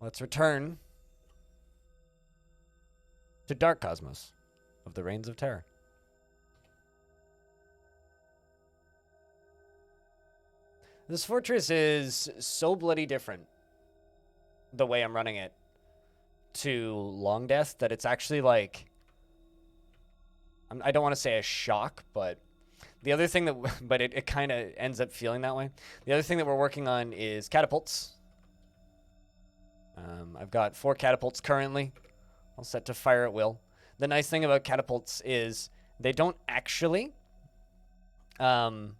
let's return to Dark Cosmos of the Reigns of Terror. This fortress is so bloody different, the way I'm running it, to Long Death, that it's actually like, I don't want to say a shock, but the other thing that, but it kind of ends up feeling that way. The other thing that we're working on is catapults. I've got 4 catapults currently, all set to fire at will. The nice thing about catapults is they don't actually, this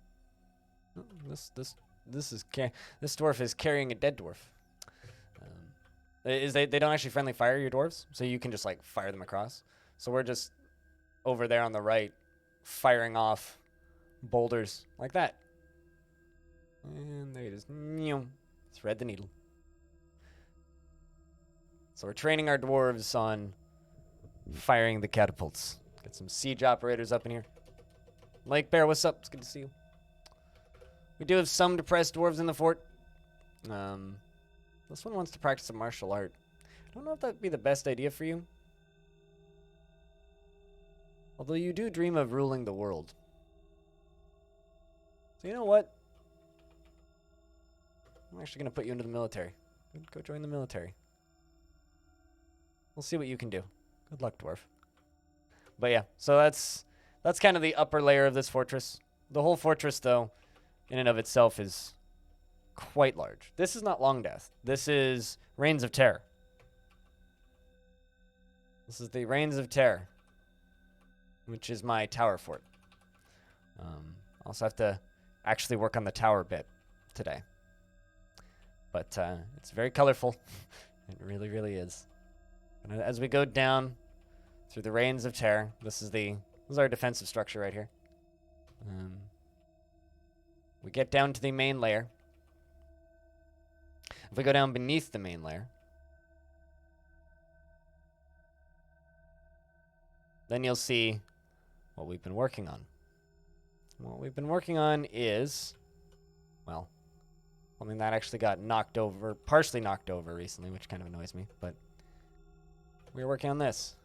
dwarf is carrying a dead dwarf. They don't actually friendly fire your dwarves, so you can just like fire them across. So we're just over there on the right, firing off boulders like that. And there it is. Thread the needle. So we're training our dwarves on firing the catapults. Get some siege operators up in here. Lake Bear, what's up? It's good to see you. We do have some depressed dwarves in the fort. This one wants to practice a martial art. I don't know if that'd be the best idea for you. Although you do dream of ruling the world. So you know what? I'm actually going to put you into the military. Go join the military. We'll see what you can do. Good luck, dwarf. But yeah, so that's kind of the upper layer of this fortress. The whole fortress, though, in and of itself is quite large. This is not Long Death. This is Reigns of Terror. This is the Reigns of Terror, which is my tower fort. Also have to actually work on the tower bit today. But it's very colorful. It really, really is. And as we go down through the Reigns of Terror, this is our defensive structure right here. We get down to the main layer. If we go down beneath the main layer, then you'll see what we've been working on. What we've been working on is, well, something that actually got knocked over, partially knocked over recently, which kind of annoys me, but we're working on this.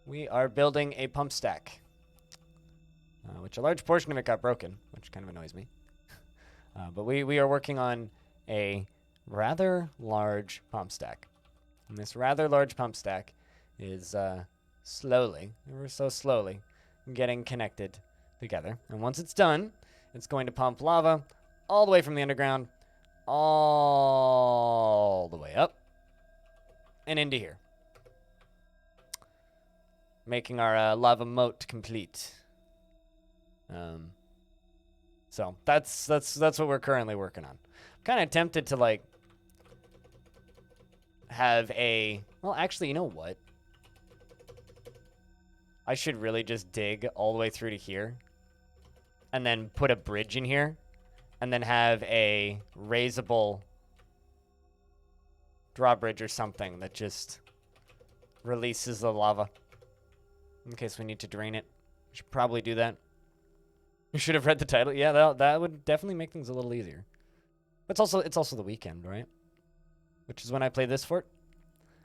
We are building a pump stack, which a large portion of it got broken, which kind of annoys me. But we are working on a rather large pump stack. And this rather large pump stack is slowly, ever so slowly, getting connected together. And once it's done, it's going to pump lava all the way from the underground, all the way up, and into here. Making our lava moat complete. So that's what we're currently working on. I'm kind of tempted to like have a, well, actually, you know what? I should really just dig all the way through to here and then put a bridge in here and then have a raisable drawbridge or something that just releases the lava in case we need to drain it. We should probably do that. You should have read the title. Yeah, that would definitely make things a little easier. But it's also the weekend, right? Which is when I play this fort.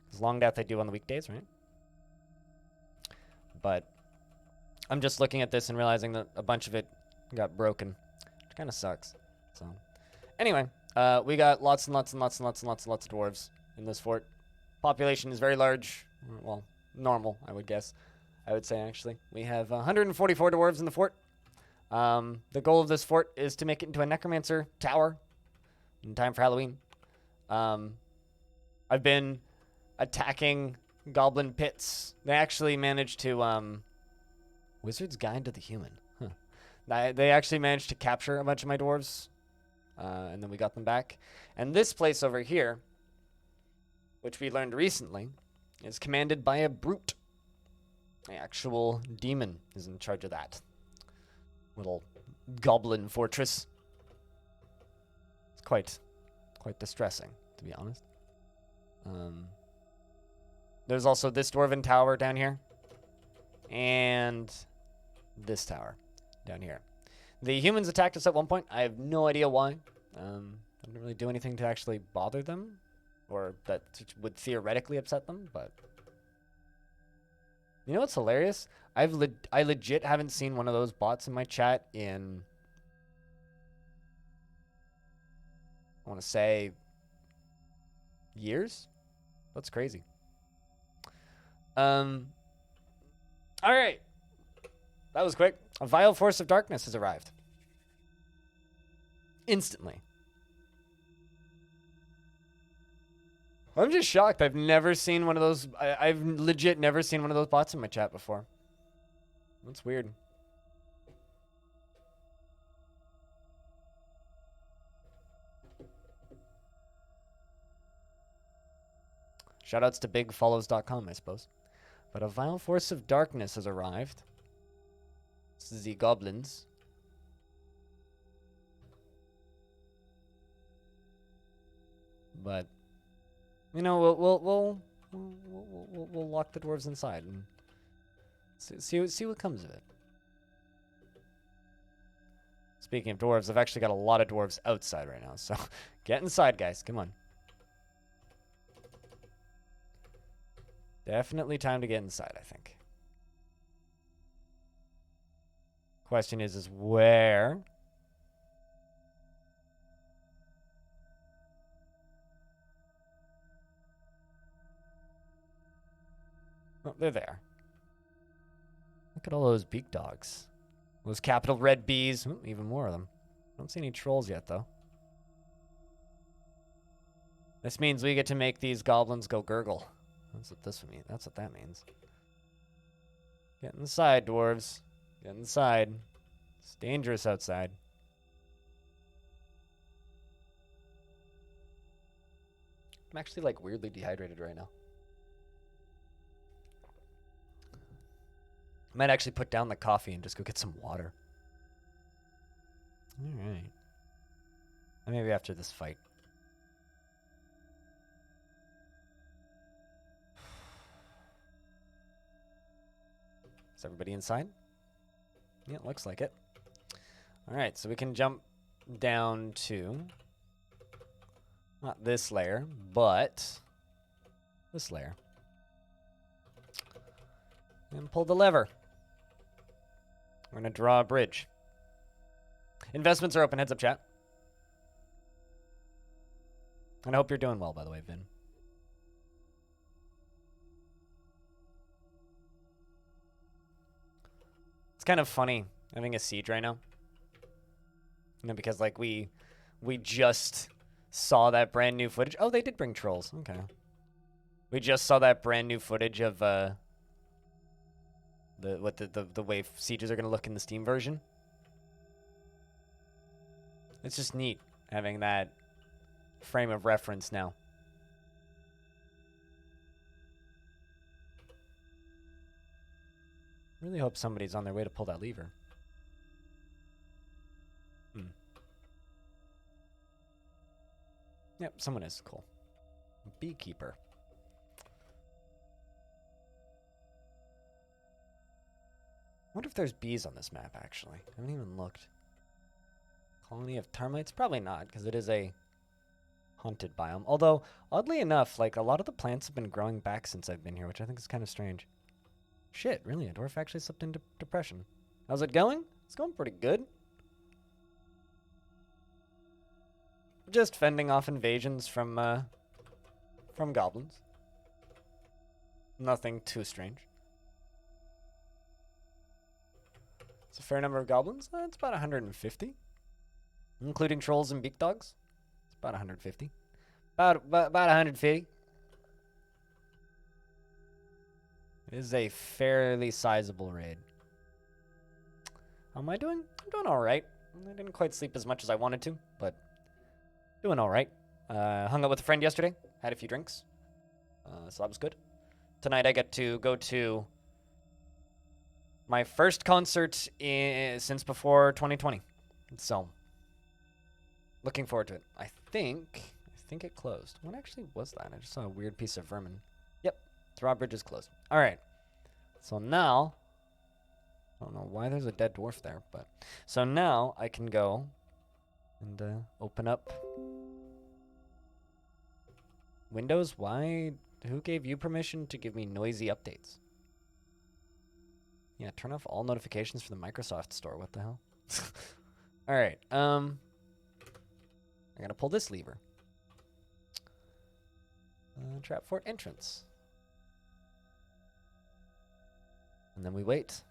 Because Long Death I do on the weekdays, right? But I'm just looking at this and realizing that a bunch of it got broken, which kind of sucks. So anyway, we got lots and lots and lots and lots and lots and lots of dwarves in this fort. Population is very large. Well, normal, I would guess. I would say, actually. We have 144 dwarves in the fort. The goal of this fort is to make it into a necromancer tower in time for Halloween. I've been attacking goblin pits. They actually managed to, Wizard's Guide to the Human. Huh. They actually managed to capture a bunch of my dwarves, and then we got them back. And this place over here, which we learned recently, is commanded by a brute. The actual demon is in charge of that little goblin fortress. It's quite distressing, to be honest. There's also this dwarven tower down here, and this tower down here. The humans attacked us at one point. I have no idea why. Wouldn't really do anything to actually bother them, or that would theoretically upset them, but... You know what's hilarious? I legit haven't seen one of those bots in my chat in... I want to say... years? That's crazy. Alright. That was quick. A vile force of darkness has arrived. Instantly. I'm just shocked. I've never seen one of those. I've legit never seen one of those bots in my chat before. That's weird. Shoutouts to bigfollows.com, I suppose. But a vile force of darkness has arrived. This is the goblins. But you know, we'll lock the dwarves inside and see what comes of it. Speaking of dwarves, I've actually got a lot of dwarves outside right now, so get inside, guys. Come on. Definitely time to get inside, I think. Question is where? Oh, they're there. Look at all those beak dogs. Those capital red bees. Ooh, even more of them. I don't see any trolls yet, though. This means we get to make these goblins go gurgle. That's what this means. That's what that means. Get inside, dwarves. Get inside. It's dangerous outside. I'm actually like weirdly dehydrated right now. I might actually put down the coffee and just go get some water. Alright. Maybe after this fight. Is everybody inside? Yeah, it looks like it. Alright, so we can jump down to... not this layer, but... this layer. And pull the lever. We're going to draw a bridge. Investments are open. Heads up, chat. And I hope you're doing well, by the way, Vin. It's kind of funny having a siege right now. You know, because, like, we just saw that brand new footage. Oh, they did bring trolls. Okay. We just saw that brand new footage of, the way sieges are going to look in the Steam version. It's just neat having that frame of reference now. Really hope somebody's on their way to pull that lever. Yep, someone is. Cool. Beekeeper. I wonder if there's bees on this map, actually. I haven't even looked. Colony of termites? Probably not, because it is a haunted biome. Although, oddly enough, like, a lot of the plants have been growing back since I've been here, which I think is kind of strange. Shit, really? A dwarf actually slipped into depression. How's it going? It's going pretty good. Just fending off invasions from goblins. Nothing too strange. It's a fair number of goblins. It's about 150. Including trolls and beak dogs. It's about 150. About 150. It is a fairly sizable raid. How am I doing? I'm doing alright. I didn't quite sleep as much as I wanted to, but doing alright. Hung out with a friend yesterday. Had a few drinks. So that was good. Tonight I get to go to my first concert since before 2020. So, looking forward to it. I think it closed. What actually was that? I just saw a weird piece of vermin. Yep, drawbridge is closed. All right. So now, I don't know why there's a dead dwarf there, but so now I can go and open up Windows, why? Who gave you permission to give me noisy updates? Yeah, turn off all notifications for the Microsoft Store. What the hell? All right. I gotta pull this lever. Trap fort entrance. And then we wait.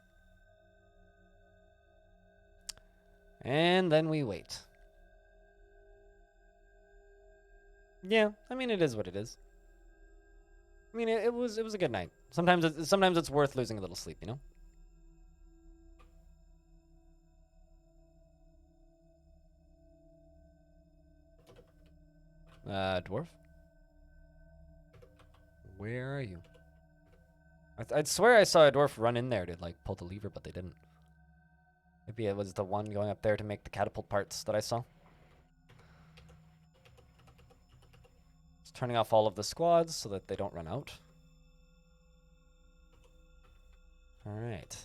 And then we wait. Yeah, I mean, it is what it is. I mean, it was a good night. Sometimes it's worth losing a little sleep, you know? Dwarf? Where are you? I'd swear I saw a dwarf run in there to, like, pull the lever, but they didn't. Maybe it was the one going up there to make the catapult parts that I saw. Just turning off all of the squads so that they don't run out. All right.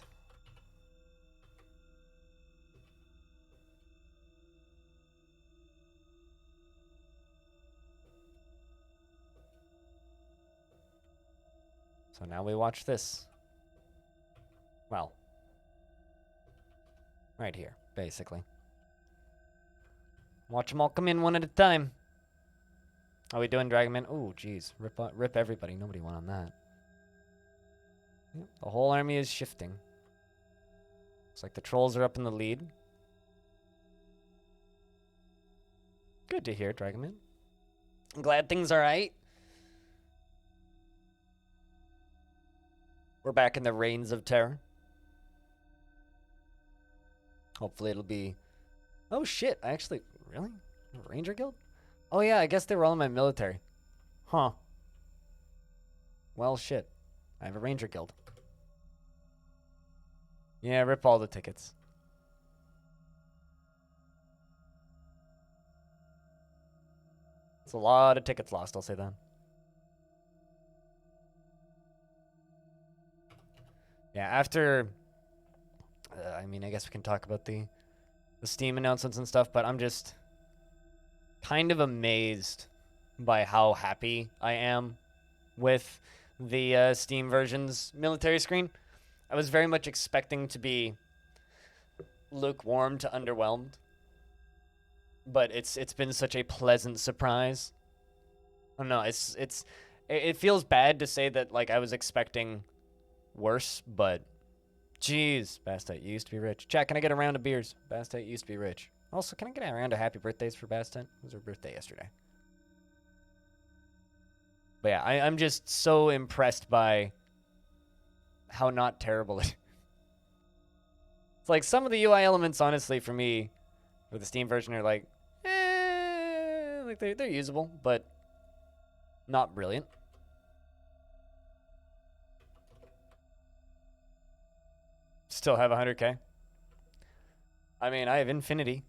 So now we watch this. Well, right here, basically. Watch them all come in one at a time. Are we doing Dragonman? Oh, geez. Rip everybody. Nobody won on that. Yep, the whole army is shifting. Looks like the trolls are up in the lead. Good to hear, Dragonman. I'm glad things are right. We're back in the reigns of terror. Hopefully it'll be... Oh, shit. I actually... Really? Ranger Guild? Oh, yeah. I guess they were all in my military. Huh. Well, shit. I have a Ranger Guild. Yeah, rip all the tickets. It's a lot of tickets lost, I'll say that. Yeah, after... I mean, I guess we can talk about the Steam announcements and stuff, but I'm just kind of amazed by how happy I am with the Steam version's military screen. I was very much expecting to be lukewarm to underwhelmed, but it's been such a pleasant surprise. I don't know, it feels bad to say that, like, I was expecting worse, but jeez, Bastet, you used to be rich. Chat, can I get a round of beers? Bastet used to be rich. Also, can I get a round of happy birthdays for Bastet? It was her birthday yesterday. But yeah, I'm just so impressed by how not terrible it is. It's like some of the UI elements, honestly, for me, for the Steam version are like, like they're usable, but not brilliant. Still have 100k. I mean, I have infinity.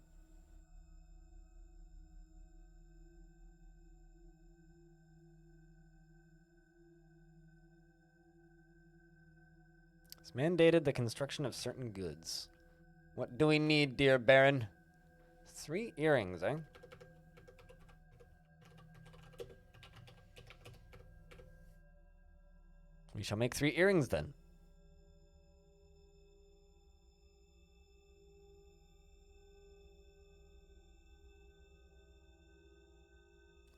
It's mandated the construction of certain goods. What do we need, dear Baron? 3 earrings, eh? We shall make 3 earrings then.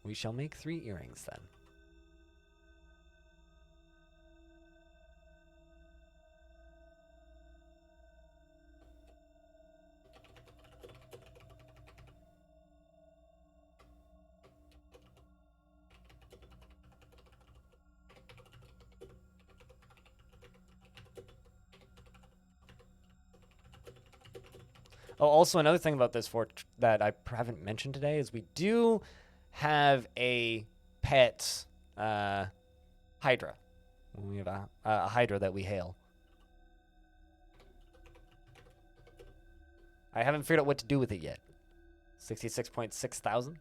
We shall make 3 earrings then. Oh, also another thing about this fort that I haven't mentioned today is we do have a pet Hydra. We have a Hydra that we hail. I haven't figured out what to do with it yet. 66.6 thousand.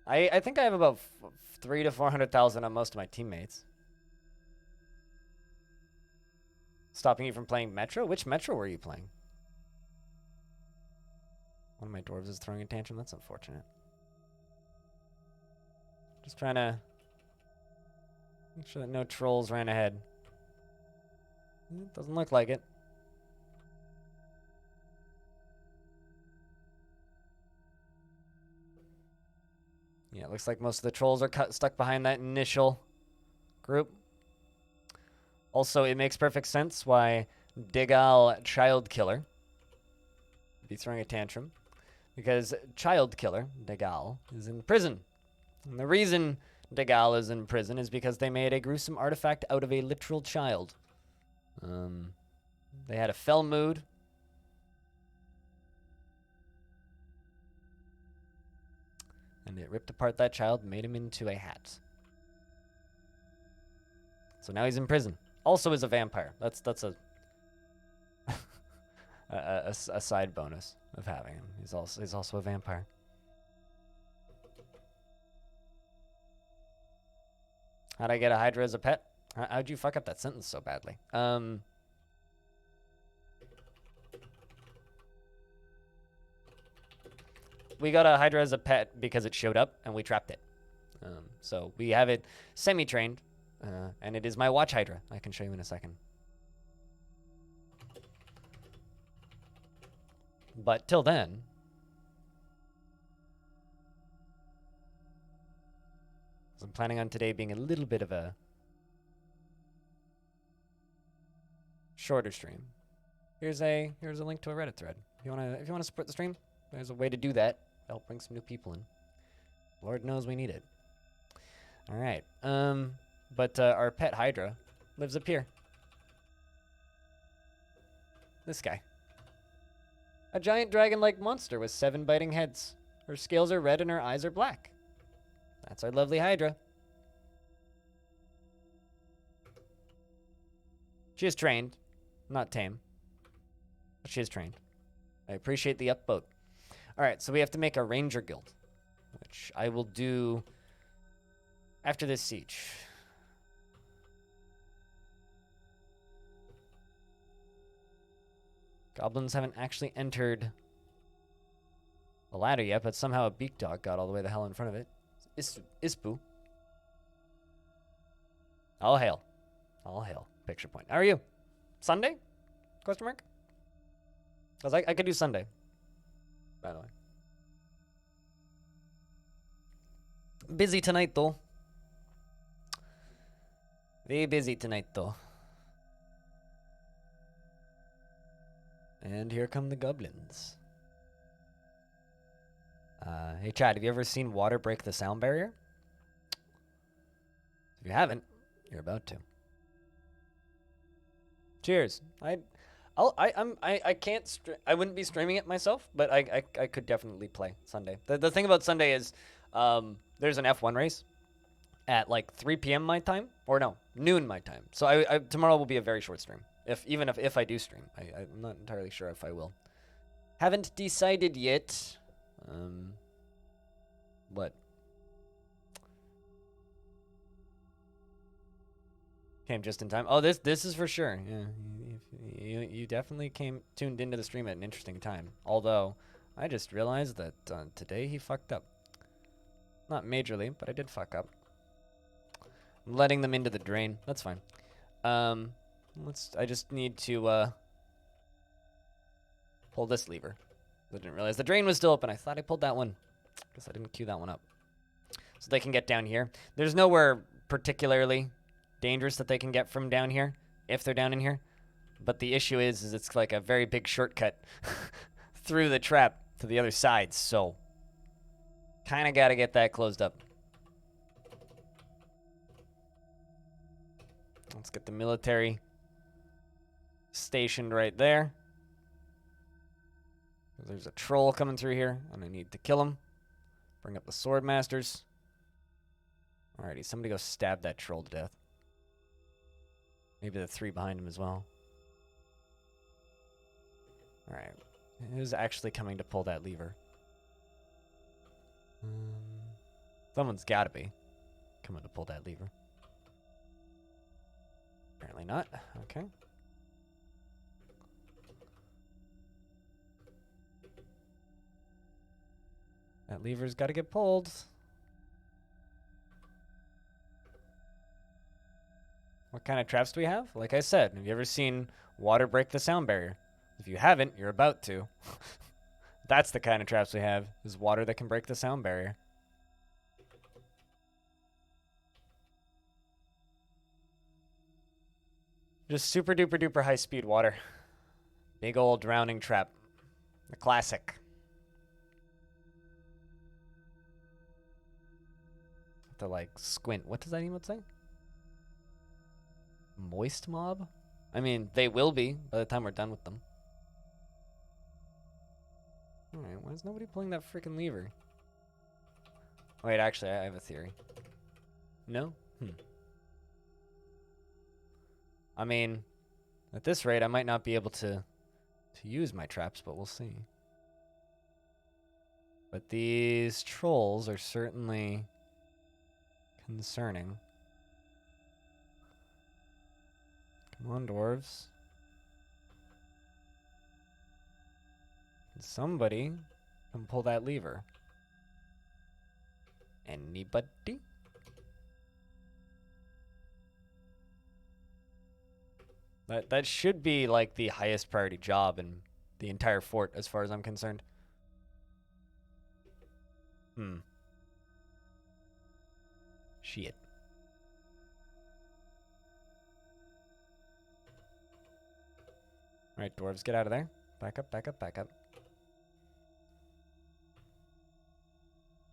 I think I have about 300,000 to 400,000 on most of my teammates. Stopping you from playing Metro? Which Metro were you playing? One of my dwarves is throwing a tantrum. That's unfortunate. Just trying to Make sure that no trolls ran ahead. It doesn't look like it. Yeah, it looks like most of the trolls are stuck behind that initial group. Also, it makes perfect sense why Digal Child Killer would be throwing a tantrum. Because Child Killer, Digal, is in prison. And the reason Digal is in prison is because they made a gruesome artifact out of a literal child. They had a fell mood. And it ripped apart that child and made him into a hat. So now he's in prison. Also is a vampire. That's a a side bonus of having him. He's also a vampire. How'd I get a Hydra as a pet? How'd you fuck up that sentence so badly? We got a Hydra as a pet because it showed up and we trapped it. So we have it semi-trained, and it is my watch Hydra. I can show you in a second. But till then, I'm planning on today being a little bit of a shorter stream. Here's a link to a Reddit thread. If you wanna support the stream, there's a way to do that. Help bring some new people in. Lord knows we need it. All right. But our pet Hydra lives up here. This guy. A giant dragon-like monster with 7 biting heads. Her scales are red and her eyes are black. That's our lovely Hydra. She is trained, not tame. But she is trained. I appreciate the upvote. Alright, so we have to make a ranger guild, which I will do after this siege. Goblins haven't actually entered the ladder yet, but somehow a beak dog got all the way the hell in front of it. Ispu. All hail. All hail. Picture point. How are you? Sunday? Question mark? Because I could do Sunday, by the way. Busy tonight, though. Very busy tonight, though. And here come the goblins. Hey, Chad, have you ever seen water break the sound barrier? If you haven't, you're about to. Cheers. I wouldn't be streaming it myself, but I could definitely play Sunday. The thing about Sunday is, there's an F1 race at like 3 p.m. my time, or no, noon my time. So tomorrow will be a very short stream. Even if I do stream, I'm not entirely sure if I will. Haven't decided yet. What? Came just in time. Oh, this is for sure. Yeah, you definitely tuned into the stream at an interesting time. Although, I just realized that today he fucked up. Not majorly, but I did fuck up. I'm letting them into the drain. That's fine. I just need to pull this lever. I didn't realize the drain was still open. I thought I pulled that one. Guess I didn't cue that one up. So they can get down here. There's nowhere particularly dangerous that they can get from down here, if they're down in here. But the issue is it's like a very big shortcut through the trap to the other side, so kind of got to get that closed up. Let's get the military stationed right there. There's a troll coming through here, and I need to kill him. Bring up the sword masters. Alrighty, somebody go stab that troll to death. Maybe the 3 behind him as well. Alright. Who's actually coming to pull that lever? Someone's gotta be coming to pull that lever. Apparently not. Okay. That lever's gotta get pulled. What kind of traps do we have? Like I said, have you ever seen water break the sound barrier? If you haven't, you're about to. That's the kind of traps we have, is water that can break the sound barrier. Just super duper duper high speed water. Big old drowning trap. The classic. Have to like squint. What does that even say? Moist mob? I mean, they will be by the time we're done with them. Alright, why is nobody pulling that freaking lever? Wait, actually, I have a theory. No? I mean, at this rate, I might not be able to use my traps, but we'll see. But these trolls are certainly concerning. Come on, dwarves. Somebody can pull that lever. Anybody? That should be like the highest priority job in the entire fort as far as I'm concerned. Shit. Alright, dwarves, get out of there. Back up, back up, back up.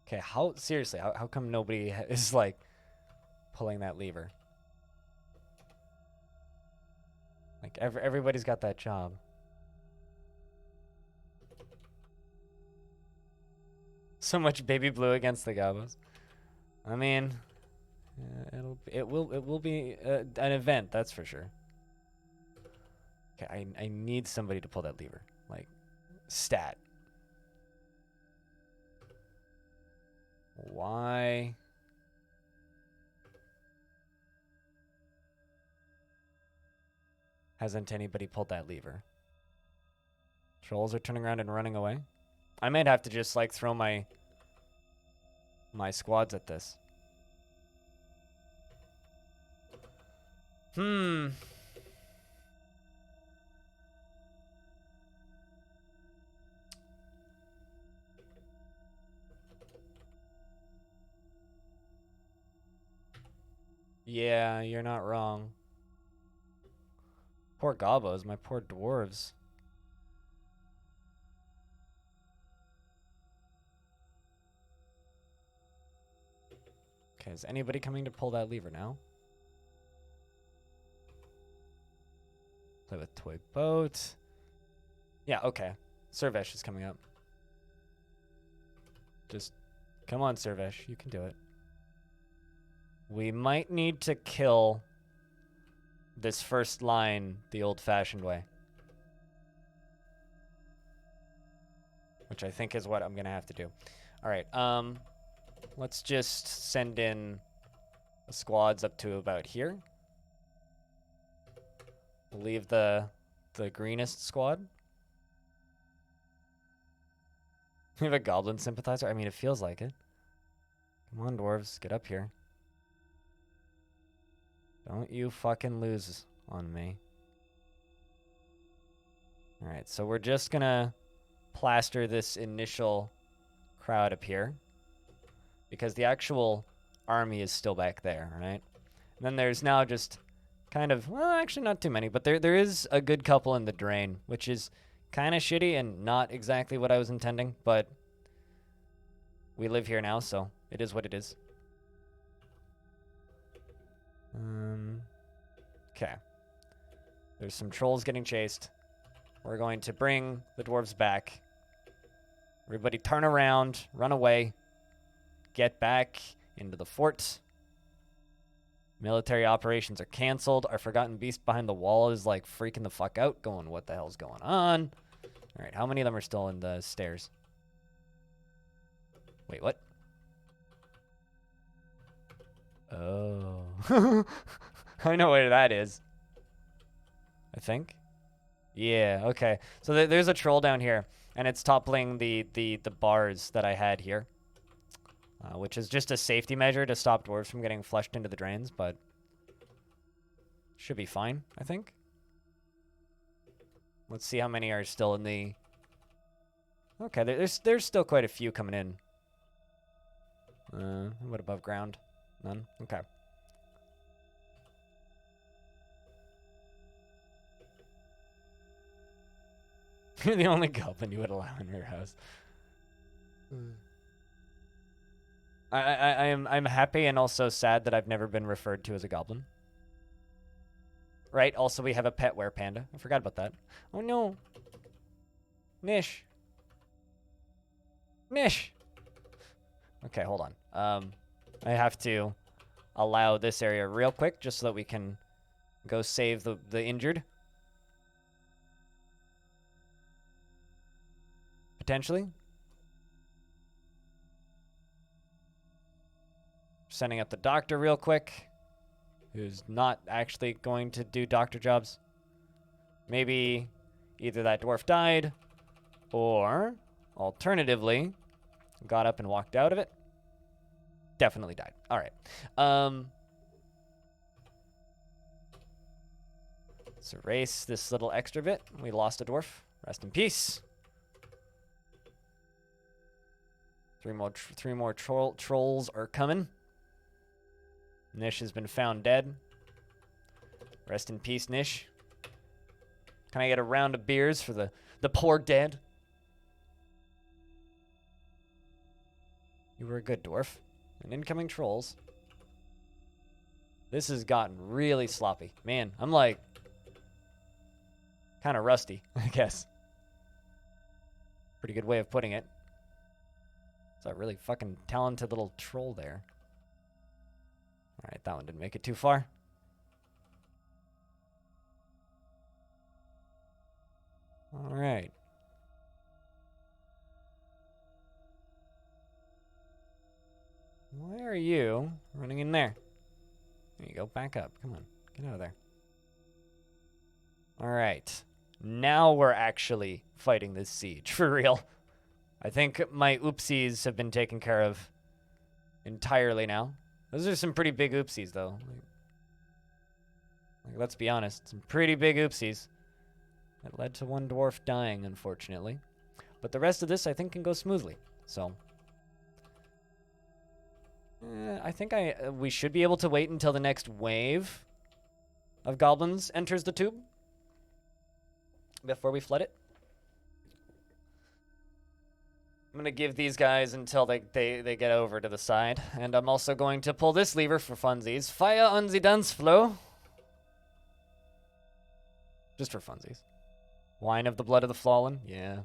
Okay, seriously, how come nobody is like pulling that lever? Like everybody's got that job. So much baby blue against the gobos. I mean, it will be an event, that's for sure. Okay, I need somebody to pull that lever, like stat. Why? Hasn't anybody pulled that lever? Trolls are turning around and running away. I might have to just like throw my squads at this. Yeah, you're not wrong. Poor gobos, my poor dwarves. Okay, is anybody coming to pull that lever now? Play with toy boat. Yeah, okay. Servesh is coming up. Just come on, Servesh. You can do it. We might need to kill this first line the old-fashioned way. Which I think is what I'm going to have to do. All right, let's just send in the squads up to about here. We'll leave the greenest squad. We have a goblin sympathizer? I mean, it feels like it. Come on, dwarves, get up here. Don't you fucking lose on me. Alright, so we're just gonna plaster this initial crowd up here. Because the actual army is still back there, right? And then there's now just kind of, well, actually not too many, but there is a good couple in the drain, which is kind of shitty and not exactly what I was intending, but we live here now, so it is what it is. Okay. There's some trolls getting chased. We're going to bring the dwarves back. Everybody turn around, run away, get back into the fort. Military operations are canceled. Our forgotten beast behind the wall is like freaking the fuck out, going, what the hell's going on? All right, how many of them are still in the stairs? Wait, what? Oh. I know where that is. I think. Yeah, okay. So there's a troll down here, and it's toppling the bars that I had here. Which is just a safety measure to stop dwarves from getting flushed into the drains, but Should be fine, I think. Let's see how many are still in the... Okay, there's still quite a few coming in. What above ground? None? Okay. You're the only goblin you would allow in your house. I'm happy and also sad that I've never been referred to as a goblin. Right? Also, we have a pet were panda. I forgot about that. Oh no. Nish. Nish. Okay, hold on. I have to allow this area real quick just so that we can go save the injured. Potentially. Sending up the doctor real quick, who's not actually going to do doctor jobs. Maybe either that dwarf died, or alternatively, got up and walked out of it. Definitely died. All right. Let's erase this little extra bit. We lost a dwarf. Rest in peace. Three more trolls are coming. Nish has been found dead. Rest in peace, Nish. Can I get a round of beers for the poor dead? You were a good dwarf. And incoming trolls. This has gotten really sloppy. Man, I'm like kind of rusty, I guess. Pretty good way of putting it. It's a really fucking talented little troll there. Alright, that one didn't make it too far. Alright. Why are you running in there? There you go, back up. Come on, get out of there. Alright. Now we're actually fighting this siege, for real. I think my oopsies have been taken care of entirely now. Those are some pretty big oopsies, though. Like, let's be honest, some pretty big oopsies. That led to one dwarf dying, unfortunately. But the rest of this, I think, can go smoothly. So, I think we should be able to wait until the next wave of goblins enters the tube before we flood it. I'm going to give these guys until they get over to the side. And I'm also going to pull this lever for funsies. Fire on the dance floor. Just for funsies. Wine of the blood of the fallen? Yeah.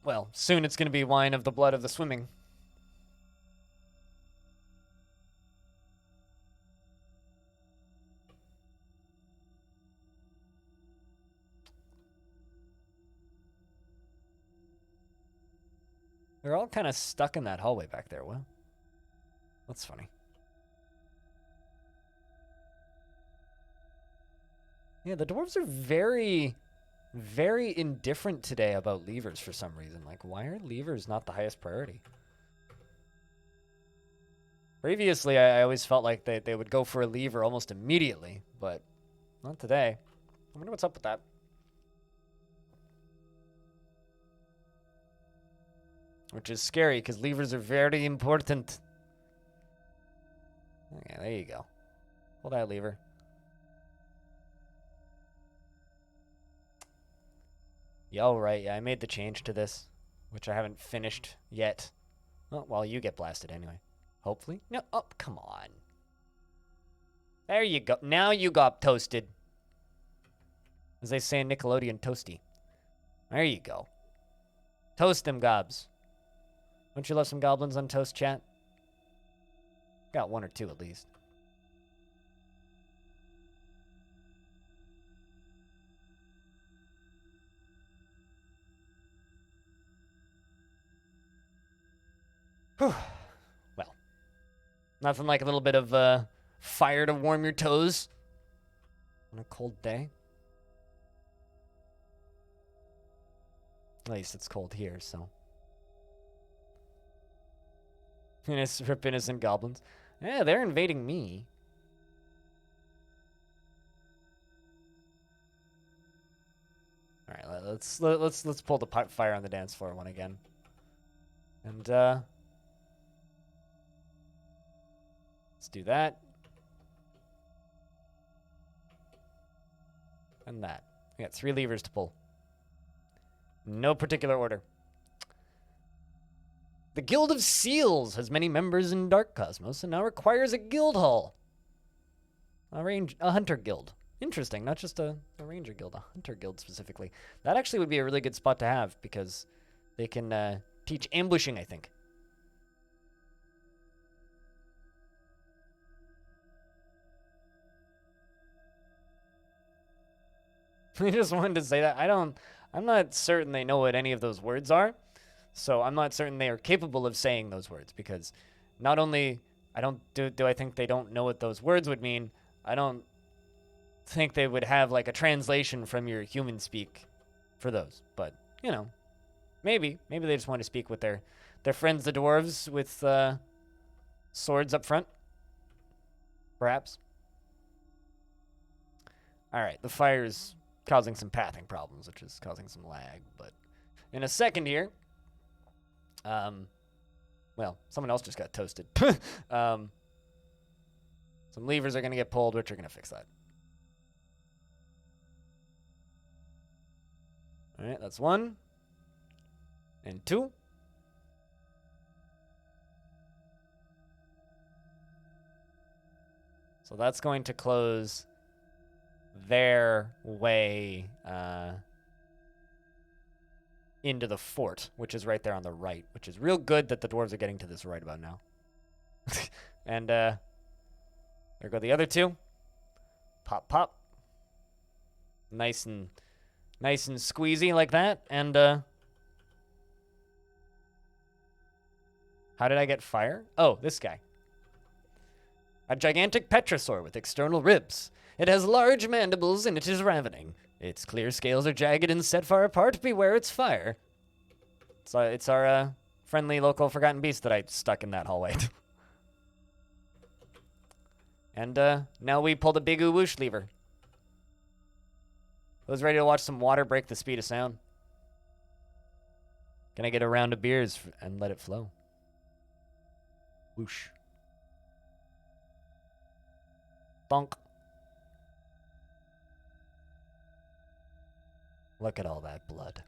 Well, soon it's going to be wine of the blood of the swimming. They're all kind of stuck in that hallway back there. Well, that's funny. Yeah, the dwarves are very, very indifferent today about levers for some reason. Like, why are levers not the highest priority? Previously, I always felt like they would go for a lever almost immediately, but not today. I wonder what's up with that. Which is scary, because levers are very important. Okay, there you go. Hold that lever. Yeah, all right. Yeah, I made the change to this, which I haven't finished yet. Well, you get blasted anyway. Hopefully. No, oh, come on. There you go. Now you got toasted. As they say in Nickelodeon, toasty. There you go. Toast them gobs. Don't you love some goblins on toast, chat? Got one or two at least. Whew. Well, nothing like a little bit of fire to warm your toes on a cold day. At least it's cold here, so. Rip innocent goblins. Yeah, they're invading me. let's pull the fire on the dance floor one again. And let's do that. And that. We got 3 levers to pull. No particular order. The Guild of Seals has many members in Dark Cosmos and now requires a guild hall. A hunter guild. Interesting, not just a ranger guild, a hunter guild specifically. That actually would be a really good spot to have because they can teach ambushing, I think. I just wanted to say that. I'm not certain they know what any of those words are. So I'm not certain they are capable of saying those words because not only do I think they don't know what those words would mean, I don't think they would have like a translation from your human speak for those. But, you know, maybe they just want to speak with their friends, the dwarves, with swords up front. Perhaps. All right, the fire's causing some pathing problems, which is causing some lag. But in a second here, well, someone else just got toasted. Some levers are going to get pulled, which are going to fix that. All right, that's 1. And 2. So that's going to close their way into the fort, which is right there on the right, which is real good that the dwarves are getting to this right about now. And there go the other 2. Pop, pop. Nice and squeezy like that. And how did I get fire? Oh, this guy. A gigantic petrosaur with external ribs. It has large mandibles and it is ravening. Its clear scales are jagged and set far apart. Beware its fire. So it's our friendly local forgotten beast that I stuck in that hallway. And now we pull the big whoosh lever. Who's ready to watch some water break the speed of sound? Can I get a round of beers and let it flow? Whoosh. Bonk. Look at all that blood.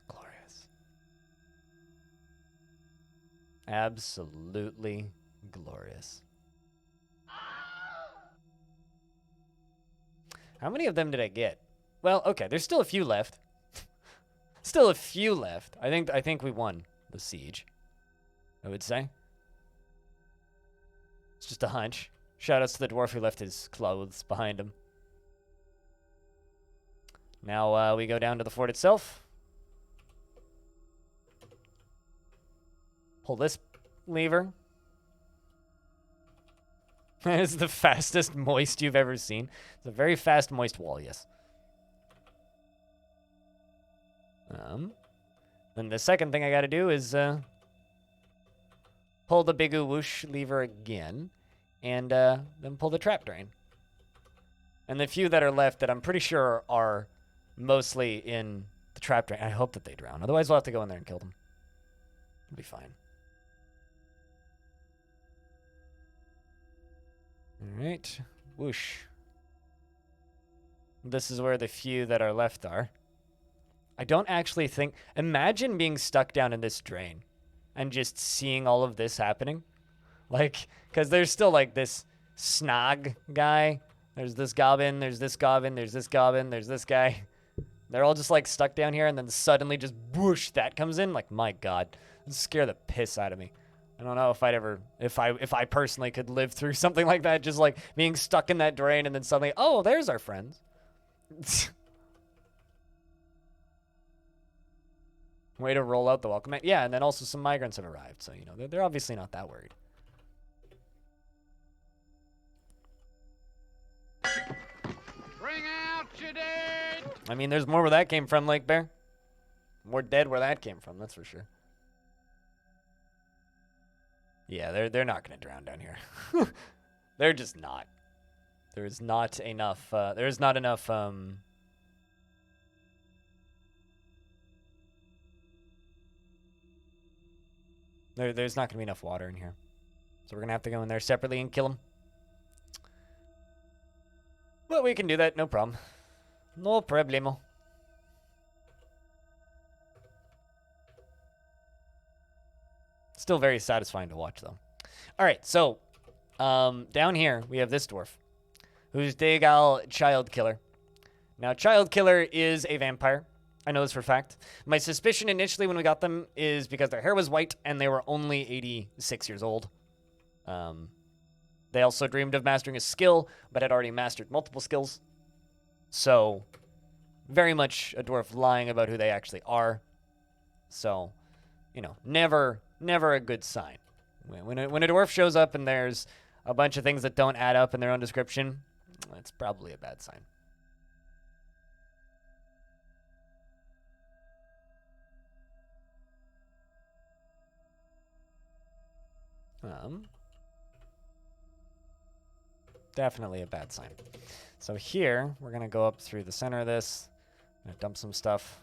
Glorious. Absolutely glorious. How many of them did I get? Well, okay, there's still a few left. Still a few left. I think we won the siege, I would say. It's just a hunch. Shoutouts to the dwarf who left his clothes behind him. Now we go down to the fort itself. Pull this lever. That is the fastest moist you've ever seen. It's a very fast moist wall, yes. Then the second thing I gotta do is pull the big whoosh lever again. And then pull the trap drain. And the few that are left that I'm pretty sure are mostly in the trap drain. I hope that they drown. Otherwise, we'll have to go in there and kill them. It'll be fine. All right. Whoosh. This is where the few that are left are. I don't actually think... Imagine being stuck down in this drain and just seeing all of this happening. Like, because there's still, like, this snog guy. There's this goblin, there's this goblin, there's this goblin, there's this guy. They're all just, like, stuck down here, and then suddenly just whoosh, that comes in. Like, my God. It'd scare the piss out of me. I don't know if I'd ever, if I personally could live through something like that, just, like, being stuck in that drain, and then suddenly, oh, there's our friends. Way to roll out the welcome mat. Yeah, and then also some migrants have arrived, so, you know, they're obviously not that worried. Bring out your dead! I mean, there's more where that came from, Lake Bear. More dead where that came from, that's for sure. Yeah, they're not going to drown down here. They're just not. There's not enough. There's not enough. There's not gonna be enough water in here, so we're gonna have to go in there separately and kill them. But we can do that, no problem. No problemo. Still very satisfying to watch, though. All right, so down here we have this dwarf, who's Daigal Child Killer. Now, Child Killer is a vampire. I know this for a fact. My suspicion initially when we got them is because their hair was white and they were only 86 years old. They also dreamed of mastering a skill, but had already mastered multiple skills. So, very much a dwarf lying about who they actually are. So, you know, never a good sign. When a dwarf shows up and there's a bunch of things that don't add up in their own description, that's probably a bad sign. Definitely a bad sign. So here, we're going to go up through the center of this. I'm going to dump some stuff.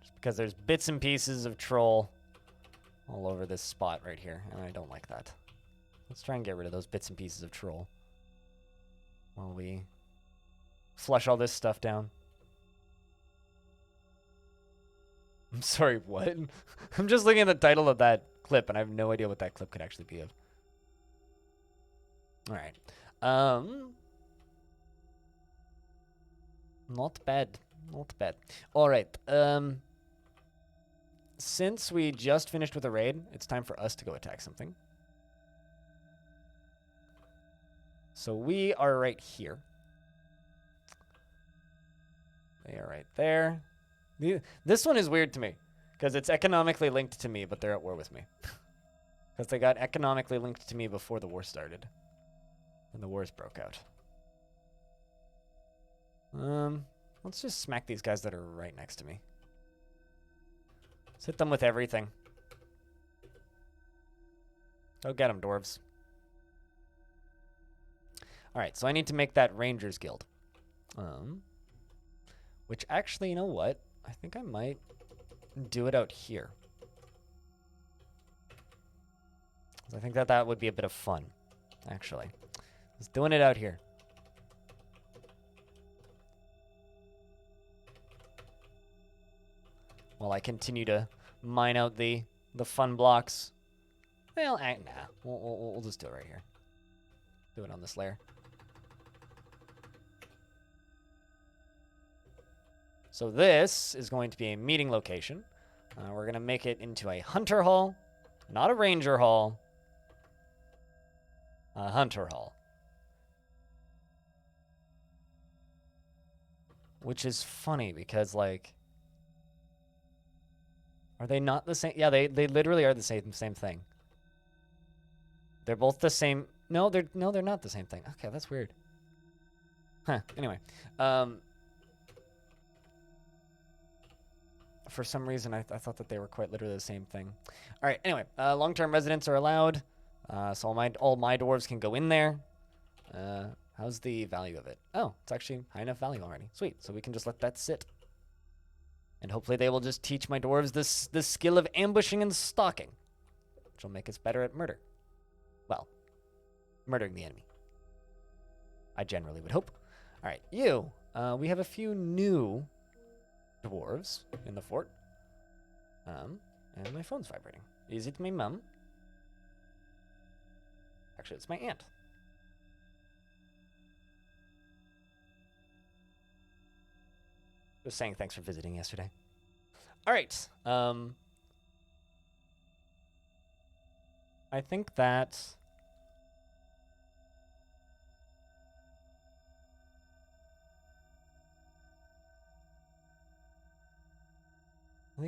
Just because there's bits and pieces of troll all over this spot right here, and I don't like that. Let's try and get rid of those bits and pieces of troll while we flush all this stuff down. I'm sorry, what? I'm just looking at the title of that clip, and I have no idea what that clip could actually be of. All right. Not bad. Not bad. All right. Since we just finished with a raid, it's time for us to go attack something. So we are right here. They are right there. This one is weird to me because it's economically linked to me, but they're at war with me. Because they got economically linked to me before the war started. And the wars broke out. Let's just smack these guys that are right next to me. Let's hit them with everything. Go get them, dwarves. Alright, so I need to make that Rangers Guild. Which actually, you know what? I think I might do it out here. I think that would be a bit of fun, actually. Just doing it out here. While I continue to mine out the fun blocks. Well, nah. We'll just do it right here. Do it on this layer. So this is going to be a meeting location. We're going to make it into a hunter hall, not a ranger hall. A hunter hall. Which is funny because, like, are they not the same? Yeah, they literally are the same thing. They're both the same. No, they're not the same thing. Okay, that's weird. Huh. Anyway, for some reason, I thought that they were quite literally the same thing. All right. Anyway, long-term residents are allowed, so all my dwarves can go in there. How's the value of it? Oh, it's actually high enough value already. Sweet. So we can just let that sit. And hopefully they will just teach my dwarves this skill of ambushing and stalking, which will make us better at murder. Well, murdering the enemy. I generally would hope. All right, you. We have a few new dwarves in the fort. And my phone's vibrating. Is it my mum? Actually, it's my aunt. Just saying thanks for visiting yesterday. All right. I think that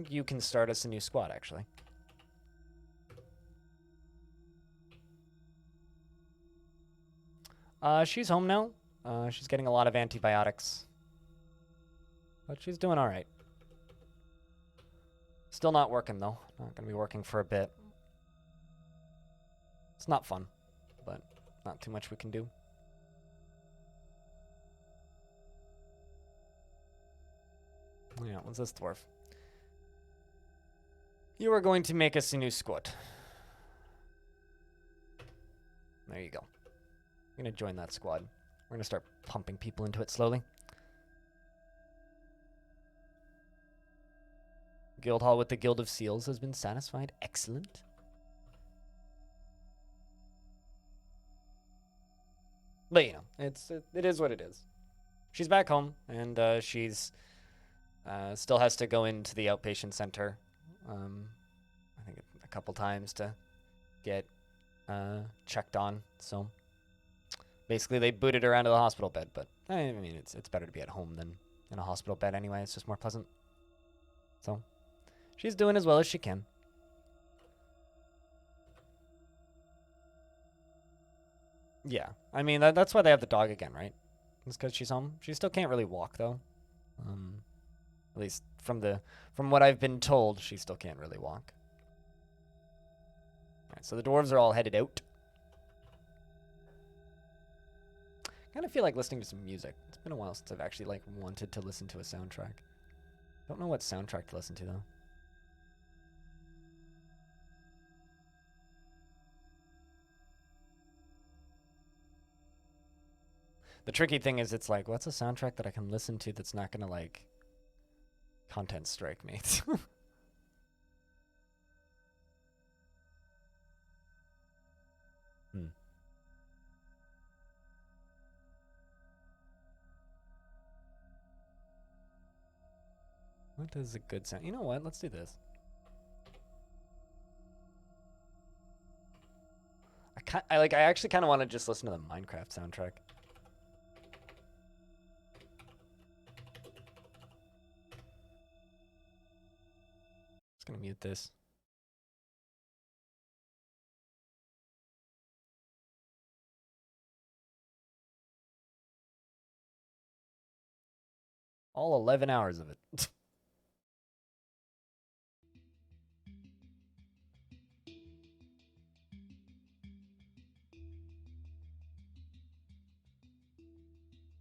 you can start us a new squad, actually. She's home now. She's getting a lot of antibiotics. But she's doing all right. Still not working, though. Not going to be working for a bit. It's not fun. but not too much we can do. Yeah, what's this dwarf? You are going to make us a new squad. There you go. I'm going to join that squad. We're going to start pumping people into it slowly. Guild Hall with the Guild of Seals has been satisfied. Excellent. But, you know, it is what it is. She's back home, and she's still has to go into the outpatient center. I think a couple times to get checked on. So basically, they booted her out of the hospital bed. But I mean, it's better to be at home than in a hospital bed anyway. It's just more pleasant. So she's doing as well as she can. Yeah, I mean that's why they have the dog again, right? It's because she's home. She still can't really walk though. At least from what I've been told, she still can't really walk. All right, so the dwarves are all headed out. Kind of feel like listening to some music. It's been a while since I've actually like wanted to listen to a soundtrack. Don't know what soundtrack to listen to though. The tricky thing is it's like, what's a soundtrack that I can listen to that's not gonna like content strike me? What is a good sound? You know what? Let's do this. I actually kind of want to just listen to the Minecraft soundtrack. Just gonna mute this. All 11 hours of it.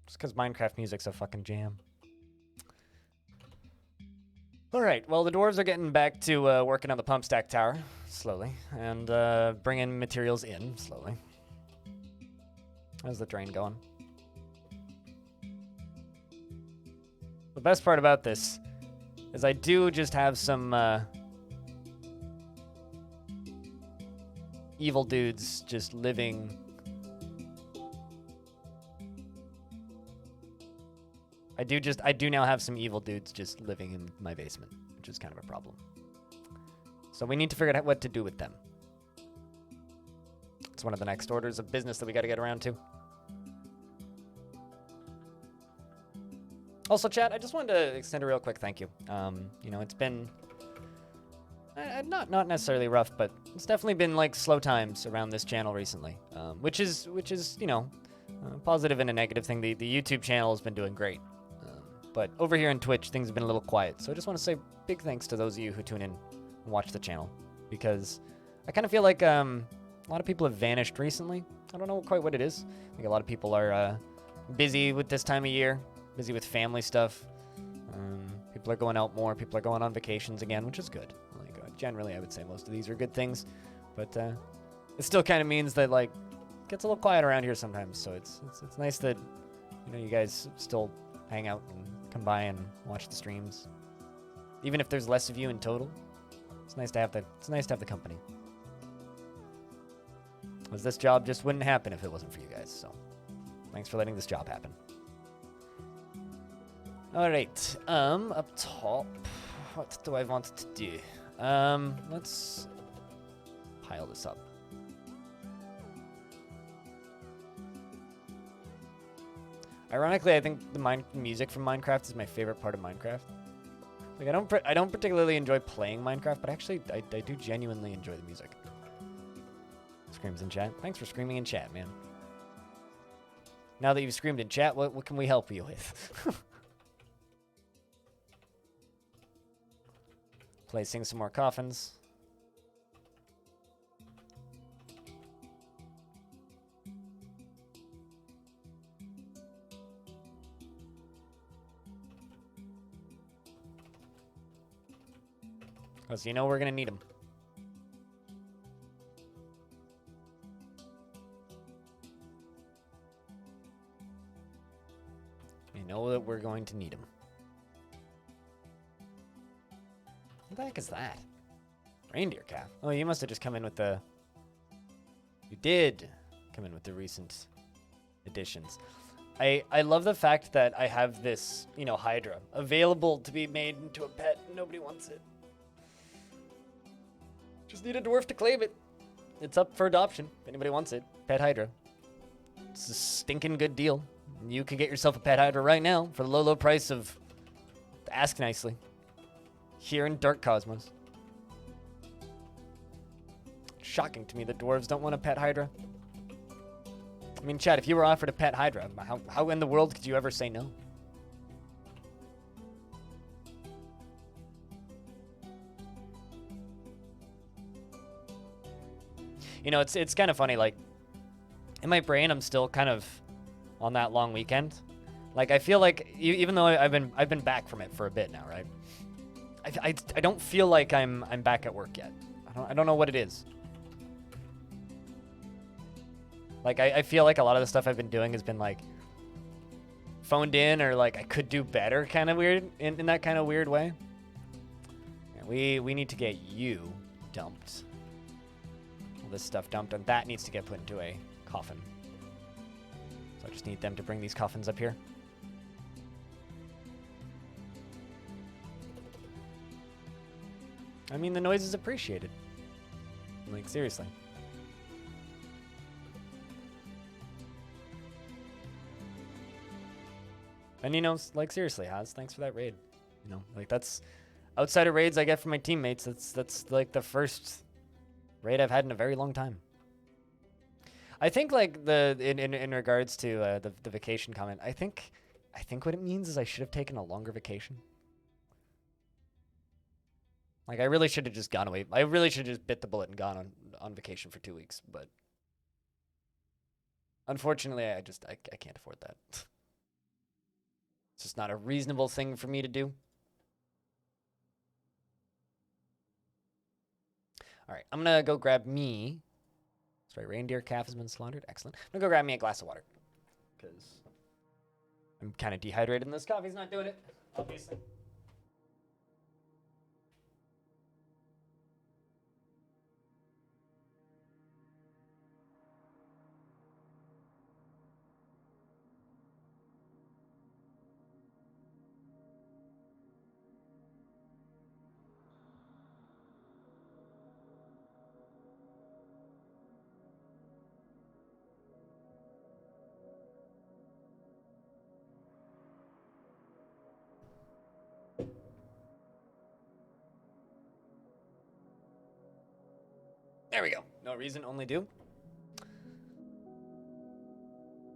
Just because Minecraft music's a fucking jam. Alright, well, the dwarves are getting back to working on the pump stack tower, slowly, and bringing materials in, slowly. How's the drain going? The best part about this is I do just have some evil dudes just living. I do now have some evil dudes just living in my basement, which is kind of a problem. So we need to figure out what to do with them. It's one of the next orders of business that we got to get around to. Also, chat, I just wanted to extend a real quick thank you. You know, it's been not necessarily rough, but it's definitely been like slow times around this channel recently, which is you know, positive and a negative thing. The YouTube channel has been doing great, but over here on Twitch things have been a little quiet. So I just want to say big thanks to those of you who tune in and watch the channel, because I kind of feel like a lot of people have vanished recently. I don't know quite what it is. I think a lot of people are busy with this time of year. Busy with family stuff. People are going out more. People are going on vacations again, which is good. Like generally, I would say most of these are good things, but it still kind of means that like it gets a little quiet around here sometimes. So it's nice that you guys still hang out and come by and watch the streams, even if there's less of you in total. It's nice to have the company. Because this job just wouldn't happen if it wasn't for you guys. So thanks for letting this job happen. Alright, up top, what do I want to do? Let's pile this up. Ironically, I think the music from Minecraft is my favorite part of Minecraft. Like, I don't particularly enjoy playing Minecraft, but actually, I do genuinely enjoy the music. Screams in chat. Thanks for screaming in chat, man. Now that you've screamed in chat, what can we help you with? Placing some more coffins. Because you know we're going to need them. You know that we're going to need them. What the heck is that? Reindeer calf. Oh, you must have just come in with the... You did come in with the recent additions. I love the fact that I have this, you know, Hydra available to be made into a pet. Nobody wants it. Just need a dwarf to claim it. It's up for adoption. If anybody wants it, pet Hydra. It's a stinking good deal. You can get yourself a pet Hydra right now for the low, low price of Ask Nicely here in Dark Cosmos. Shocking to me that dwarves don't want a pet Hydra. I mean, Chad, if you were offered a pet Hydra, how in the world could you ever say no? You know, it's kind of funny, like, in my brain, I'm still kind of on that long weekend. Like, I feel like, even though I've been back from it for a bit now, right? I don't feel like I'm back at work yet. I don't know what it is. Like, I feel like a lot of the stuff I've been doing has been, like, phoned in or, like, I could do better kind of weird, in that kind of weird way. Yeah, we need to get you dumped. All this stuff dumped, and that needs to get put into a coffin. So I just need them to bring these coffins up here. I mean, the noise is appreciated. Like, seriously. And, you know, like, seriously, Haz, thanks for that raid. You know, like, that's... Outside of raids I get from my teammates, that's like, the first raid I've had in a very long time. I think, like, in regards to the vacation comment, I think what it means is I should have taken a longer vacation. Like, I really should have just gone away. I really should have just bit the bullet and gone on vacation for 2 weeks, but... Unfortunately, I can't afford that. It's just not a reasonable thing for me to do. All right, I'm going to go grab me. Sorry, reindeer calf has been slaughtered. Excellent. I'm going to go grab me a glass of water. Because I'm kind of dehydrated and this coffee's not doing it, obviously. There we go. No reason, only do.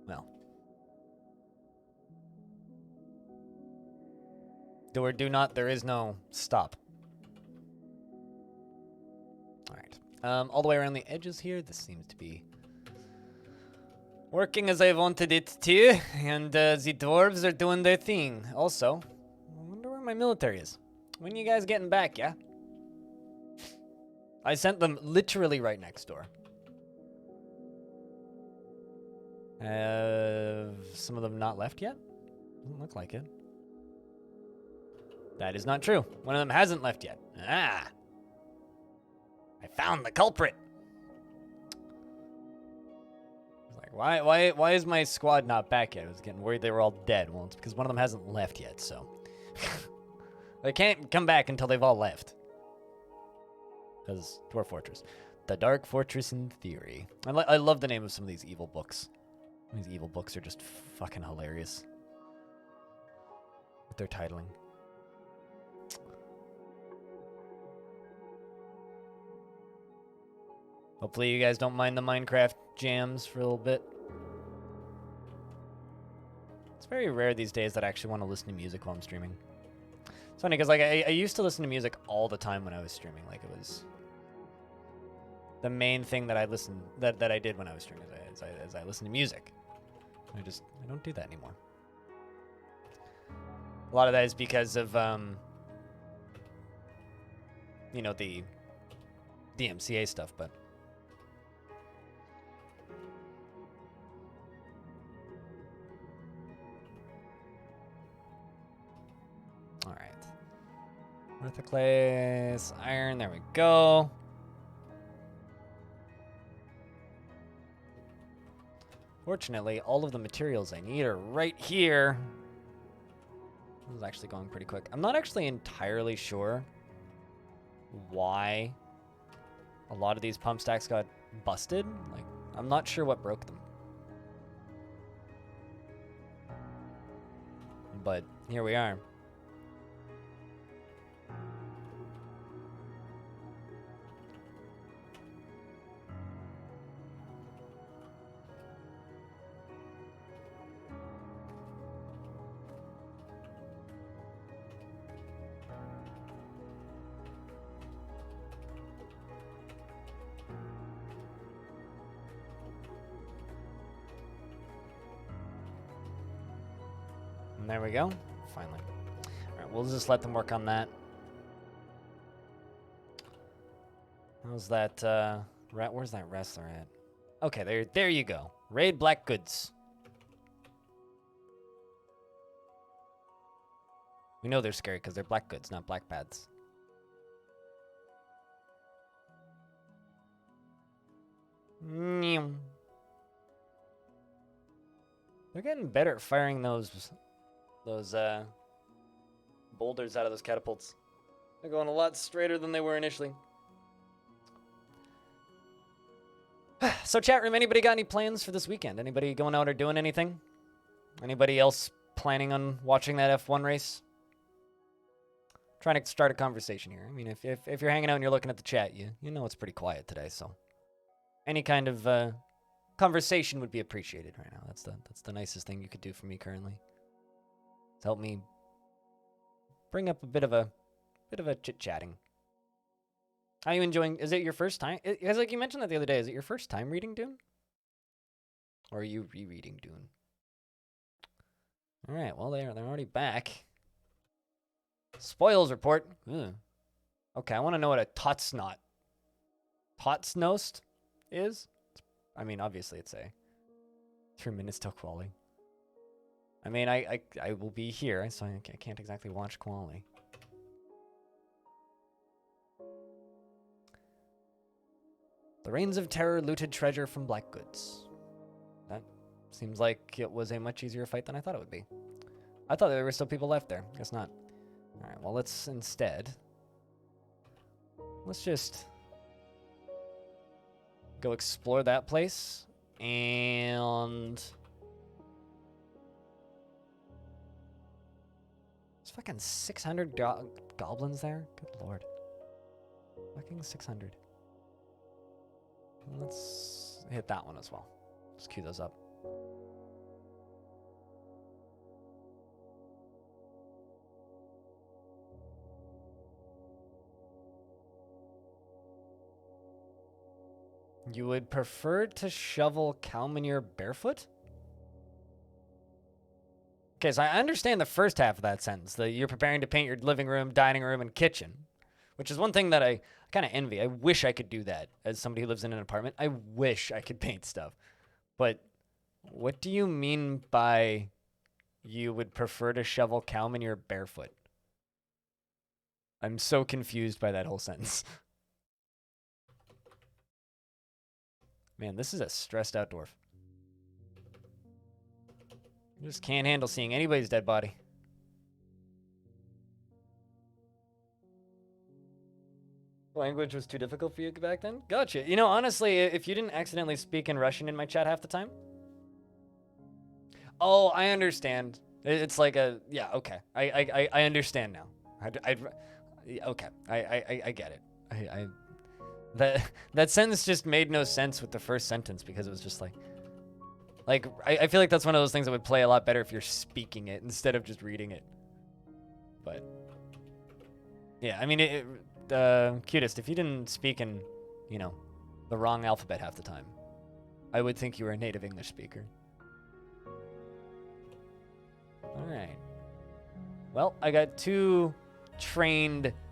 Well. Do or do not, there is no stop. Alright. All the way around the edges here, this seems to be working as I wanted it to, and the dwarves are doing their thing. Also, I wonder where my military is. When you guys getting back, yeah? I sent them literally right next door. Have some of them not left yet? Doesn't look like it. That is not true. One of them hasn't left yet. Ah! I found the culprit. Like, why is my squad not back yet? I was getting worried they were all dead. Well, it's because one of them hasn't left yet, so. They can't come back until they've all left. Because Dwarf Fortress. The Dark Fortress in Theory. I love the name of some of these evil books. These evil books are just fucking hilarious. With their titling. Hopefully you guys don't mind the Minecraft jams for a little bit. It's very rare these days that I actually want to listen to music while I'm streaming. It's funny because like I used to listen to music all the time when I was streaming. Like it was the main thing that I listened that I did when I was streaming as I listened to music. I don't do that anymore. A lot of that is because of you know, the DMCA stuff, but. All right. Orthoclase, iron, there we go. Fortunately, all of the materials I need are right here. This is actually going pretty quick. I'm not actually entirely sure why a lot of these pump stacks got busted. Like, I'm not sure what broke them. But here we are. And there we go. Finally. All right, we'll just let them work on that. How's that, where's that wrestler at? Okay, there you go. Raid black goods. We know they're scary because they're black goods, not black pads. They're getting better at firing those boulders out of those catapults. They're going a lot straighter than they were initially. So chat room, anybody got any plans for this weekend? Anybody going out or doing anything? Anybody else planning on watching that F1 race? Trying to start a conversation here. I mean, if you're hanging out and you're looking at the chat, you know it's pretty quiet today, so any kind of conversation would be appreciated right now. That's the nicest thing you could do for me currently. It's help me bring up a bit of a chit-chatting. How are you enjoying? Is it your first time? Because like you mentioned that the other day, is it your first time reading Dune? Or are you rereading Dune? All right, well they're already back. Spoils report. Ugh. Okay, I want to know what a Totsnost is. I mean, obviously it's a 3 minutes till quali. I mean, I will be here, so I can't exactly watch quali. The Reigns of Terror looted treasure from Black Goods. That seems like it was a much easier fight than I thought it would be. I thought there were still people left there. Guess not. All right, well, let's just go explore that place. And there's fucking 600 goblins there. Good lord. Fucking 600. Let's hit that one as well. Just queue those up. You would prefer to shovel Calmanure barefoot? Okay, so I understand the first half of that sentence, that you're preparing to paint your living room, dining room, and kitchen, which is one thing that I kind of envy. I wish I could do that as somebody who lives in an apartment. I wish I could paint stuff. But what do you mean by you would prefer to shovel Calmanure barefoot? I'm so confused by that whole sentence. Man, this is a stressed out dwarf. I just can't handle seeing anybody's dead body. Language was too difficult for you back then? Gotcha. You know, honestly, if you didn't accidentally speak in Russian in my chat half the time. Oh, I understand. It's like a, yeah, okay. I understand now. Okay, I get it. That sentence just made no sense with the first sentence because it was just like I feel like that's one of those things that would play a lot better if you're speaking it instead of just reading it. But yeah, I mean, cutest, if you didn't speak in, you know, the wrong alphabet half the time, I would think you were a native English speaker. All right. Well, I got 2 trained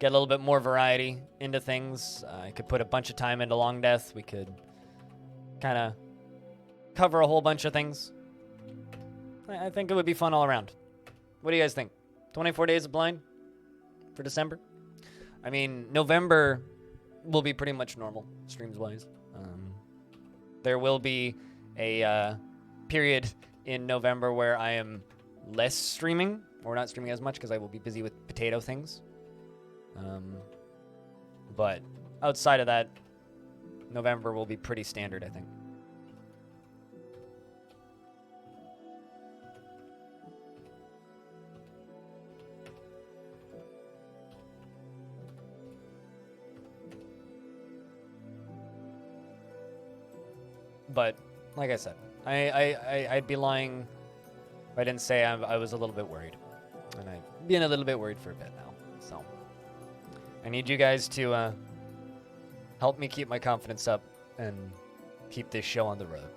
get a little bit more variety into things. I could put a bunch of time into Long Death. We could kind of cover a whole bunch of things. I think it would be fun all around. What do you guys think? 24 days of blind for December? I mean, November will be pretty much normal, streams-wise. There will be a period in November where I am less streaming, or not streaming as much because I will be busy with potato things. But outside of that, November will be pretty standard, I think. But like I said, I'd be lying if I didn't say I was a little bit worried, and I've been a little bit worried for a bit now. So I need you guys to help me keep my confidence up and keep this show on the road.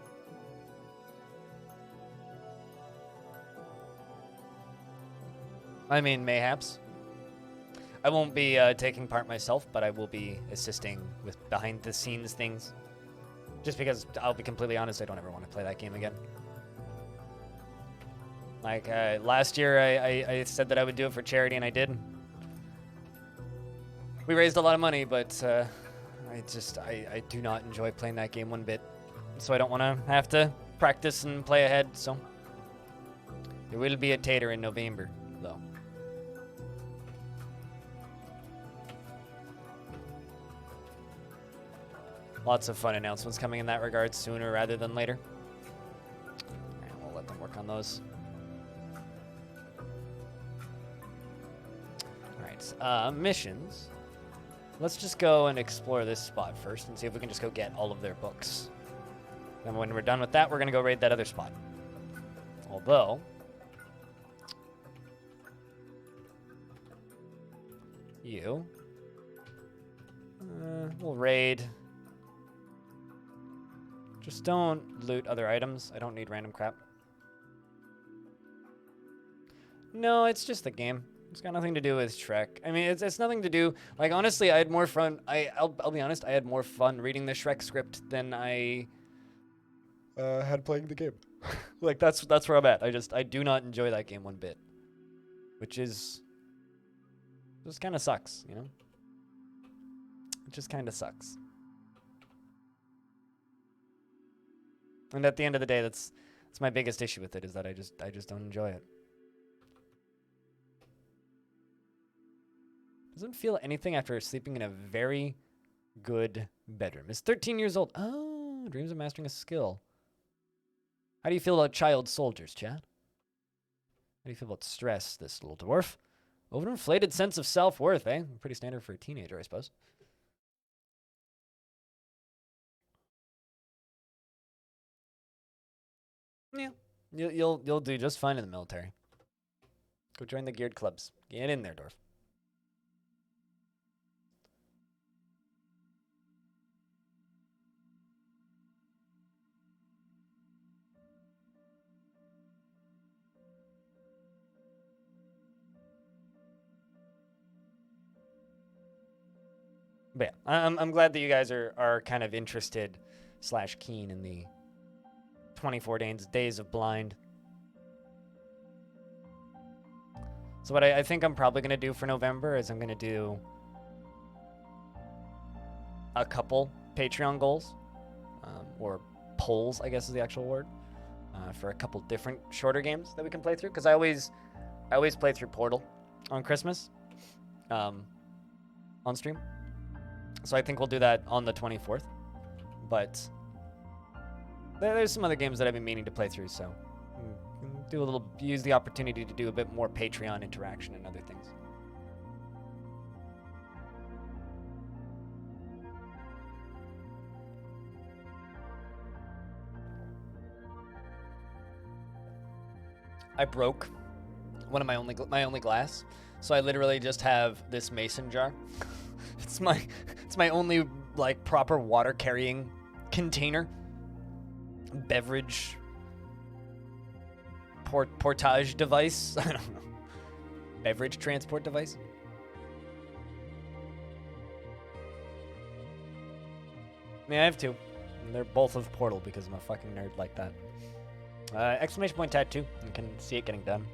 I mean, mayhaps. I won't be taking part myself, but I will be assisting with behind-the-scenes things. Just because, I'll be completely honest, I don't ever want to play that game again. Like, last year, I said that I would do it for charity, and I did. We raised a lot of money, but I do not enjoy playing that game one bit. So I don't want to have to practice and play ahead, so. There will be a tater in November, though. Lots of fun announcements coming in that regard sooner rather than later. And we'll let them work on those. Alright, missions. Let's just go and explore this spot first and see if we can just go get all of their books. Then when we're done with that, we're going to go raid that other spot. Although, you, we'll raid. Just don't loot other items. I don't need random crap. No, it's just the game. It's got nothing to do with Shrek. I mean, it's nothing to do... Like, honestly, I had more fun... I'll be honest, I had more fun reading the Shrek script than I had playing the game. Like, that's where I'm at. I do not enjoy that game one bit. Which is... just kind of sucks, you know? It just kind of sucks. And at the end of the day, that's my biggest issue with it, is that I just don't enjoy it. Doesn't feel anything after sleeping in a very good bedroom. Is 13 years old. Oh, dreams of mastering a skill. How do you feel about child soldiers, Chad? How do you feel about stress, this little dwarf? Overinflated sense of self-worth, eh? Pretty standard for a teenager, I suppose. Yeah, you'll do just fine in the military. Go join the geared clubs. Get in there, Dwarf. But yeah, I'm glad that you guys are kind of interested / keen in the 24 days of blind. So what I think I'm probably going to do for November is I'm going to do a couple Patreon goals, or polls, I guess is the actual word, for a couple different shorter games that we can play through. Because I always play through Portal on Christmas, on stream. So I think we'll do that on the 24th. But there's some other games that I've been meaning to play through, so use the opportunity to do a bit more Patreon interaction and other things. I broke one of my only glass, so I literally just have this mason jar. It's my only like proper water carrying container. Beverage portage device. I don't know. Beverage transport device. Yeah, I have two. And they're both of Portal because I'm a fucking nerd like that. Exclamation point tattoo. You can see it getting done.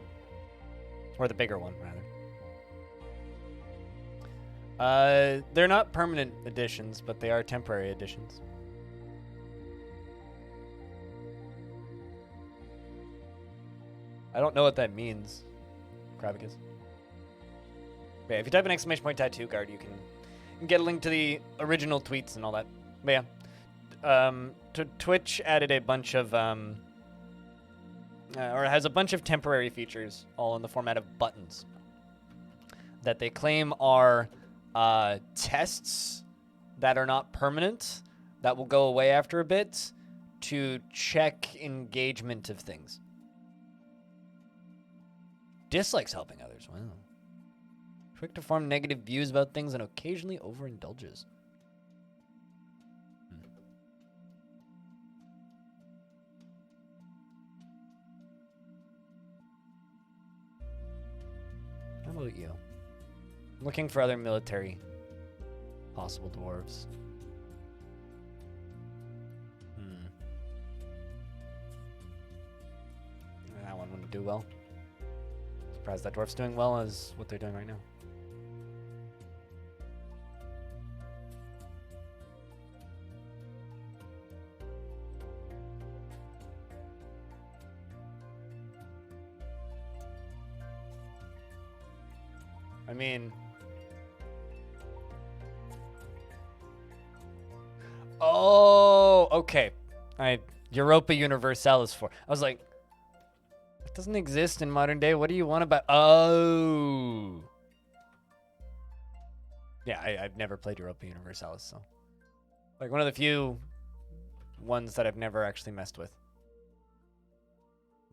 Or the bigger one, rather. They're not permanent additions, but they are temporary additions. I don't know what that means, Krabicus. But yeah, if you type an exclamation point tattoo guard, you can get a link to the original tweets and all that. But yeah, Twitch added a bunch of, or has a bunch of temporary features, all in the format of buttons, that they claim are tests that are not permanent, that will go away after a bit, to check engagement of things. Dislikes helping others. Wow. Quick to form negative views about things and occasionally overindulges. How about you? Looking for other military possible dwarves. That one wouldn't do well. Surprised that dwarf's doing well as what they're doing right now. I mean, oh, okay. Europa Universalis 4. I was like, it doesn't exist in modern day. What do you want about? Oh, yeah. I've never played Europa Universalis, so like one of the few ones that I've never actually messed with.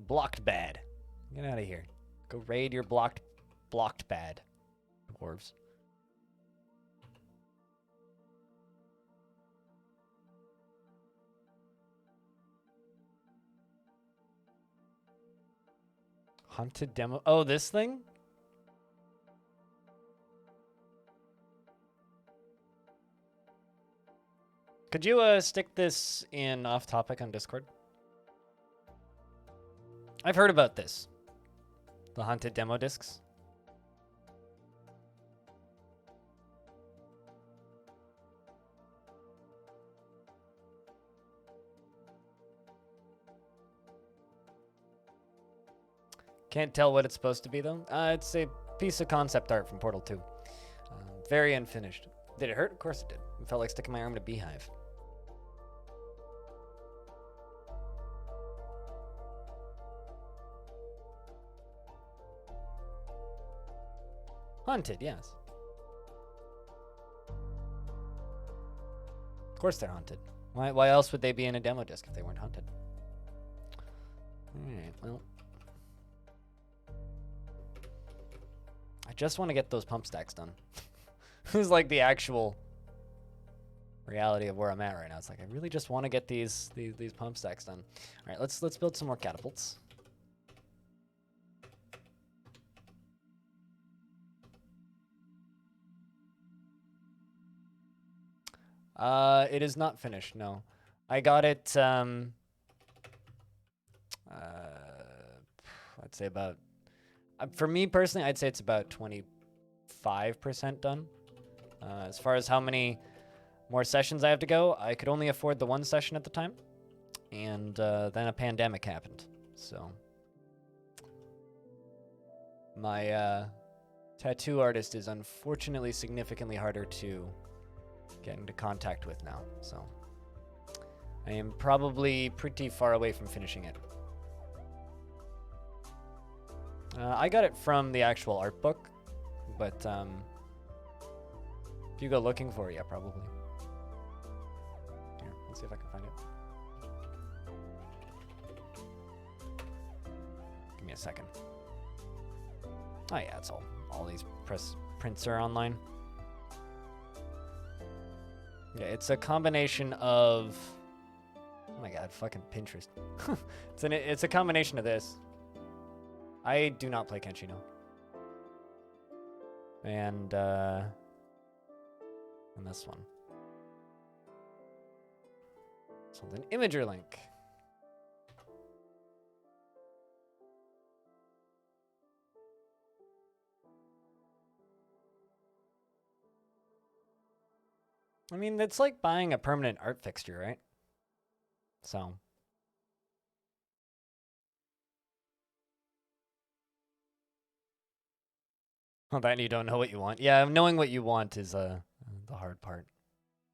Blocked bad. Get out of here. Go raid your blocked bad dwarves. Haunted demo. Oh, this thing? Could you stick this in off topic on Discord? I've heard about this. The haunted demo discs. Can't tell what it's supposed to be, though. It's a piece of concept art from Portal 2. Very unfinished. Did it hurt? Of course it did. It felt like sticking my arm in a beehive. Haunted, yes. Of course they're haunted. Why else would they be in a demo disc if they weren't haunted? Alright, well. I just want to get those pump stacks done. This is like the actual reality of where I'm at right now. It's like I really just want to get these pump stacks done. All right, let's build some more catapults. It is not finished. No, I got it. I'd say about. For me personally, I'd say it's about 25% done. As far as how many more sessions I have to go, I could only afford the one session at the time. And then a pandemic happened. So my tattoo artist is unfortunately significantly harder to get into contact with now. So I am probably pretty far away from finishing it. I got it from the actual art book, but if you go looking for it, yeah, probably. Here, let's see if I can find it. Give me a second. Oh yeah, it's all these prints are online. Yeah, it's a combination of. Oh my god, fucking Pinterest. It's a combination of this. I do not play Kenshino. And this one. So an imager link. I mean, it's like buying a permanent art fixture, right? So. Well, that you don't know what you want. Yeah, knowing what you want is the hard part.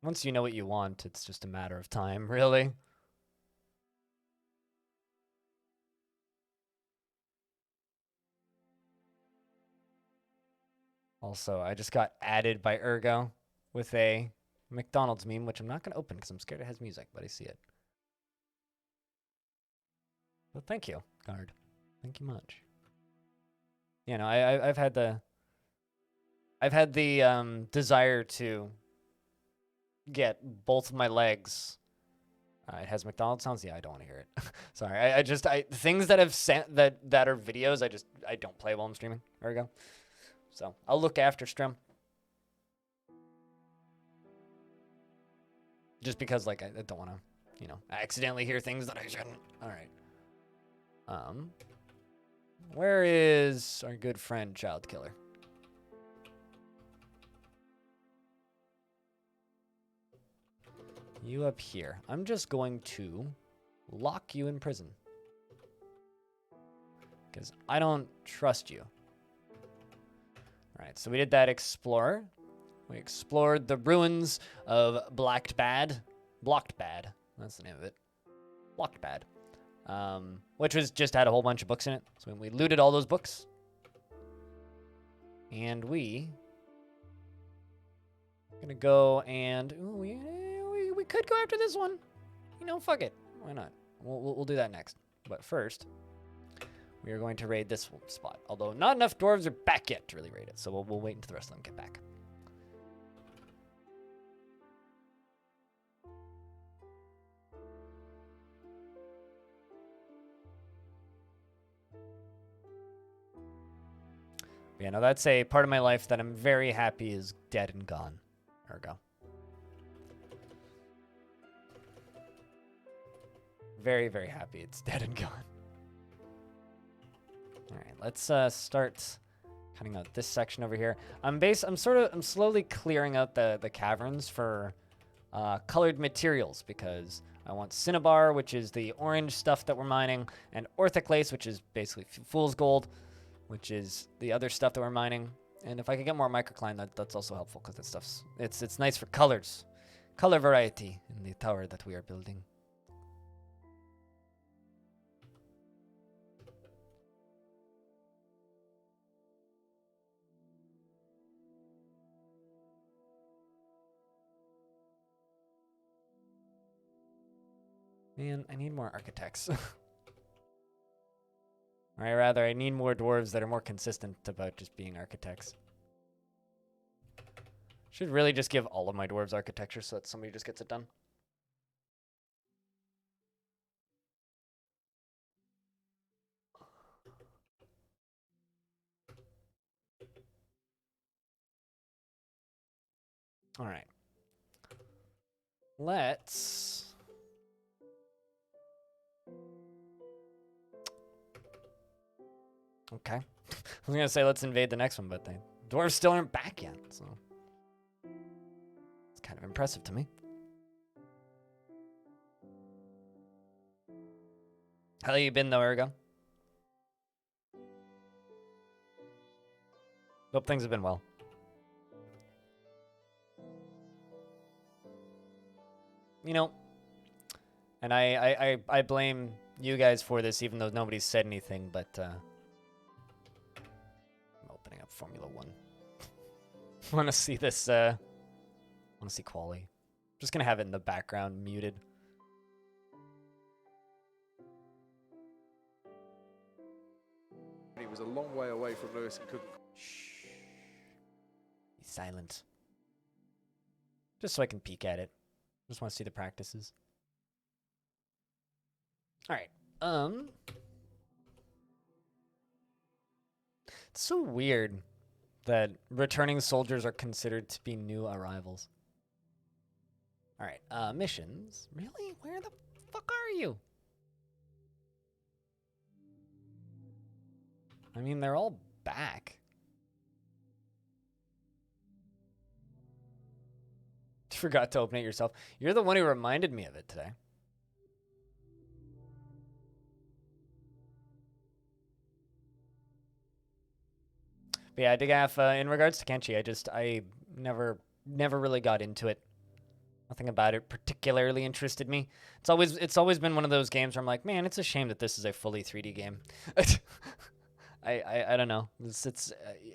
Once you know what you want, it's just a matter of time, really. Also, I just got added by Ergo with a McDonald's meme, which I'm not going to open because I'm scared it has music, but I see it. Well, thank you, guard. Thank you much. You know, I've had the desire to get both of my legs. It has McDonald's sounds. Yeah, I don't want to hear it. Sorry, I things that have sent that are videos. I don't play while I'm streaming. There we go. So I'll look after stream. Just because like I don't want to, you know, accidentally hear things that I shouldn't. All right. Where is our good friend Child Killer? You up here. I'm just going to lock you in prison. Because I don't trust you. Alright, so we did that explorer. We explored the ruins of Blockbad. That's the name of it. Blockbad. Which was just had a whole bunch of books in it. So we looted all those books. And we gonna go and ooh, we could go after this one. You know, fuck it. Why not? We'll do that next. But first, we are going to raid this spot. Although not enough dwarves are back yet to really raid it. So we'll wait until the rest of them get back. Yeah, no, that's a part of my life that I'm very happy is dead and gone. There we go. Very, very happy it's dead and gone. All right, let's start cutting out this section over here. I'm slowly clearing out the caverns for colored materials because I want cinnabar, which is the orange stuff that we're mining, and orthoclase, which is basically fool's gold, which is the other stuff that we're mining. And if I could get more microcline, that's also helpful because that stuff's it's nice for colors, color variety in the tower that we are building. Man, I need more architects. Or rather, I need more dwarves that are more consistent about just being architects. Should really just give all of my dwarves architecture so that somebody just gets it done. All right. Let's... Okay. I was going to say let's invade the next one, but the dwarves still aren't back yet, so... It's kind of impressive to me. How you been, though, Ergo? Hope things have been well. You know, and I blame you guys for this, even though nobody's said anything, but I'm opening up Formula 1. Want to see this, want to see quali. Just gonna have it in the background, muted. He was a long way away from Lewis and couldn't. Shh. Be silent. Just so I can peek at it. Just want to see the practices. All right. It's so weird that returning soldiers are considered to be new arrivals. All right, missions. Really? Where the fuck are you? I mean, they're all back. Forgot to open it yourself. You're the one who reminded me of it today. But yeah, Digaf, in regards to Kenshi, I never really got into it. Nothing about it particularly interested me. It's always been one of those games where I'm like, man, it's a shame that this is a fully 3D game. I don't know.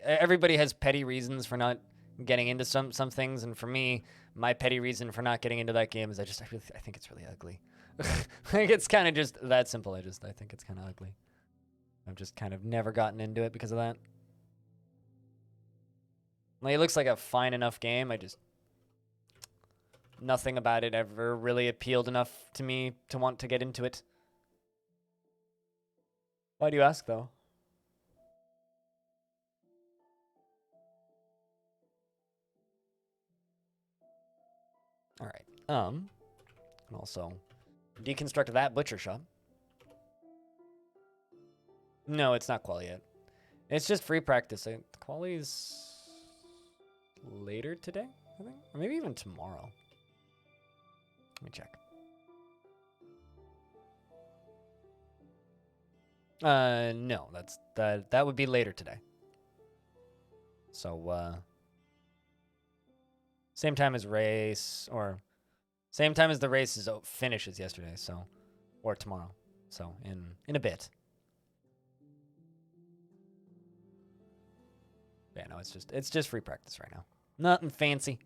Everybody has petty reasons for not getting into some things, and for me, my petty reason for not getting into that game is I think it's really ugly. Like, it's kind of just that simple. I think it's kind of ugly. I've just kind of never gotten into it because of that. Like, it looks like a fine enough game. Nothing about it ever really appealed enough to me to want to get into it. Why do you ask, though? All right. And also deconstruct that butcher shop. No, it's not quali yet. It's just free practice. Quali's later today, I think, or maybe even tomorrow. Let me check. No, that would be later today. So, same time as race, or same time as the race finishes yesterday, so, or tomorrow. So, in a bit. Yeah, no, it's just free practice right now. Nothing fancy.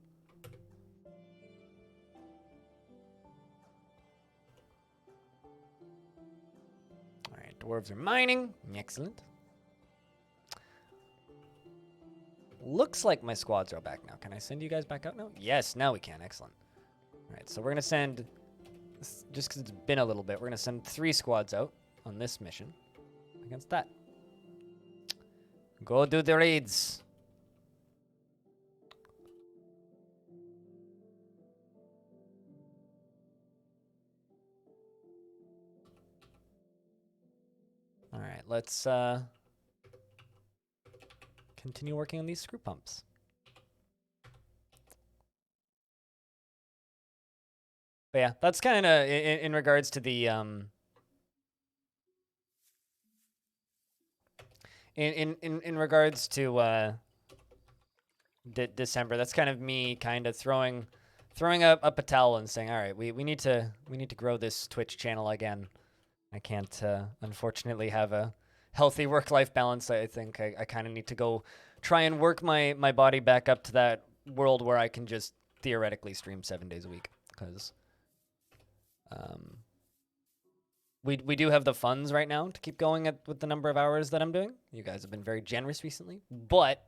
All right, dwarves are mining. Excellent. Looks like my squads are back now. Can I send you guys back out now? Yes, now we can. Excellent. All right, so we're going to send, just because it's been a little bit, we're going to send 3 squads out on this mission against that. Go do the raids. All right, let's continue working on these screw pumps. But yeah, that's kind of in regards to the in regards to December. That's kind of me kind of throwing up a towel and saying, all right, we need to grow this Twitch channel again. I can't unfortunately have a healthy work-life balance. I think I kind of need to go try and work my body back up to that world where I can just theoretically stream 7 days a week, because we do have the funds right now to keep going with the number of hours that I'm doing. You guys have been very generous recently, but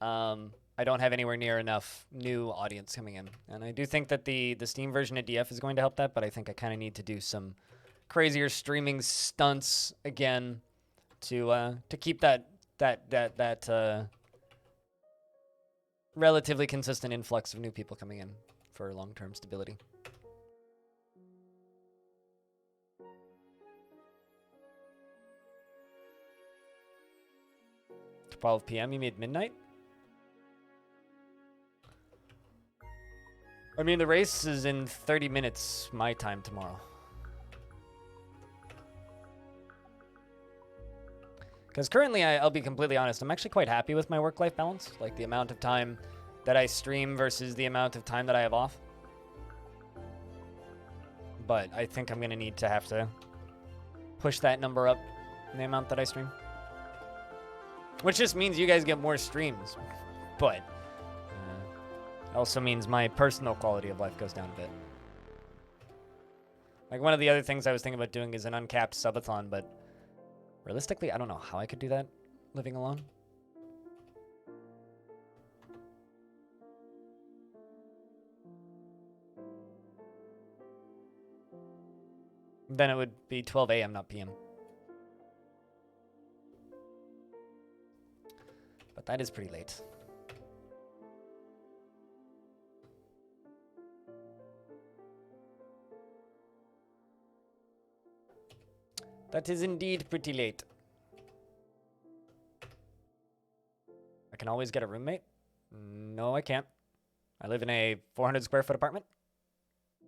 I don't have anywhere near enough new audience coming in, and I do think that the Steam version of DF is going to help that. But I think I kind of need to do some crazier streaming stunts again to keep that relatively consistent influx of new people coming in for long-term stability. 12 p.m. You mean midnight? I mean, the race is in 30 minutes my time tomorrow. Because currently, I'll be completely honest, I'm actually quite happy with my work-life balance. Like, the amount of time that I stream versus the amount of time that I have off. But I think I'm going to have to push that number up in the amount that I stream. Which just means you guys get more streams. But also means my personal quality of life goes down a bit. Like, one of the other things I was thinking about doing is an uncapped subathon, but realistically, I don't know how I could do that living alone. Then it would be 12 a.m., not p.m. But that is pretty late. That is indeed pretty late. I can always get a roommate. No, I can't. I live in a 400 square foot apartment.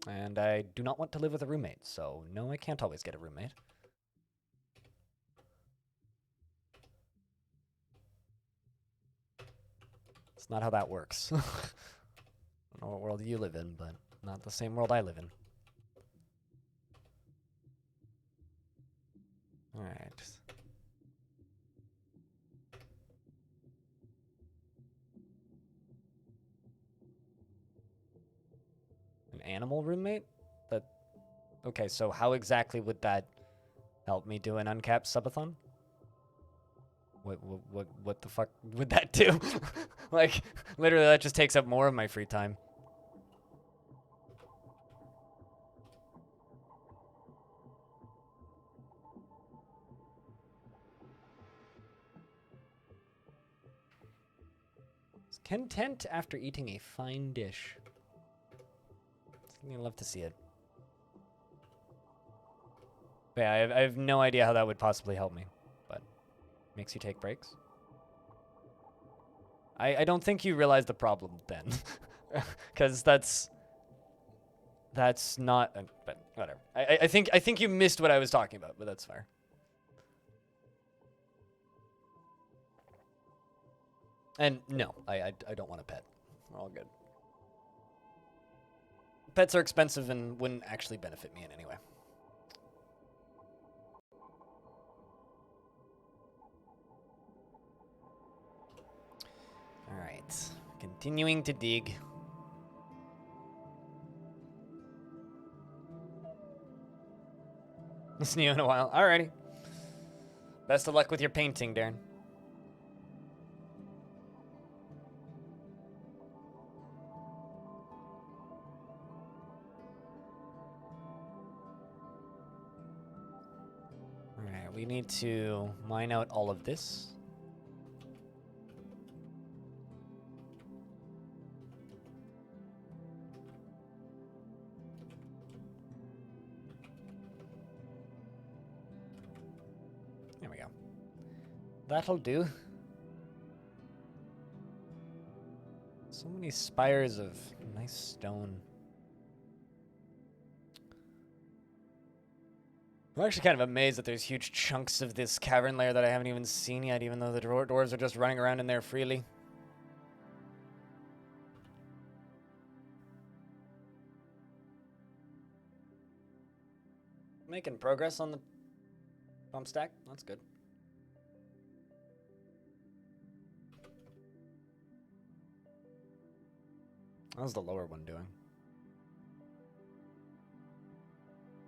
And I do not want to live with a roommate, so no, I can't always get a roommate. It's not how that works. I don't know what world you live in, but not the same world I live in. Alright. An animal roommate? Okay, so how exactly would that help me do an uncapped subathon? What the fuck would that do? Like, literally that just takes up more of my free time. Content after eating a fine dish. I'd love to see it. But yeah, I have no idea how that would possibly help me. But makes you take breaks. I don't think you realize the problem then. Because that's not... but whatever. I think you missed what I was talking about, but that's fair. And no, I don't want a pet. We're all good. Pets are expensive and wouldn't actually benefit me in any way. Alright. Continuing to dig. See you in a while. Alrighty. Best of luck with your painting, Darren. Alright, we need to mine out all of this. There we go. That'll do. So many spires of nice stone. I'm actually kind of amazed that there's huge chunks of this cavern layer that I haven't even seen yet, even though the dwarves are just running around in there freely. Making progress on the pump stack. That's good. How's the lower one doing?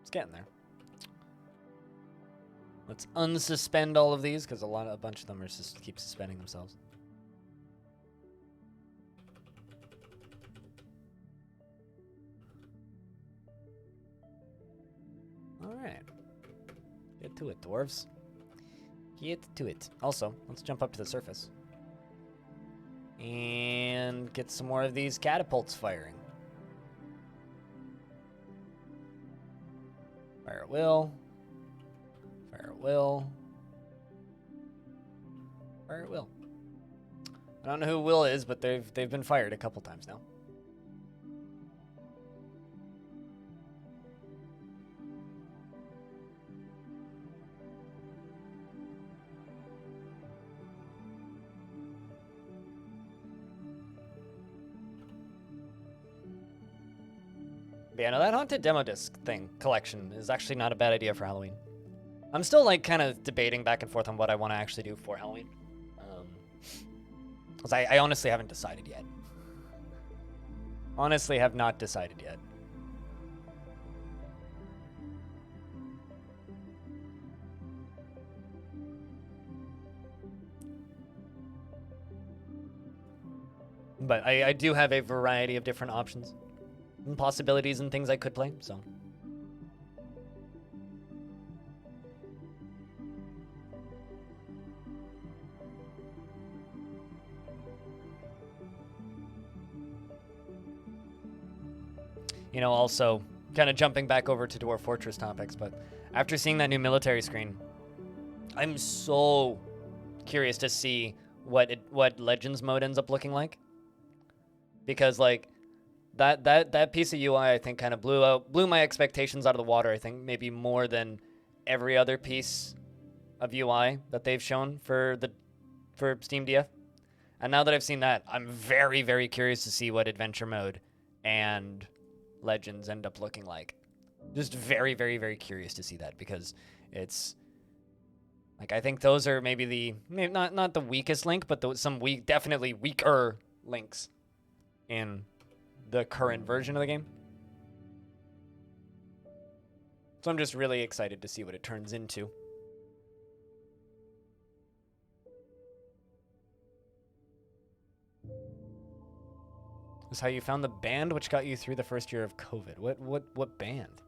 It's getting there. Let's unsuspend all of these because a bunch of them are just keep suspending themselves. All right, get to it, dwarves. Get to it. Also, let's jump up to the surface and get some more of these catapults firing. Fire at will. Fire at will. Fire at will. I don't know who Will is, but they've been fired a couple times now. But yeah, no, that haunted demo disc thing collection is actually not a bad idea for Halloween. I'm still like kind of debating back and forth on what I want to actually do for Halloween. Because I honestly haven't decided yet. Honestly have not decided yet. But I do have a variety of different options and possibilities and things I could play, so. You know, also kind of jumping back over to Dwarf Fortress topics, but After seeing that new military screen, I'm so curious to see what Legends mode ends up looking like. Because like that piece of UI I think kind of blew my expectations out of the water. I think maybe more than every other piece of UI that they've shown for Steam DF. And now that I've seen that, I'm very, very curious to see what adventure mode and Legends end up looking like. Just very, very, very curious to see that, because it's like, I think those are maybe not the weakest link, but some definitely weaker links in the current version of the game. So I'm just really excited to see what it turns into. This is how you found the band which got you through the first year of COVID. What band?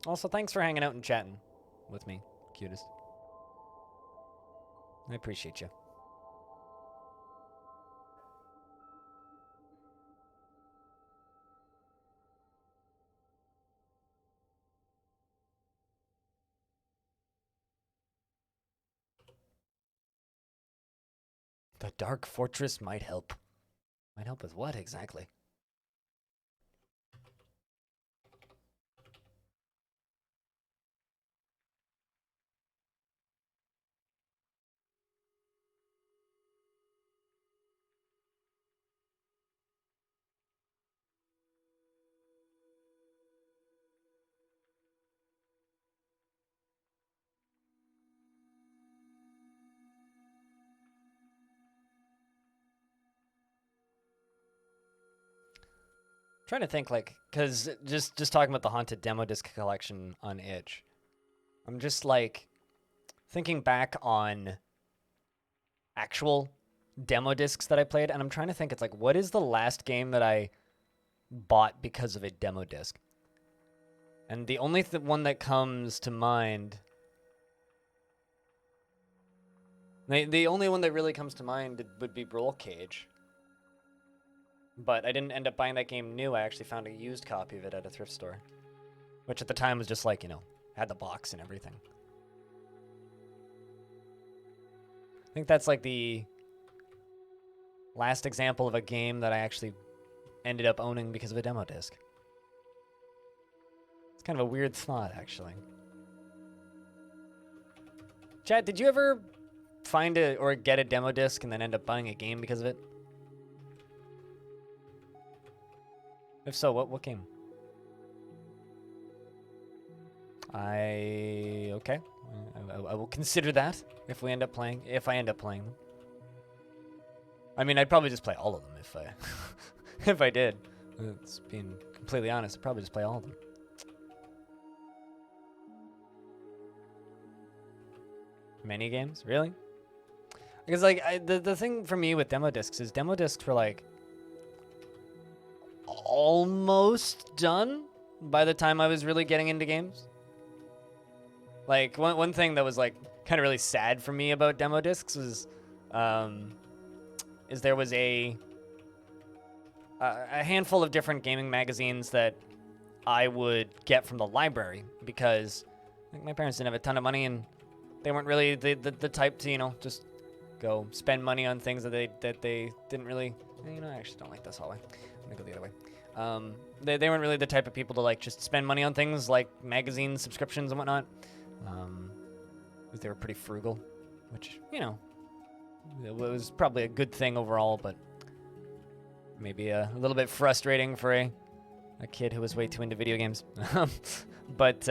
Also, thanks for hanging out and chatting with me, cutest. I appreciate you. The Dark Fortress might help. Might help with what exactly? Trying to think, like, because just talking about the Haunted Demo Disc collection on itch, I'm just like thinking back on actual demo discs that I played, and I'm trying to think, it's like, what is the last game that I bought because of a demo disc? And the only one that comes to mind, the only one that really comes to mind would be Roll Cage. But I didn't end up buying that game new. I actually found a used copy of it at a thrift store, which at the time was just like, had the box and everything. I think that's like the last example of a game that I actually ended up owning because of a demo disc. It's kind of a weird thought, actually. Chad, did you ever find or get a demo disc and then end up buying a game because of it? If so, what game? Okay. I will consider that if I end up playing them. I mean, I'd probably just play all of them if I if I did. It's being completely honest, I'd probably just play all of them. Many games? Really? Because like the thing for me with demo discs is demo discs were like almost done by the time I was really getting into games. Like one thing that was like kind of really sad for me about demo discs was is there was a handful of different gaming magazines that I would get from the library, because I think my parents didn't have a ton of money and they weren't really the type to just go spend money on things that they didn't really. I actually don't like this hallway. I'm gonna go the other way. They weren't really the type of people to like just spend money on things like magazine subscriptions and whatnot. They were pretty frugal, which it was probably a good thing overall, but maybe a little bit frustrating for a kid who was way too into video games. But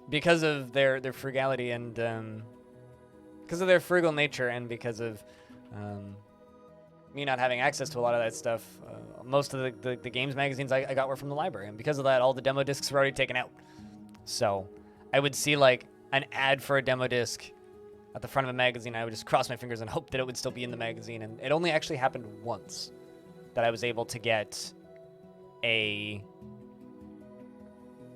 because of their frugality and because of their frugal nature and because of me not having access to a lot of that stuff, most of the games magazines I got were from the library, and because of that, all the demo discs were already taken out. So I would see like an ad for a demo disc at the front of a magazine. I would just cross my fingers and hope that it would still be in the magazine. And it only actually happened once that I was able to get a...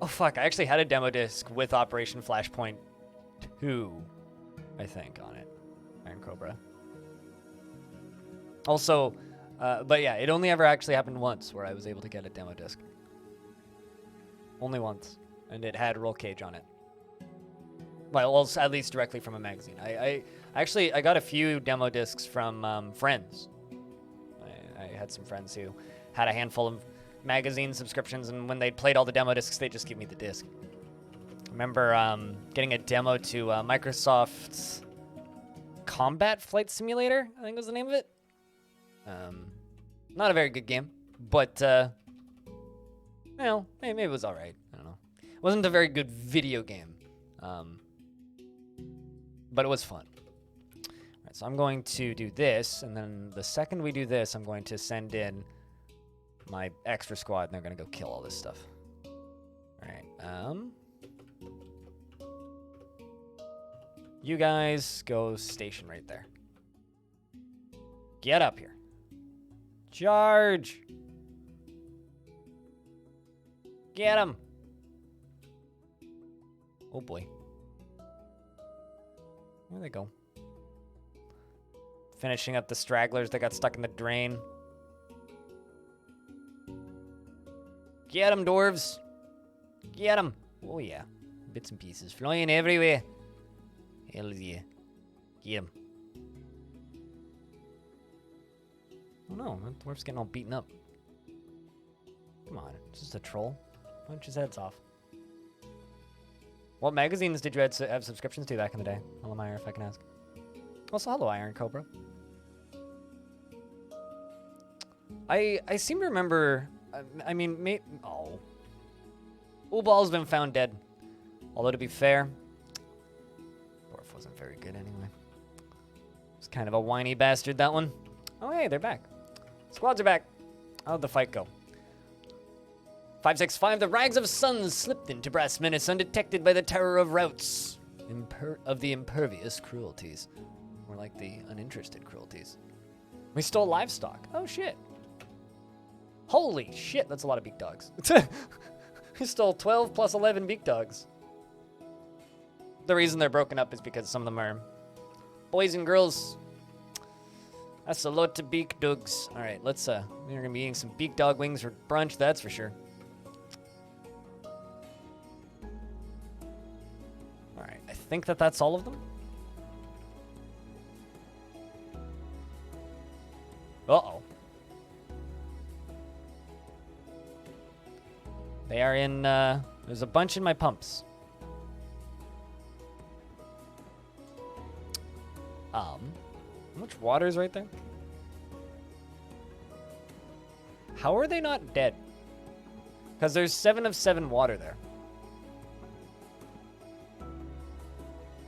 Oh, fuck. I actually had a demo disc with Operation Flashpoint 2, I think, on it. Iron Cobra. Also, but yeah, it only ever actually happened once where I was able to get a demo disc. Only once. And it had roll cage on it. Well, at least directly from a magazine. I got a few demo discs from friends. I had some friends who had a handful of magazine subscriptions, and when they'd played all the demo discs, they'd just give me the disc. I remember getting a demo to Microsoft's Combat Flight Simulator, I think was the name of it. Not a very good game, but, well, maybe it was alright. I don't know. It wasn't a very good video game, but it was fun. Alright, so I'm going to do this, and then the second we do this, I'm going to send in my extra squad, and they're going to go kill all this stuff. Alright, you guys go station right there. Get up here. Charge! Get him! Oh boy. Where'd they go? Finishing up the stragglers that got stuck in the drain. Get him, dwarves! Get him! Oh yeah. Bits and pieces flying everywhere. Hell yeah. Get him. Oh no, that dwarf's getting all beaten up. Come on, it's just a troll. Punch his heads off. What magazines did you have subscriptions to back in the day? Alamire, if I can ask. Also, hello, Iron Cobra. I seem to remember... I mean, oh. Uball's been found dead. Although, to be fair, Dwarf wasn't very good anyway. It's kind of a whiny bastard, that one. Oh, hey, they're back. Squads are back. How'd the fight go? 565, the Rags of Suns slipped into Brass Menace undetected by the terror of routes. Of the impervious cruelties. More like the uninterested cruelties. We stole livestock. Oh, shit. Holy shit, that's a lot of beak dogs. We stole 12 plus 11 beak dogs. The reason they're broken up is because some of them are boys and girls. That's a lot of beak dogs. All right, let's, we're gonna be eating some beak dog wings for brunch, that's for sure. All right, I think that's all of them. Uh-oh. They are in, there's a bunch in my pumps. How much water is right there? How are they not dead? Because there's 7 of 7 water there.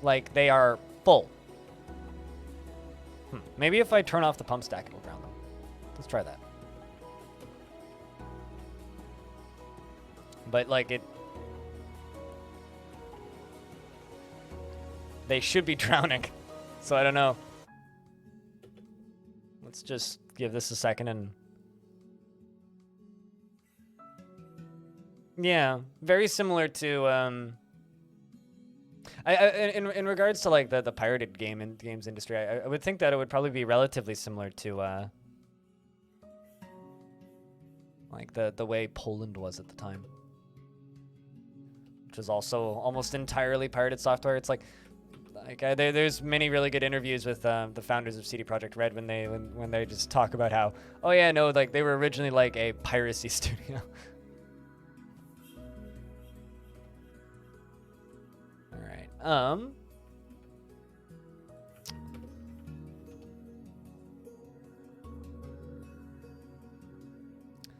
Like, they are full. Maybe if I turn off the pump stack, it'll drown them. Let's try that. But, like, they should be drowning. So I don't know. Let's just give this a second and... Yeah, very similar to, in regards to, like, the pirated games industry, I would think that it would probably be relatively similar to, like, the way Poland was at the time. Which is also almost entirely pirated software. It's like there's many really good interviews with the founders of CD Projekt Red when they just talk about how, oh yeah, no, like they were originally like a piracy studio. All right.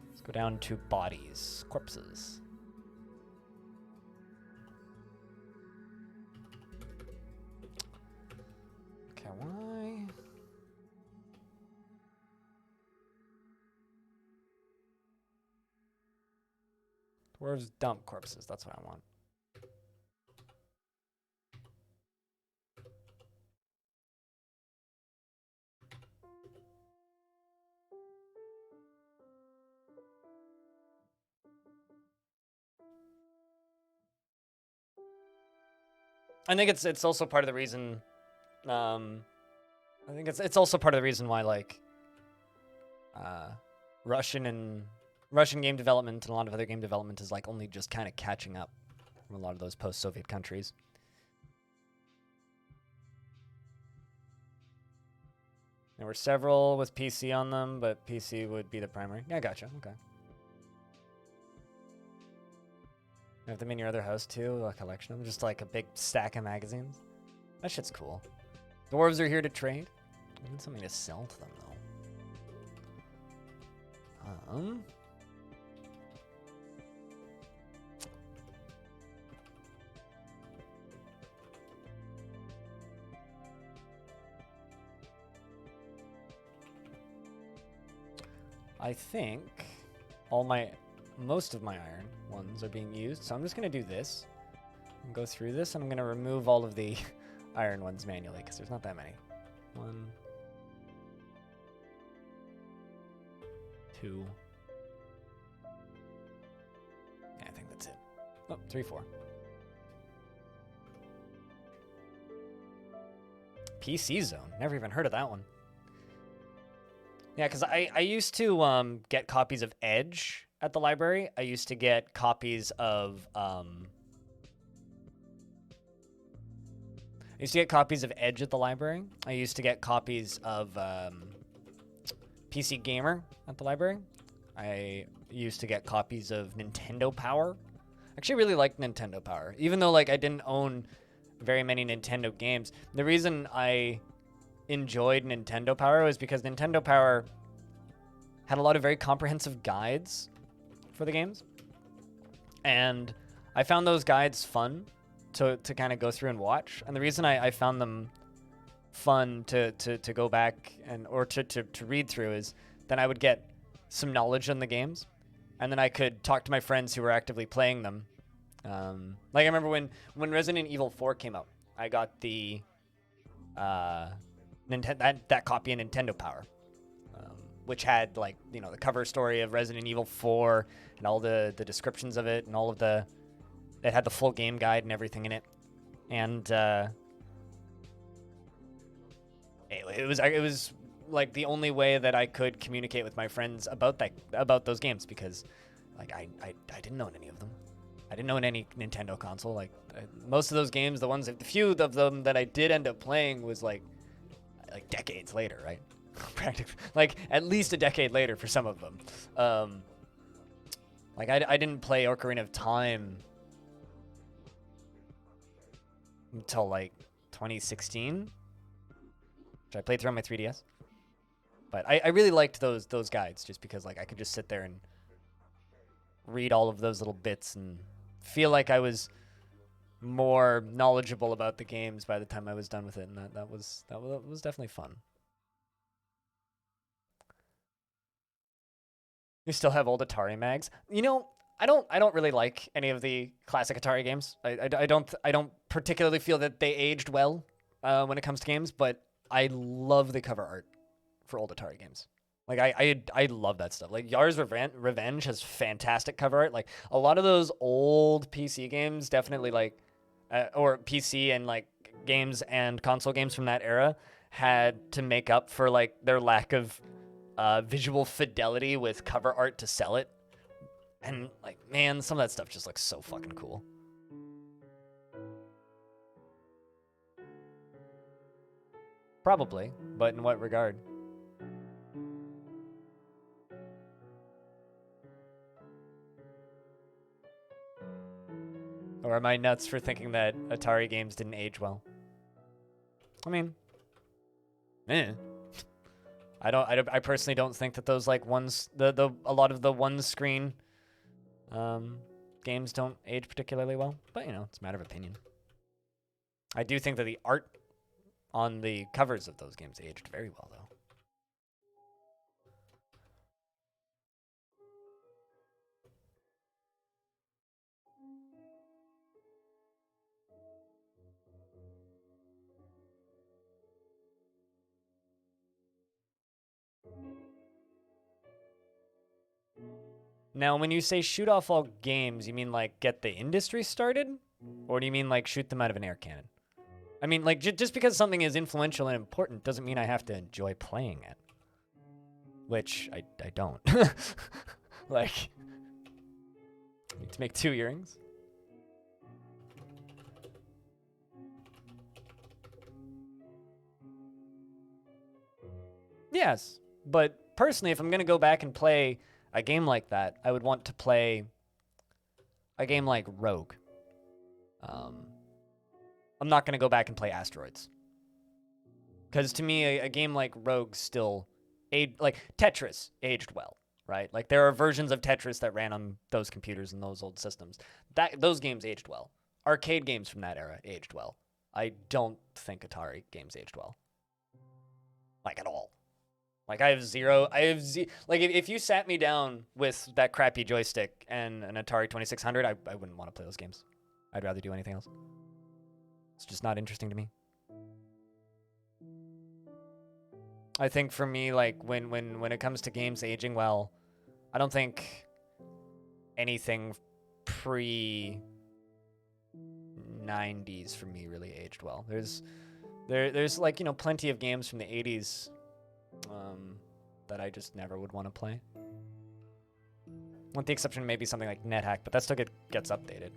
Let's go down to bodies, corpses. Why? Dwarves dump corpses. That's what I want. I think it's also part of the reason. I think it's also part of the reason why, like, Russian game development and a lot of other game development is like only just kind of catching up from a lot of those post-Soviet countries. There were several with PC on them, but PC would be the primary. Yeah, gotcha. Okay. You have them in your other house too, a collection of them, just like a big stack of magazines. That shit's cool. Dwarves are here to trade. I need something to sell to them though. I think most of my iron ones are being used, so I'm just gonna do this and go through this, and I'm gonna remove all of the iron ones manually because there's not that many. 1, 2. Yeah, I think that's it. Oh, 3, 4. PC Zone. Never even heard of that one. Yeah, because I used to get copies of Edge at the library. I used to get copies of Edge at the library. I used to get copies of PC Gamer at the library. I used to get copies of Nintendo Power. I actually really liked Nintendo Power, even though like I didn't own very many Nintendo games. The reason I enjoyed Nintendo Power was because Nintendo Power had a lot of very comprehensive guides for the games, and I found those guides fun to kind of go through and watch. And the reason I found them fun to go back or to read through is then I would get some knowledge on the games, and then I could talk to my friends who were actively playing them. Like I remember when Resident Evil 4 came out, I got the that copy of Nintendo Power, which had like the cover story of Resident Evil 4 and all the descriptions of it and all of it had the full game guide and everything in it, and it was like the only way that I could communicate with my friends about those games, because like I didn't own any of them. I didn't own any Nintendo console. Like most of those games, the few of them that I did end up playing was like decades later, right? Practically, like at least a decade later for some of them. Like I didn't play Ocarina of Time until like 2016, which I played through on my 3DS. But I really liked those guides just because like I could just sit there and read all of those little bits and feel like I was more knowledgeable about the games by the time I was done with it, and that was definitely fun. You still have old Atari mags? I don't really like any of the classic Atari games. I don't particularly feel that they aged well when it comes to games, but I love the cover art for old Atari games. Like I love that stuff. Like Yar's Revenge has fantastic cover art. Like a lot of those old PC games, definitely like, or PC and like games and console games from that era had to make up for like their lack of visual fidelity with cover art to sell it. And like, man, some of that stuff just looks so fucking cool. Probably, but in what regard? Or am I nuts for thinking that Atari games didn't age well? I mean, I personally don't think that those like a lot of the one screen games don't age particularly well, but it's a matter of opinion. I do think that the art on the covers of those games aged very well, though. Now, when you say shoot off all games, you mean like get the industry started? Or do you mean like shoot them out of an air cannon? I mean, like just because something is influential and important doesn't mean I have to enjoy playing it. which I don't. Like, I need to make 2 earrings. Yes, but personally, if I'm going to go back and play a game like that, I would want to play a game like Rogue. I'm not going to go back and play Asteroids. Because to me, a game like Rogue still, like Tetris, aged well, right? Like there are versions of Tetris that ran on those computers and those old systems. Those games aged well. Arcade games from that era aged well. I don't think Atari games aged well. Like at all. Like like if you sat me down with that crappy joystick and an Atari 2600, I wouldn't want to play those games. I'd rather do anything else. It's just not interesting to me. I think for me, like when it comes to games aging well, I don't think anything pre 90s for me really aged well. There's like, plenty of games from the 80s that I just never would want to play. With the exception of maybe something like NetHack, but that still gets updated.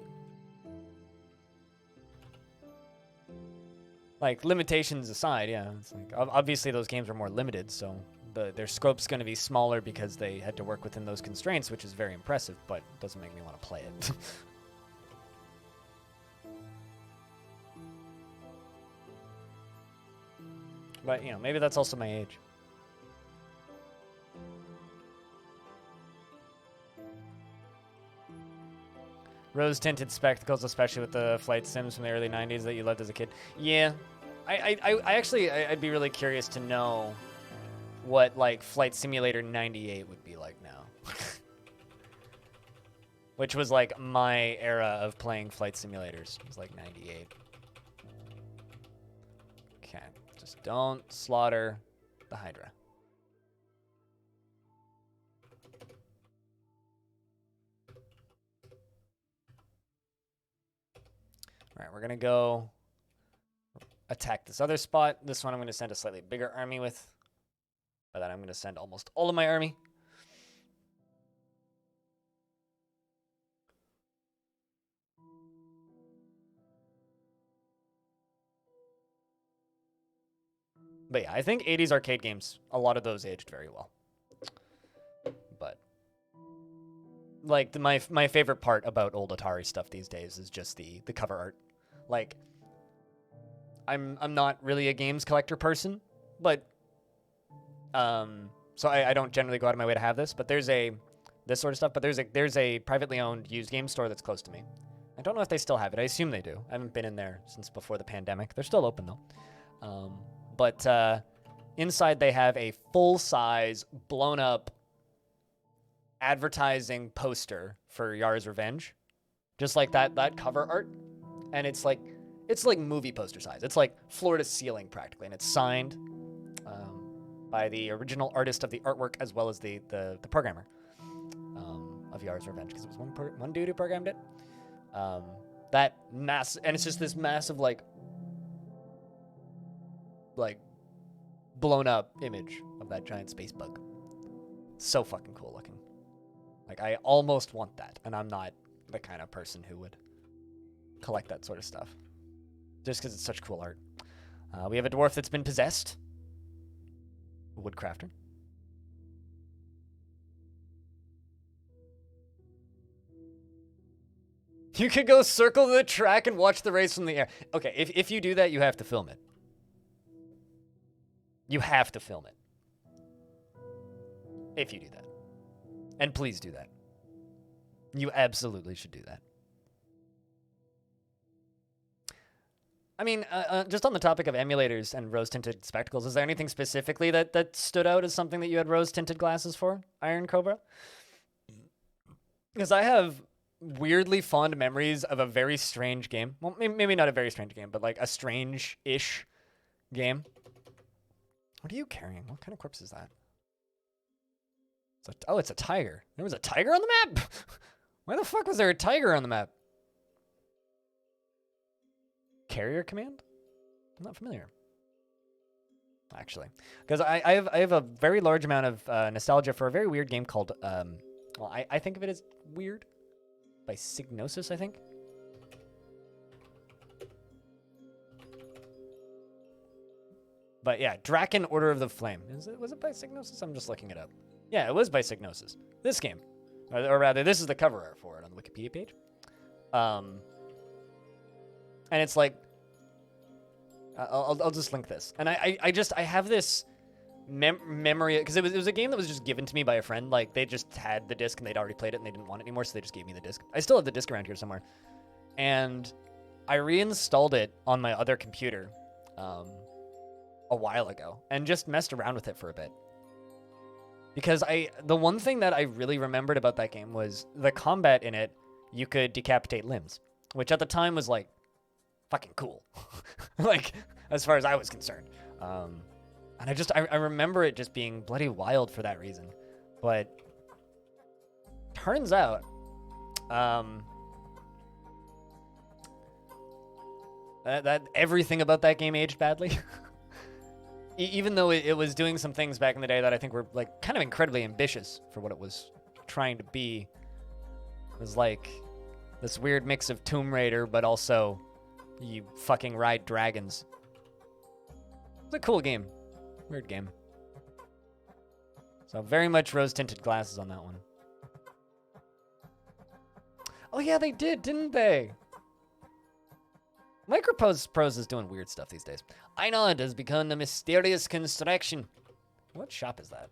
Like, limitations aside, yeah, it's like obviously those games are more limited, so their scope's going to be smaller because they had to work within those constraints, which is very impressive, but it doesn't make me want to play it. But, maybe that's also my age. Rose-tinted spectacles, especially with the flight sims from the early 90s that you loved as a kid. Yeah. I'd be really curious to know what, like, Flight Simulator 98 would be like now. Which was, like, my era of playing flight simulators. It was, like, 98. Okay. Just don't slaughter the Hydra. All right, we're going to go attack this other spot. This one I'm going to send a slightly bigger army with. By that, I'm going to send almost all of my army. But yeah, I think 80s arcade games, a lot of those aged very well. But like my favorite part about old Atari stuff these days is just the cover art. Like, I'm not really a games collector person, but so I don't generally go out of my way to have this. But there's this sort of stuff. But there's a privately owned used game store that's close to me. I don't know if they still have it. I assume they do. I haven't been in there since before the pandemic. They're still open though. But inside they have a full-size, blown-up advertising poster for Yara's Revenge, just like that cover art, and it's like movie poster size. It's like floor to ceiling practically, and it's signed by the original artist of the artwork as well as the programmer of Yara's Revenge, because it was one dude who programmed it. That mass, and it's just this massive like blown up image of that giant space bug. So fucking cool looking. Like, I almost want that, and I'm not the kind of person who would collect that sort of stuff. Just because it's such cool art. We have a dwarf that's been possessed. A woodcrafter. You could go circle the track and watch the race from the air. Okay, if you do that, you have to film it. You have to film it. If you do that. And please do that. You absolutely should do that. I mean, just on the topic of emulators and rose-tinted spectacles, is there anything specifically that stood out as something that you had rose-tinted glasses for, Iron Cobra? Because I have weirdly fond memories of a very strange game. Well, maybe not a very strange game, but like a strange-ish game. What are you carrying? What kind of corpse is that? It's a tiger. There was a tiger on the map? Why the fuck was there a tiger on the map? Carrier command? I'm not familiar. actually, because I have a very large amount of nostalgia for a very weird game called well, I think of it as weird, by Psygnosis, I think. But yeah, Draken Order of the Flame. Was it by Psygnosis? I'm just looking it up. Yeah, it was by Psygnosis. This game, or rather, this is the cover art for it on the Wikipedia page. And it's like, I'll just link this. And I have this memory, because it was a game that was just given to me by a friend. Like, they just had the disc and they'd already played it and they didn't want it anymore, so they just gave me the disc. I still have the disc around here somewhere. And I reinstalled it on my other computer a while ago and just messed around with it for a bit. Because the one thing that I really remembered about that game was the combat in it. You could decapitate limbs, which at the time was like fucking cool. Like, as far as I was concerned. And I remember it just being bloody wild for that reason. But turns out, that everything about that game aged badly. Even though it was doing some things back in the day that I think were like kind of incredibly ambitious for what it was trying to be. It was like this weird mix of Tomb Raider, but also you fucking ride dragons. It's a cool game. Weird game. So very much rose-tinted glasses on that one. Oh yeah, they didn't they? Micropose is doing weird stuff these days. I know it has become a mysterious construction. What shop is that?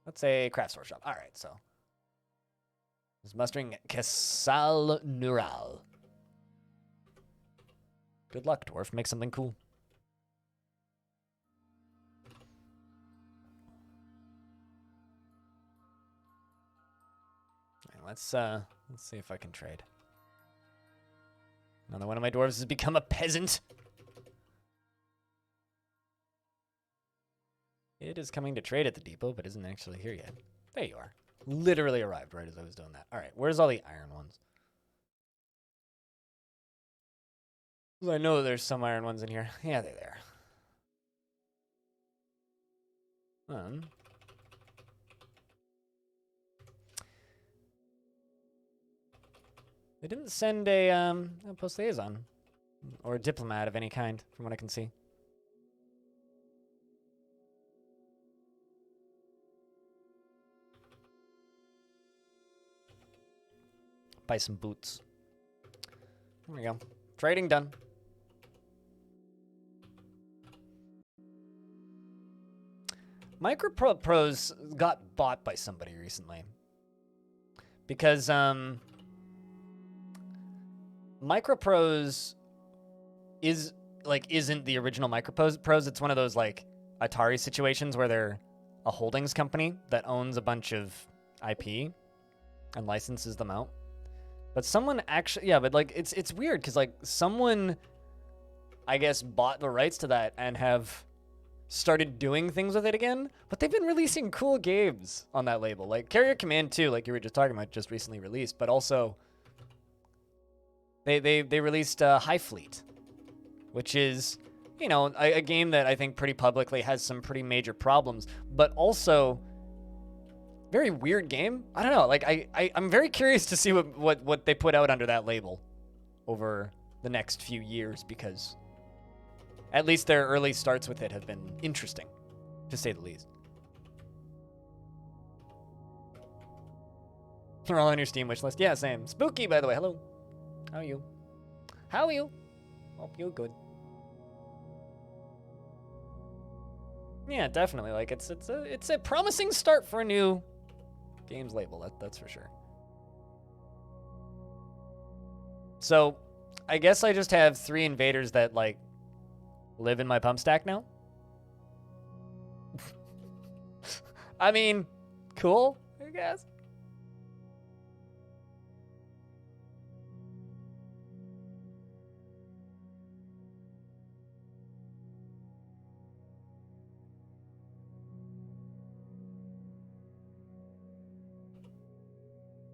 That's a craft store shop. All right, so. It's mustering Casal Neural. Good luck, Dwarf. Make something cool. All right, let's see if I can trade. Another one of my dwarves has become a peasant. It is coming to trade at the depot, but isn't actually here yet. There you are. Literally arrived right as I was doing that. All right, where's all the iron ones? I know there's some iron ones in here. Yeah, they're there. They didn't send a post liaison or a diplomat of any kind, from what I can see. Buy some boots. There we go. Trading done. Microprose got bought by somebody recently. Because, Microprose isn't the original Microprose. It's one of those, like, Atari situations where they're a holdings company that owns a bunch of IP and licenses them out. But someone actually, yeah, but, like, it's weird because, like, someone, I guess, bought the rights to that and have started doing things with it again. But they've been releasing cool games on that label. Like, Carrier Command 2, like you were just talking about, just recently released. But also, they released High Fleet, which is, you know, a game that I think pretty publicly has some pretty major problems. But also, very weird game. I don't know. Like, I'm very curious to see what they put out under that label over the next few years, because at least their early starts with it have been interesting, to say the least. They're all on your Steam wish list. Yeah, same. Spooky, by the way. Hello. How are you? How are you? Hope you're good. Yeah, definitely. Like, it's a promising start for a new games label. That's for sure. So, I guess I just have 3 invaders that, like, live in my pump stack now. I mean, cool, I guess.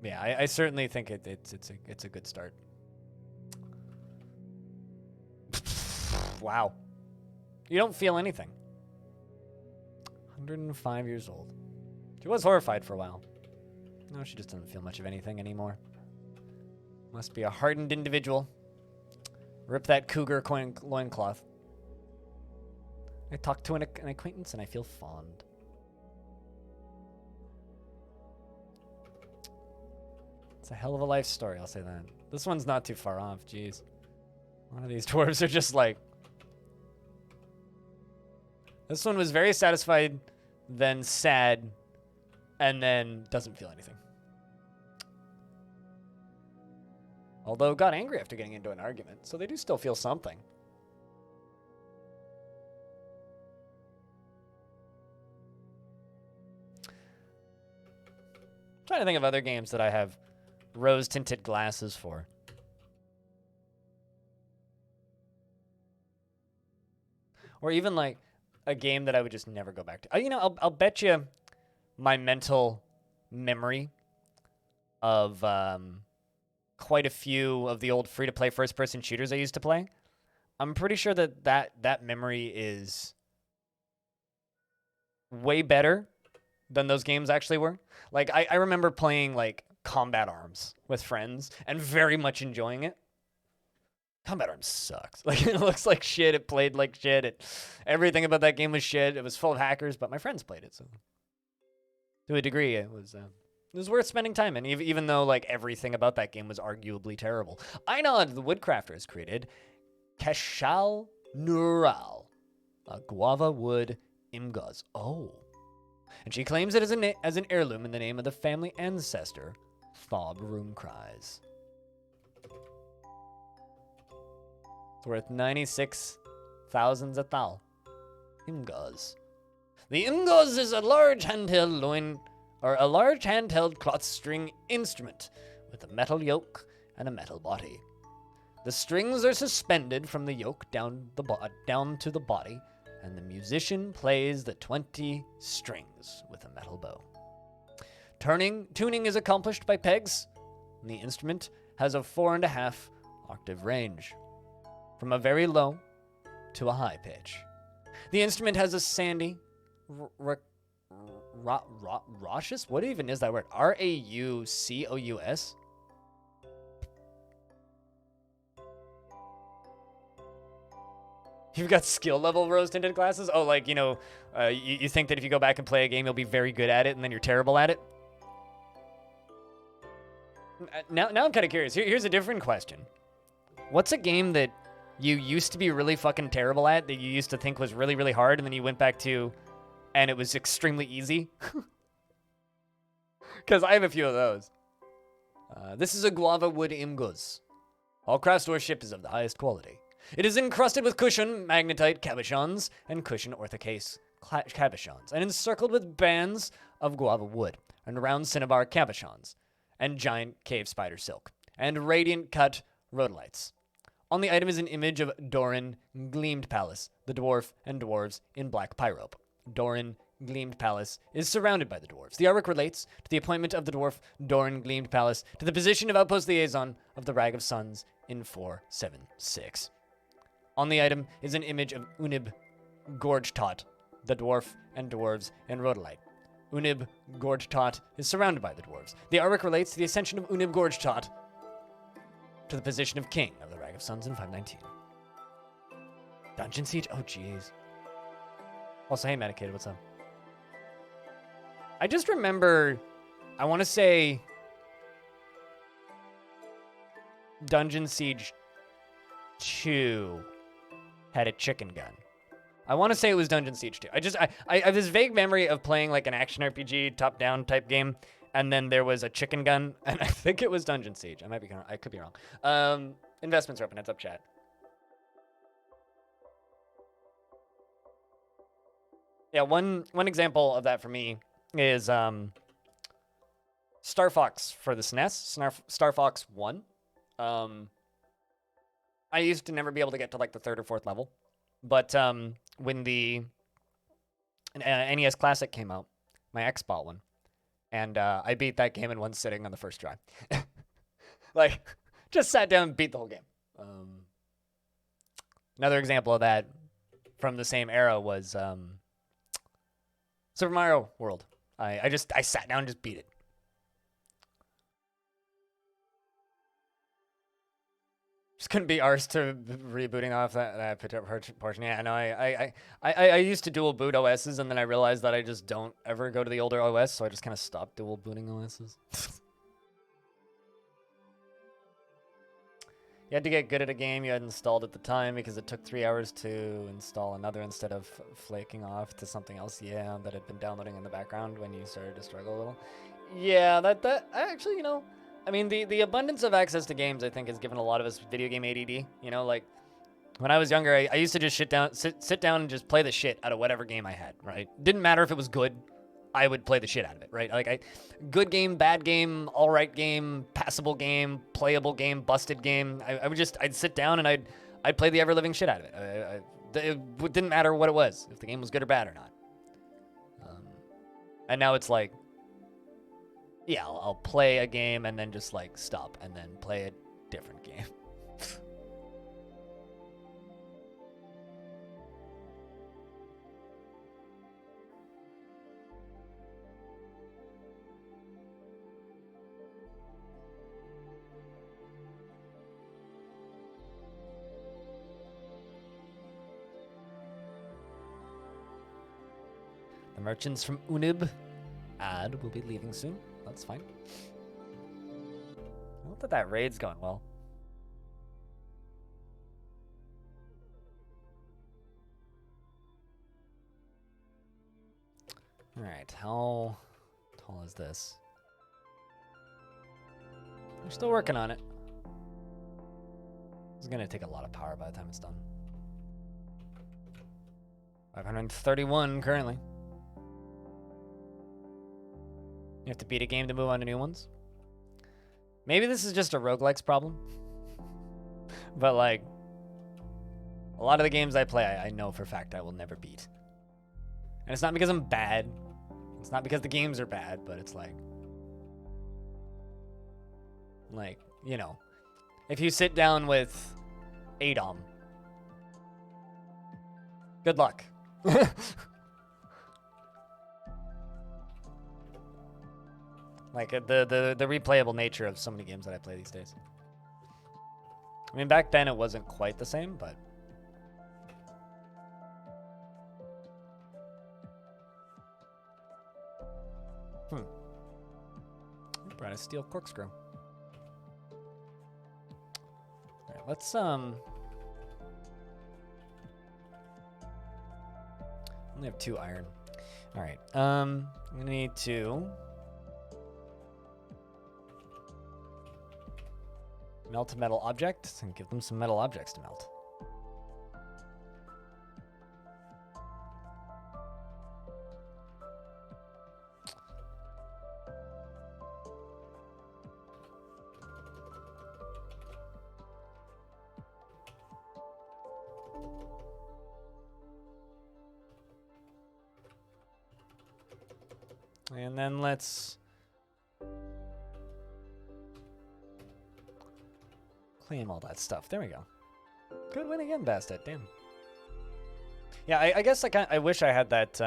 Yeah, I certainly think it's a good start. Wow. You don't feel anything. 105 years old. She was horrified for a while. No, she just doesn't feel much of anything anymore. Must be a hardened individual. Rip that cougar loincloth. I talk to an acquaintance and I feel fond. It's a hell of a life story, I'll say that. This one's not too far off, jeez. A lot of these dwarves are just like... This one was very satisfied, then sad, and then doesn't feel anything. Although got angry after getting into an argument, so they do still feel something. I'm trying to think of other games that I have rose-tinted glasses for. Or even like a game that I would just never go back to. You know, I'll bet you my mental memory of quite a few of the old free-to-play first-person shooters I used to play. I'm pretty sure that memory is way better than those games actually were. Like, I remember playing, like, Combat Arms with friends and very much enjoying it. Combat Arms sucks. Like, it looks like shit. It played like shit. Everything about that game was shit. It was full of hackers, but my friends played it, so to a degree, it was worth spending time in, even though, like, everything about that game was arguably terrible. Einod, the Woodcrafter, has created Keshal Nural, a guava wood imguz. Oh. And she claims it as an heirloom in the name of the family ancestor, Thob Roomcries. It's worth 96,000 zathal. Imguz. The imguz is a large handheld cloth string instrument with a metal yoke and a metal body. The strings are suspended from the yoke down to the body, and the musician plays the 20 strings with a metal bow. Tuning is accomplished by pegs, and the instrument has a 4.5 octave range, from a very low to a high pitch. The instrument has a sandy, raucous? What even is that word? R-A-U-C-O-U-S? You've got skill level rose-tinted glasses? Oh, like, you know, you think that if you go back and play a game, you'll be very good at it, and then you're terrible at it? Now I'm kind of curious. Here's a different question. What's a game that you used to be really fucking terrible at, that you used to think was really, really hard, and then you went back to, and it was extremely easy? Because I have a few of those. This is a guava wood imguz. All craftsmanship is of the highest quality. It is encrusted with cushion magnetite cabochons and cushion orthocase cabochons, and encircled with bands of guava wood, and round cinnabar cabochons, and giant cave spider silk, and radiant cut rhodolites. On the item is an image of Doran Gleamed Palace, the dwarf and dwarves in black pyrope. Doran Gleamed Palace is surrounded by the dwarves. The artwork relates to the appointment of the dwarf Doran Gleamed Palace to the position of outpost liaison of the Rag of Suns in 476. On the item is an image of Unib Gorgetot, the dwarf and dwarves in rhodolite. Unib Gorgetot is surrounded by the dwarves. The artwork relates to the ascension of Unib Gorgetot to the position of king of the Rag of Suns in 519. Dungeon Siege? Oh, jeez. Also, hey, Medicated, what's up? I just remember, I want to say Dungeon Siege 2 had a chicken gun. I want to say it was Dungeon Siege 2. I have this vague memory of playing like an action RPG top-down type game, and then there was a chicken gun, and I think it was Dungeon Siege. I could be wrong. Investments are open. Heads up, chat. Yeah, one example of that for me is Star Fox for the SNES, Star Fox 1. I used to never be able to get to like the 3rd or 4th level, but when the NES Classic came out, my ex bought one, and I beat that game in one sitting on the first try. Like, just sat down and beat the whole game. Another example of that from the same era was Super Mario World. I sat down and just beat it. Just couldn't be arsed to rebooting off that portion. Yeah, no, I used to dual boot OSs, and then I realized that I just don't ever go to the older OS, so I just kind of stopped dual booting OSs. You had to get good at a game you had installed at the time because it took 3 hours to install another instead of flaking off to something else, yeah, that had been downloading in the background when you started to struggle a little. Yeah, that actually, you know, I mean, the abundance of access to games, I think, has given a lot of us video game ADD. You know, like, when I was younger, I used to just sit down and just play the shit out of whatever game I had, right? Didn't matter if it was good. I would play the shit out of it, right? Like, good game, bad game, all right game, passable game, playable game, busted game. I'd sit down and I'd play the ever living shit out of it. It didn't matter what it was, if the game was good or bad or not. And now it's like, yeah, I'll play a game and then just like stop and then play a different game. The merchants from Unib ad will be leaving soon. That's fine. I hope that raid's going well. Alright, how tall is this? We're still working on it. It's gonna take a lot of power by the time it's done. 531 currently. You have to beat a game to move on to new ones. Maybe this is just a roguelikes problem. But like, a lot of the games I play, I know for a fact I will never beat. And it's not because I'm bad. It's not because the games are bad, but it's like, you know, if you sit down with Adam, good luck. Like the replayable nature of so many games that I play these days. I mean, back then it wasn't quite the same, but brought a steel corkscrew. All right, let's only have 2 iron. All right, I'm gonna need to melt a metal object and give them some metal objects to melt. And then let's claim all that stuff. There we go. Good win again, Bastet. Damn. Yeah, I guess I wish I had that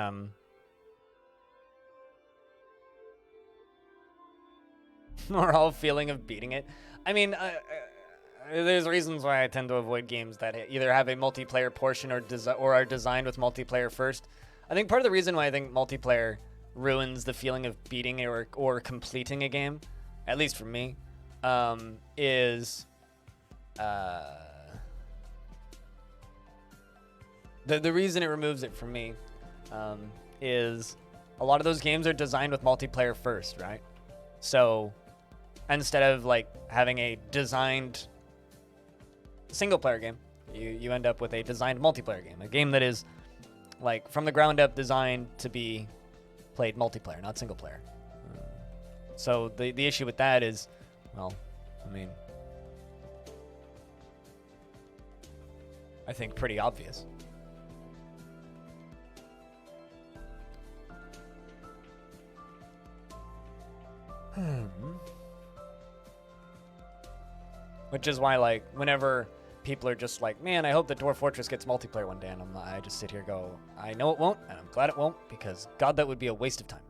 moral feeling of beating it. I mean, there's reasons why I tend to avoid games that either have a multiplayer portion or are designed with multiplayer first. I think part of the reason why I think multiplayer ruins the feeling of beating or completing a game, at least for me, is the reason it removes it from me is a lot of those games are designed with multiplayer first, right? So instead of like having a designed single player game, you end up with a designed multiplayer game, a game that is like from the ground up designed to be played multiplayer, not single player. So the issue with that is, well, I mean, I think pretty obvious. Which is why, like, whenever people are just like, man, I hope that Dwarf Fortress gets multiplayer one day, and I just sit here and go, I know it won't, and I'm glad it won't, because God, that would be a waste of time.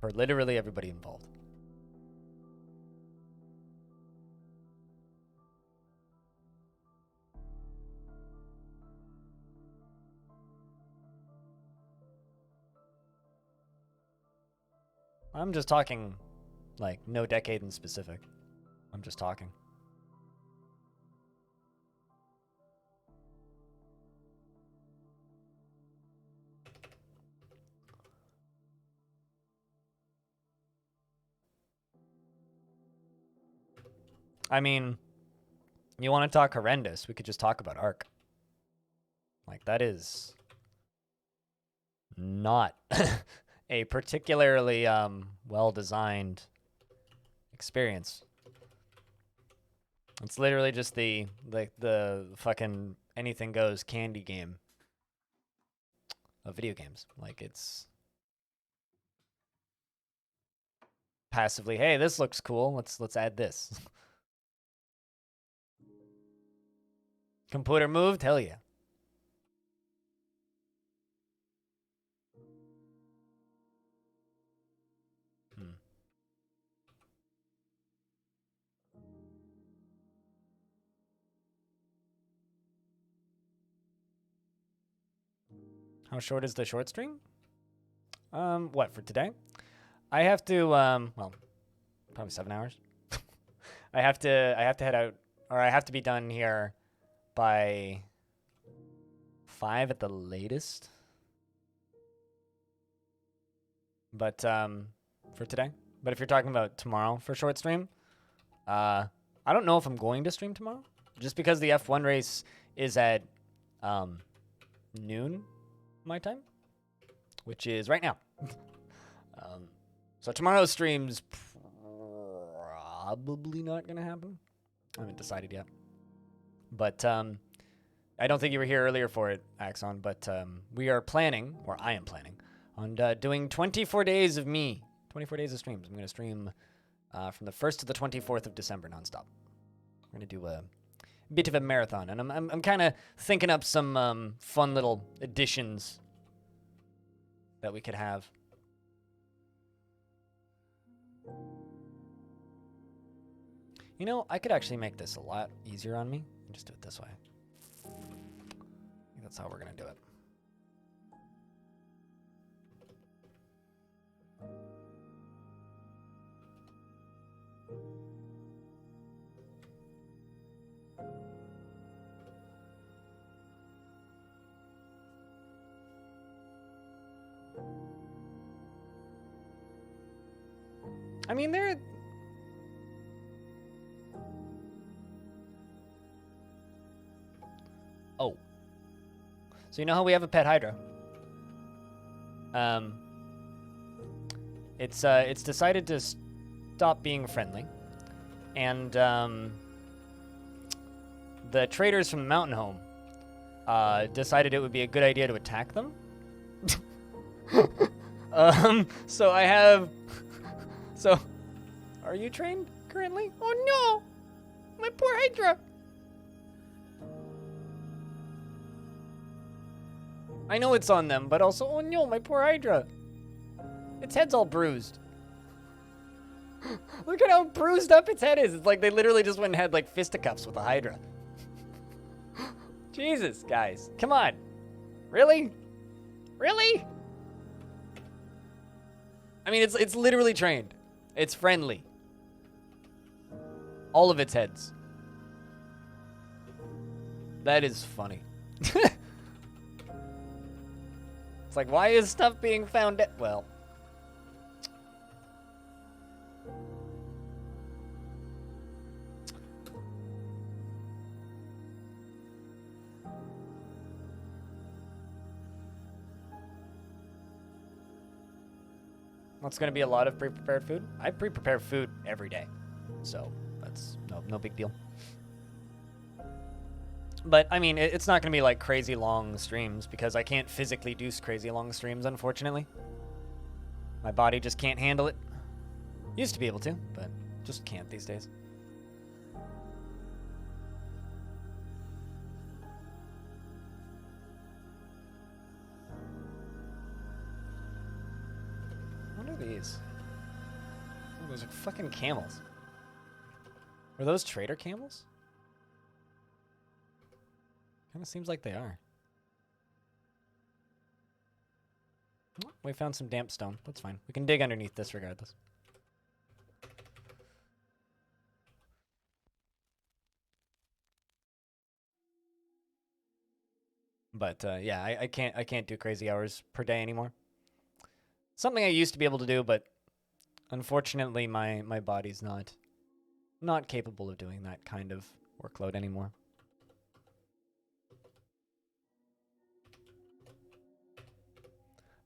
For literally everybody involved. I'm just talking, like, no decade in specific. I'm just talking. I mean, you want to talk horrendous, we could just talk about Ark. Like, that is not a particularly well-designed experience. It's literally just the fucking anything goes candy game of video games. Like, it's passively, hey, this looks cool. Let's add this. Computer moved? Hell yeah. How short is the short stream? What, for today? I have to, well, probably 7 hours. I have to head out, or I have to be done here by 5 at the latest. But, for today. But if you're talking about tomorrow for short stream, I don't know if I'm going to stream tomorrow. Just because the F1 race is at, noon my time, which is right now. So tomorrow's stream's probably not going to happen. I haven't decided yet. But I don't think you were here earlier for it, Axon, but we are planning, or I am planning, on doing 24 days of me. 24 days of streams. I'm going to stream from the 1st to the 24th of December nonstop. We're going to do a bit of a marathon, and I'm kind of thinking up some fun little additions that we could have. You know, I could actually make this a lot easier on me and just do it this way. I think that's how we're going to do it. I mean, they're... Oh. So you know how we have a pet Hydra? It's decided to stop being friendly. And, the traders from the Mountain Home, decided it would be a good idea to attack them. So I have... So, are you trained currently? Oh no! My poor Hydra! I know it's on them, but also, oh no, my poor Hydra! Its head's all bruised. Look at how bruised up its head is. It's like they literally just went and had like fisticuffs with a Hydra. Jesus, guys. Come on. Really? Really? I mean, it's literally trained. It's friendly. All of its heads. That is funny. It's like, why is stuff being found at... Well. What's going to be a lot of pre-prepared food? I pre-prepare food every day. So, that's no big deal. But, I mean, it's not going to be like crazy long streams because I can't physically do crazy long streams, unfortunately. My body just can't handle it. Used to be able to, but just can't these days. What are these? Oh, those are fucking camels. Are those trader camels? Kind of seems like they are. Oh, we found some damp stone. That's fine. We can dig underneath this regardless. But yeah, I can't do crazy hours per day anymore. Something I used to be able to do, but unfortunately my body's not capable of doing that kind of workload anymore.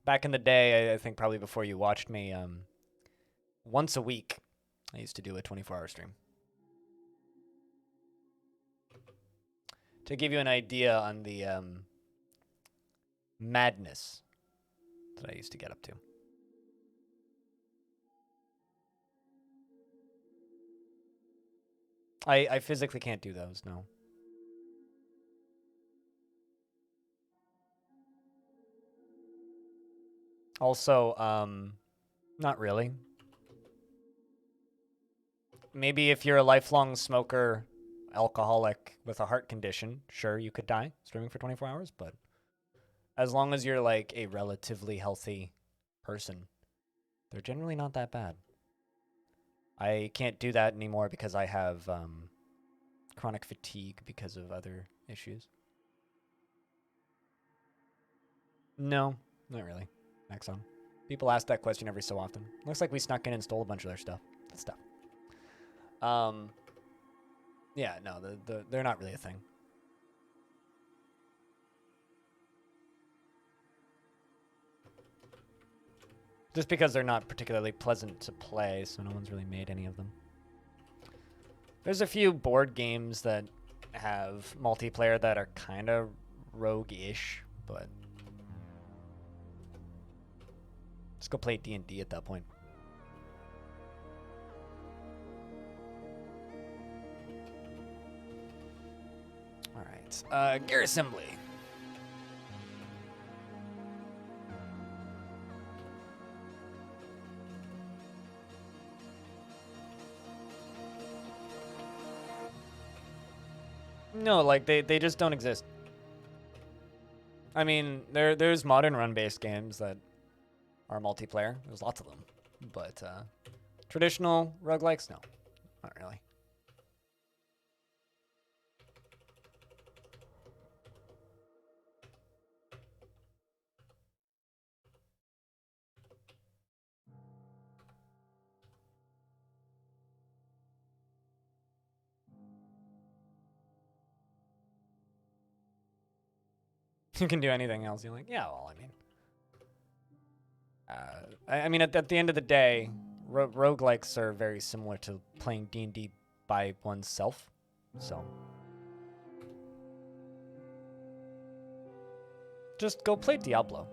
Back in the day, I think probably before you watched me, once a week, I used to do a 24-hour stream. To give you an idea on the madness that I used to get up to. I physically can't do those, no. Also, not really. Maybe if you're a lifelong smoker, alcoholic with a heart condition, sure, you could die streaming for 24 hours, but as long as you're like a relatively healthy person, they're generally not that bad. I can't do that anymore because I have chronic fatigue because of other issues. No, not really. Exxon. People ask that question every so often. Looks like we snuck in and stole a bunch of their stuff. Good stuff. Yeah, no, they're not really a thing. Just because they're not particularly pleasant to play, so no one's really made any of them. There's a few board games that have multiplayer that are kind of rogue-ish, but just go play D&D at that point. All right, gear assembly. No, like they just don't exist. I mean, there's modern run-based games that are multiplayer. There's lots of them, but traditional roguelikes, no, not really. You can do anything else. You're like, yeah, well, I mean, I mean, at the end of the day, roguelikes are very similar to playing D&D by oneself, so just go play Diablo.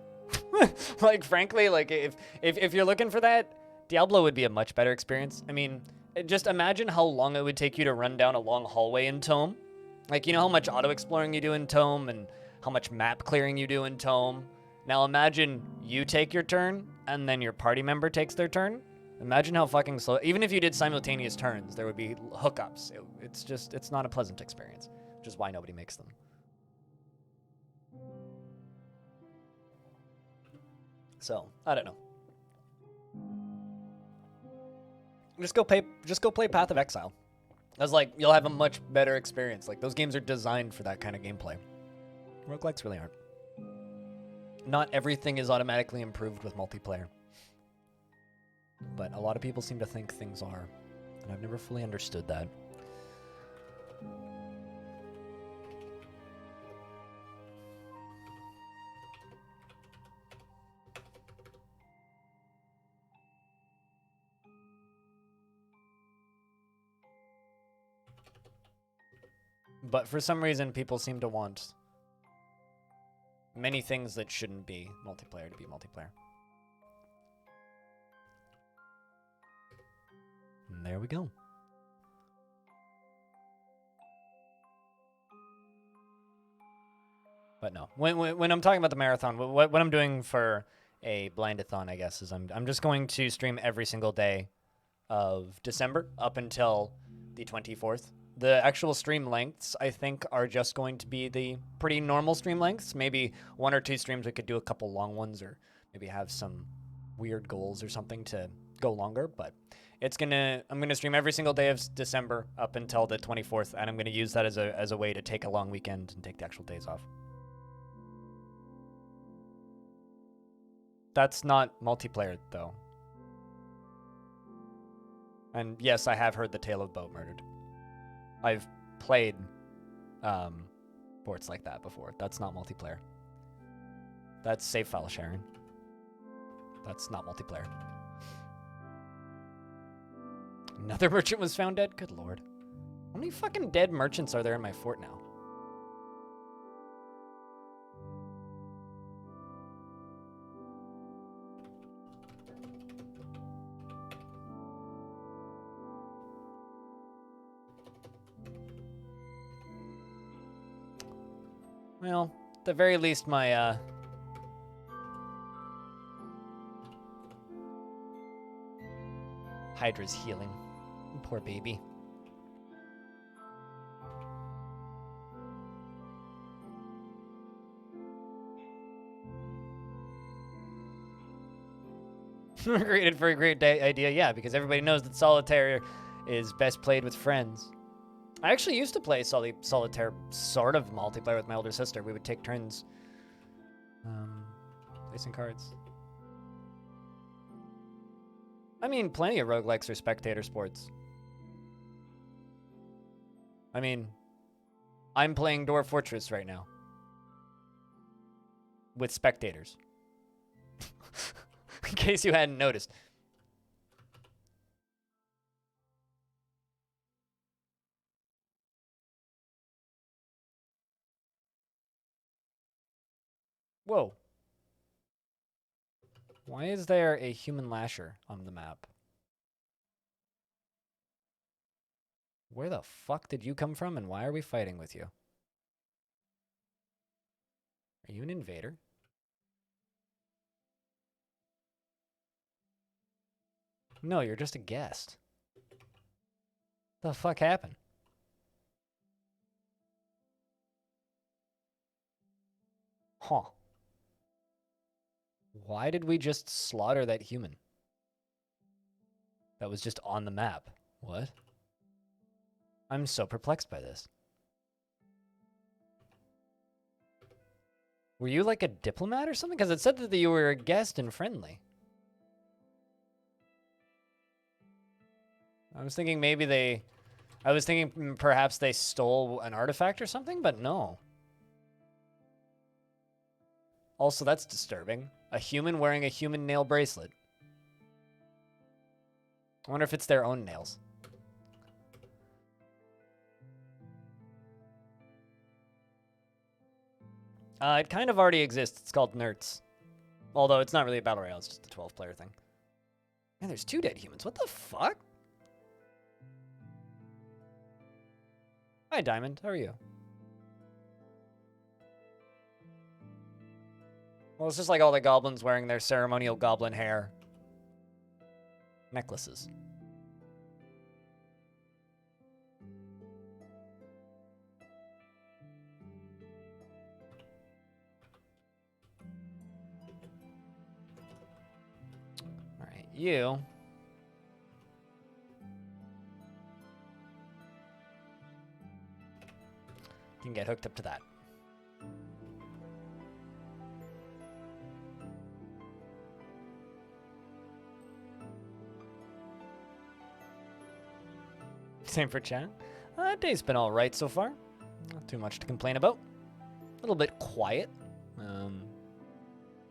Like, frankly, like if you're looking for that, Diablo would be a much better experience. I mean, just imagine how long it would take you to run down a long hallway in Tome. Like, you know how much auto-exploring you do in Tome and how much map clearing you do in Tome? Now imagine you take your turn, and then your party member takes their turn. Imagine how fucking slow... Even if you did simultaneous turns, there would be hookups. It's not a pleasant experience, which is why nobody makes them. So, I don't know. Just go play Path of Exile. I was like, you'll have a much better experience. Like, those games are designed for that kind of gameplay. Roguelikes really aren't. Not everything is automatically improved with multiplayer. But a lot of people seem to think things are. And I've never fully understood that. But for some reason, people seem to want many things that shouldn't be multiplayer to be multiplayer. And there we go. But no, when I'm talking about the marathon, what I'm doing for a blindathon, I guess, is I'm just going to stream every single day of December up until the 24th. The actual stream lengths, I think, are just going to be the pretty normal stream lengths. Maybe 1 or 2 streams we could do a couple long ones, or maybe have some weird goals or something to go longer. But I'm gonna stream every single day of December up until the 24th, and I'm gonna use that as a way to take a long weekend and take the actual days off. That's not multiplayer, though. And yes, I have heard the tale of Boat Murdered. I've played ports like that before. That's not multiplayer. That's save file sharing. That's not multiplayer. Another merchant was found dead? Good lord. How many fucking dead merchants are there in my fort now? Well, at the very least, my, Hydra's healing. Poor baby. Created for a great idea, yeah, because everybody knows that solitaire is best played with friends. I actually used to play solitaire sort of multiplayer with my older sister. We would take turns placing cards. I mean, plenty of roguelikes are spectator sports. I mean, I'm playing Dwarf Fortress right now. With spectators. In case you hadn't noticed. Whoa. Why is there a human lasher on the map? Where the fuck did you come from, and why are we fighting with you? Are you an invader? No, you're just a guest. The fuck happened? Huh. Why did we just slaughter that human? That was just on the map. What? I'm so perplexed by this. Were you like a diplomat or something? Because it said that you were a guest and friendly. I was thinking perhaps they stole an artifact or something, but no. Also, that's disturbing. A human wearing a human nail bracelet. I wonder if it's their own nails. It kind of already exists. It's called Nerds. Although it's not really a battle royale, it's just a 12-player thing. Man, there's 2 dead humans. What the fuck? Hi, Diamond. How are you? Well, it's just like all the goblins wearing their ceremonial goblin hair. Necklaces. Alright, you. Can get hooked up to that. Same for chat. Day's been all right so far. Not too much to complain about. A little bit quiet.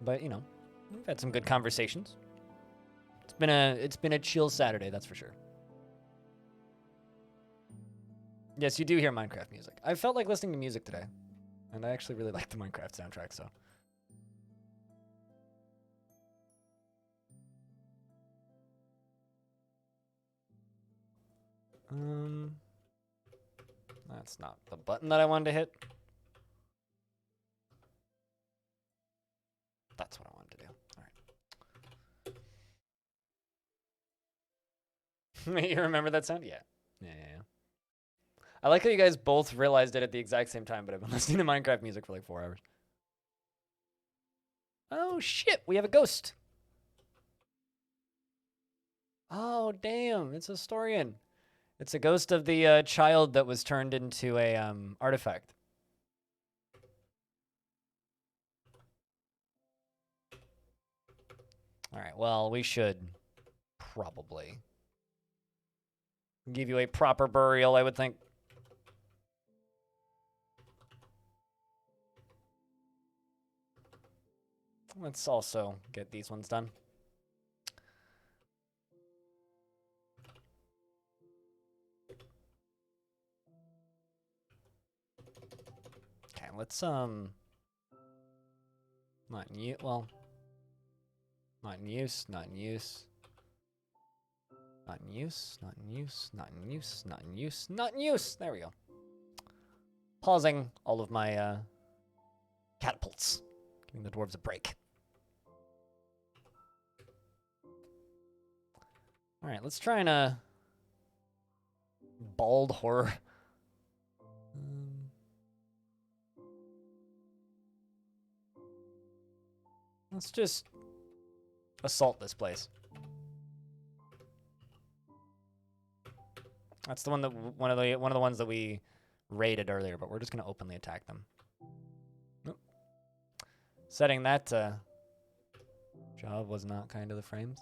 But, you know, we've had some good conversations. It's been a chill Saturday, that's for sure. Yes, you do hear Minecraft music. I felt like listening to music today. And I actually really like the Minecraft soundtrack, so. That's not the button that I wanted to hit. That's what I wanted to do. All right. You remember that sound? Yeah. Yeah. I like how you guys both realized it at the exact same time, but I've been listening to Minecraft music for like 4 hours. Oh, shit. We have a ghost. Oh, damn. It's a Storian. It's a ghost of the child that was turned into a artifact. All right. Well, we should probably give you a proper burial, I would think. Let's also get these ones done. Okay, let's not in use. Well, not in use. Not in use. Not in use. Not in use. Not in use. Not in use. Not in use. There we go. Pausing all of my catapults, giving the dwarves a break. All right, let's try and bald horror. Let's just assault this place. That's the one that one of the ones that we raided earlier, but we're just gonna openly attack them. Nope. Setting that job was not kind of the frames.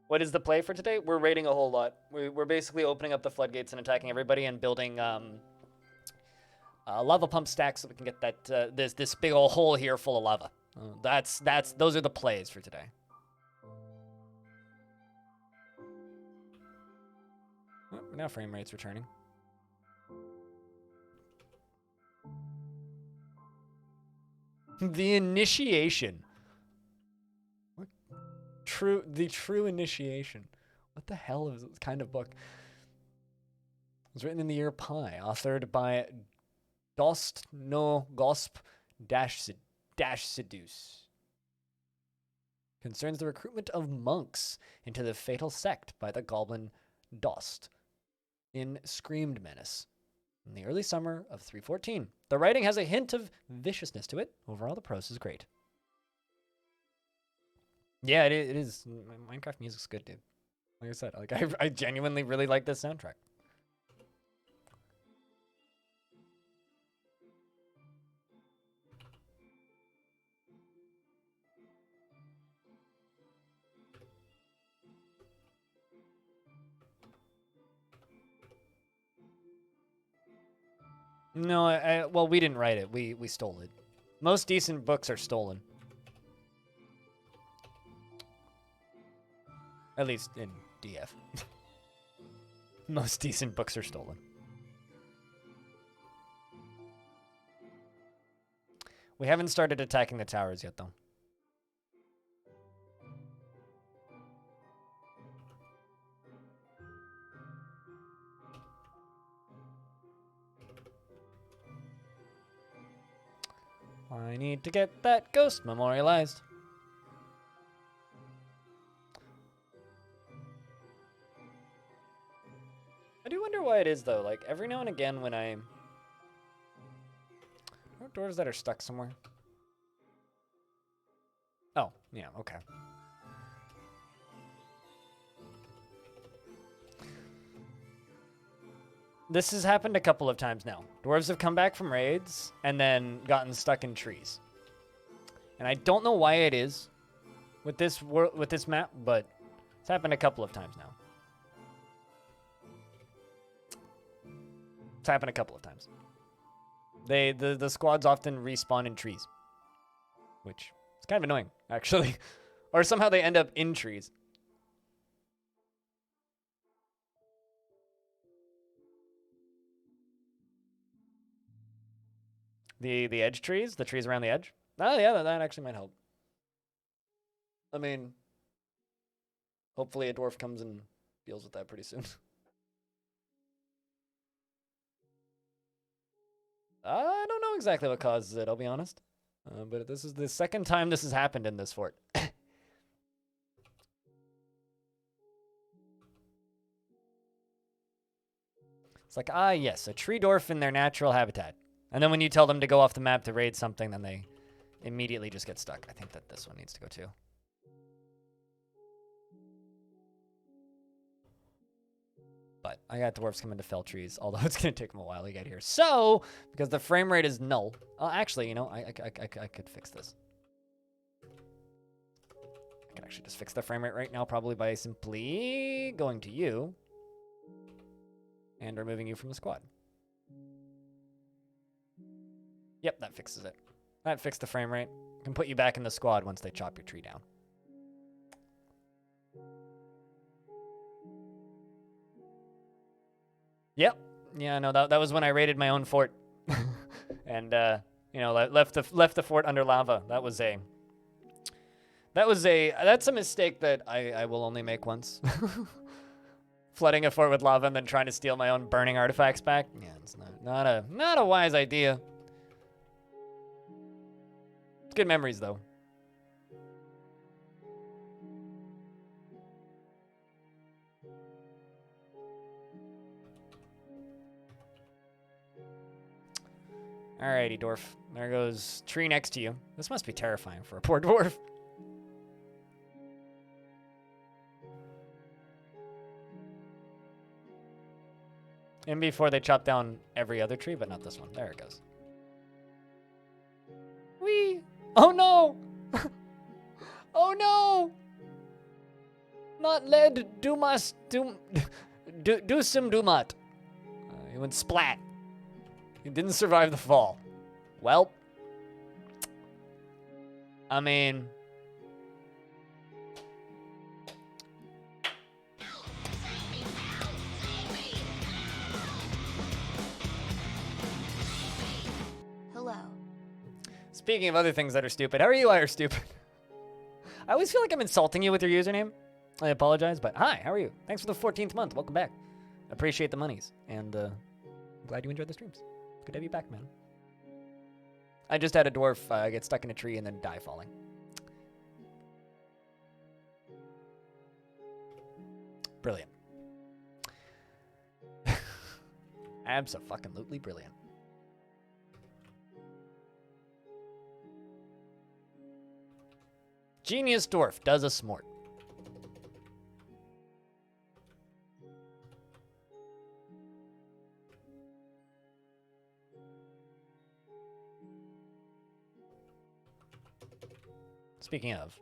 What is the play for today? We're raiding a whole lot. We're basically opening up the floodgates and attacking everybody and building lava pump stacks so we can get that this big old hole here full of lava. Those are the plays for today. Oh, now frame rate's returning. The initiation. What? The true initiation. What the hell is this kind of book? It was written in the year Pi, authored by Dost no Gosp dash seduce. Concerns the recruitment of monks into the fatal sect by the goblin Dost in Screamed Menace in the early summer of 314. The writing has a hint of viciousness to it. Overall, the prose is great. Yeah, it is. Minecraft music's good, dude. Like I said, like I genuinely really like this soundtrack. No, well, we didn't write it. We stole it. Most decent books are stolen. At least in DF. Most decent books are stolen. We haven't started attacking the towers yet, though. I need to get that ghost memorialized. I do wonder why it is, though. Like, every now and again when I... Are there doors that are stuck somewhere? Oh, yeah, okay. This has happened a couple of times now. Dwarves have come back from raids and then gotten stuck in trees. And I don't know why it is with this map, but it's happened a couple of times now. It's happened a couple of times. The squads often respawn in trees, which is kind of annoying, actually. Or somehow they end up in trees. The edge trees, the trees around the edge. Oh yeah, that actually might help. I mean, hopefully a dwarf comes and deals with that pretty soon. I don't know exactly what causes it, I'll be honest. But this is the second time this has happened in this fort. It's like, yes, a tree dwarf in their natural habitat. And then when you tell them to go off the map to raid something, then they immediately just get stuck. I think that this one needs to go too. But I got dwarves coming to fell trees, although it's going to take them a while to get here. So, because the frame rate is null. Actually, you know, I could fix this. I can actually just fix the frame rate right now, probably by simply going to you and removing you from the squad. Yep, that fixes it. That fixed the frame rate. I can put you back in the squad once they chop your tree down. Yep. Yeah, no, that was when I raided my own fort. And, you know, left the fort under lava. That's a mistake that I will only make once. Flooding a fort with lava and then trying to steal my own burning artifacts back. Yeah, it's not a wise idea. It's good memories, though. Alrighty, dwarf. There goes tree next to you. This must be terrifying for a poor dwarf. And before they chop down every other tree, but not this one. There it goes. Whee! Oh no! Oh no! Not lead, do some dumat. He went splat. He didn't survive the fall. Well, I mean, hello. Speaking of other things that are stupid, how are you? I are stupid. I always feel like I'm insulting you with your username. I apologize, but hi, how are you? Thanks for the 14th month. Welcome back. Appreciate the monies, and I'm glad you enjoyed the streams. Good to have you back, man. I just had a dwarf get stuck in a tree and then die falling. Brilliant. Abso-fucking-lutely brilliant. Genius dwarf does a smort. Speaking of.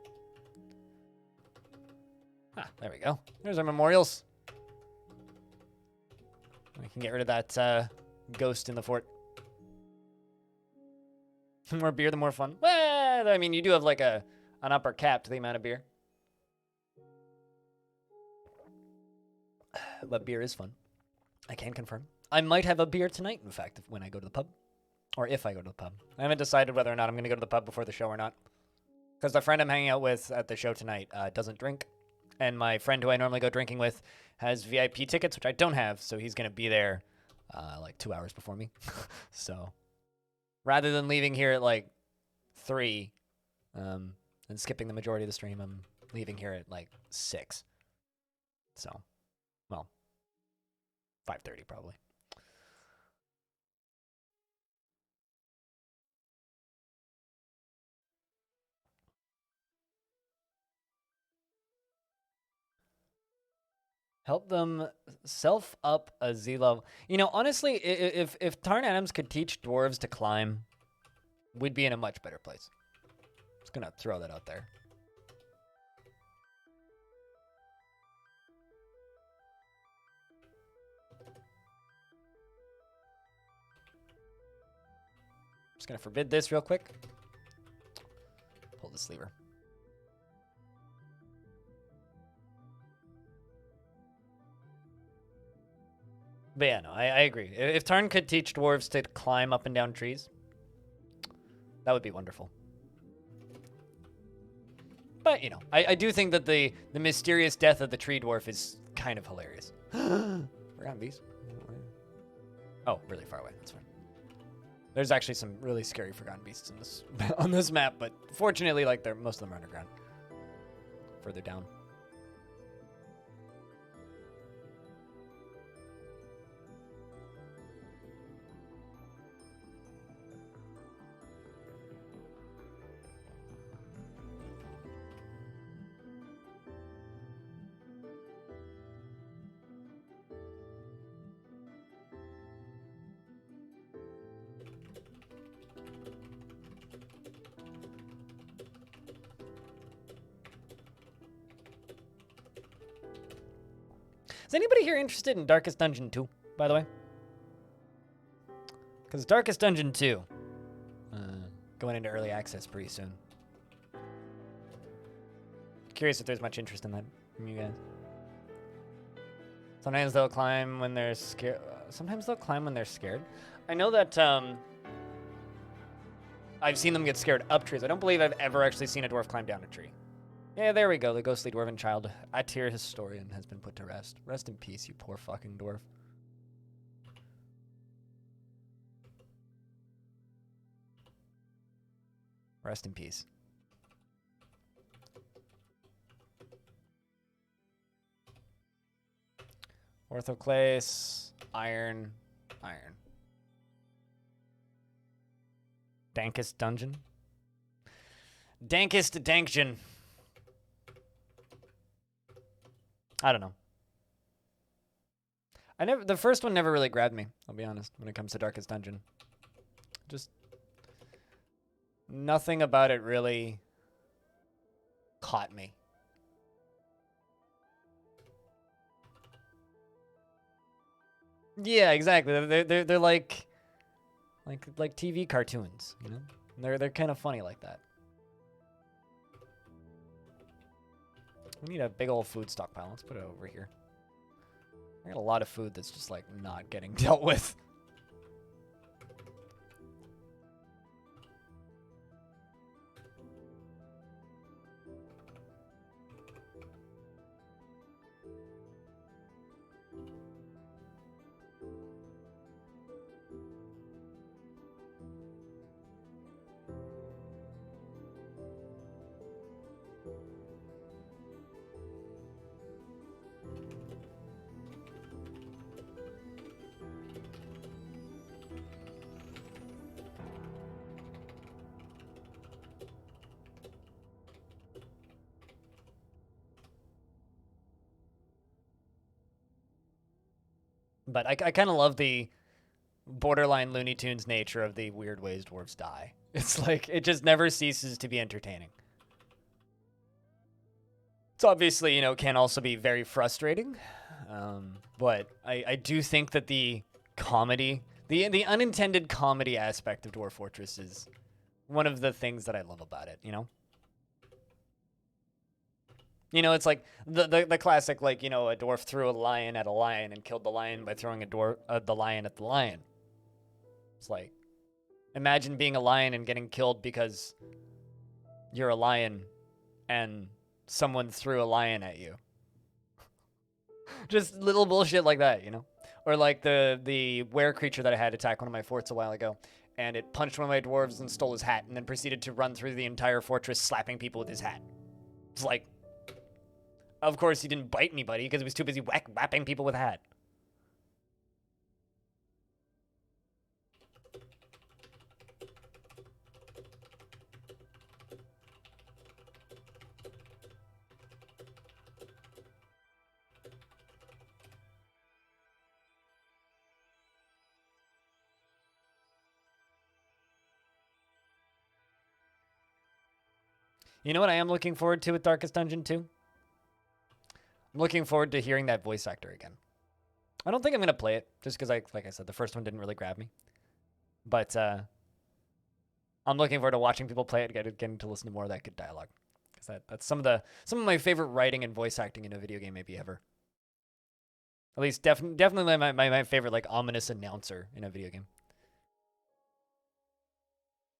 There we go. There's our memorials. We can get rid of that ghost in the fort. The more beer, the more fun. Well, I mean, you do have like an upper cap to the amount of beer. But beer is fun. I can confirm. I might have a beer tonight, in fact, when I go to the pub. Or if I go to the pub. I haven't decided whether or not I'm going to go to the pub before the show or not. Because the friend I'm hanging out with at the show tonight doesn't drink. And my friend who I normally go drinking with has VIP tickets, which I don't have. So he's going to be there like 2 hours before me. So rather than leaving here at like 3 and skipping the majority of the stream, I'm leaving here at like 6. So, well, 5:30 probably. Help them self up a Z level. You know, honestly, if Tarn Adams could teach dwarves to climb, we'd be in a much better place. Just gonna throw that out there. Just gonna forbid this real quick. Pull this lever. But yeah, no, I agree. If Tarn could teach dwarves to climb up and down trees, that would be wonderful. But, you know, I do think that the mysterious death of the tree dwarf is kind of hilarious. Forgotten beast. Oh, really far away. That's fine. There's actually some really scary forgotten beasts in this on this map, but fortunately, like, most of them are underground. Further down. Is anybody here interested in Darkest Dungeon 2, by the way? Because Darkest Dungeon 2, going into early access pretty soon. Curious if there's much interest in that from you guys. Sometimes they'll climb when they're scared. Sometimes they'll climb when they're scared. I know that I've seen them get scared up trees. I don't believe I've ever actually seen a dwarf climb down a tree. Yeah, there we go. The ghostly dwarven child, Atir historian, has been put to rest. Rest in peace, you poor fucking dwarf. Rest in peace. Orthoclase, iron. Dankest dungeon? Dankest danktion. I don't know. The first one never really grabbed me, I'll be honest, when it comes to Darkest Dungeon. Just nothing about it really caught me. Yeah, exactly. They're like TV cartoons, you know? They're kind of funny like that. We need a big old food stockpile. Let's put it over here. I got a lot of food that's just like not getting dealt with. But I kind of love the borderline Looney Tunes nature of the weird ways dwarves die. It's like, it just never ceases to be entertaining. It's obviously, you know, can also be very frustrating. But I do think that the comedy, the unintended comedy aspect of Dwarf Fortress is one of the things that I love about it, you know? You know, it's like the classic, like, you know, a dwarf threw a lion at a lion and killed the lion by throwing the lion at the lion. It's like, imagine being a lion and getting killed because you're a lion and someone threw a lion at you. Just little bullshit like that, you know? Or like the were creature that I had attack one of my forts a while ago, and it punched one of my dwarves and stole his hat and then proceeded to run through the entire fortress slapping people with his hat. It's like, of course he didn't bite anybody because he was too busy whapping people with a hat. You know what I am looking forward to with Darkest Dungeon 2? I'm looking forward to hearing that voice actor again. I don't think I'm going to play it, just because, like I said, the first one didn't really grab me. But I'm looking forward to watching people play it, getting to listen to more of that good dialogue. Because that's some of my favorite writing and voice acting in a video game maybe ever. At least definitely my favorite, like, ominous announcer in a video game.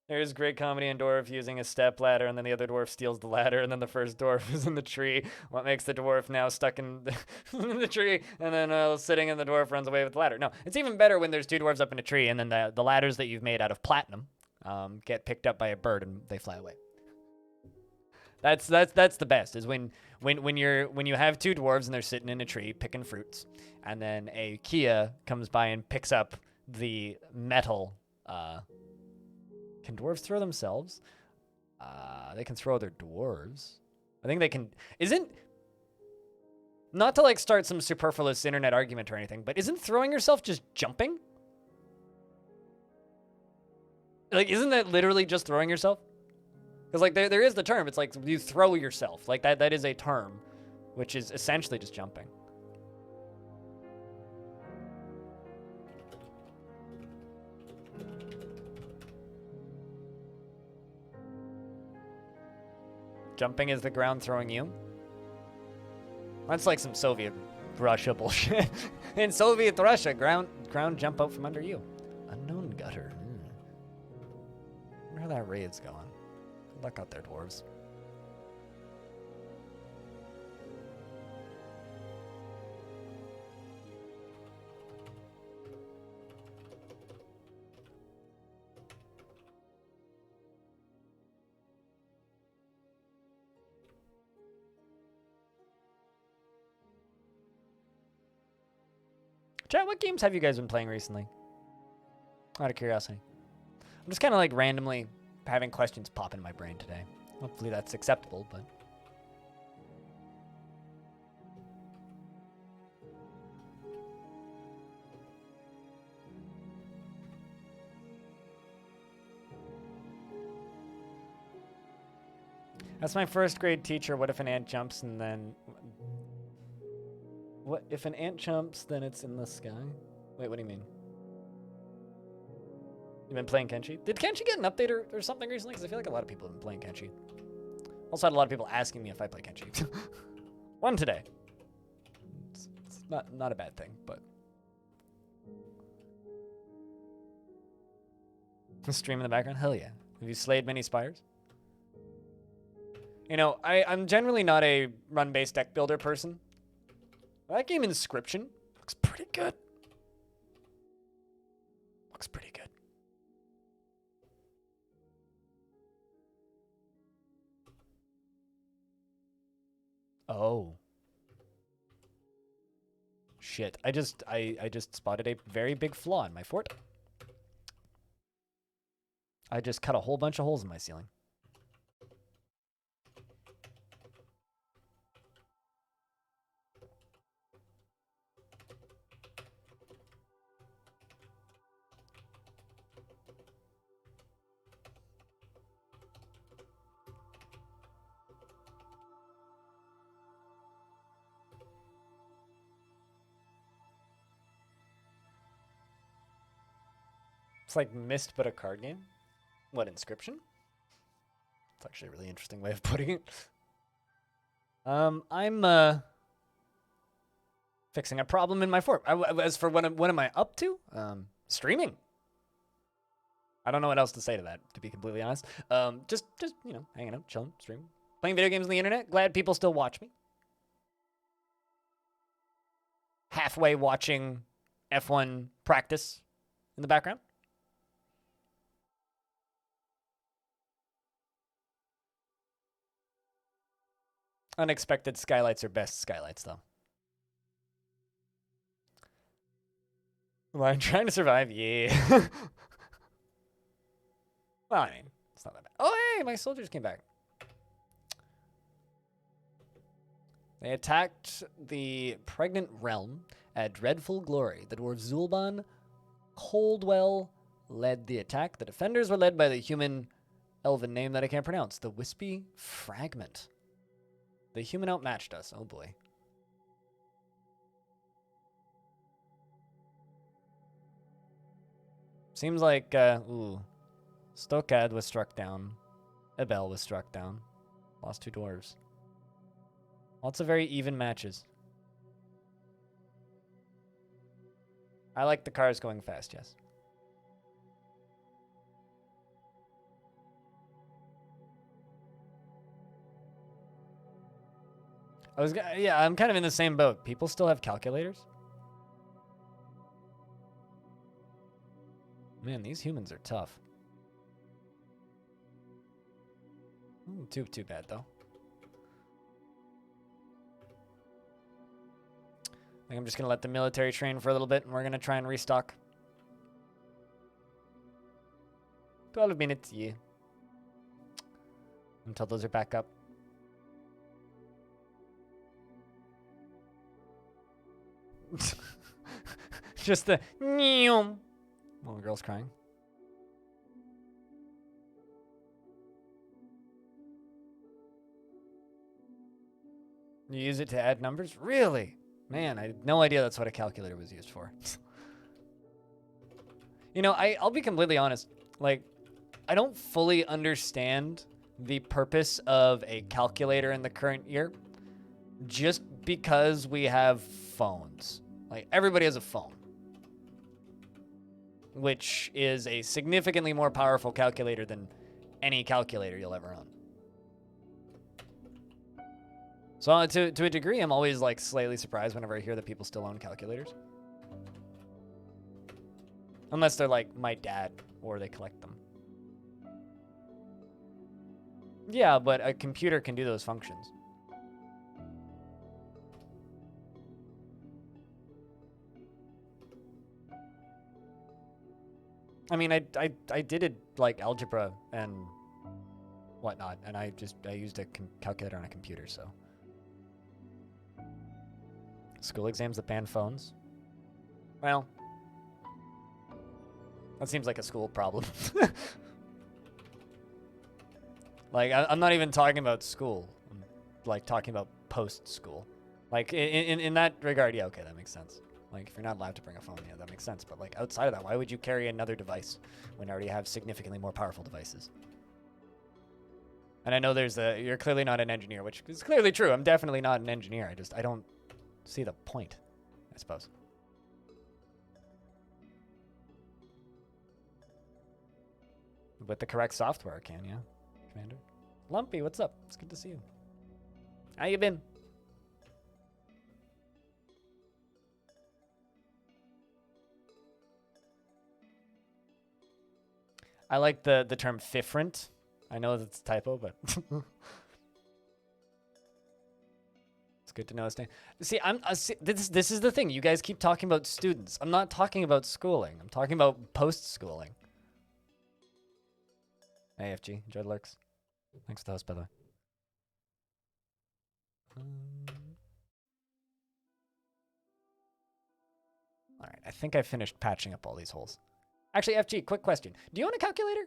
There's great comedy in Dwarf using a step ladder, and then the other dwarf steals the ladder, and then the first dwarf is in the tree. What makes the dwarf now stuck in in the tree, and then sitting, and the dwarf runs away with the ladder. No, it's even better when there's two dwarves up in a tree, and then the ladders that you've made out of platinum get picked up by a bird, and they fly away. That's the best, is when you have two dwarves and they're sitting in a tree picking fruits, and then a Kia comes by and picks up the metal. Can dwarves throw themselves? They can throw other dwarves. I think they can. Not to like start some superfluous internet argument or anything, but isn't throwing yourself just jumping? Like, isn't that literally just throwing yourself? Because like there is the term. It's like you throw yourself. Like that is a term, which is essentially just jumping. Jumping is the ground throwing you? That's like some Soviet Russia bullshit. In Soviet Russia, ground jump out from under you. Unknown gutter. Wonder how that raid's going. Good luck out there, dwarves. Chat, what games have you guys been playing recently? Out of curiosity. I'm just kind of like randomly having questions pop in my brain today. Hopefully that's acceptable, but... That's my first grade teacher. What if an ant jumps and then... What if an ant jumps, then it's in the sky? Wait, what do you mean? You've been playing Kenshi? Did Kenshi get an update or something recently? Because I feel like a lot of people have been playing Kenshi. Also had a lot of people asking me if I play Kenshi. One today. It's not a bad thing, but... Stream in the background? Hell yeah. Have you slayed many spires? You know, I'm generally not a run-based deck builder person. That game Inscription looks pretty good. Looks pretty good. Oh. Shit. I just spotted a very big flaw in my fort. I just cut a whole bunch of holes in my ceiling. It's like Myst, but a card game. What, Inscription? It's actually a really interesting way of putting it. I'm fixing a problem in my fort. As for what am I up to? Streaming. I don't know what else to say to that, to be completely honest. Just you know, hanging out, chilling, streaming, playing video games on the internet. Glad people still watch me. Halfway watching F1 practice in the background. Unexpected skylights are best skylights, though. Well, I'm trying to survive. Yeah. Well, I mean, it's not that bad. Oh, hey, my soldiers came back. They attacked the pregnant realm at dreadful glory. The dwarf Zulban Coldwell led the attack. The defenders were led by the human elven name that I can't pronounce. The Wispy Fragment. The human outmatched us. Oh, boy. Seems like, Stokad was struck down. Ebel was struck down. Lost 2 dwarves. Lots of very even matches. I like the cars going fast, yes. Yeah, I'm kind of in the same boat. People still have calculators? Man, these humans are tough. Too bad, though. I think I'm just going to let the military train for a little bit, and we're going to try and restock. 12 minutes, yeah. Until those are back up. Just the... Well, the girl's crying. You use it to add numbers? Really? Man, I had no idea that's what a calculator was used for. You know, I'll be completely honest. Like, I don't fully understand the purpose of a calculator in the current year just because we have phones. Like, everybody has a phone, which is a significantly more powerful calculator than any calculator you'll ever own. So to a degree, I'm always like slightly surprised whenever I hear that people still own calculators. Unless they're like my dad or they collect them. Yeah, but a computer can do those functions. I mean, I did it like algebra and whatnot, and I used a calculator on a computer, so. School exams that ban phones? Well, that seems like a school problem. Like, I'm not even talking about school. I'm, like, talking about post-school. Like, in that regard, yeah, okay, that makes sense. Like, if you're not allowed to bring a phone, yeah, that makes sense. But, like, outside of that, why would you carry another device when you already have significantly more powerful devices? And I know you're clearly not an engineer, which is clearly true. I'm definitely not an engineer. I don't see the point, I suppose. With the correct software, I can, yeah. Commander. Lumpy, what's up? It's good to see you. How you been? I like the term different. I know that's a typo, but it's good to know. See, this is the thing. You guys keep talking about students. I'm not talking about schooling. I'm talking about post-schooling. AFG, enjoy the lurks. Thanks for the host, by the way. All right, I think I finished patching up all these holes. Actually, FG, quick question. Do you own a calculator?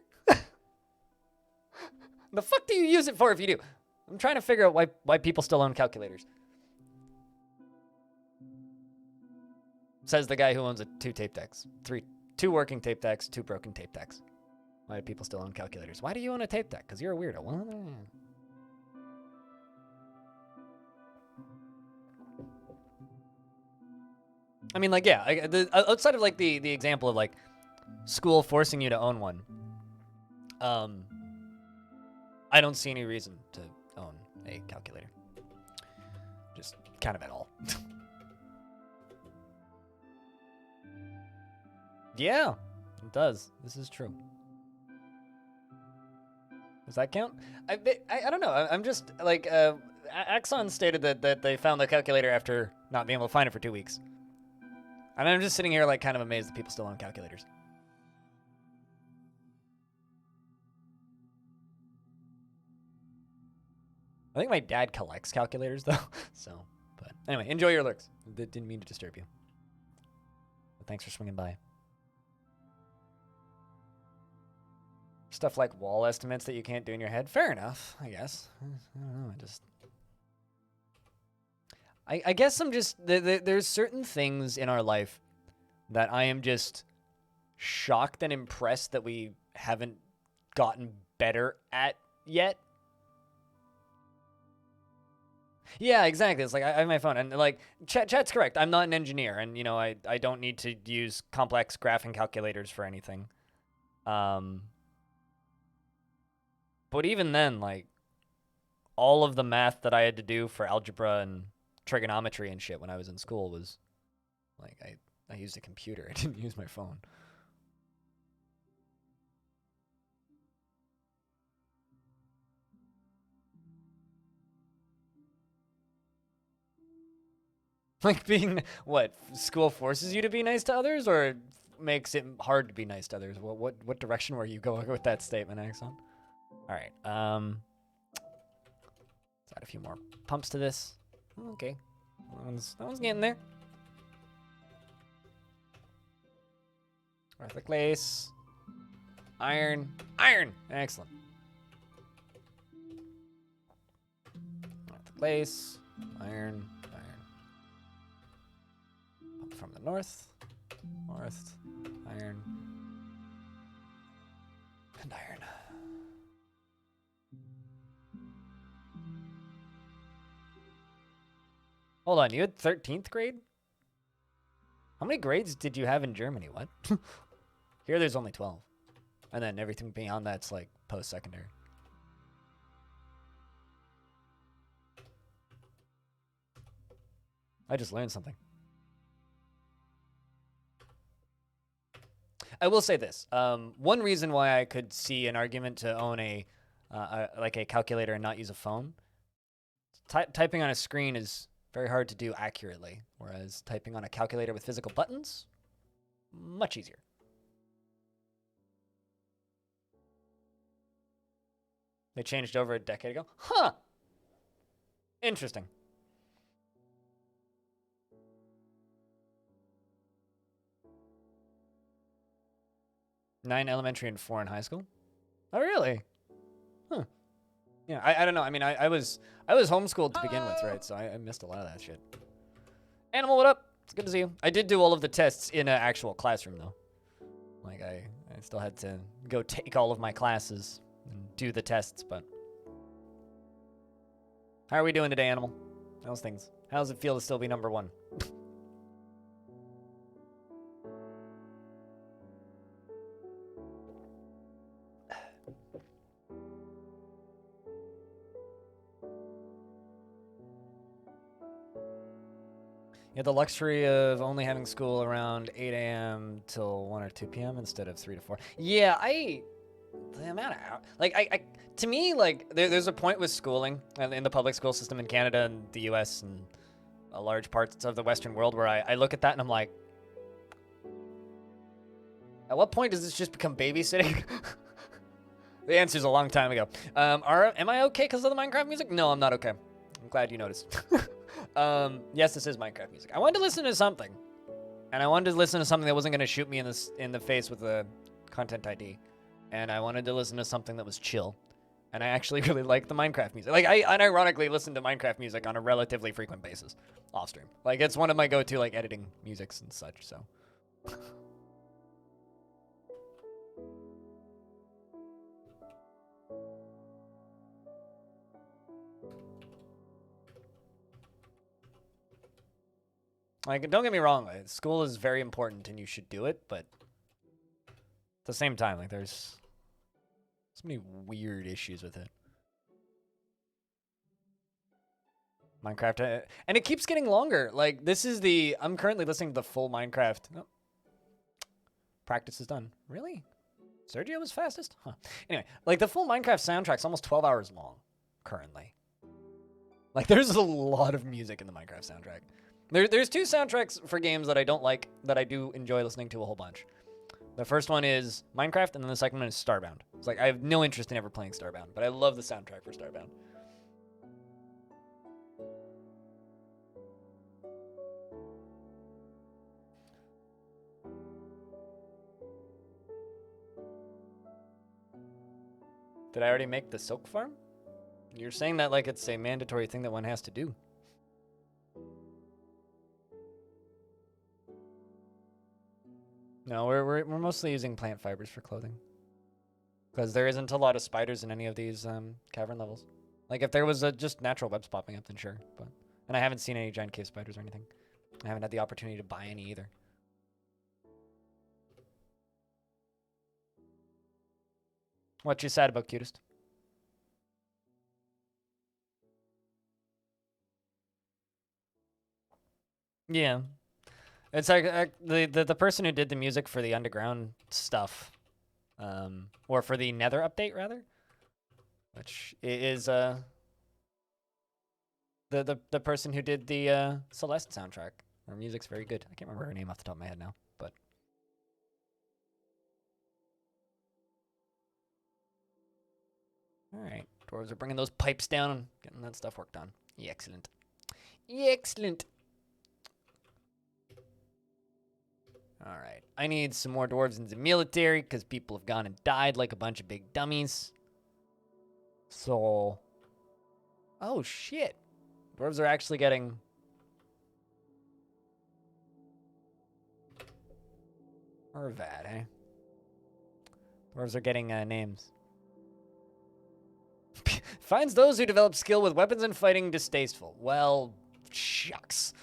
The fuck do you use it for if you do? I'm trying to figure out why people still own calculators. Says the guy who owns two tape decks. Two working tape decks, 2 broken tape decks. Why do people still own calculators? Why do you own a tape deck? Because you're a weirdo. What? I mean, like, yeah. Outside of like the example of like school forcing you to own one, I don't see any reason to own a calculator. Just kind of at all. Yeah, it does. This is true. Does that count? I don't know. I'm just like Axon stated that they found the calculator after not being able to find it for 2 weeks. And I'm just sitting here like kind of amazed that people still own calculators. I think my dad collects calculators though. So, but anyway, enjoy your lurks. Didn't mean to disturb you. But thanks for swinging by. Stuff like wall estimates that you can't do in your head. Fair enough, I guess. I don't know. I guess I'm just... There's certain things in our life that I am just shocked and impressed that we haven't gotten better at yet. Yeah, exactly. It's like I have my phone, and like chat's correct. I'm not an engineer, and you know I don't need to use complex graphing calculators for anything. But even then, like, all of the math that I had to do for algebra and trigonometry and shit when I was in school was like I used a computer. I didn't use my phone. Like being what? School forces you to be nice to others, or makes it hard to be nice to others? What direction were you going with that statement, Axon? All right. Let's add a few more pumps to this. Okay. That one's getting there. Earthly lace. Iron. Iron! Excellent. Earthly lace. Iron. Iron. Pump from the north. North. Iron. And iron. Hold on, you had 13th grade? How many grades did you have in Germany? What? Here there's only 12. And then everything beyond that's like post-secondary. I just learned something. I will say this. One reason why I could see an argument to own a calculator and not use a phone, typing on a screen is very hard to do accurately, whereas typing on a calculator with physical buttons, much easier. They changed over a decade ago. Huh. Interesting. 9 elementary and 4 in high school. Oh, really? Huh. Yeah, I don't know. I mean, I was homeschooled to begin with, right? So I missed a lot of that shit. Animal, what up? It's good to see you. I did do all of the tests in an actual classroom, though. Like, I still had to go take all of my classes and do the tests, but... How are we doing today, Animal? How's things? How does it feel to still be number 1? You had the luxury of only having school around 8 a.m. till 1 or 2 p.m. instead of 3 to 4. Yeah, the amount of like to me, like there's a point with schooling in the public school system in Canada and the U.S. and a large parts of the Western world where I look at that and I'm like, at what point does this just become babysitting? The answer's a long time ago. Am I okay because of the Minecraft music? No, I'm not okay. I'm glad you noticed. Yes, this is Minecraft music. I wanted to listen to something, and I wanted to listen to something that wasn't going to shoot me in the face with a content ID, and I wanted to listen to something that was chill, and I actually really like the Minecraft music. Like, I unironically listen to Minecraft music on a relatively frequent basis, off stream. Like, it's one of my go-to like editing musics and such. So. Like, don't get me wrong, school is very important and you should do it, but at the same time, like, there's so many weird issues with it. Minecraft, and it keeps getting longer. Like, I'm currently listening to the full Minecraft. Oh, practice is done. Really? Sergio was fastest? Huh. Anyway, like, the full Minecraft soundtrack's almost 12 hours long, currently. Like, there's a lot of music in the Minecraft soundtrack. There's 2 soundtracks for games that I don't like that I do enjoy listening to a whole bunch. The first one is Minecraft, and then the second one is Starbound. It's like, I have no interest in ever playing Starbound, but I love the soundtrack for Starbound. Did I already make the silk farm? You're saying that like it's a mandatory thing that one has to do. No, we're mostly using plant fibers for clothing. Because there isn't a lot of spiders in any of these cavern levels. Like, if there was just natural webs popping up, then sure. And I haven't seen any giant cave spiders or anything. I haven't had the opportunity to buy any either. What you sad about, cutest? Yeah. It's like the person who did the music for the underground stuff, or for the Nether update rather, which is the person who did the Celeste soundtrack. Her music's very good. I can't remember her name off the top of my head now, but all right, dwarves are bringing those pipes down and getting that stuff worked on. Excellent, excellent. All right, I need some more dwarves in the military because people have gone and died like a bunch of big dummies. So, oh shit, dwarves are actually getting. Arvad, eh? Dwarves are getting names. Finds those who develop skill with weapons and fighting distasteful. Well, shucks.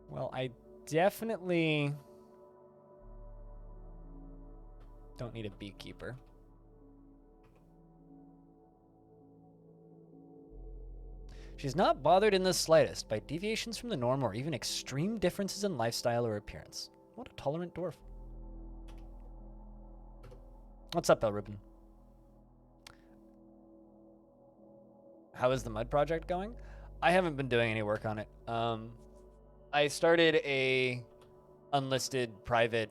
Well, I definitely don't need a beekeeper. She's not bothered in the slightest by deviations from the norm or even extreme differences in lifestyle or appearance. What a tolerant dwarf. What's up, El Ribbon? How is the mud project going? I haven't been doing any work on it. I started a unlisted private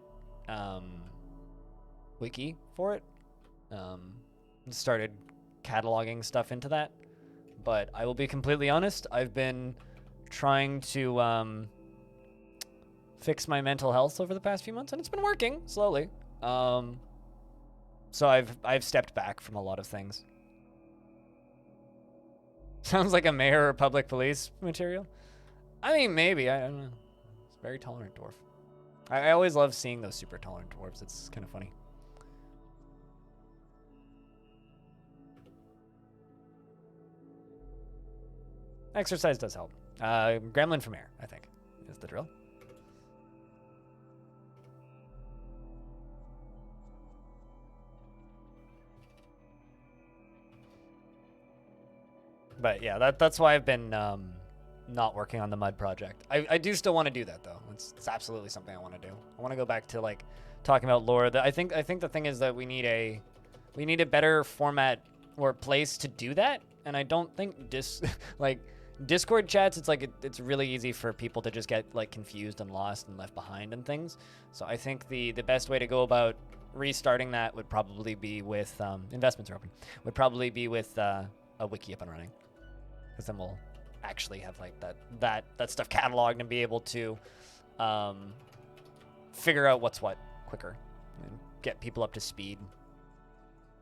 wiki for it. Started cataloging stuff into that. But I will be completely honest, I've been trying to fix my mental health over the past few months, and it's been working slowly. So I've stepped back from a lot of things. Sounds like a mayor or public police material. I mean, maybe. I don't know. It's a very tolerant dwarf. I always love seeing those super tolerant dwarves. It's kind of funny. Exercise does help. Gremlin from air, I think, is the drill. But yeah, that's why I've been not working on the mud project. I do still want to do that though. It's absolutely something I want to do. I want to go back to like talking about lore. I think the thing is that we need a better format or place to do that, and I don't think Discord chats, it's really easy for people to just get like confused and lost and left behind and things. So I think the best way to go about restarting that would probably be with investments are open. Would probably be with a wiki up and running, because then we'll actually have like that stuff cataloged and be able to figure out what's what quicker and get people up to speed.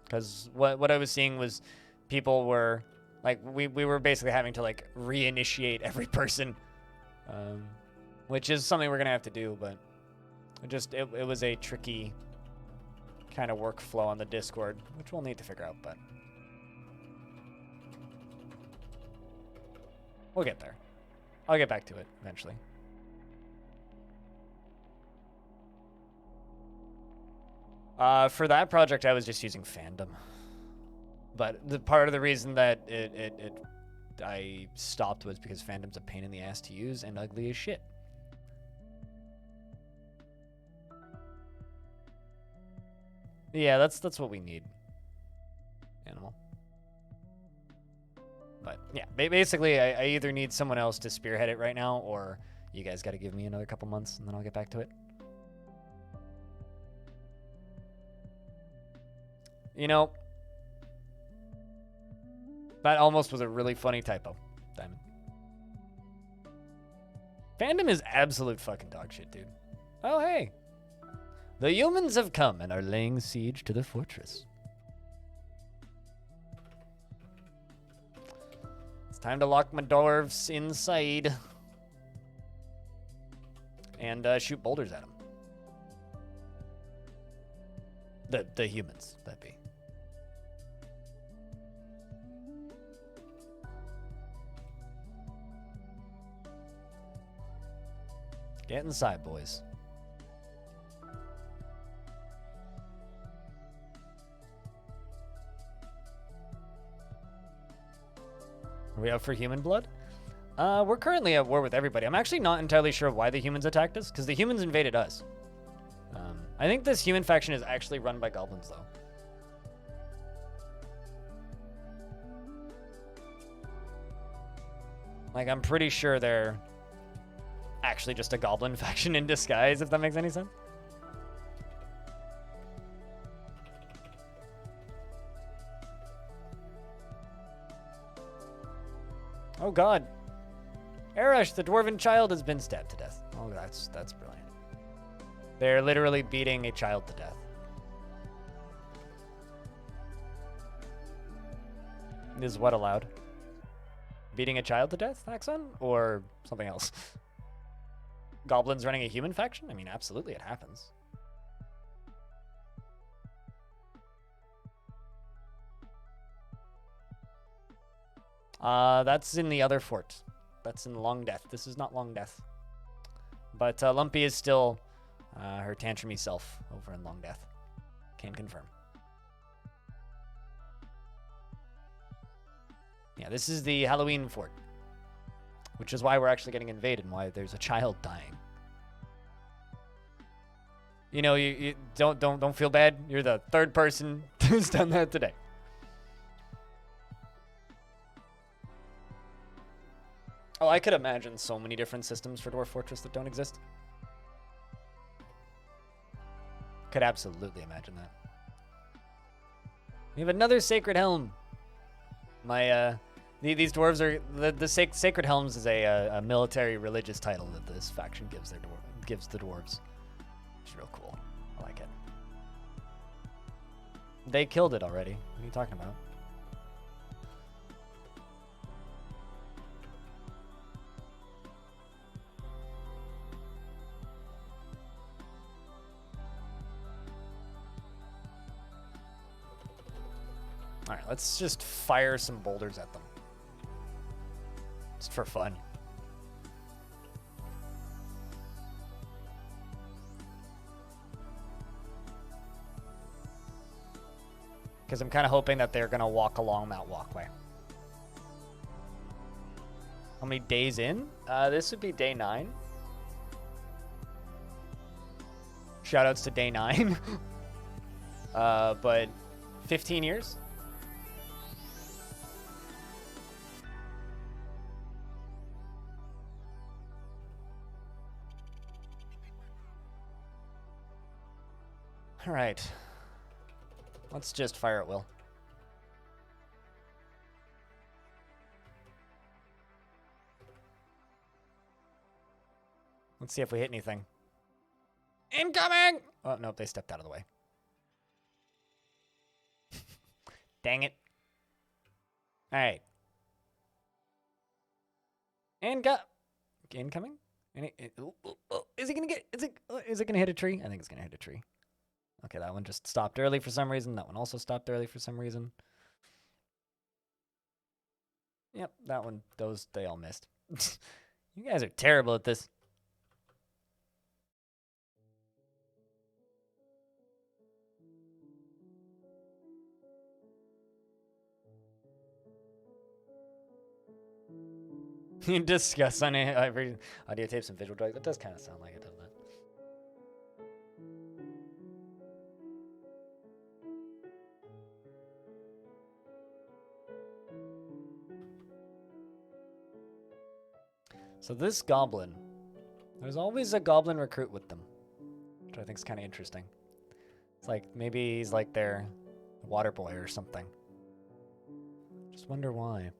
Because what I was seeing was people were like, we were basically having to like reinitiate every person, which is something we're gonna have to do, but it was a tricky kind of workflow on the Discord, which we'll need to figure out, but we'll get there. I'll get back to it eventually. For that project, I was just using fandom. But the part of the reason that I stopped was because fandom's a pain in the ass to use and ugly as shit. Yeah, that's what we need. Animal. But yeah, basically, I either need someone else to spearhead it right now, or you guys got to give me another couple months, and then I'll get back to it. You know, that almost was a really funny typo, Diamond. Fandom is absolute fucking dog shit, dude. Oh, hey. The humans have come and are laying siege to the fortress. It's time to lock my dwarves inside and shoot boulders at them. The humans, that be. Get inside, boys. we up for human blood? We're currently at war with everybody. I'm actually not entirely sure why the humans attacked us, because the humans invaded us. I think this human faction is actually run by goblins, though. Like, I'm pretty sure they're actually just a goblin faction in disguise, if that makes any sense. Oh god. Arash, the dwarven child, has been stabbed to death. Oh, that's brilliant. They're literally beating a child to death. Is what allowed? Beating a child to death, Axon? Or something else? Goblins running a human faction? I mean, absolutely, it happens. That's in the other fort. That's in Long Death. This is not Long Death. But Lumpy is still her tantrumy self over in Long Death. Can confirm. Yeah, this is the Halloween fort, which is why we're actually getting invaded and why there's a child dying. You know, you don't feel bad. You're the third person who's done that today. Oh, I could imagine so many different systems for Dwarf Fortress that don't exist. Could absolutely imagine that. We have another Sacred Helm. These dwarves are the Sacred Helms is a military religious title that this faction gives the dwarves. It's real cool. I like it. They killed it already. What are you talking about? All right, let's just fire some boulders at them. Just for fun. Because I'm kind of hoping that they're going to walk along that walkway. How many days in? This would be day 9. Shoutouts to day 9. But 15 years? All right. Let's just fire at will. Let's see if we hit anything. Incoming! Oh, nope, they stepped out of the way. Dang it. All right. And go. Incoming? Is he gonna get? Is it gonna hit a tree? I think it's gonna hit a tree. Okay, that one just stopped early for some reason. That one also stopped early for some reason. Yep, that one. They all missed. You guys are terrible at this. You discuss on every audio tapes and visual drugs. That does kind of sound like it, doesn't it? So this goblin, there's always a goblin recruit with them, which I think is kind of interesting. It's like maybe he's like their water boy or something. Just wonder why.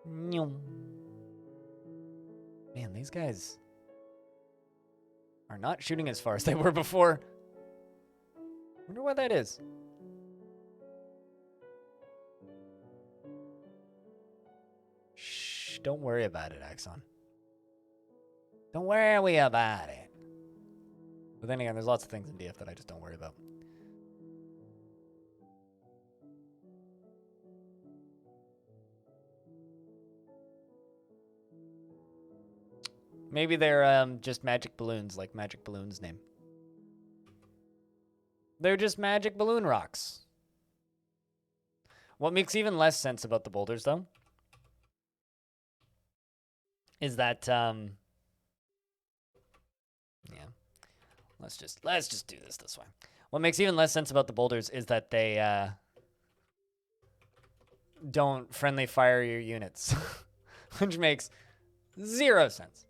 Man, these guys are not shooting as far as they were before. Wonder why that is. Shh, don't worry about it, Axon. Don't worry about it. But then again, there's lots of things in DF that I just don't worry about. Maybe they're just magic balloons, like Magic Balloon's name. They're just magic balloon rocks. What makes even less sense about the boulders, though, is that yeah. Let's just do this way. What makes even less sense about the boulders is that they don't friendly fire your units, which makes 0 sense.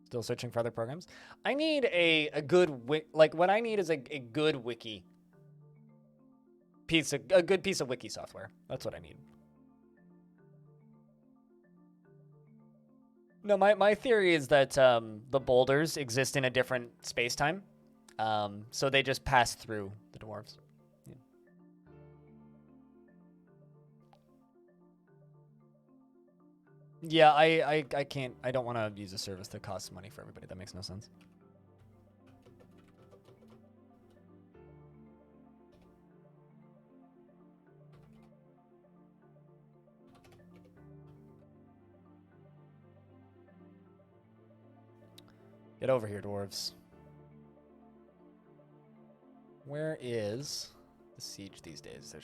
Still searching for other programs. I need a good what I need is a good wiki a good piece of wiki software. That's what I need. No, my theory is that the boulders exist in a different space-time. So they just pass through the dwarves. Yeah, I can't. I don't want to use a service that costs money for everybody. That makes no sense. Get over here, dwarves. Where is the siege these days?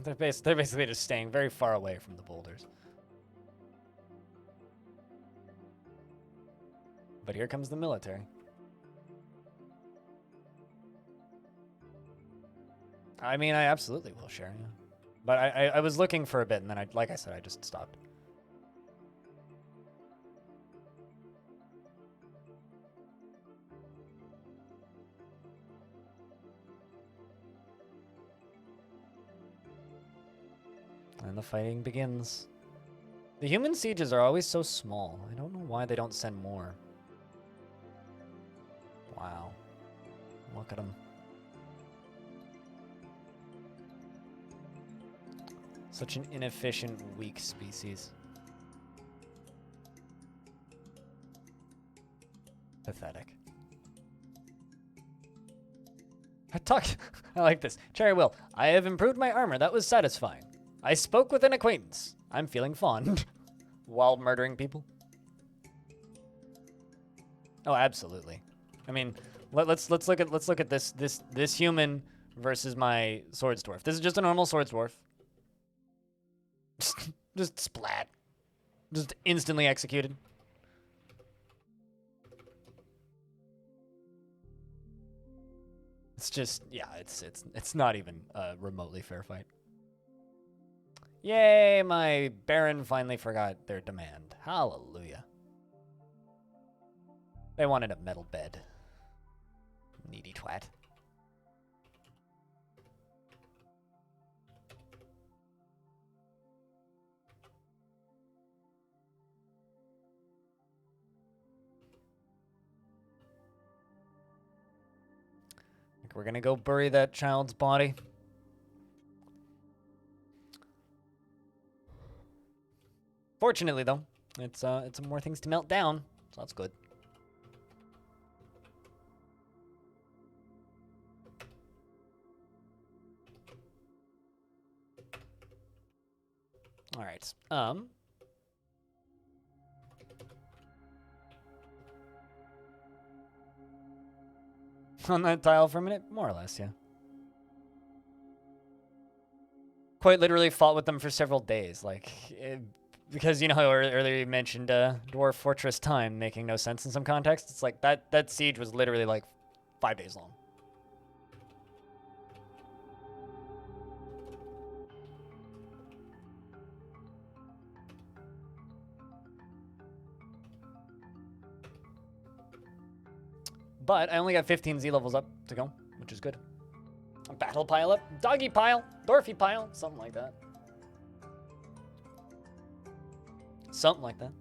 They're basically just staying very far away from the boulders. But here comes the military. I mean, I absolutely will share, yeah. But I was looking for a bit, and then like I said, I just stopped. And the fighting begins. The human sieges are always so small. I don't know why they don't send more. Wow. Look at them. Such an inefficient, weak species. Pathetic. I like this. Cherry Will. I have improved my armor. That was satisfying. I spoke with an acquaintance. I'm feeling fond. While murdering people. Oh, absolutely. I mean, let's look at this human versus my swords dwarf. This is just a normal swords dwarf. Just splat. Just instantly executed. It's just, yeah, it's not even a remotely fair fight. Yay, my Baron finally forgot their demand. Hallelujah. They wanted a metal bed. Needy twat. Think we're gonna go bury that child's body. Fortunately, though, it's more things to melt down, so that's good. All right. On that tile for a minute, more or less, yeah. Quite literally fought with them for several days, like. Because, you know, earlier you mentioned Dwarf Fortress time making no sense in some contexts. It's like that siege was literally like 5 days long. But I only got 15 Z levels up to go, which is good. A battle pile up, doggy pile, dwarfy pile, something like that. Something like that.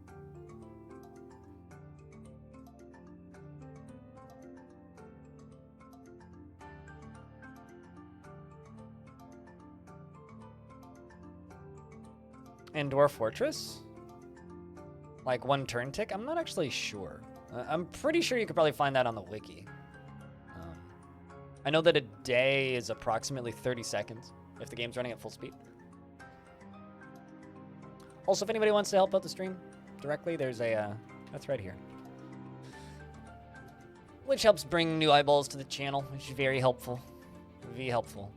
And Dwarf Fortress? Like one turn tick? I'm not actually sure. I'm pretty sure you could probably find that on the wiki. I know that a day is approximately 30 seconds if the game's running at full speed. Also, if anybody wants to help out the stream, directly. There's a, that's right here. Which helps bring new eyeballs to the channel, which is very helpful. Very helpful.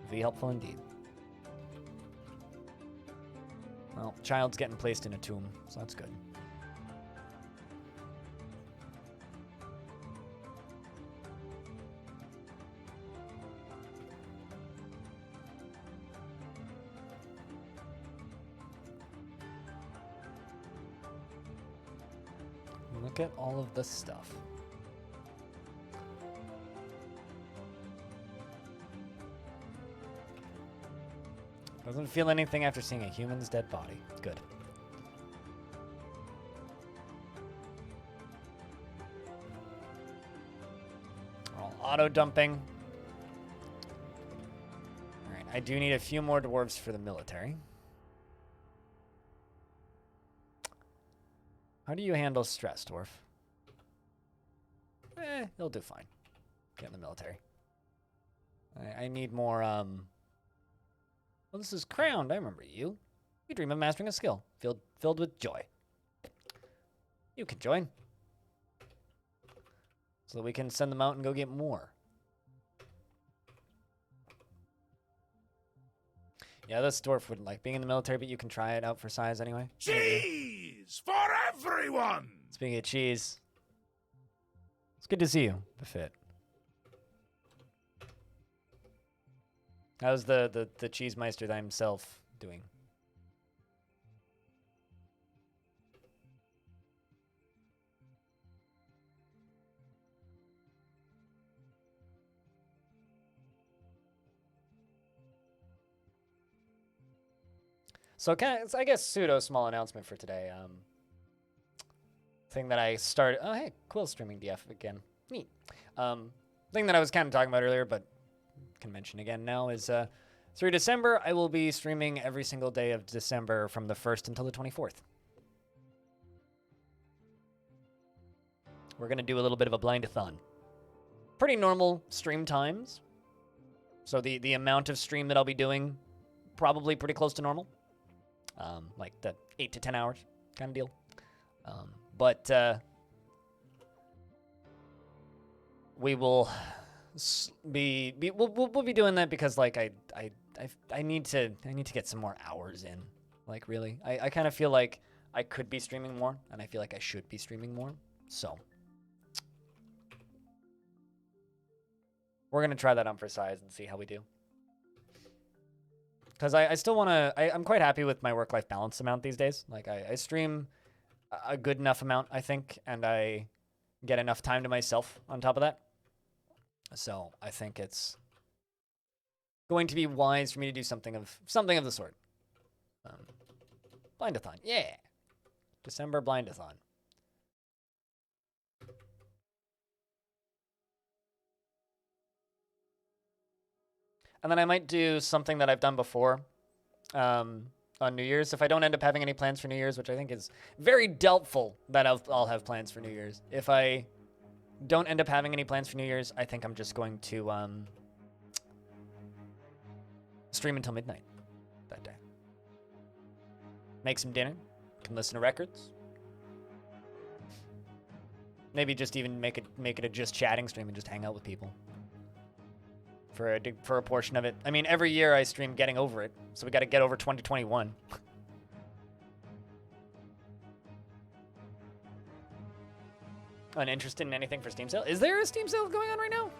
Very helpful indeed. Well, child's getting placed in a tomb, so that's good. Look at all of this stuff. Doesn't feel anything after seeing a human's dead body. Good. We're all auto-dumping. Alright, I do need a few more dwarves for the military. How do you handle stress, Dwarf? He'll do fine. Get in the military. I need more, well, this is Crowned. I remember you. You dream of mastering a skill, filled with joy. You can join. So that we can send them out and go get more. Yeah, this dwarf wouldn't like being in the military, but you can try it out for size anyway. Cheese for everyone! Speaking of cheese, it's good to see you, Befit. How's the cheese meister himself doing? So I guess pseudo small announcement for today. Thing that I started. Oh hey, Quill streaming DF again. Neat. Thing that I was kind of talking about earlier, but can mention again now is through December I will be streaming every single day of December from the 1st until the 24th. We're gonna do a little bit of a blind-a-thon. Pretty normal stream times. So the amount of stream that I'll be doing, probably pretty close to normal. Like the 8 to 10 hours kind of deal. But we will we'll be doing that because like I need to get some more hours in. Like really, I kind of feel like I could be streaming more, and I feel like I should be streaming more. So we're gonna try that on for size and see how we do. Because I still want to... I'm quite happy with my work-life balance amount these days. Like, I stream a good enough amount, I think, and I get enough time to myself on top of that. So I think it's going to be wise for me to do something of the sort. Blind-a-thon. Yeah! December blind-a-thon. And then I might do something that I've done before on New Year's. If I don't end up having any plans for New Year's, which I think is very doubtful that I'll have plans for New Year's. If I don't end up having any plans for New Year's, I think I'm just going to stream until midnight that day. Make some dinner. Can listen to records. Maybe just even make it a just chatting stream and just hang out with people. For a portion of it. I mean, every year I stream Getting Over It, so we got to get over 2021. Uninterested in anything for Steam sale? Is there a Steam sale going on right now?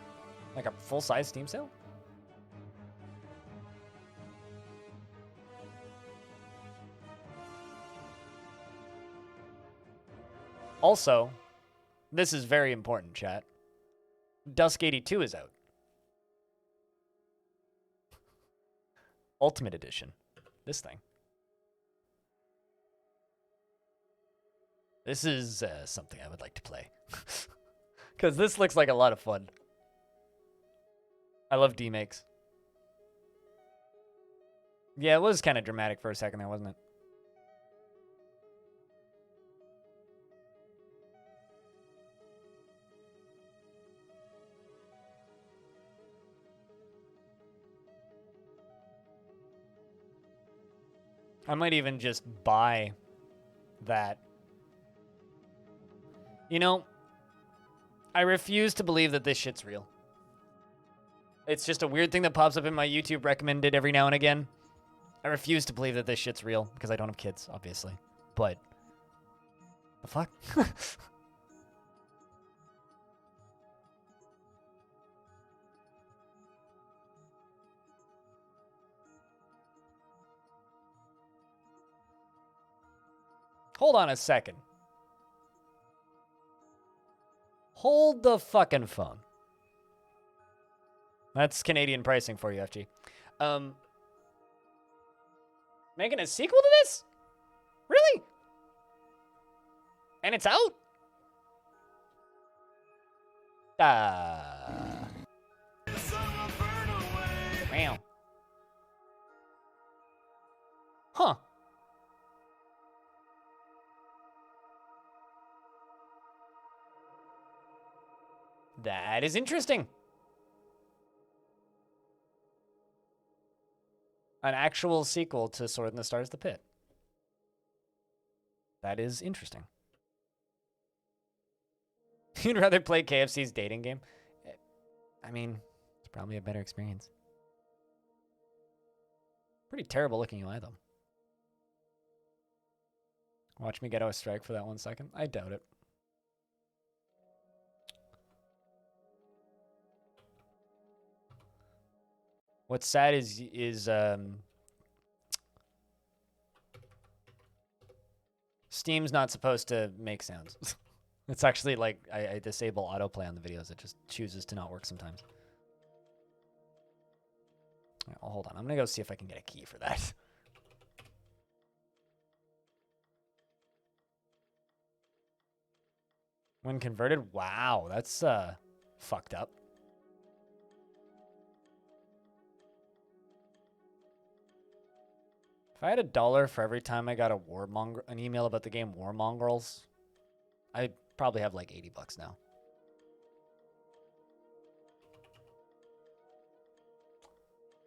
Like a full-size Steam sale? Also, this is very important, chat. Dusk 82 is out. Ultimate Edition. This thing. This is something I would like to play. Because this looks like a lot of fun. I love D-makes. Yeah, it was kind of dramatic for a second there, wasn't it? I might even just buy that, you know, I refuse to believe that this shit's real. It's just a weird thing that pops up in my YouTube recommended every now and again. I refuse to believe that this shit's real because I don't have kids, obviously. But the fuck? Hold on a second. Hold the fucking phone. That's Canadian pricing for you, FG. Making a sequel to this? Really? And it's out? Wow. Huh. That is interesting. An actual sequel to Sword in the Stars, The Pit. That is interesting. You'd rather play KFC's dating game? I mean, it's probably a better experience. Pretty terrible looking UI, though. Watch me get a strike for that 1 second. I doubt it. What's sad is Steam's not supposed to make sounds. It's actually like I disable autoplay on the videos. It just chooses to not work sometimes. All right, well, hold on. I'm gonna go see if I can get a key for that. When converted, wow, that's fucked up. If I had $1 for every time I got an email about the game War Mongrels, I'd probably have like $80 now.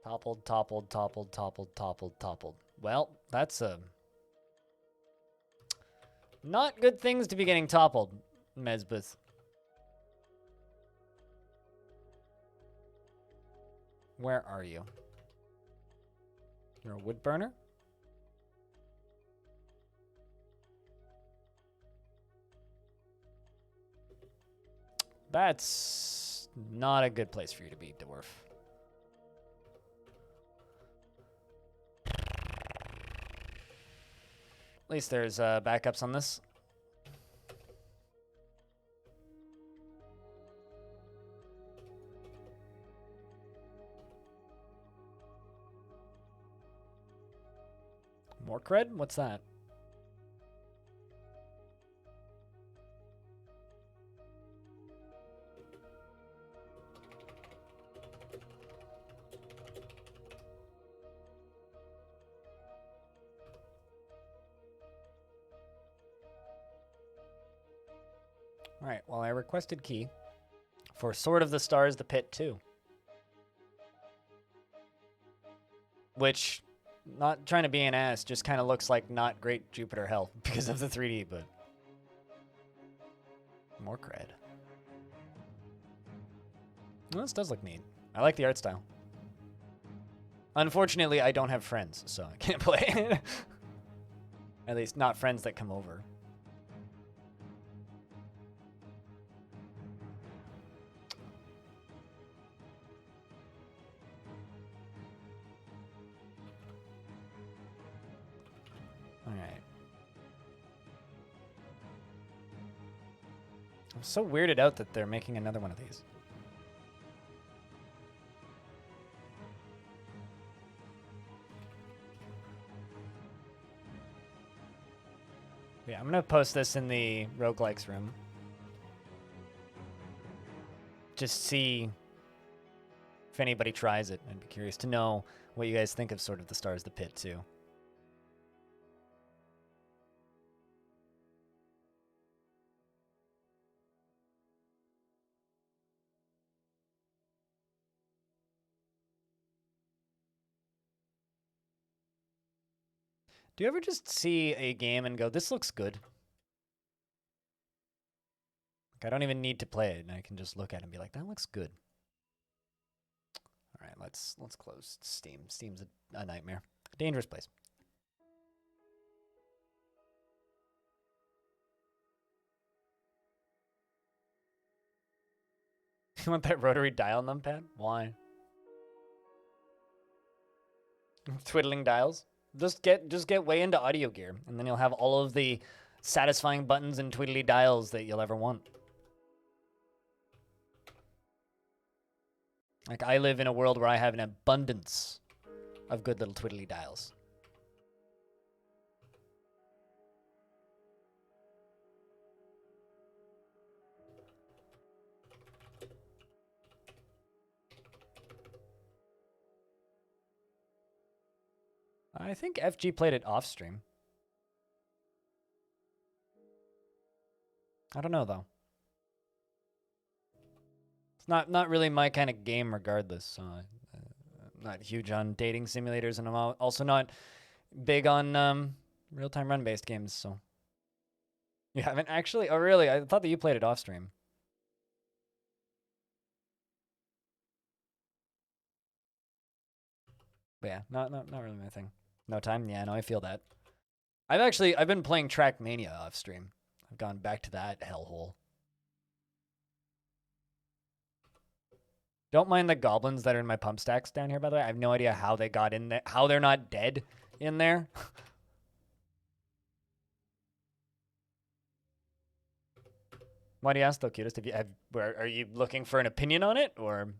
Toppled, toppled, toppled, toppled, toppled, toppled. Well, that's not good things to be getting toppled, Mesbeth. Where are you? You're a wood burner? That's not a good place for you to be, Dwarf. At least there's backups on this. More cred? What's that? All right, well, I requested key for Sword of the Stars, The Pit 2. Which, not trying to be an ass, just kind of looks like not great Jupiter Hell because of the 3D, but more cred. Well, this does look neat. I like the art style. Unfortunately, I don't have friends, so I can't play it. At least not friends that come over. I'm so weirded out that they're making another one of these. Yeah, I'm gonna post this in the roguelikes room. Just see if anybody tries it. I'd be curious to know what you guys think of Sword of the Stars, The Pit, too. Do you ever just see a game and go, this looks good? Like, I don't even need to play it, and I can just look at it and be like, that looks good. All right, let's close Steam. Steam's a nightmare. Dangerous place. You want that rotary dial numpad? Why? Twiddling dials? Just get way into audio gear, and then you'll have all of the satisfying buttons and twiddly dials that you'll ever want. Like, I live in a world where I have an abundance of good little twiddly dials. I think FG played it off stream. I don't know, though. It's not really my kind of game regardless, so I'm not huge on dating simulators, and I'm also not big on real-time run-based games, so. You haven't actually? Oh, really? I thought that you played it off stream. But yeah, not really my thing. No time? Yeah, no, I feel that. I've been playing Trackmania off stream. I've gone back to that hellhole. Don't mind the goblins that are in my pump stacks down here, by the way. I have no idea how they got in there, how they're not dead in there. Why do you ask, though, cutest? Are you looking for an opinion on it, or?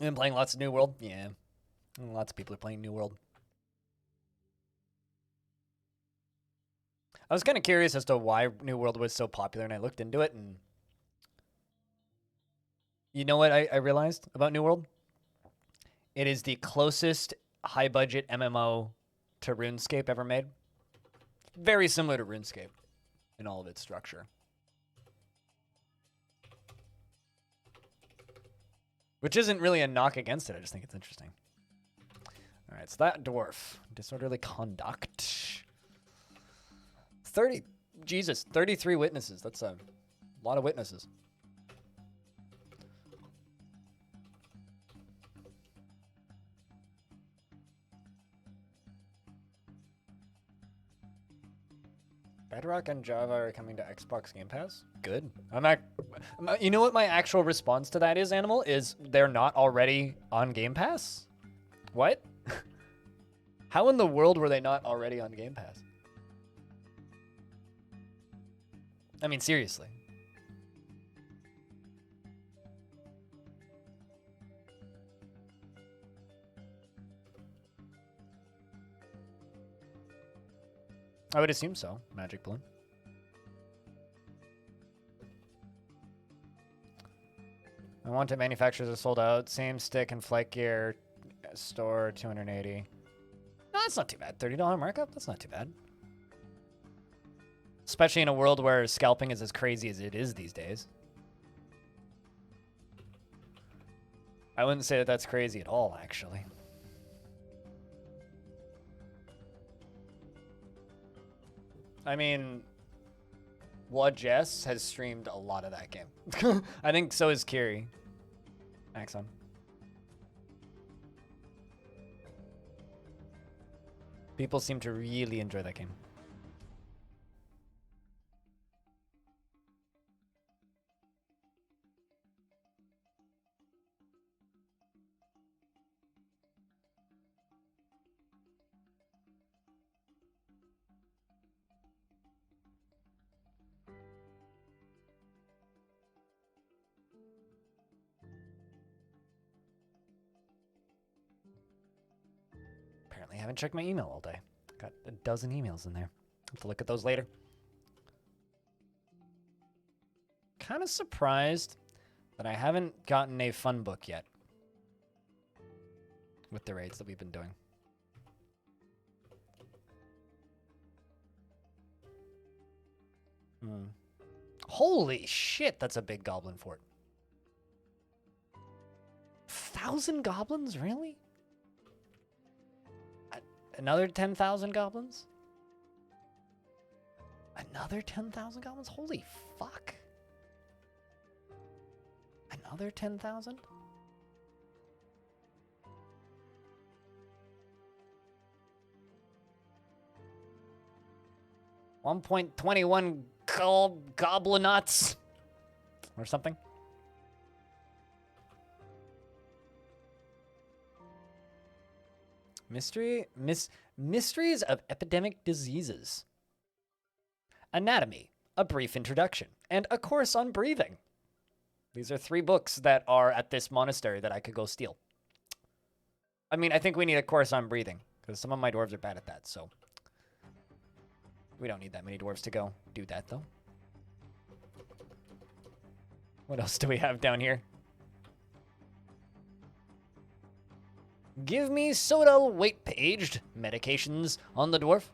You've been playing lots of New World? Yeah. Lots of people are playing New World. I was kind of curious as to why New World was so popular, and I looked into it, and you know what I realized about New World? It is the closest high-budget MMO to RuneScape ever made. Very similar to RuneScape in all of its structure. Which isn't really a knock against it, I just think it's interesting. All right, so that Dwarf. Disorderly conduct. 33 witnesses. That's a lot of witnesses. Bedrock and Java are coming to Xbox Game Pass? Good. You know what my actual response to that is, Animal? Is they're not already on Game Pass? What? How in the world were they not already on Game Pass? I mean, seriously. I would assume so. Magic Balloon. I want to manufacturers are sold out. Same stick and flight gear store 280. No, that's not too bad. $30 markup? That's not too bad. Especially in a world where scalping is as crazy as it is these days. I wouldn't say that that's crazy at all, actually. I mean, Jess has streamed a lot of that game. I think so is Kiri. Axon. People seem to really enjoy that game. Apparently I haven't checked my email all day. Got a dozen emails in there. Have to look at those later. Kind of surprised that I haven't gotten a fun book yet with the raids that we've been doing. Holy shit, that's a big goblin fort. 10,000 goblins? Really? Another 10,000 goblins? Another 10,000 goblins? Holy fuck. Another 10,000? $1.21 goblinots or something. Mysteries of epidemic diseases. Anatomy, a brief introduction, and a course on breathing. These are 3 books that are at this monastery that I could go steal. I mean, I think we need a course on breathing, because some of my dwarves are bad at that, so... We don't need that many dwarves to go do that, though. What else do we have down here? Give me soda weight-paged meditations on the dwarf.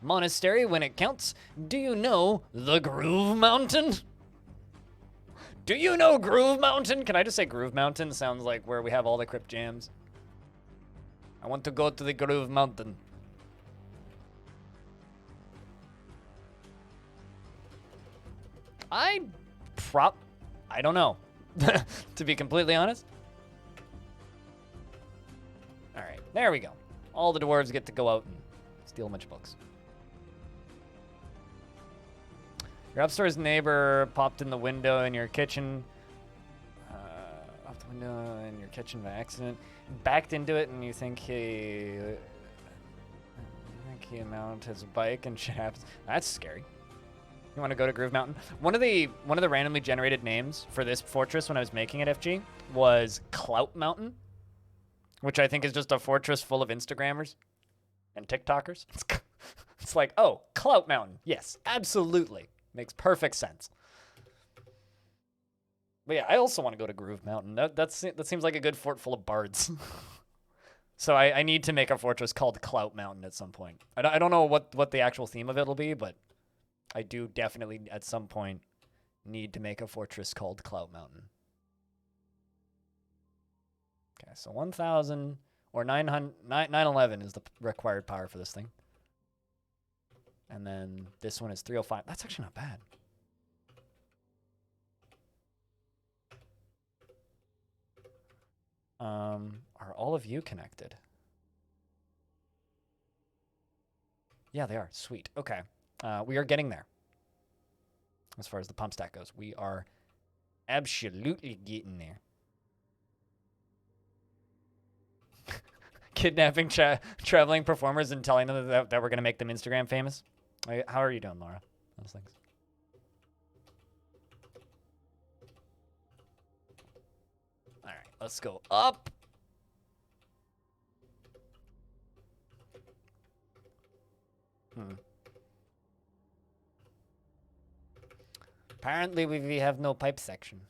Monastery when it counts. Do you know the Groove Mountain? Do you know Groove Mountain? Can I just say Groove Mountain? Sounds like where we have all the crypt jams. I want to go to the Groove Mountain. I don't know, to be completely honest. All right, there we go. All the dwarves get to go out and steal a bunch of books. Your upstairs neighbor popped in the window in your kitchen. Off the window in your kitchen by accident. Backed into it, and you think he mounted his bike and shit happens. That's scary. You want to go to Groove Mountain? One of the randomly generated names for this fortress when I was making it FG was Clout Mountain, which I think is just a fortress full of Instagrammers and TikTokers. It's like, oh, Clout Mountain. Yes, absolutely. Makes perfect sense. But yeah, I also want to go to Groove Mountain. That seems like a good fort full of bards. So I need to make a fortress called Clout Mountain at some point. I don't know what the actual theme of it will be, but I do definitely at some point need to make a fortress called Clout Mountain. Okay, so 1,000 or 911 is the required power for this thing. And then this one is 305. That's actually not bad. Are all of you connected? Yeah, they are. Sweet. Okay. We are getting there. As far as the pump stack goes, we are absolutely getting there. Kidnapping traveling performers and telling them that we're going to make them Instagram famous. How are you doing, Laura? Those things. All right, let's go up. Apparently, we have no pipe section.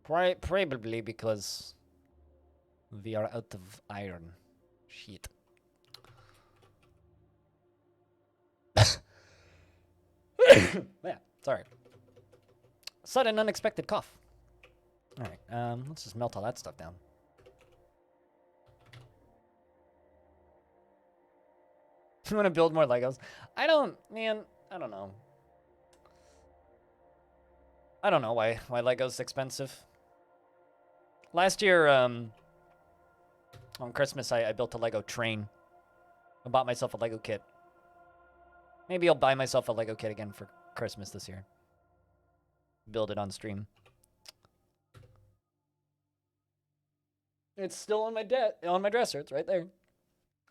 Probably because we are out of iron. Shit. Yeah, sorry. Sudden unexpected cough. All right, let's just melt all that stuff down. You want to build more Legos? I don't know. I don't know why Lego's expensive. Last year, on Christmas, I built a Lego train. I bought myself a Lego kit. Maybe I'll buy myself a Lego kit again for Christmas this year. Build it on stream. It's still on my dresser. It's right there.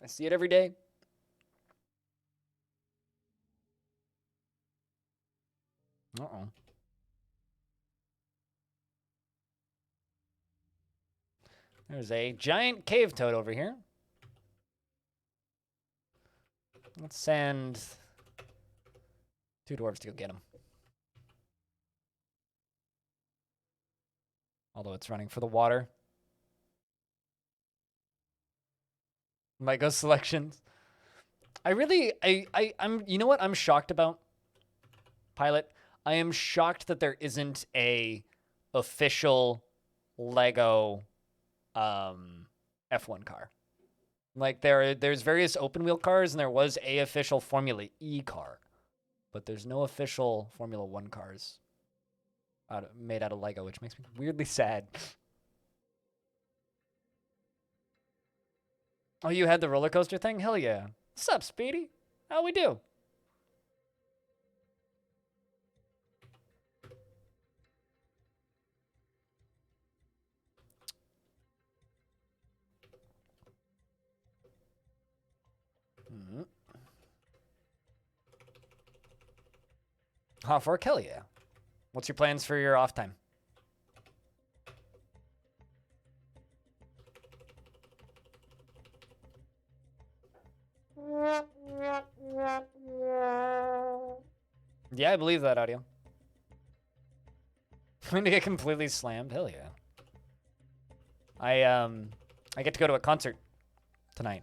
I see it every day. Uh-oh. There's a giant cave toad over here. Let's send 2 dwarves to go get him. Although it's running for the water. Lego selections. I'm you know what I'm shocked about? Pilot, I am shocked that there isn't a official Lego F1 car. Like there's various open wheel cars, and there was a official Formula E car, but there's no official Formula 1 cars made out of Lego, which makes me weirdly sad. Oh, you had the roller coaster thing? Hell yeah. What's up, Speedy? How we do? Off work? Hell yeah. What's your plans for your off time? Yeah, I believe that audio. I'm going to get completely slammed. Hell yeah. I get to go to a concert tonight.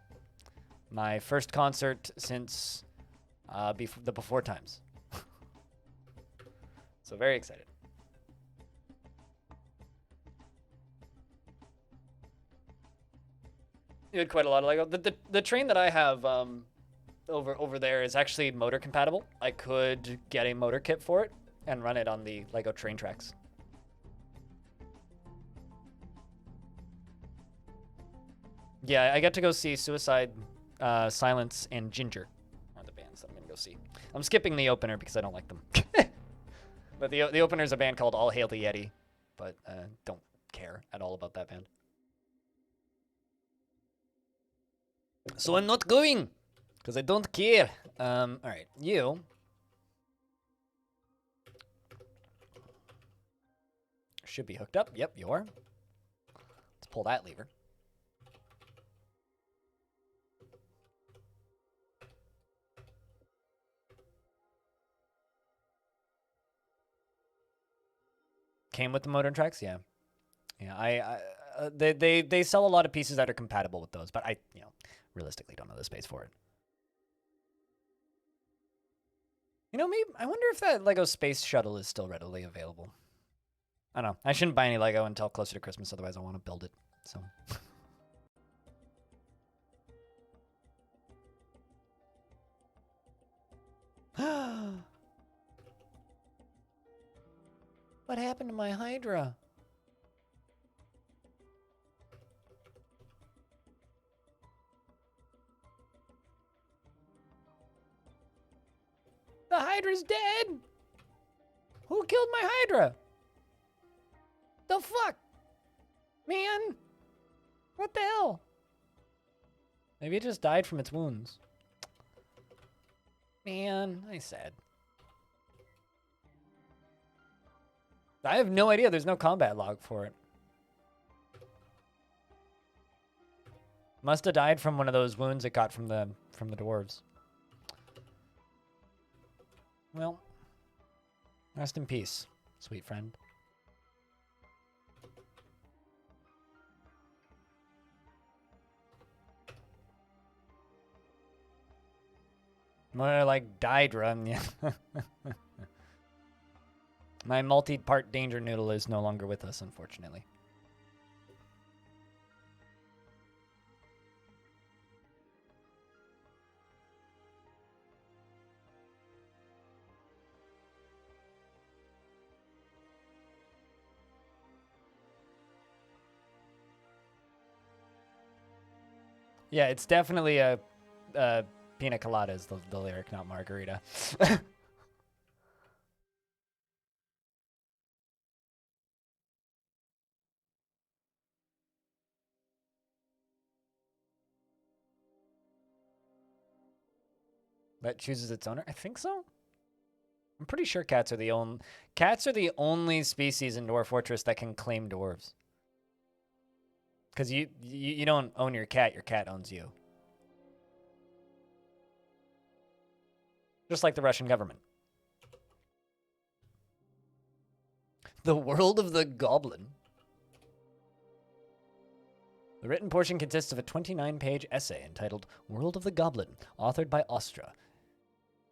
My first concert since the before times. So very excited. You had quite a lot of Lego. The train that I have over there is actually motor compatible. I could get a motor kit for it and run it on the Lego train tracks. Yeah, I get to go see Suicide, Silence, and Ginger are the bands that I'm gonna go see. I'm skipping the opener because I don't like them. But the opener is a band called All Hail the Yeti, but don't care at all about that band. So I'm not going because I don't care. All right, you. Should be hooked up. Yep, you are. Let's pull that lever. Came with the motor tracks, yeah. Yeah, they sell a lot of pieces that are compatible with those, but I realistically don't know the space for it. Maybe I wonder if that Lego Space Shuttle is still readily available. I don't know. I shouldn't buy any Lego until closer to Christmas, otherwise I want to build it. So. What happened to my Hydra? The Hydra's dead! Who killed my Hydra? The fuck? Man! What the hell? Maybe it just died from its wounds. Man, I'm sad. I have no idea. There's no combat log for it. Must have died from one of those wounds it got from the dwarves. Well, rest in peace, sweet friend. More like died run, yeah. My multi-part danger noodle is no longer with us, unfortunately. Yeah, it's definitely a pina colada is the lyric, not margarita. That chooses its owner? I think so. I'm pretty sure cats are the only species in Dwarf Fortress that can claim dwarves. Because you don't own your cat owns you. Just like the Russian government. The World of the Goblin. The written portion consists of a 29-page essay entitled World of the Goblin, authored by Ostra.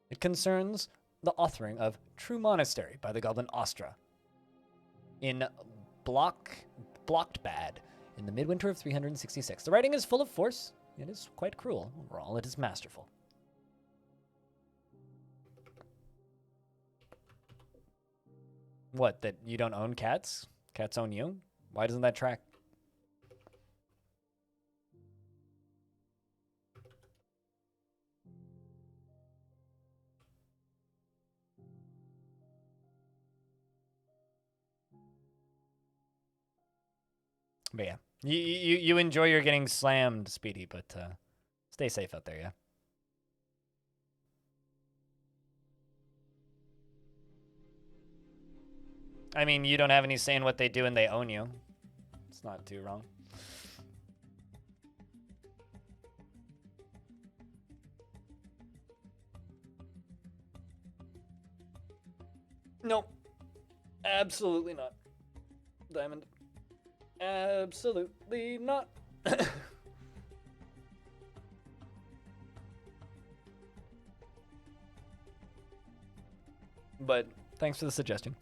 It concerns the authoring of True Monastery by the Goblin Ostra in block blocked bad in the midwinter of 366. The writing is full of force. It is quite cruel. Overall, it is masterful. What, that you don't own cats? Cats own you? Why doesn't that track? But yeah, you enjoy your getting slammed, Speedy, but stay safe out there, yeah? I mean, you don't have any say in what they do and they own you. It's not too wrong. Nope. Absolutely not. Diamond. Absolutely not. But thanks for the suggestion.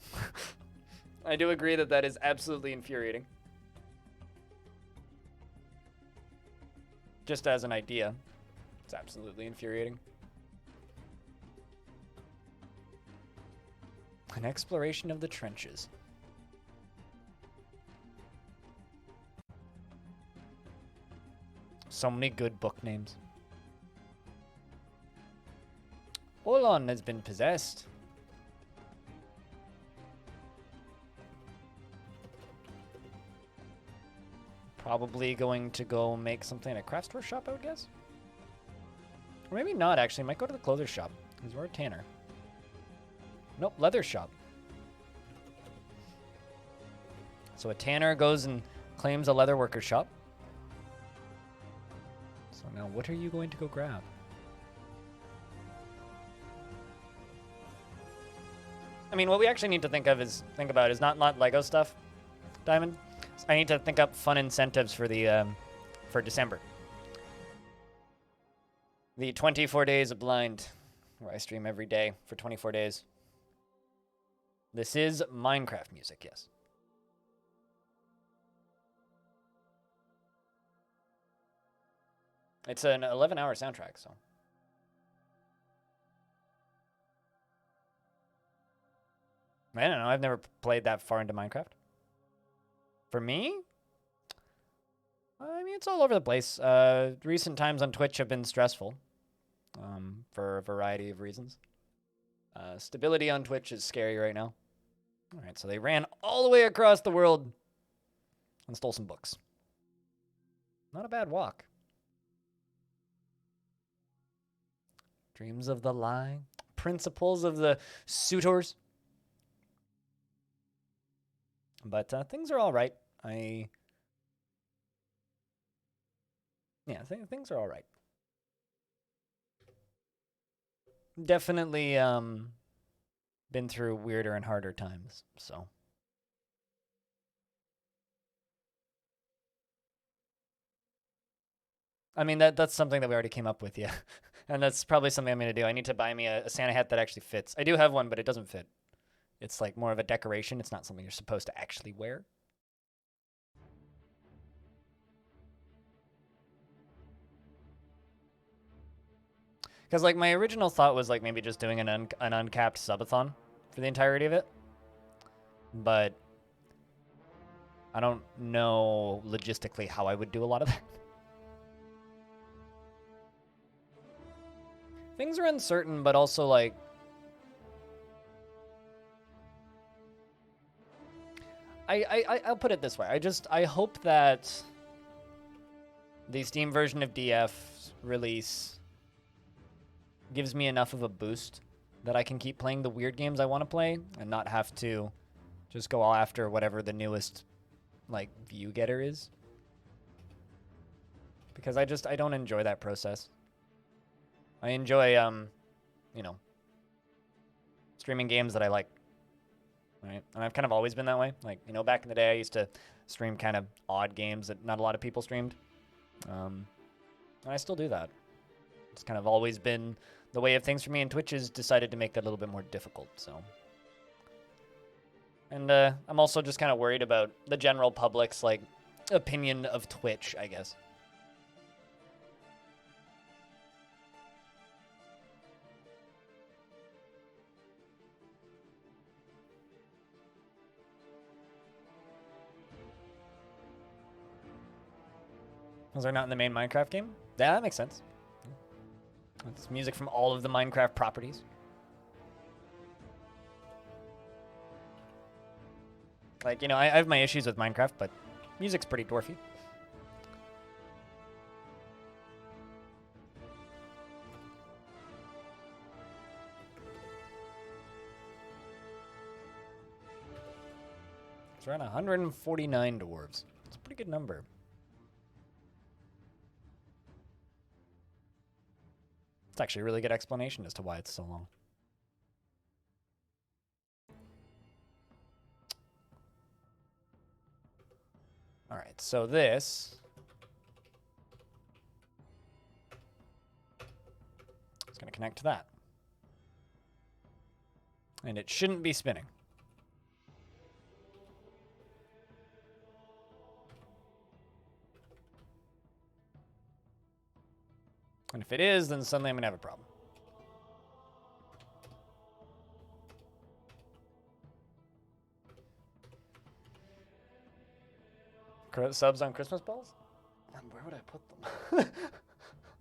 I do agree that that is absolutely infuriating. Just as an idea, it's absolutely infuriating. An exploration of the trenches. So many good book names. Olon has been possessed. Probably going to go make something at a craft store shop, I would guess. Or maybe not, actually. Might go to the clothes shop, because we're a tanner. Nope, leather shop. So a tanner goes and claims a leather worker shop. So now what are you going to go grab? I mean, what we actually need to think about is not Lego stuff, Diamond. I need to think up fun incentives for the for December. The 24 days of blind, where I stream every day for 24 days. This is Minecraft music, yes. It's an 11-hour soundtrack, so. I don't know, I've never played that far into Minecraft. For me? I mean, it's all over the place. Recent times on Twitch have been stressful for a variety of reasons. Stability on Twitch is scary right now. All right, so they ran all the way across the world and stole some books. Not a bad walk. Dreams of the Lie. Principles of the Suitors. But things are all right. Things are all right. Definitely been through weirder and harder times, so. I mean, that's something that we already came up with, yeah. And that's probably something I'm going to do. I need to buy me a Santa hat that actually fits. I do have one, but it doesn't fit. It's like more of a decoration. It's not something you're supposed to actually wear. Because like my original thought was like maybe just doing an uncapped subathon for the entirety of it. But I don't know logistically how I would do a lot of that. Things are uncertain, but also like I'll put it this way. I hope that the Steam version of DF's release gives me enough of a boost that I can keep playing the weird games I want to play and not have to just go all after whatever the newest like view getter is. Because I don't enjoy that process. I enjoy you know, streaming games that I like. Right? And I've kind of always been that way. Like, you know, back in the day I used to stream kind of odd games that not a lot of people streamed. And I still do that. It's kind of always been the way of things for me, and Twitch has decided to make that a little bit more difficult, so. And I'm also just kind of worried about the general public's, like, opinion of Twitch, I guess. Was there not in the main Minecraft game? Yeah, that makes sense. It's music from all of the Minecraft properties. Like, you know, I have my issues with Minecraft, but music's pretty dwarfy. It's around 149 dwarves. It's a pretty good number. It's actually a really good explanation as to why it's so long. All right, so this is going to connect to that. And it shouldn't be spinning. And if it is, then suddenly I'm going to have a problem. Subs on Christmas balls? Where would I put them?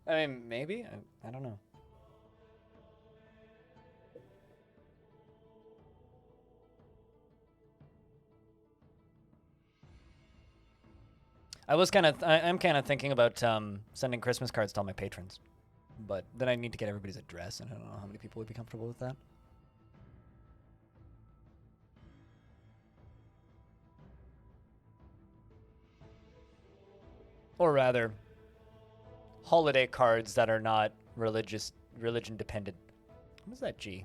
I mean, maybe? I don't know. I'm kind of thinking about sending Christmas cards to all my patrons. But then I need to get everybody's address, and I don't know how many people would be comfortable with that. Or rather, holiday cards that are not religion dependent. What is that G?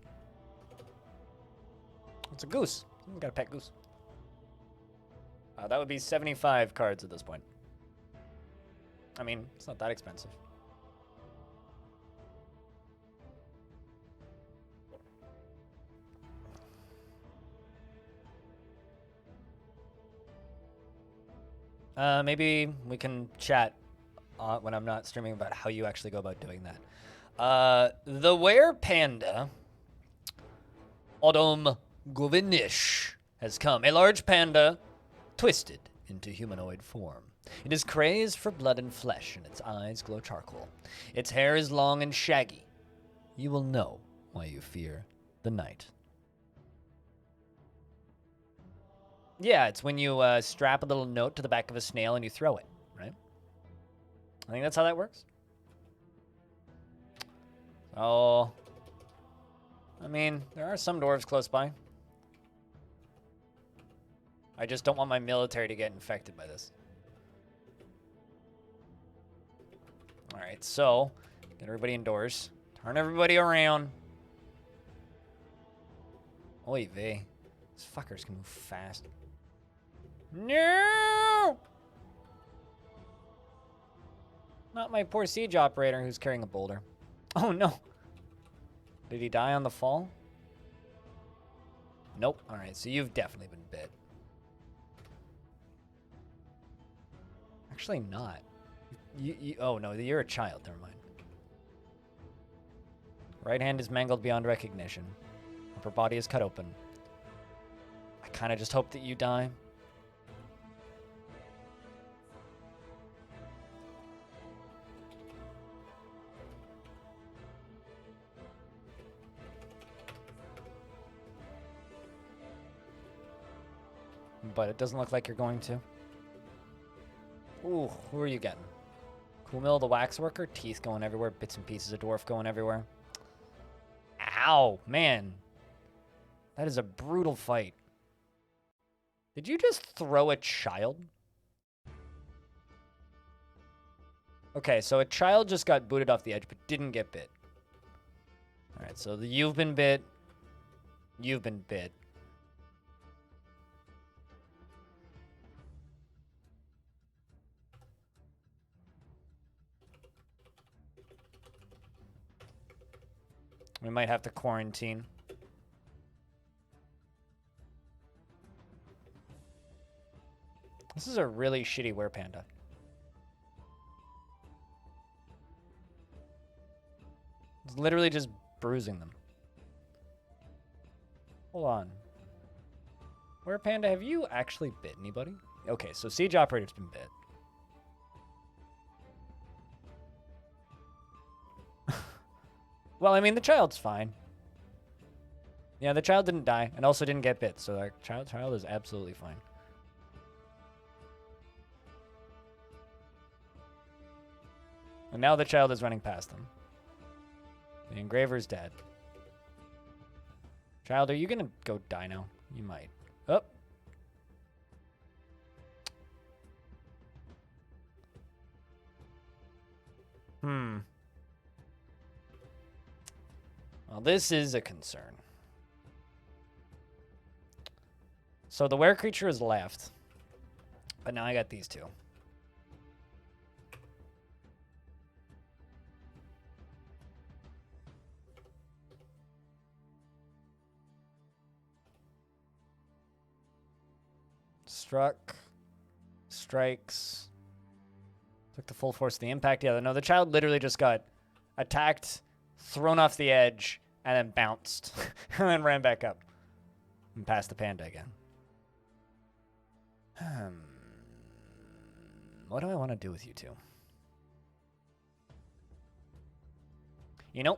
It's a goose. Someone's got a pet goose. That would be 75 cards at this point. I mean, it's not that expensive. Maybe we can chat when I'm not streaming about how you actually go about doing that. The Were Panda, Odom Govinish, has come. A large panda twisted into humanoid form. It is crazed for blood and flesh, and its eyes glow charcoal. Its hair is long and shaggy. You will know why you fear the night. Yeah, it's when you strap a little note to the back of a snail and you throw it, right? I think that's how that works. Oh, I mean, there are some dwarves close by. I just don't want my military to get infected by this. All right, so get everybody indoors. Turn everybody around. Oy vey. These fuckers can move fast. No! Not my poor siege operator who's carrying a boulder. Oh no. Did he die on the fall? Nope. Alright, so you've definitely been bit. Actually not. Oh no, you're a child. Never mind. Right hand is mangled beyond recognition. Upper body is cut open. I kind of just hope that you die. But it doesn't look like you're going to. Ooh, who are you getting? Kumil the waxworker, teeth going everywhere, bits and pieces of dwarf going everywhere. Ow, man. That is a brutal fight. Did you just throw a child? Okay, so a child just got booted off the edge but didn't get bit. Alright, so you've been bit. You've been bit. We might have to quarantine. This is a really shitty werepanda. It's literally just bruising them. Hold on. Werepanda, have you actually bit anybody? Okay, so Siege Operator's been bit. Well, I mean, the child's fine. Yeah, the child didn't die and also didn't get bit, so that child is absolutely fine. And now the child is running past them. The engraver's dead. Child, are you gonna go die now? You might. Oh. Well, this is a concern. So the were creature is left. But now I got these two. Struck. Strikes. Took the full force of the impact. Yeah, no, the child literally just got attacked, thrown off the edge, and then bounced. And then ran back up. And past the panda again. What do I want to do with you two? You know,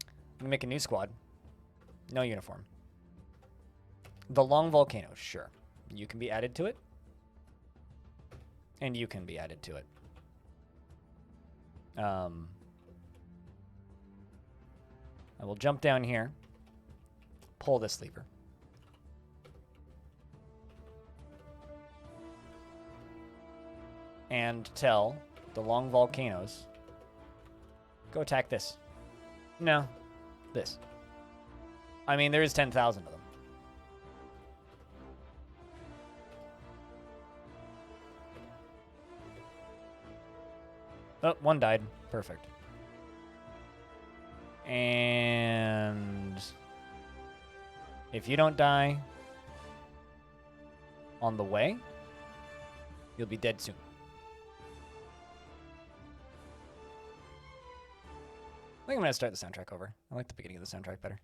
I'm going to make a new squad. No uniform. The Long Volcano, sure. You can be added to it. And you can be added to it. I will jump down here. Pull this lever. And tell the Long Volcanoes, go attack this. No, this. I mean, there is 10,000 of them. Oh, one died. Perfect. And if you don't die on the way, you'll be dead soon. I think I'm going to start the soundtrack over. I like the beginning of the soundtrack better.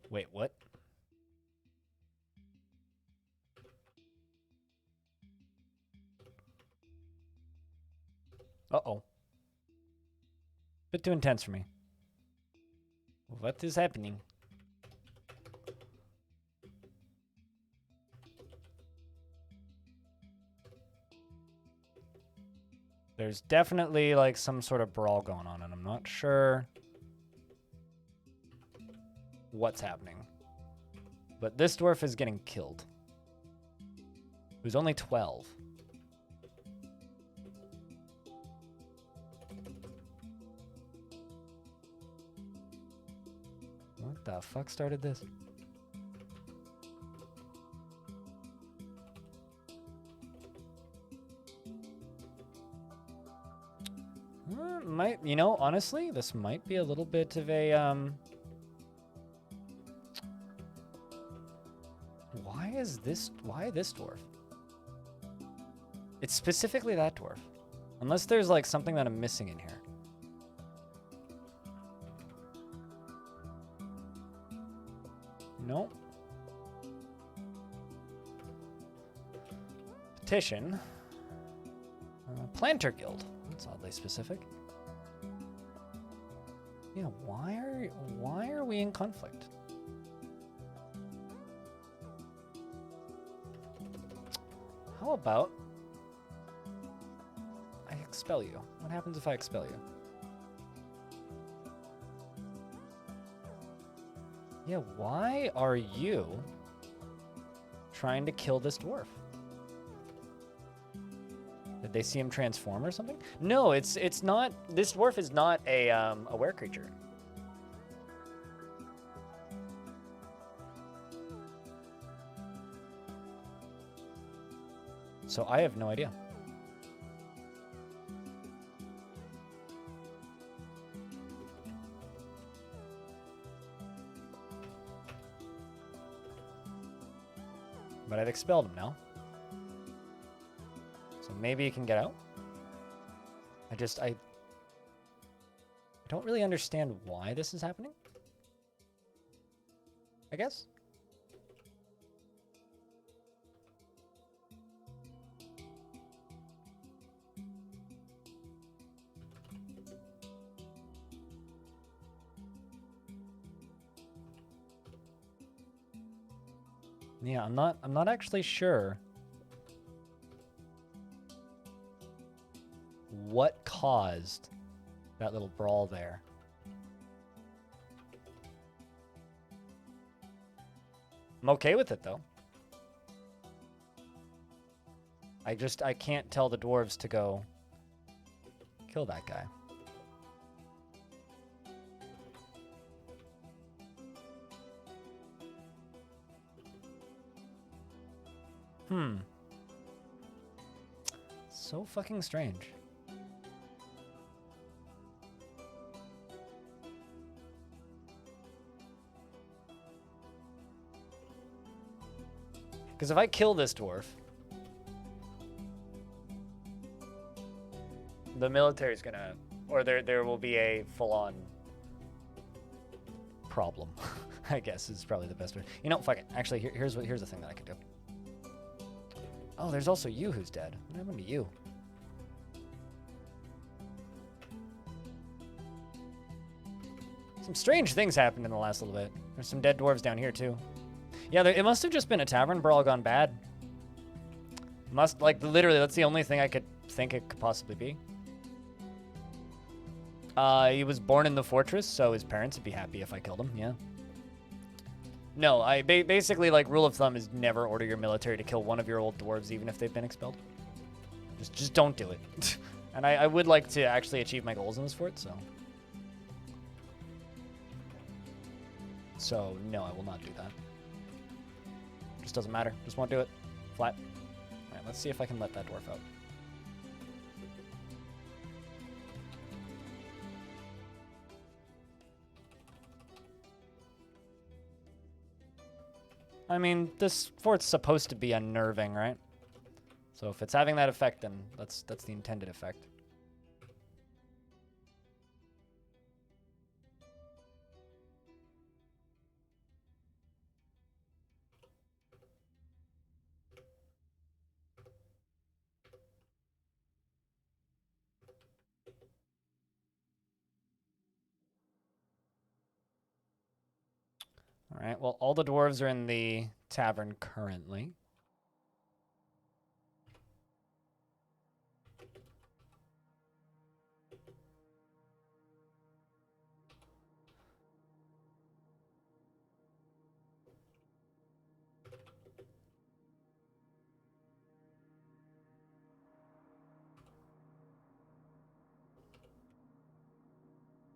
Wait, what? Uh-oh. Bit too intense for me. What is happening? There's definitely like some sort of brawl going on, and I'm not sure what's happening. But this dwarf is getting killed. Who's only 12. What the fuck started this? You know, honestly, this might be a little bit of a, why this dwarf? It's specifically that dwarf. Unless there's like something that I'm missing in here. Nope. Petition. Planter Guild. That's oddly specific. Yeah, why are we in conflict? How about I expel you? What happens if I expel you? Yeah, why are you trying to kill this dwarf? Did they see him transform or something? No, it's not. This dwarf is not a were creature. So I have no idea. But I've expelled him now. So maybe he can get out. I don't really understand why this is happening. I guess. Yeah, I'm not actually sure what caused that little brawl there. I'm okay with it though. I can't tell the dwarves to go kill that guy. So fucking strange. Because if I kill this dwarf, the military's gonna, or there will be a full-on problem. I guess is probably the best way. You know, fuck it. Actually, here's the thing that I could do. Oh, there's also you who's dead. What happened to you? Some strange things happened in the last little bit. There's some dead dwarves down here too. Yeah, it must have just been a tavern brawl gone bad. Literally, that's the only thing I could think it could possibly be. He was born in the fortress, so his parents would be happy if I killed him, yeah. No, basically, like, rule of thumb is never order your military to kill one of your old dwarves, even if they've been expelled. Just don't do it. And I would like to actually achieve my goals in this fort, so. So, no, I will not do that. Just doesn't matter. Just won't do it. Flat. Alright, let's see if I can let that dwarf out. I mean, this fort's supposed to be unnerving, right? So if it's having that effect, then that's the intended effect. All right, well, all the dwarves are in the tavern currently.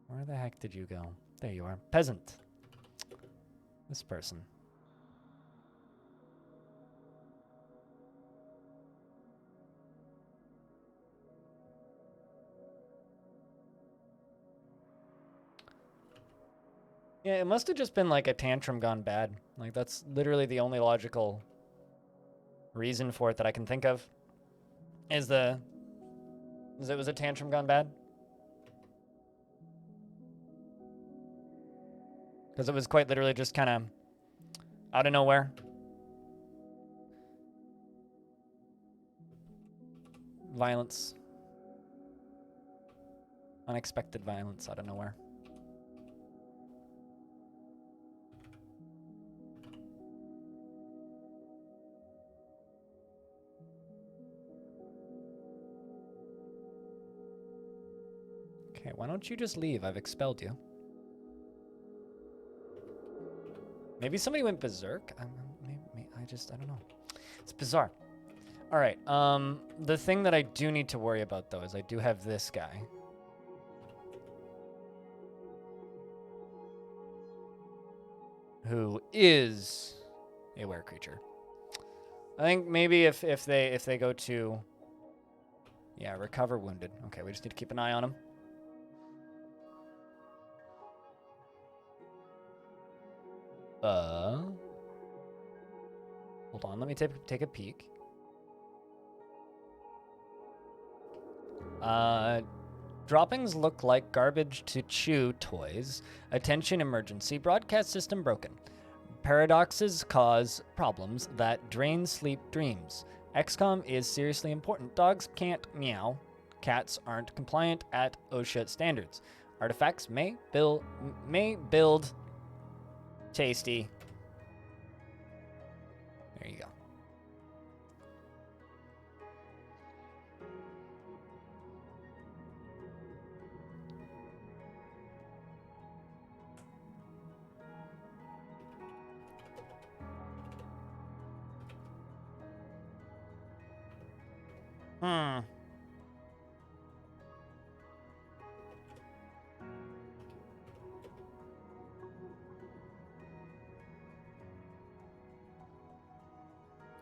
Where the heck did you go? There you are. Peasant. This person. Yeah, it must have just been like a tantrum gone bad. Like, that's literally the only logical reason for it that I can think of. Is it was a tantrum gone bad? Because it was quite literally just kind of out of nowhere. Violence. Unexpected violence out of nowhere. Okay, why don't you just leave? I've expelled you. Maybe somebody went berserk? I don't know. It's bizarre. All right, the thing that I do need to worry about, though, is I do have this guy. Who is a were creature. I think maybe if they go to, yeah, recover wounded. Okay, we just need to keep an eye on him. Hold on, let me take a peek. Droppings look like garbage to chew toys. Attention emergency. Broadcast system broken. Paradoxes cause problems that drain sleep dreams. XCOM is seriously important. Dogs can't meow. Cats aren't compliant at OSHA standards. Artifacts may build tasty. There you go.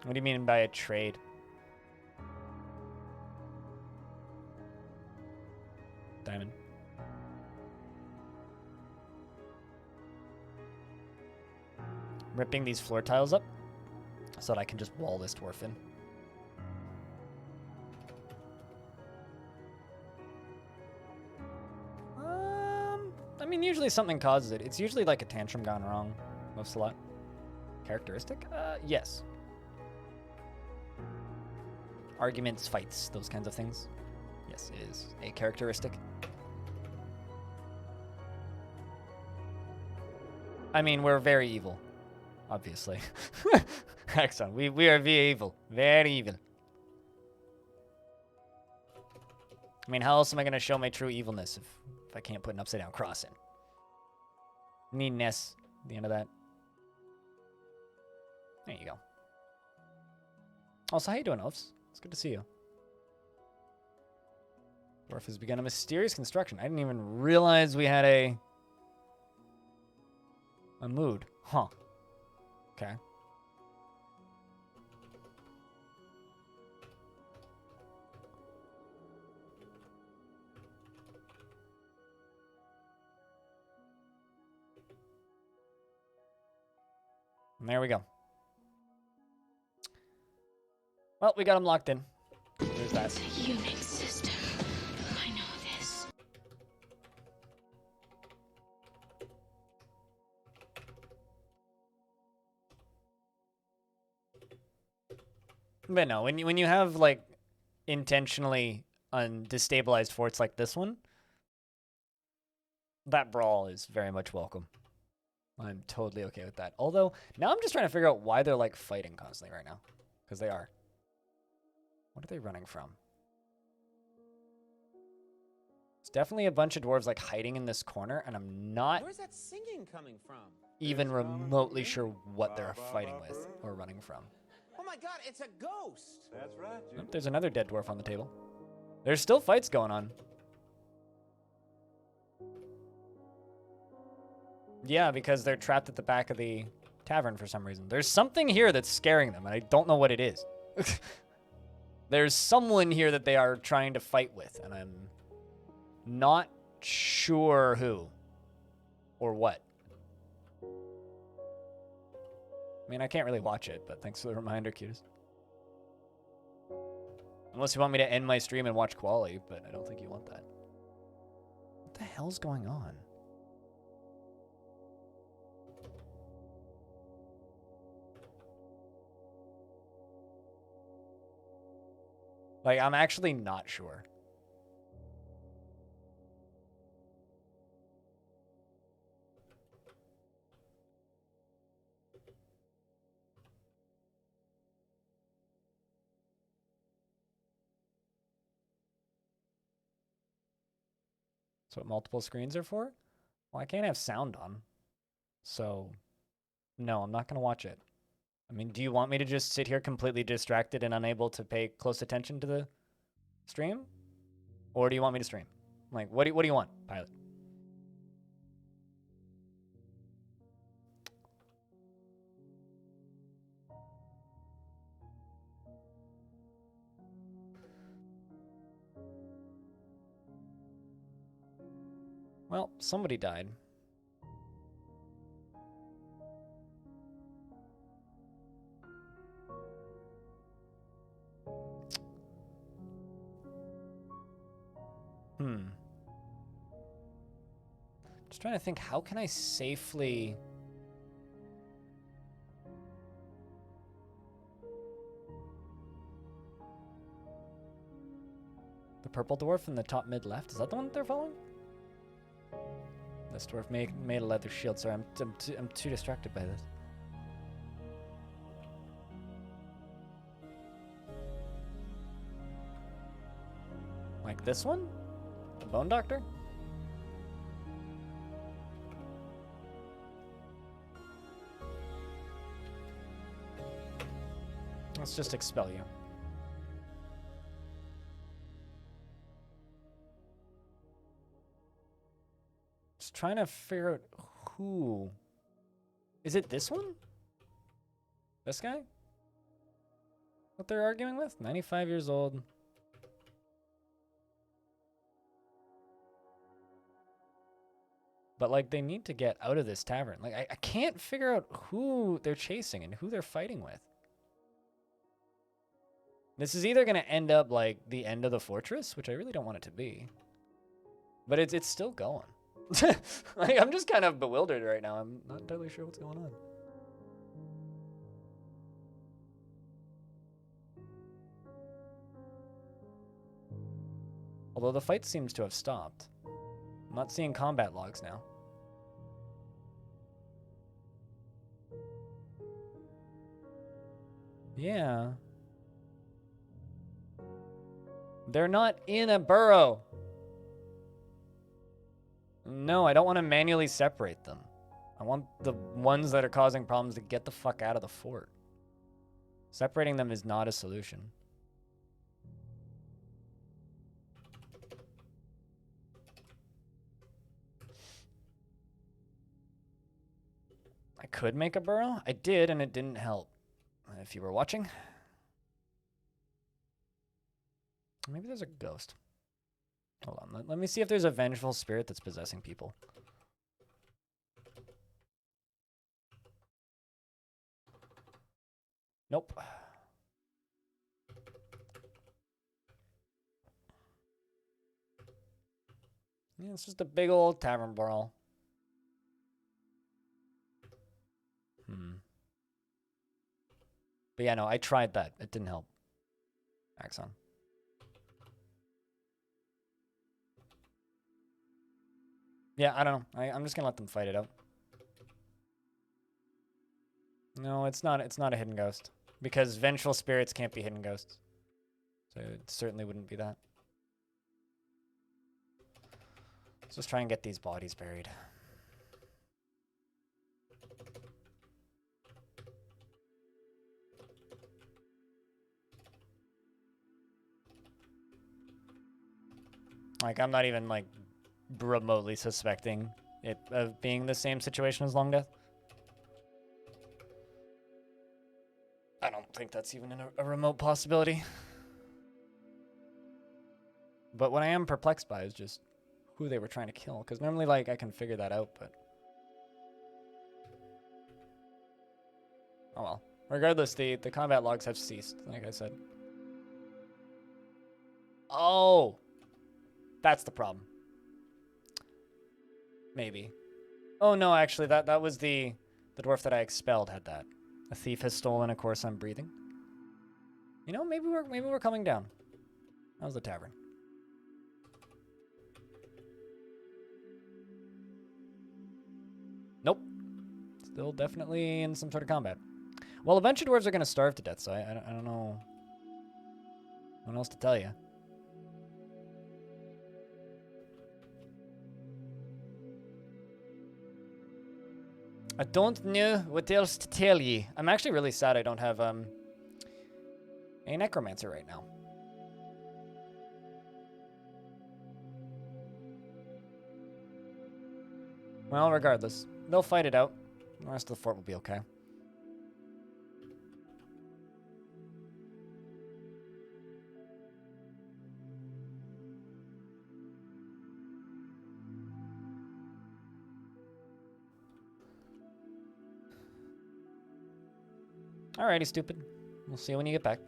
What do you mean by a trade? Diamond. Ripping these floor tiles up so that I can just wall this dwarf in. I mean, usually something causes it. It's usually like a tantrum gone wrong most a lot. Characteristic? Yes. Arguments, fights, those kinds of things. Yes, it is a characteristic. I mean, we're very evil, obviously. Excellent. We are very evil. Very evil. I mean, how else am I going to show my true evilness if I can't put an upside down cross in? Meanness. At the end of that. There you go. Also, how you doing, Elves? It's good to see you. Dwarf has begun a mysterious construction. I didn't even realize we had a mood. Huh. Okay. And there we go. Well, we got him locked in. There's that. It's a Unix system. I know this. But no, when you have like intentionally destabilized forts like this one, that brawl is very much welcome. I'm totally okay with that. Although now I'm just trying to figure out why they're like fighting constantly right now, because they are. What are they running from? It's definitely a bunch of dwarves like hiding in this corner, and I'm not Where's that singing coming from? even remotely sure what they're fighting with or running from. Oh my god, it's a ghost! That's right. Oh, there's another dead dwarf on the table. There's still fights going on. Yeah, because they're trapped at the back of the tavern for some reason. There's something here that's scaring them, and I don't know what it is. There's someone here that they are trying to fight with, and I'm not sure who or what. I mean, I can't really watch it, but thanks for the reminder, cuties. Unless you want me to end my stream and watch Quali, but I don't think you want that. What the hell's going on? Like, I'm actually not sure. That's what multiple screens are for? Well, I can't have sound on. So, no, I'm not going to watch it. I mean, do you want me to just sit here completely distracted and unable to pay close attention to the stream? Or do you want me to stream? Like, what do you want, Pilot? Well, somebody died. Just trying to think, how can I safely... The purple dwarf in the top mid left, is that the one that they're following? This dwarf made a leather shield. Sorry, I'm too distracted by this. Like this one? The Bone Doctor? Let's just expel you. Just trying to figure out who. Is it this one? This guy? What they're arguing with? 95 years old. But, like, they need to get out of this tavern. Like, I can't figure out who they're chasing and who they're fighting with. This is either going to end up, like, the end of the fortress, which I really don't want it to be. But it's still going. Like, I'm just kind of bewildered right now. I'm not entirely sure what's going on. Although the fight seems to have stopped. I'm not seeing combat logs now. Yeah. They're not in a burrow. No, I don't want to manually separate them. I want the ones that are causing problems to get the fuck out of the fort. Separating them is not a solution. I could make a burrow. I did, and it didn't help. If you were watching. Maybe there's a ghost. Hold on. Let me see if there's a vengeful spirit that's possessing people. Nope. Yeah, it's just a big old tavern brawl. But yeah, no, I tried that. It didn't help. Axon. Yeah, I don't know. I'm just gonna let them fight it out. No, it's not a hidden ghost. Because vengeful spirits can't be hidden ghosts. So it certainly wouldn't be that. Let's just try and get these bodies buried. Like, I'm not even, like, remotely suspecting it of being the same situation as Long Death. I don't think that's even a remote possibility. But what I am perplexed by is just who they were trying to kill. Because normally, like, I can figure that out, but... Oh well. Regardless, the combat logs have ceased, like I said. Oh! That's the problem. Maybe. Oh no, actually, that was the dwarf that I expelled had that. A thief has stolen, of course I'm breathing. You know, maybe we're coming down. How's the tavern? Nope. Still definitely in some sort of combat. Well, a bunch of dwarves are gonna starve to death, so I don't know what else to tell you. I don't know what else to tell ye. I'm actually really sad I don't have a necromancer right now. Well, regardless, they'll fight it out. The rest of the fort will be okay. Alrighty, stupid. We'll see you when you get back.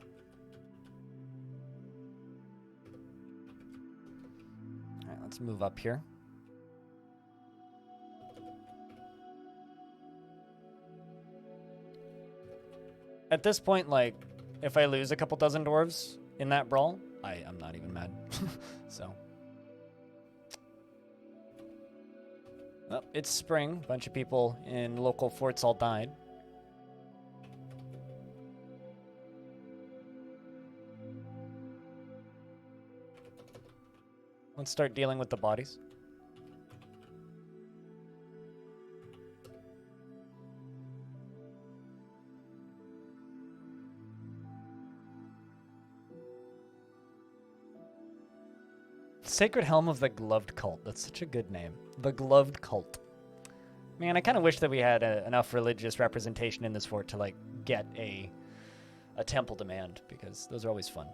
Let's move up here. At this point, like, if I lose a couple dozen dwarves in that brawl, I'm not even mad. So. Oh, it's spring. A bunch of people in local forts all died. Let's start dealing with the bodies. Sacred Helm of the Gloved Cult. That's such a good name. The Gloved Cult. Man, I kind of wish that we had enough religious representation in this fort to, like, get a temple demand, because those are always fun.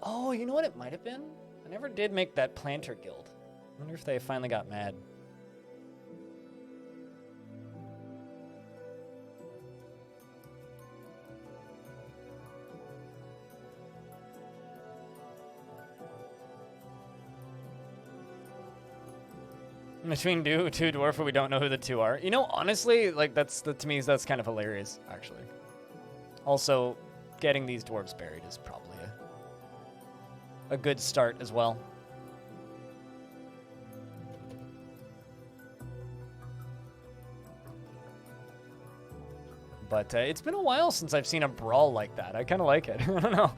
Oh, you know what it might have been? I never did make that planter guild. I wonder if they finally got mad. Between two dwarf, but we don't know who the two are. You know, honestly, like, to me, that's kind of hilarious, actually. Also, getting these dwarves buried is probably a good start as well. But it's been a while since I've seen a brawl like that. I kind of like it. I don't know.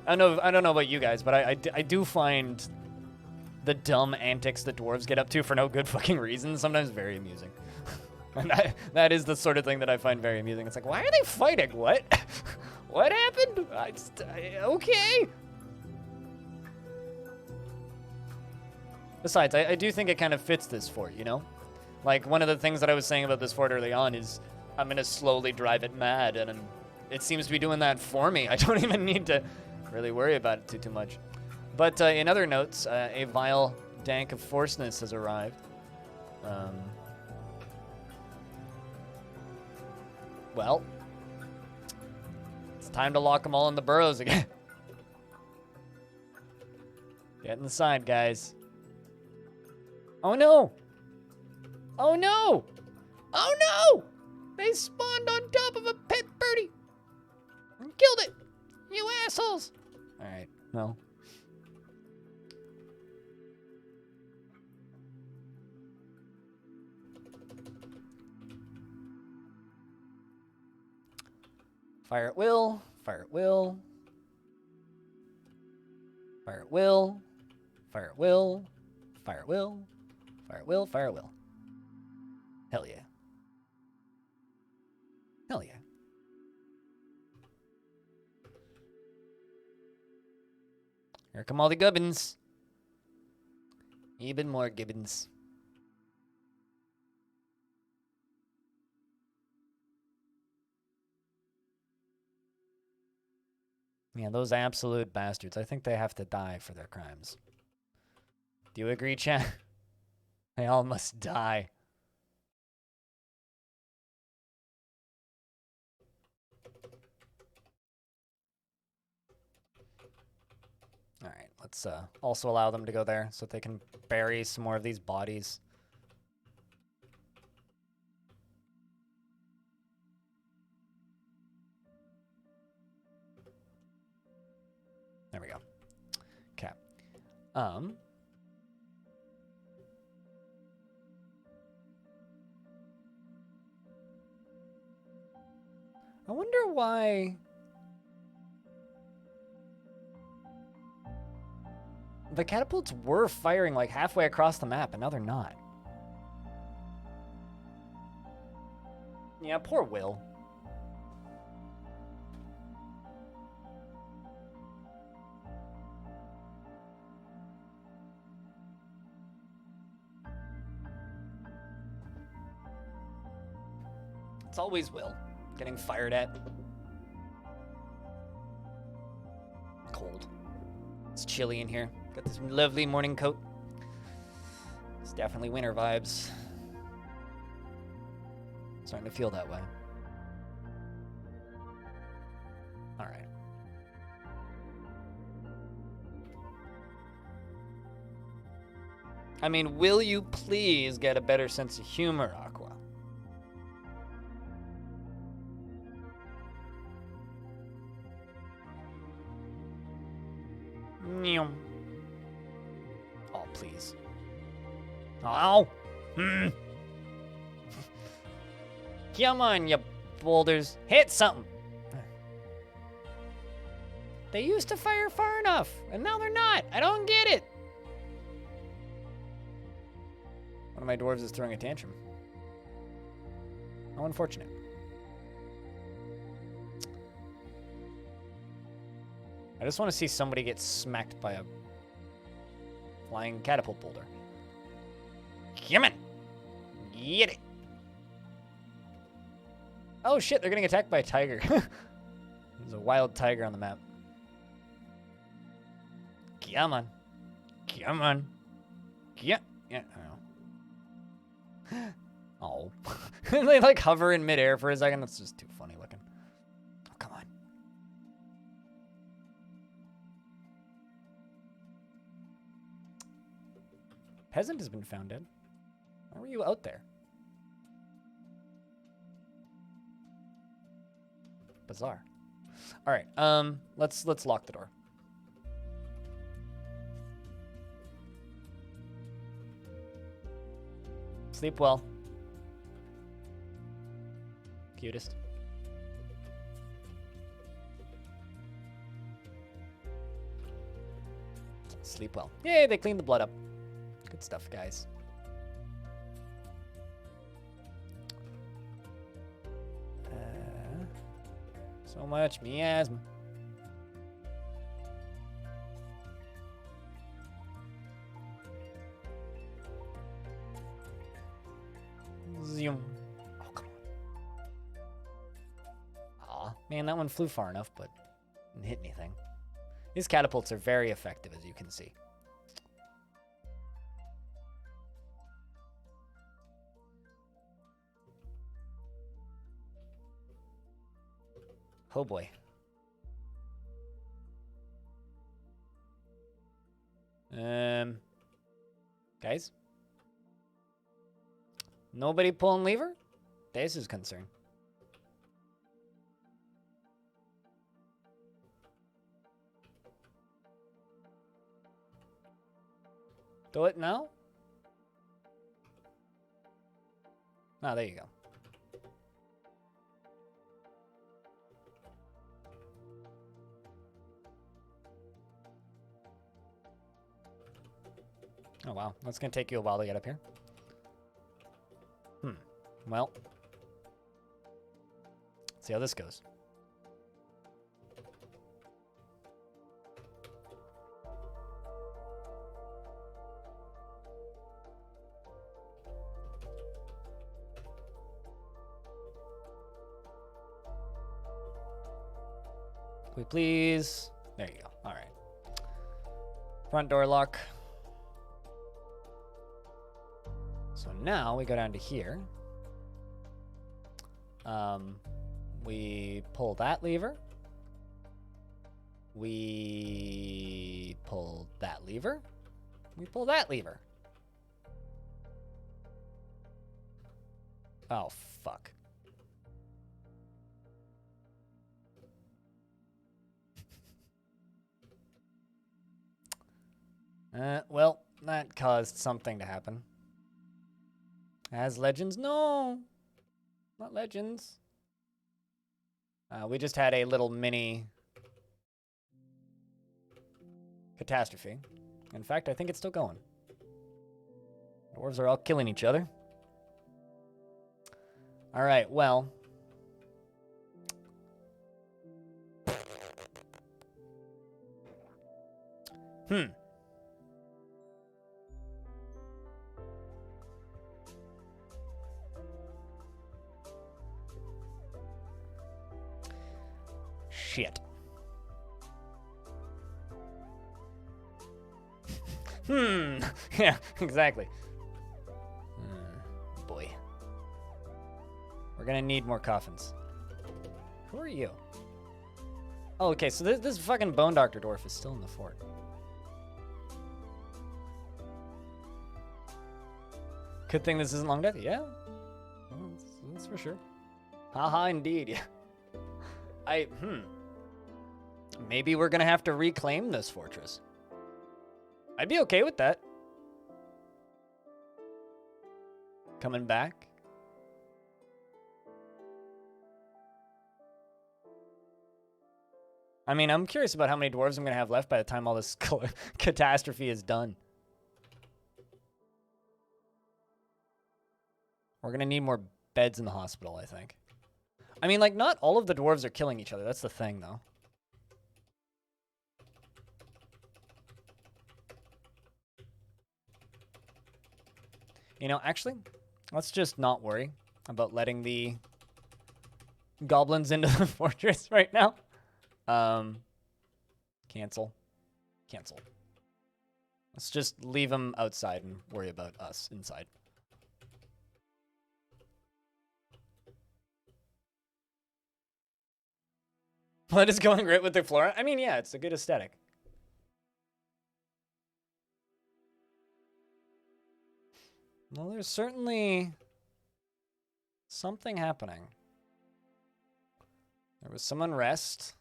I don't know about you guys, but I do find the dumb antics that dwarves get up to for no good fucking reason sometimes very amusing. And that is the sort of thing that I find very amusing. It's like, why are they fighting? What? What happened? Okay. Besides, I do think it kind of fits this fort, you know? Like, one of the things that I was saying about this fort early on is I'm going to slowly drive it mad, and it seems to be doing that for me. I don't even need to really worry about it too much. But in other notes, a vile dank of forceness has arrived. Well, it's time to lock them all in the burrows again. Get inside, guys. Oh no! Oh no! Oh no! They spawned on top of a pet birdie and killed it! You assholes! Alright, well. Fire at will, fire at will. Fire at will, fire at will, fire at will, fire at will, fire at will. Hell yeah. Hell yeah. Here come all the gubbins. Even more gibbons. Yeah, those absolute bastards. I think they have to die for their crimes. Do you agree, chat? They all must die. Alright, let's also allow them to go there so that they can bury some more of these bodies. There we go. Okay. I wonder why the catapults were firing like halfway across the map, and now they're not. Yeah, poor Will. It's always Will getting fired at. Cold. It's chilly in here. Got this lovely morning coat. It's definitely winter vibes. Starting to feel that way. All right. I mean, will you please get a better sense of humor, Aqua? Nyum. Oh, please. Oh! Hmm. Come on, you boulders. Hit something. They used to fire far enough, and now they're not. I don't get it. One of my dwarves is throwing a tantrum. How unfortunate. I just want to see somebody get smacked by a flying catapult boulder. Come on. Get it. Oh shit, they're getting attacked by a tiger. There's a wild tiger on the map. Come on. Come on. Yeah. Yeah. Oh. They like hover in midair for a second. That's just too funny looking. Oh, come on. Peasant has been found dead. Why were you out there? Bizarre. All right. Let's lock the door. Sleep well. Cutest. Sleep well. Yay, they cleaned the blood up. Good stuff, guys. So much miasma. Zoom. Oh, come on. Aw, man, that one flew far enough, but didn't hit anything. These catapults are very effective, as you can see. Oh boy. Guys? Nobody pulling lever? This is concerned. Do it now? Oh, there you go. Oh, wow. That's going to take you a while to get up here. Well. Let's see how this goes. Can we please? There you go. All right. Front door lock. So now we go down to here. We pull that lever. We pull that lever. We pull that lever. Oh, fuck. Well, that caused something to happen. As legends? No! Not legends. We just had a little mini catastrophe. In fact, I think it's still going. Dwarves are all killing each other. All right, well. Shit. Yeah, exactly. Boy. We're gonna need more coffins. Who are you? Oh, okay, so this fucking Bone Doctor Dwarf is still in the fort. Good thing this isn't long death. Yeah, well, that's for sure. Haha, indeed. Yeah. Maybe we're gonna have to reclaim this fortress. I'd be okay with that. Coming back. I mean, I'm curious about how many dwarves I'm gonna have left by the time all this catastrophe is done. We're gonna need more beds in the hospital, I think. I mean, like, not all of the dwarves are killing each other. That's the thing, though. You know, actually, let's just not worry about letting the goblins into the fortress right now. Cancel. Cancel. Let's just leave them outside and worry about us inside. What is going great with the flora? I mean, yeah, it's a good aesthetic. Well, there's certainly something happening. There was some unrest.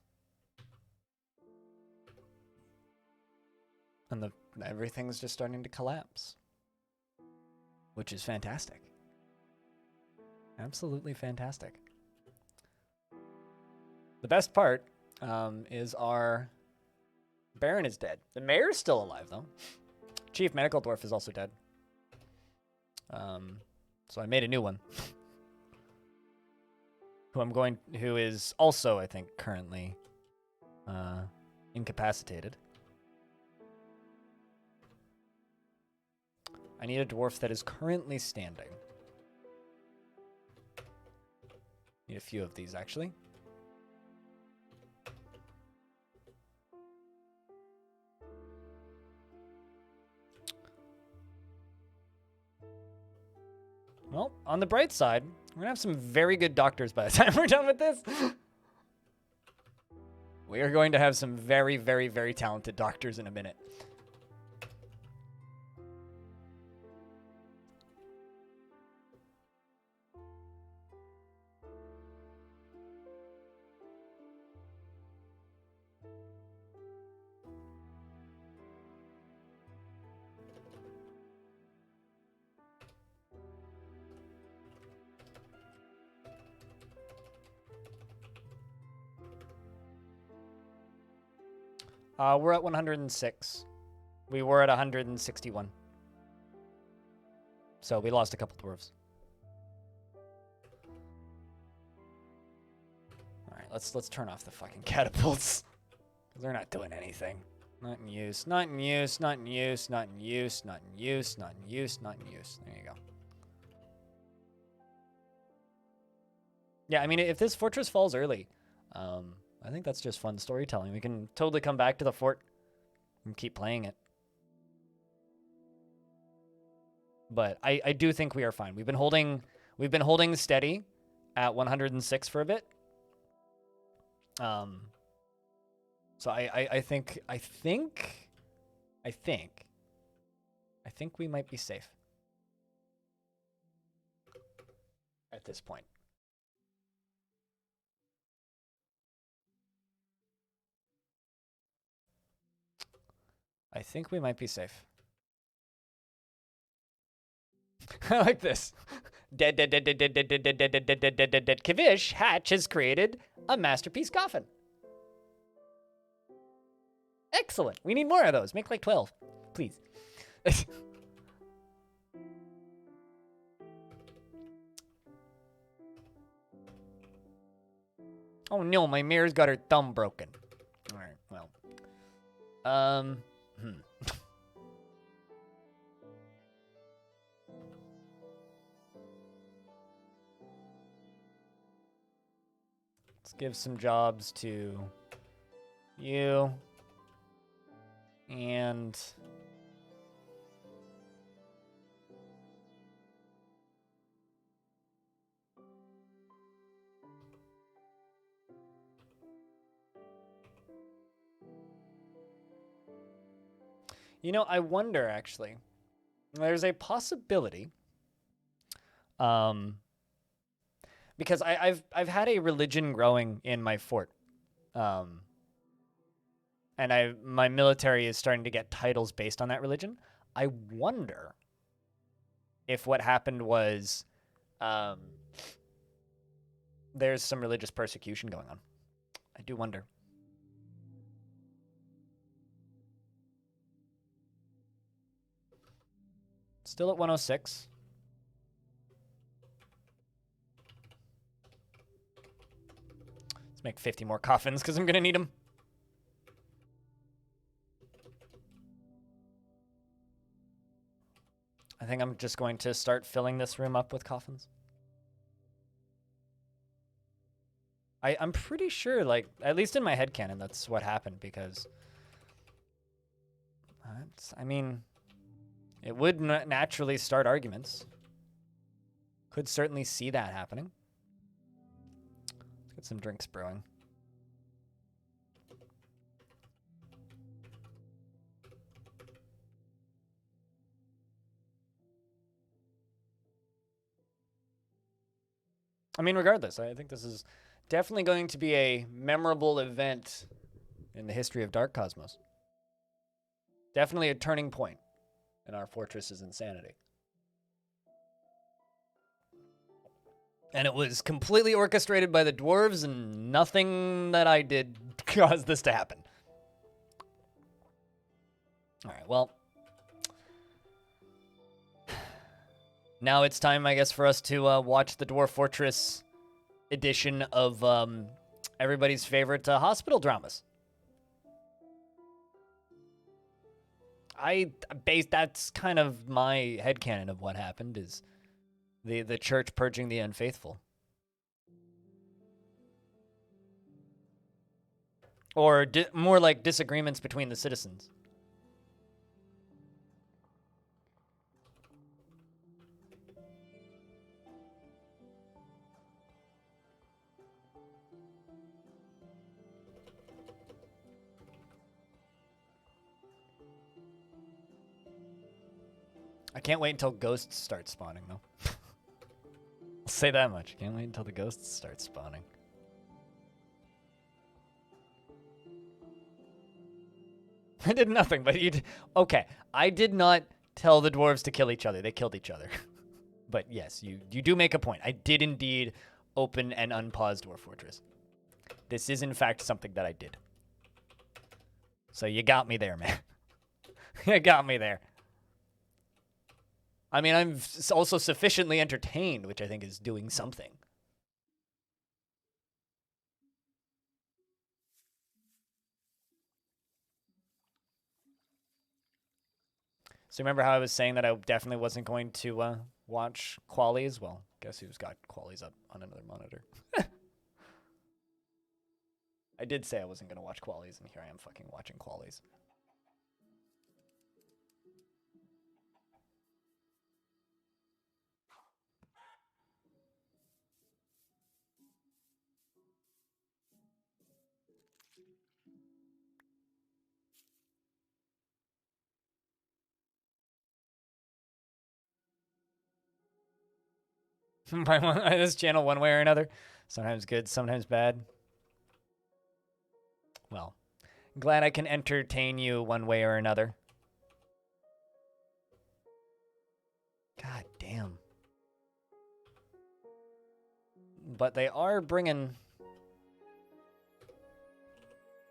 And everything's just starting to collapse. Which is fantastic. Absolutely fantastic. The best part is our Baron is dead. The mayor's still alive, though. Chief Medical Dwarf is also dead. So I made a new one. Who is also, I think, currently incapacitated. I need a dwarf that is currently standing. Need a few of these, actually. Well, on the bright side, we're going to have some very good doctors by the time we're done with this. We are going to have some very, very, very talented doctors in a minute. We're at 106. We were at 161. So we lost a couple dwarves. All right, let's turn off the fucking catapults. They're not doing anything. Not in use, not in use, not in use, not in use, not in use, not in use, not in use. There you go. Yeah, I mean, if this fortress falls early, I think that's just fun storytelling. We can totally come back to the fort and keep playing it. But I do think we are fine. We've been holding steady at 106 for a bit. So I think we might be safe at this point. I think we might be safe. I like this. Dead. Kavish Hatch has created a masterpiece coffin. Excellent. We need more of those. Make like 12, please. Oh no, my mirror's got her thumb broken. All right, well. Let's give some jobs to you. And you know, I wonder actually. There's a possibility Because I've had a religion growing in my fort, and my military is starting to get titles based on that religion. I wonder if what happened was there's some religious persecution going on. I do wonder. Still at 106. Let's make 50 more coffins because I'm going to need them. I think I'm just going to start filling this room up with coffins. I'm pretty sure, like, at least in my headcanon, that's what happened because, I mean, it would naturally start arguments. Could certainly see that happening. Let's get some drinks brewing. I mean, regardless, I think this is definitely going to be a memorable event in the history of Dark Cosmos. Definitely a turning point in our fortress's insanity. And it was completely orchestrated by the dwarves, and nothing that I did caused this to happen. All right, well. Now it's time, I guess, for us to watch the Dwarf Fortress edition of everybody's favorite hospital dramas. That's kind of my headcanon of what happened, is the church purging the unfaithful. Or more like disagreements between the citizens. I can't wait until ghosts start spawning, though. I'll say that much. Can't wait until the ghosts start spawning. I did nothing, but you did. Okay, I did not tell the dwarves to kill each other. They killed each other. But yes, you do make a point. I did indeed open and unpause Dwarf Fortress. This is, in fact, something that I did. So you got me there, man. You got me there. I mean, I'm also sufficiently entertained, which I think is doing something. So remember how I was saying that I definitely wasn't going to watch Qualies? Well, guess who's got Qualies up on another monitor? I did say I wasn't going to watch Qualies, and here I am fucking watching Qualies. By this channel one way or another. Sometimes good, sometimes bad. Well, glad I can entertain you one way or another. God damn. But they are bringing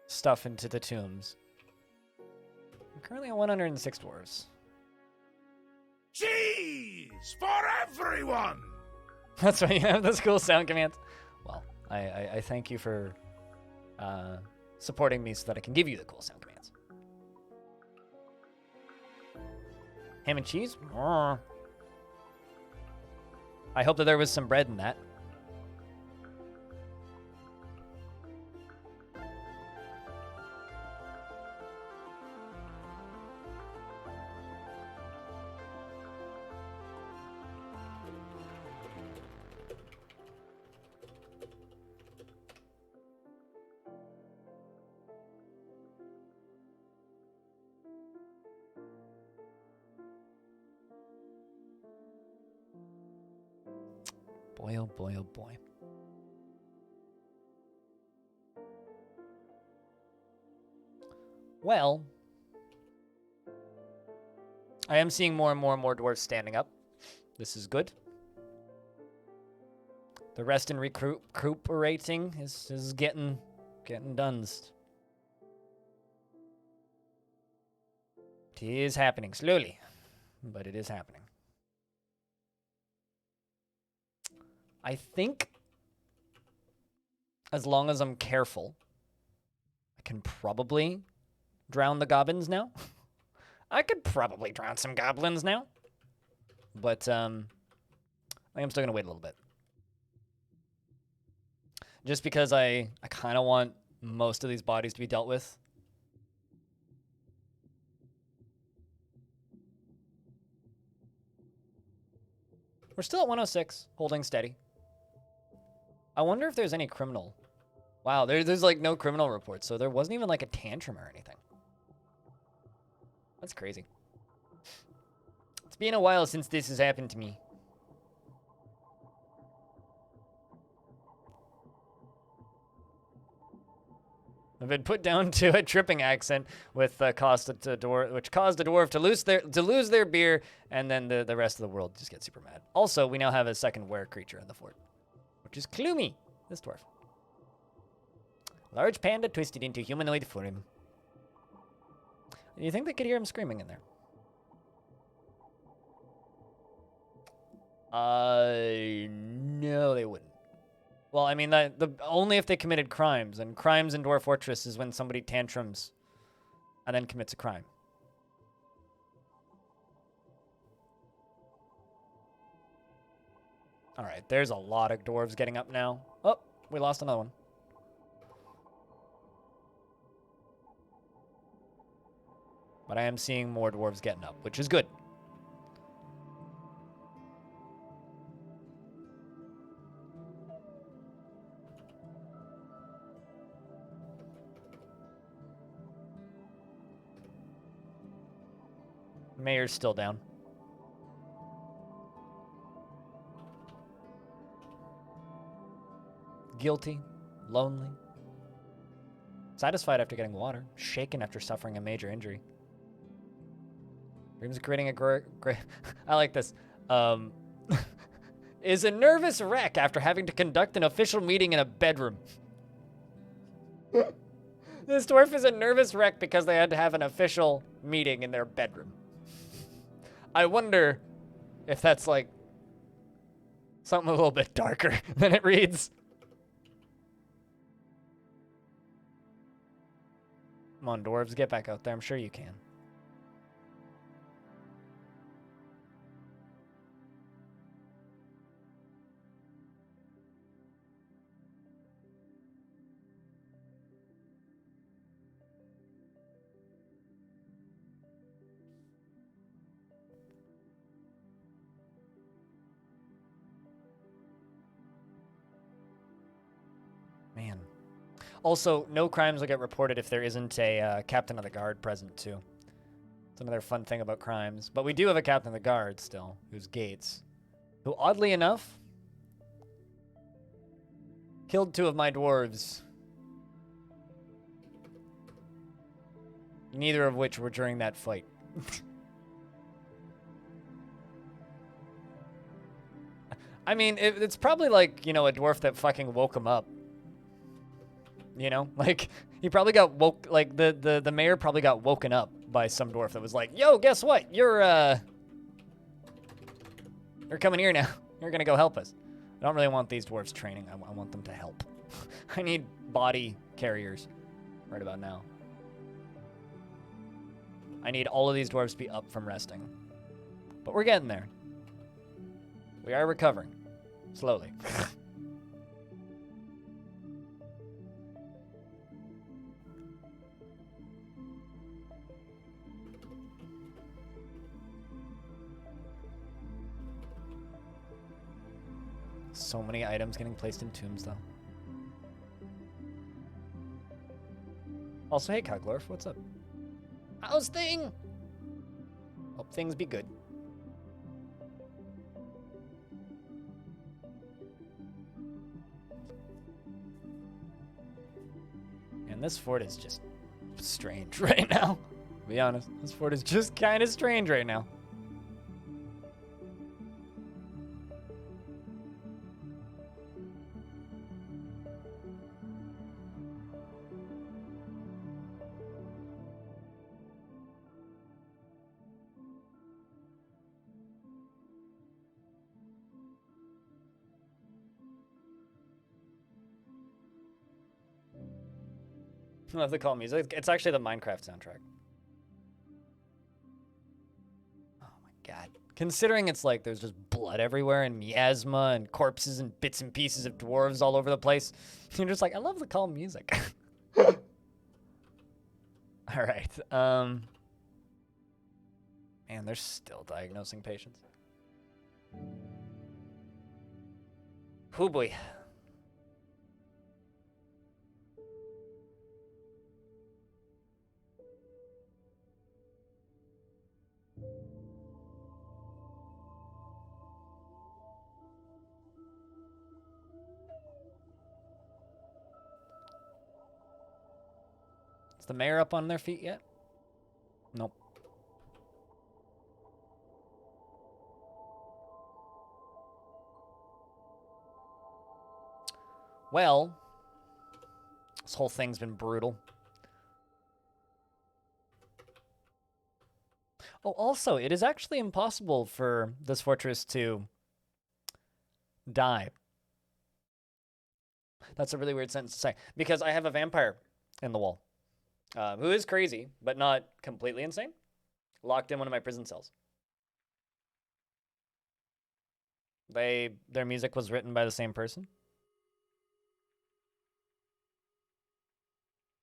stuff into the tombs. I'm currently at 106 dwarves. Cheese for everyone! That's why you have those cool sound commands. Well, I thank you for supporting me so that I can give you the cool sound commands. Ham and cheese? I hope that there was some bread in that. Boy, oh boy, oh boy. Well, I am seeing more and more dwarves standing up. This is good. The rest and recuperating is getting done. It is happening slowly, but it is happening. I think as long as I'm careful, I can probably drown the goblins now. I could probably drown some goblins now. But I think I'm still going to wait a little bit. Just because I kind of want most of these bodies to be dealt with. We're still at 106, holding steady. I wonder if there's any criminal. Wow, there's like no criminal reports, so there wasn't even like a tantrum or anything. That's crazy. It's been a while since this has happened to me. I've been put down to a tripping accent with which caused a dwarf to lose their beer, and then the rest of the world just gets super mad. Also, we now have a second were creature in the fort, which is Kloomy, this dwarf. Large panda twisted into humanoid form. Do you think they could hear him screaming in there? No, they wouldn't. Well, I mean, only if they committed crimes, and crimes in Dwarf Fortress is when somebody tantrums and then commits a crime. All right, there's a lot of dwarves getting up now. Oh, we lost another one. But I am seeing more dwarves getting up, which is good. Mayor's still down. Guilty, lonely, satisfied after getting water, shaken after suffering a major injury. Dreams of creating a great. I like this. Is a nervous wreck after having to conduct an official meeting in a bedroom. This dwarf is a nervous wreck because they had to have an official meeting in their bedroom. I wonder if that's like something a little bit darker than it reads. Come on, dwarves, get back out there. I'm sure you can. Man. Also, no crimes will get reported if there isn't a captain of the guard present, too. It's another fun thing about crimes. But we do have a captain of the guard still, who's Gates, who, oddly enough, killed 2 of my dwarves. Neither of which were during that fight. I mean, it's probably like, you know, a dwarf that fucking woke him up. You know, like he probably got woke. Like the mayor probably got woken up by some dwarf that was like, "Yo, guess what? You're coming here now. You're gonna go help us." I don't really want these dwarves training. I want them to help. I need body carriers right about now. I need all of these dwarves to be up from resting, but we're getting there. We are recovering slowly. So many items getting placed in tombs, though. Also, hey, Coglorf, what's up? How's thing? Hope things be good. Man, this fort is just strange right now. To be honest, this fort is just kind of strange right now. I love the call music. It's actually the Minecraft soundtrack. Oh my god. Considering it's like there's just blood everywhere and miasma and corpses and bits and pieces of dwarves all over the place. You're just like, I love the calm music. Alright. Man, they're still diagnosing patients. Hoo boy. Is the mayor up on their feet yet? Nope. Well, this whole thing's been brutal. Oh, also, it is actually impossible for this fortress to die. That's a really weird sentence to say, because I have a vampire in the wall, who is crazy, but not completely insane, locked in one of my prison cells. Their music was written by the same person.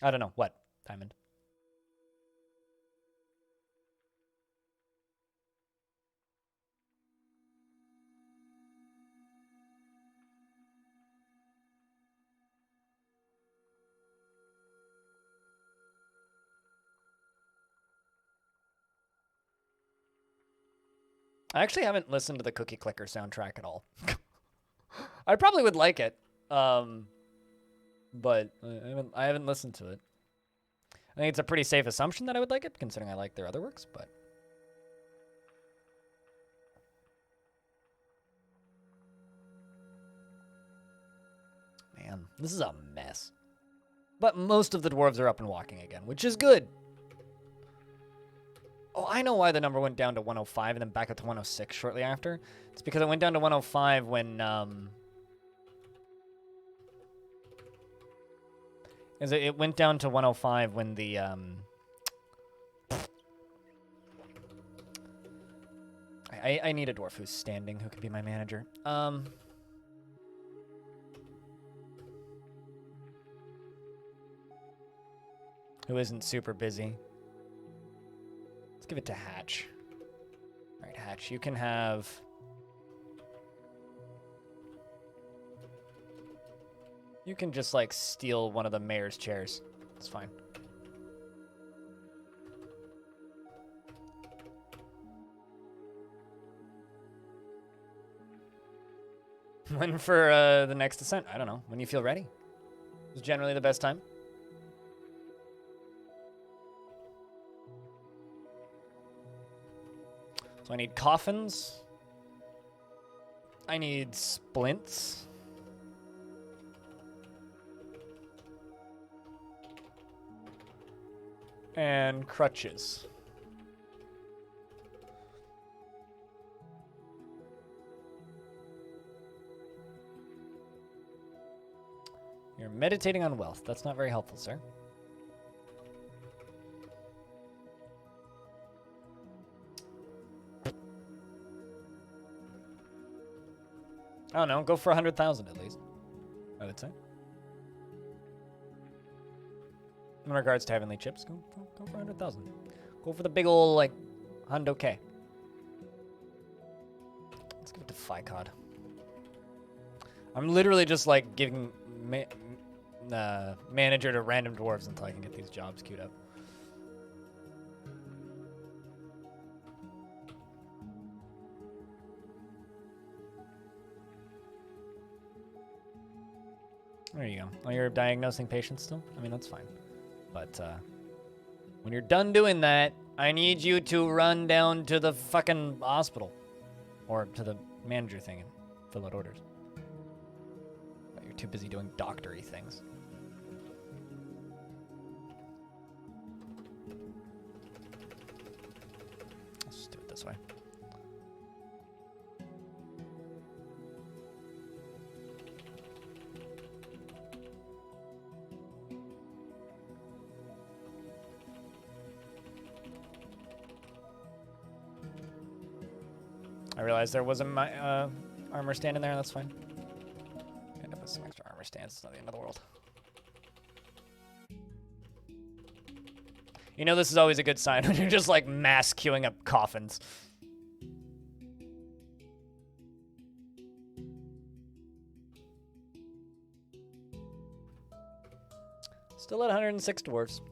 I don't know. What? Diamond. I actually haven't listened to the Cookie Clicker soundtrack at all. I probably would like it, but I haven't listened to it. I think it's a pretty safe assumption that I would like it, considering I like their other works, but... Man, this is a mess. But most of the dwarves are up and walking again, which is good. Oh, I know why the number went down to 105 and then back up to 106 shortly after. It's because it went down to 105 when, it went down to 105 when the, I need a dwarf who's standing, who can be my manager. Who isn't super busy. Let's give it to Hatch. All right, Hatch, you can have... You can just, like, steal one of the mayor's chairs. It's fine. When for the next ascent? I don't know. When you feel ready. It's generally the best time. So I need coffins. I need splints. And crutches. You're meditating on wealth. That's not very helpful, sir. I don't know. Go for 100,000 at least, I would say. In regards to heavenly chips, go for 100,000. Go for the big old, like, hundo K. Let's give it to FICOD. I'm literally just, like, giving manager to random dwarves until I can get these jobs queued up. There you go. Oh, you're diagnosing patients still? I mean, that's fine. But when you're done doing that, I need you to run down to the fucking hospital. Or to the manager thing and fill out orders. But you're too busy doing doctory things. Let's just do it this way. I realized there wasn't my armor stand in there. That's fine. End up with some extra armor stands. It's not the end of the world. You know, this is always a good sign when you're just like mass queuing up coffins. Still at 106 dwarves.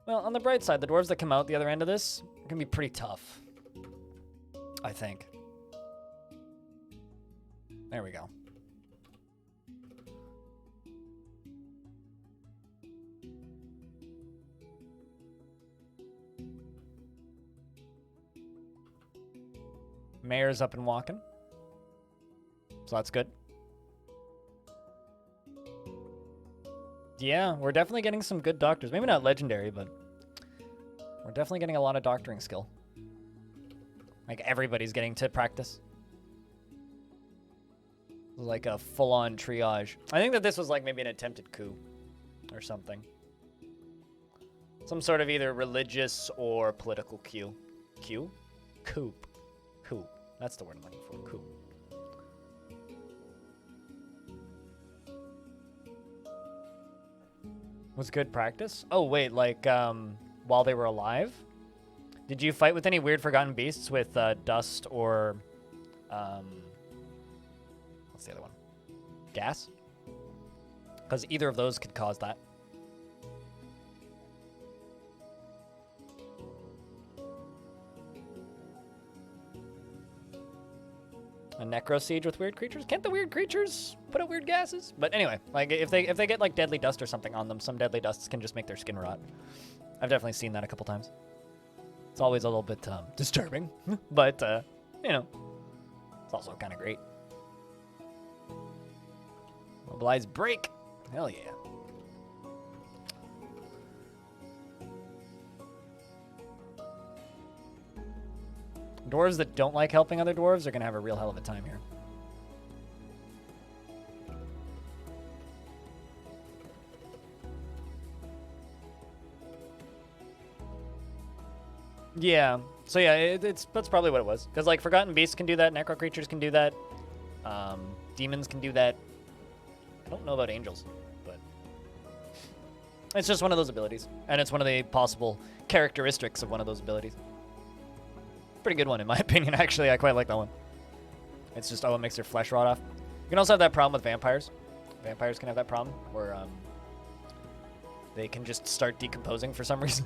Well, on the bright side, the dwarves that come out the other end of this are gonna be pretty tough. I think. There we go. Mayor's up and walking. So that's good. Yeah, we're definitely getting some good doctors. Maybe not legendary, but we're definitely getting a lot of doctoring skill. Like, everybody's getting to practice. Like a full-on triage. I think that this was like maybe an attempted coup or something. Some sort of either religious or political coup. Coup? Coup. Coup. That's the word I'm looking for. Coup. Was good practice? Oh, wait, like, while they were alive? Did you fight with any weird forgotten beasts with dust or, what's the other one? Gas? Because either of those could cause that. A necro siege with weird creatures? Can't the weird creatures put out weird gases? But anyway, like if they get like deadly dust or something on them, some deadly dusts can just make their skin rot. I've definitely seen that a couple times. It's always a little bit disturbing, but you know, it's also kind of great. Mobilize break. Hell yeah. Dwarves that don't like helping other dwarves are going to have a real hell of a time here. Yeah. So yeah, that's probably what it was. Because like Forgotten Beasts can do that, Necro Creatures can do that, Demons can do that. I don't know about Angels, but it's just one of those abilities. And it's one of the possible characteristics of one of those abilities. Pretty good one in my opinion, actually. I quite like that one. It's just, oh, it makes their flesh rot off. You can also have that problem with vampires. Vampires can have that problem where they can just start decomposing for some reason.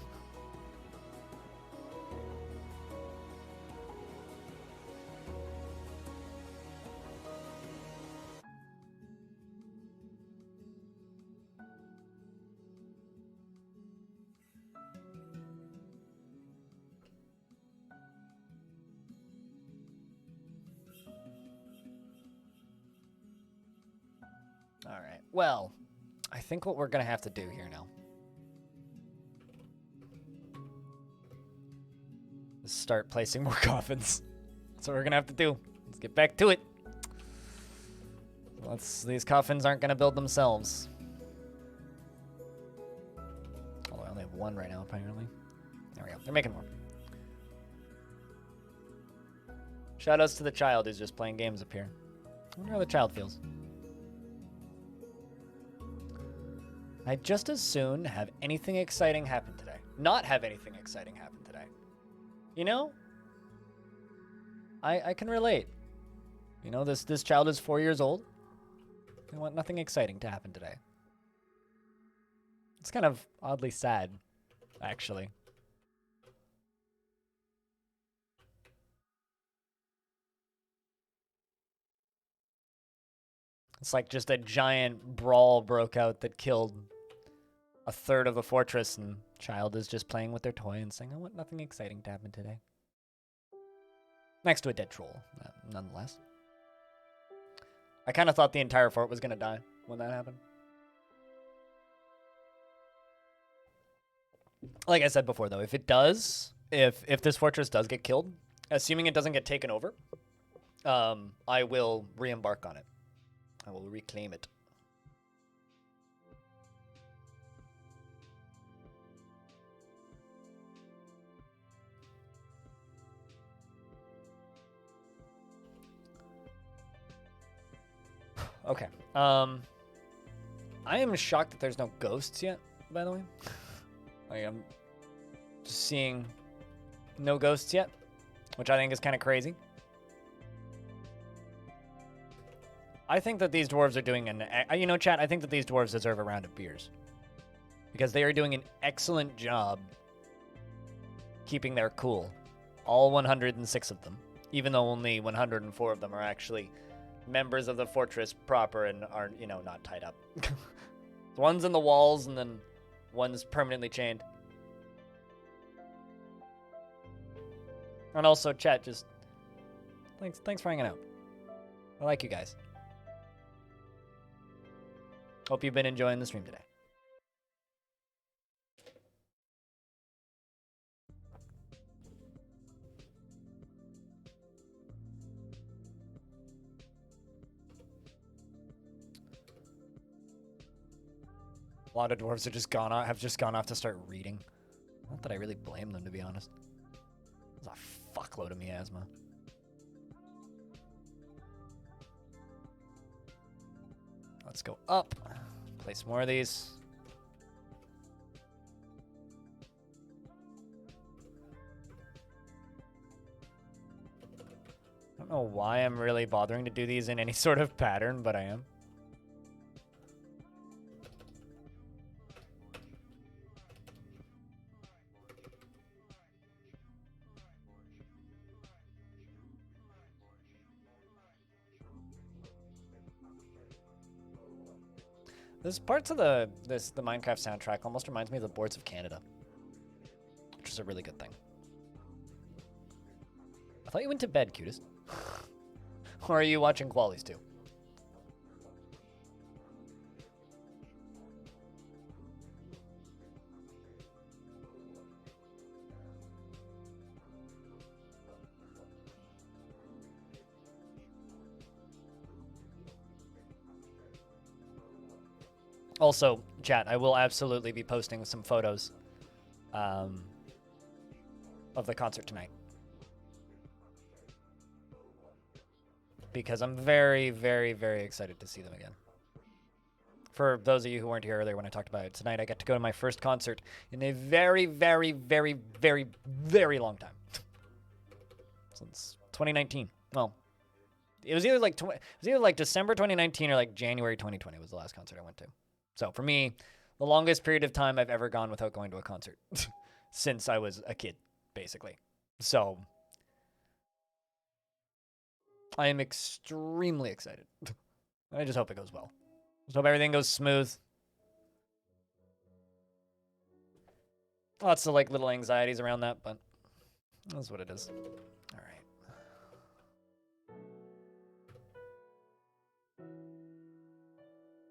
All right. Well, I think what we're going to have to do here now is start placing more coffins. That's what we're going to have to do. Let's get back to it. These coffins aren't going to build themselves. Although I only have one right now, apparently. There we go. They're making more. Shoutouts to the child who's just playing games up here. I wonder how the child feels. I'd just as soon have anything exciting happen today. Not have anything exciting happen today. You know? I can relate. You know, this child is 4 years old. I want nothing exciting to happen today. It's kind of oddly sad, actually. It's like just a giant brawl broke out that killed a third of the fortress, and child is just playing with their toy and saying, I want nothing exciting to happen today. Next to a dead troll, nonetheless. I kind of thought the entire fort was going to die when that happened. Like I said before, though, if it does, if this fortress does get killed, assuming it doesn't get taken over, I will re-embark on it. I will reclaim it. Okay. I am shocked that there's no ghosts yet, by the way. Like, I'm just seeing no ghosts yet, which I think is kind of crazy. I think that these dwarves are doing you know, chat, I think that these dwarves deserve a round of beers. Because they are doing an excellent job keeping their cool. All 106 of them. Even though only 104 of them are actually members of the fortress proper and are, you know, not tied up. One's in the walls and then one's permanently chained. And also, chat, just thanks for hanging out. I like you guys. Hope you've been enjoying the stream today. A lot of dwarves have just gone off to start reading. Not that I really blame them, to be honest. There's a fuckload of miasma. Let's go up. Place more of these. I don't know why I'm really bothering to do these in any sort of pattern, but I am. There's parts of the Minecraft soundtrack almost reminds me of the Boards of Canada, which is a really good thing. I thought you went to bed, cutest. Or are you watching Qualies too? Also, chat, I will absolutely be posting some photos of the concert tonight. Because I'm very, very, very excited to see them again. For those of you who weren't here earlier when I talked about it, tonight I get to go to my first concert in a very, very, very, very, very long time. Since 2019. Well, it was either like December 2019 or like January 2020 was the last concert I went to. So for me, the longest period of time I've ever gone without going to a concert since I was a kid, basically. So I am extremely excited. I just hope it goes well. Just hope everything goes smooth. Lots of like little anxieties around that, but that's what it is. All right.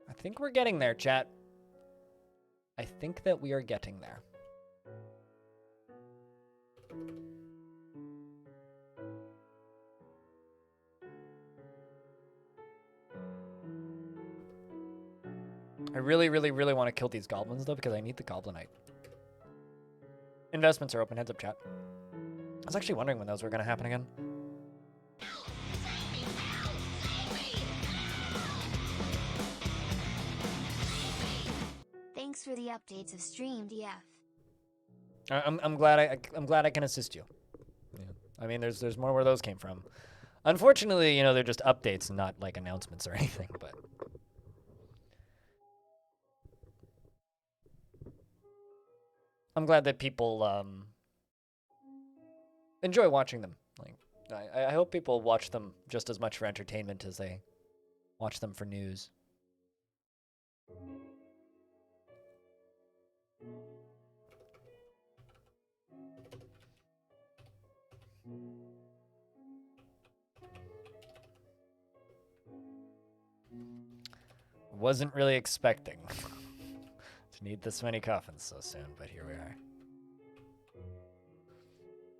I think we're getting there, chat. I think that we are getting there. I really, really, really want to kill these goblins, though, because I need the goblinite. Investments are open. Heads up, chat. I was actually wondering when those were going to happen again. Thanks for the updates of StreamDF. I'm glad I can assist you. Yeah. I mean, there's more where those came from. Unfortunately, you know, they're just updates and not like announcements or anything, but I'm glad that people enjoy watching them. Like, I hope people watch them just as much for entertainment as they watch them for news. Wasn't really expecting to need this many coffins so soon, but here we are.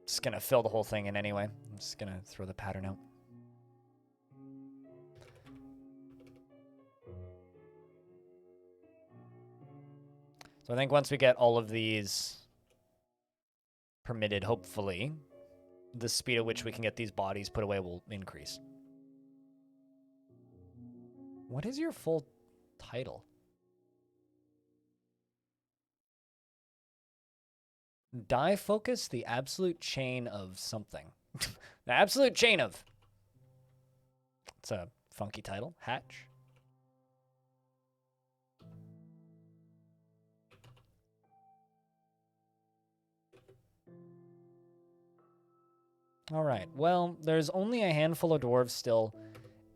Just gonna fill the whole thing in anyway. I'm just gonna throw the pattern out. So I think once we get all of these permitted, hopefully, the speed at which we can get these bodies put away will increase. What is your full title? Die Focus, the absolute chain of something. The absolute chain of. It's a funky title. Hatch. All right. Well, there's only a handful of dwarves still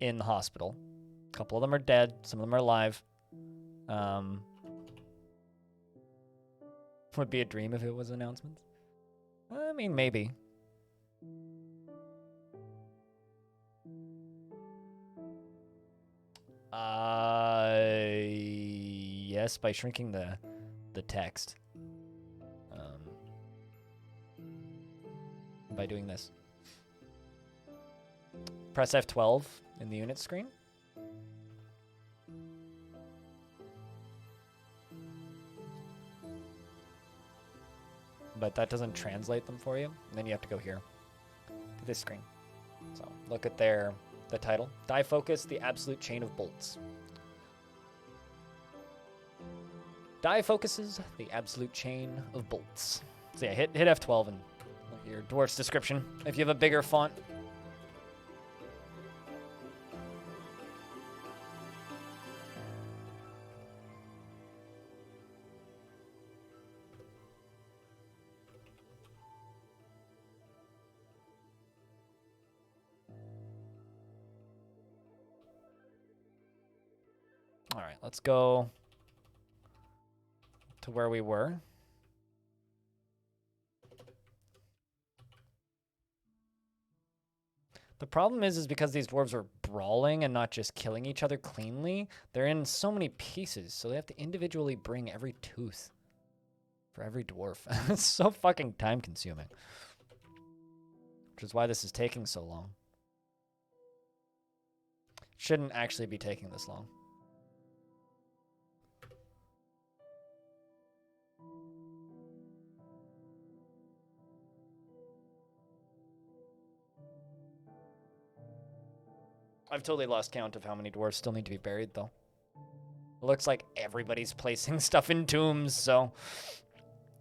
in the hospital. A couple of them are dead. Some of them are alive. Would be a dream if it was announcements. I mean, maybe. Yes, by shrinking the text. By doing this. Press F12 in the unit screen. But that doesn't translate them for you. And then you have to go here to this screen. So look at the title. Die Focus, the absolute chain of bolts. Die focuses the absolute chain of bolts. So yeah, hit F12 and look at your Dwarf's description. If you have a bigger font. All right, let's go to where we were. The problem is because these dwarves are brawling and not just killing each other cleanly, they're in so many pieces, so they have to individually bring every tooth for every dwarf. It's so fucking time consuming. Which is why this is taking so long. Shouldn't actually be taking this long. I've totally lost count of how many dwarves still need to be buried, though. It looks like everybody's placing stuff in tombs, so...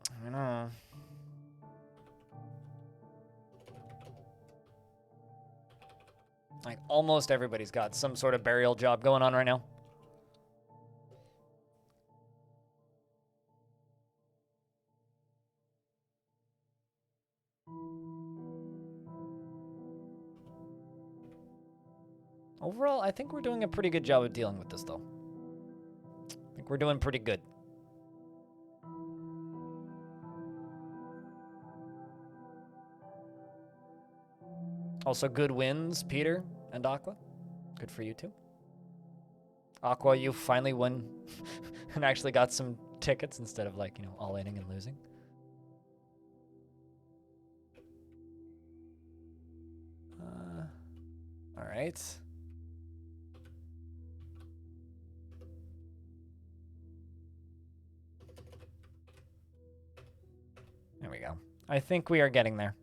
I don't know. Like, almost everybody's got some sort of burial job going on right now. Overall, I think we're doing a pretty good job of dealing with this, though. I think we're doing pretty good. Also, good wins, Peter and Aqua. Good for you, too. Aqua, you finally won and actually got some tickets instead of, like, you know, all-inning and losing. All right. There we go. I think we are getting there.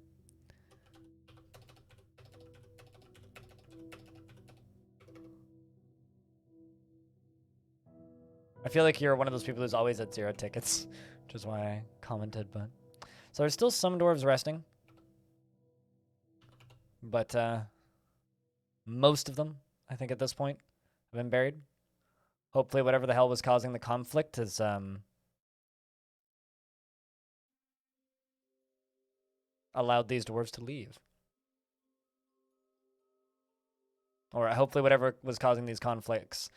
I feel like you're one of those people who's always at 0 tickets, which is why I commented, but... So there's still some dwarves resting. But, most of them, I think at this point, have been buried. Hopefully whatever the hell was causing the conflict is, allowed these dwarves to leave. Or hopefully whatever was causing these conflicts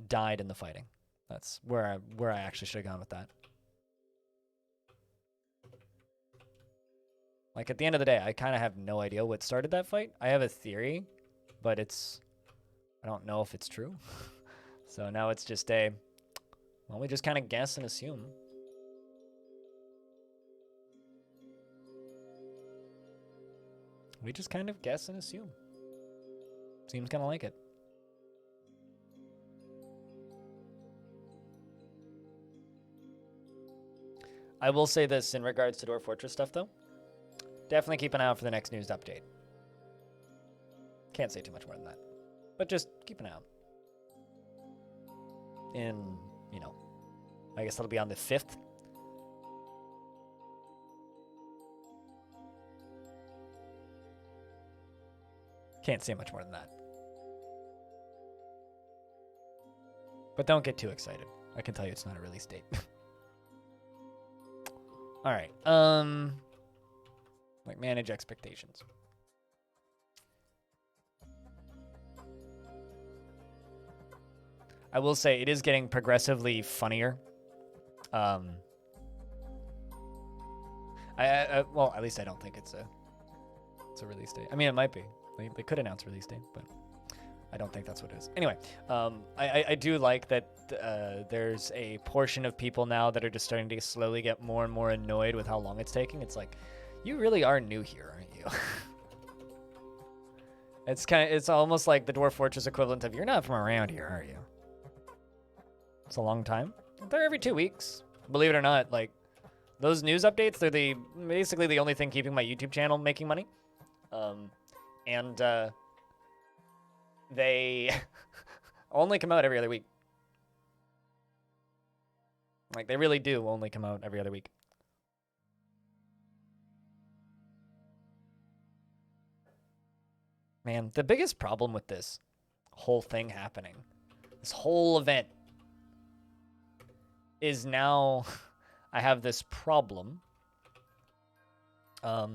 died in the fighting. That's where I actually should have gone with that. Like, at the end of the day, I kind of have no idea what started that fight. I have a theory, but I don't know if it's true. So now it's just a, well, we just kind of guess and assume. We just kind of guess and assume. Seems kind of like it. I will say this in regards to Dwarf Fortress stuff, though. Definitely keep an eye out for the next news update. Can't say too much more than that. But just keep an eye out. In, you know, I guess that'll be on the 5th. Can't say much more than that. But don't get too excited. I can tell you it's not a release date. All right. Like manage expectations. I will say it is getting progressively funnier. Well, at least I don't think it's a release date. I mean, it might be. They could announce a release date, but I don't think that's what it is. Anyway, I do like that there's a portion of people now that are just starting to slowly get more and more annoyed with how long it's taking. It's like, you really are new here, aren't you? It's almost like the Dwarf Fortress equivalent of, you're not from around here, are you? It's a long time. They're every 2 weeks. Believe it or not, like, those news updates, they're basically the only thing keeping my YouTube channel making money. They only come out every other week. Like, they really do only come out every other week. Man, the biggest problem with this whole thing happening, this whole event, is now I have this problem. I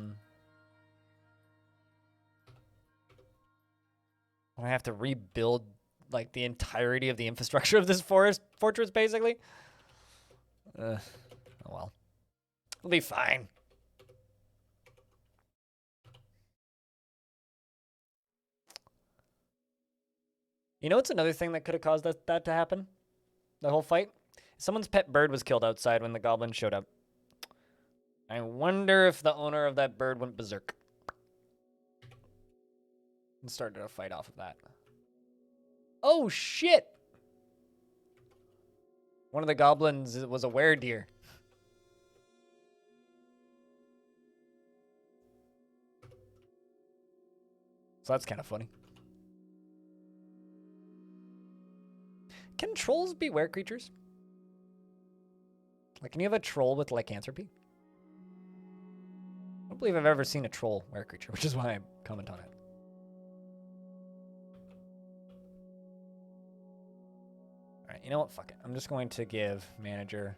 have to rebuild like the entirety of the infrastructure of this fortress, basically. Oh well, it'll be fine. You know what's another thing that could have caused that to happen? The whole fight? Someone's pet bird was killed outside when the goblins showed up. I wonder if the owner of that bird went berserk and started a fight off of that. Oh, shit! One of the goblins was a weredeer. So that's kind of funny. Can trolls be were creatures? Like, can you have a troll with lycanthropy? I don't believe I've ever seen a troll were creature, which is why I comment on it. Alright, you know what? Fuck it. I'm just going to give manager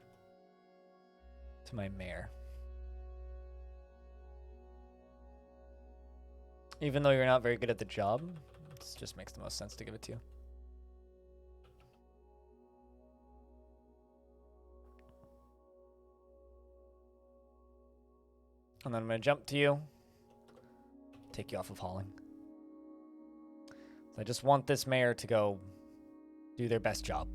to my mayor. Even though you're not very good at the job, it just makes the most sense to give it to you. And then I'm going to jump to you. Take you off of hauling. So I just want this mayor to go do their best job.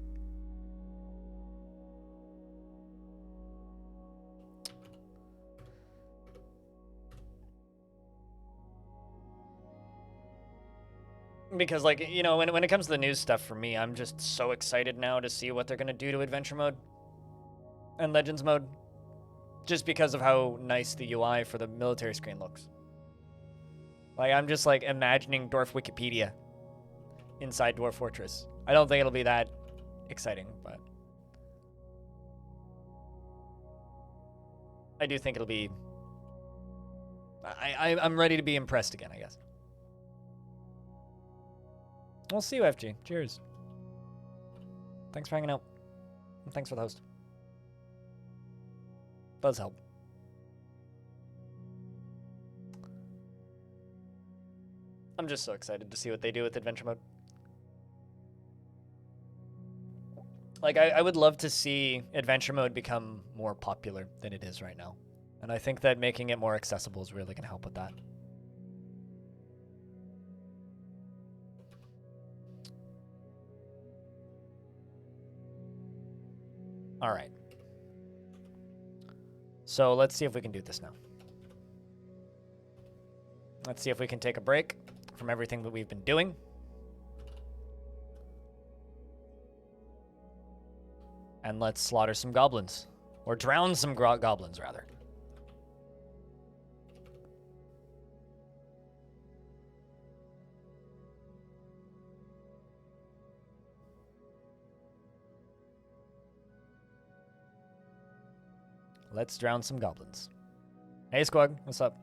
Because, like, you know, when it comes to the news stuff for me, I'm just so excited now to see what they're going to do to Adventure Mode and Legends Mode. Just because of how nice the UI for the military screen looks. Like, I'm just, like, imagining Dwarf Wikipedia inside Dwarf Fortress. I don't think it'll be that exciting, but I do think it'll be... I'm ready to be impressed again, I guess. We'll see you, FG. Cheers. Thanks for hanging out. And thanks for the host. Does help. I'm just so excited to see what they do with Adventure Mode. Like, I would love to see Adventure Mode become more popular than it is right now. And I think that making it more accessible is really going to help with that. All right. So let's see if we can do this now. Let's see if we can take a break from everything that we've been doing. And let's slaughter some goblins. Or drown some goblins, rather. Let's drown some goblins. Hey, Squug. What's up?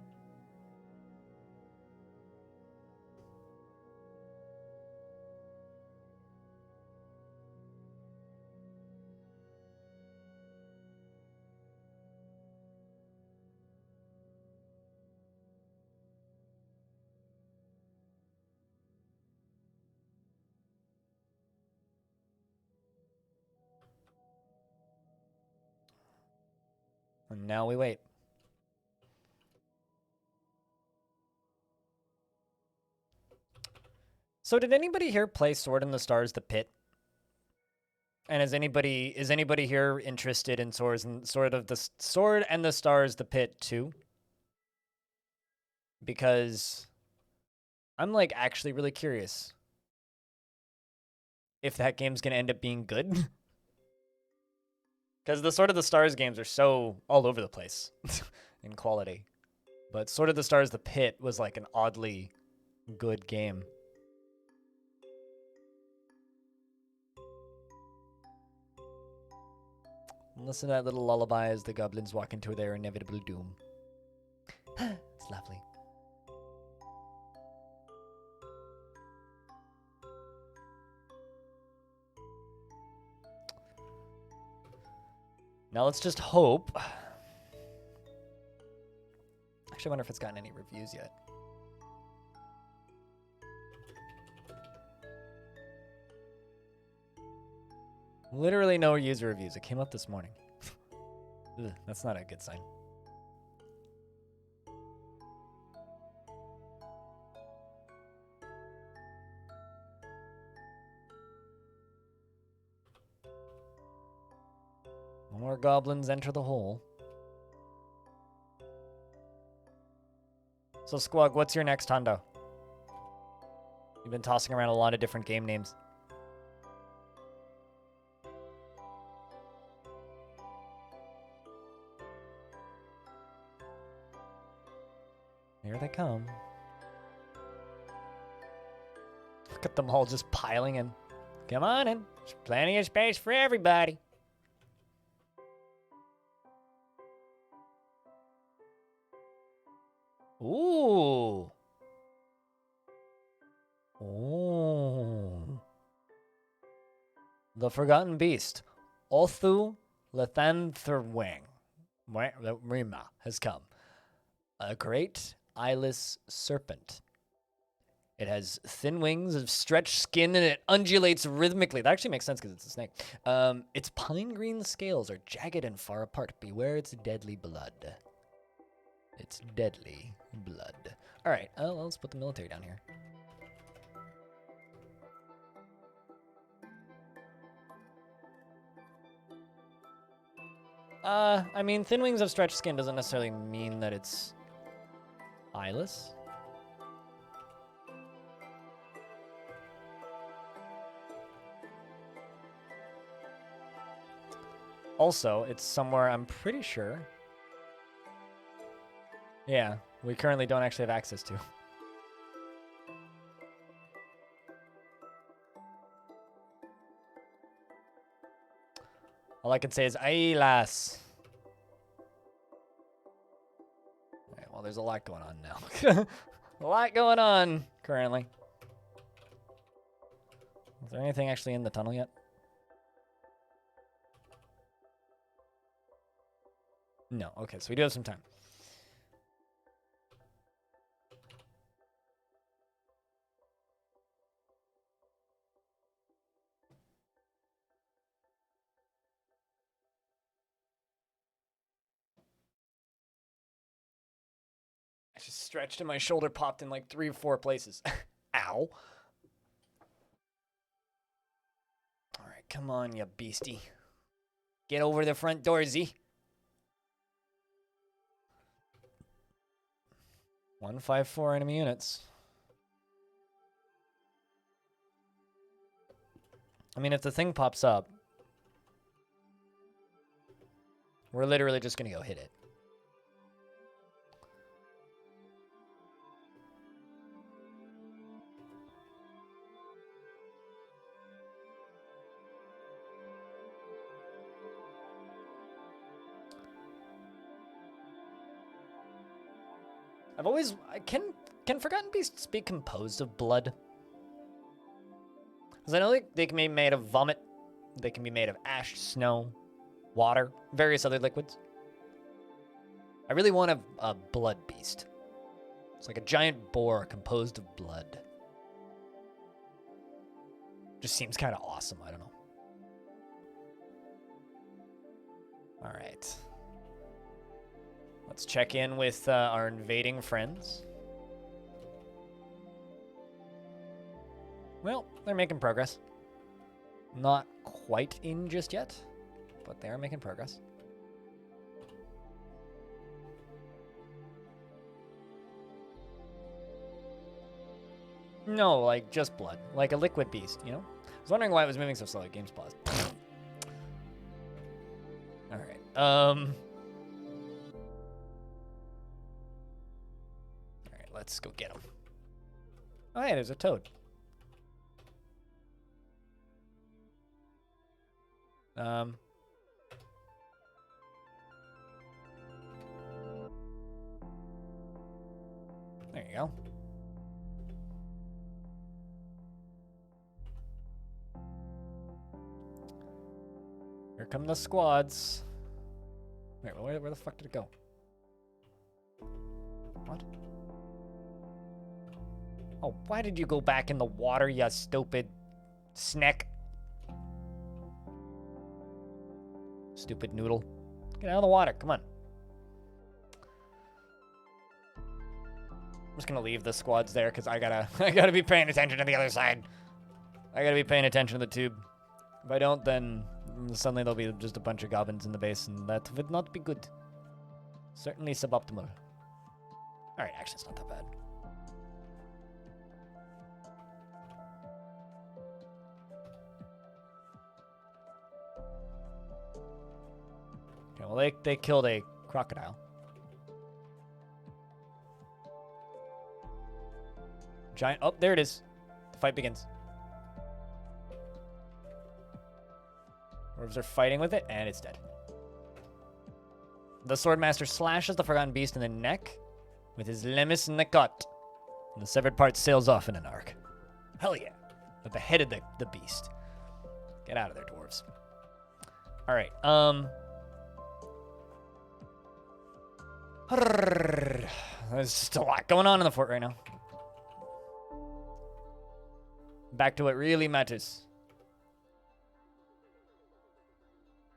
And now we wait. So did anybody here play Sword in the Stars: The Pit? And is anybody here interested in Sword and the Stars: The Pit too? Because I'm like actually really curious if that game's gonna end up being good. Because the Sword of the Stars games are so all over the place in quality. But Sword of the Stars: The Pit was like an oddly good game. Listen to that little lullaby as the goblins walk into their inevitable doom. It's lovely. Now let's just hope. Actually, I wonder if it's gotten any reviews yet. Literally no user reviews. It came up this morning. Ugh, that's not a good sign. More goblins enter the hole. So, Squug, what's your next hundo? You've been tossing around a lot of different game names. Here they come. Look at them all just piling in. Come on in. There's plenty of space for everybody. Ooh. Oh. The Forgotten Beast. Othu Lethantherwang. Rima has come. A great eyeless serpent. It has thin wings of stretched skin and it undulates rhythmically. That actually makes sense because it's a snake. Its pine green scales are jagged and far apart. Beware its deadly blood. It's deadly blood. All right, let's put the military down here. I mean, thin wings of stretched skin doesn't necessarily mean that it's eyeless. Also, it's somewhere I'm pretty sure. Yeah, we currently don't actually have access to. All I can say is Ailas. Alright, well, there's a lot going on now. A lot going on currently. Is there anything actually in the tunnel yet? No. Okay, so we do have some time. I just stretched and my shoulder popped in like 3 or 4 places. Ow. All right, come on, you beastie. Get over the front door, Z. 154 enemy units. I mean, if the thing pops up, we're literally just going to go hit it. I've always... Can Forgotten Beasts be composed of blood? Because I know they can be made of vomit. They can be made of ash, snow, water, various other liquids. I really want a blood beast. It's like a giant boar composed of blood. Just seems kind of awesome. I don't know. All right. Let's check in with our invading friends. Well, they're making progress. Not quite in just yet, but they are making progress. No, like just blood. Like a liquid beast, you know? I was wondering why it was moving so slowly. Game's paused. Alright. Alright, let's go get him. Oh, hey, there's a toad. There you go. Here come the squads. Wait, where the fuck did it go? What? Oh, why did you go back in the water, you stupid snack? Stupid noodle. Get out of the water, come on. I'm just gonna leave the squads there because I gotta be paying attention to the other side. I gotta be paying attention to the tube. If I don't, then suddenly there'll be just a bunch of goblins in the base, and that would not be good. Certainly suboptimal. Alright, actually it's not that bad. Okay, well they killed a crocodile. Giant, oh, there it is. The fight begins. Dwarves are fighting with it, and it's dead. The Swordmaster slashes the Forgotten Beast in the neck with his Lemis Nakot, and the severed part sails off in an arc. Hell yeah. But beheaded the beast. Get out of there, dwarves. Alright, there's just a lot going on in the fort right now. Back to what really matters.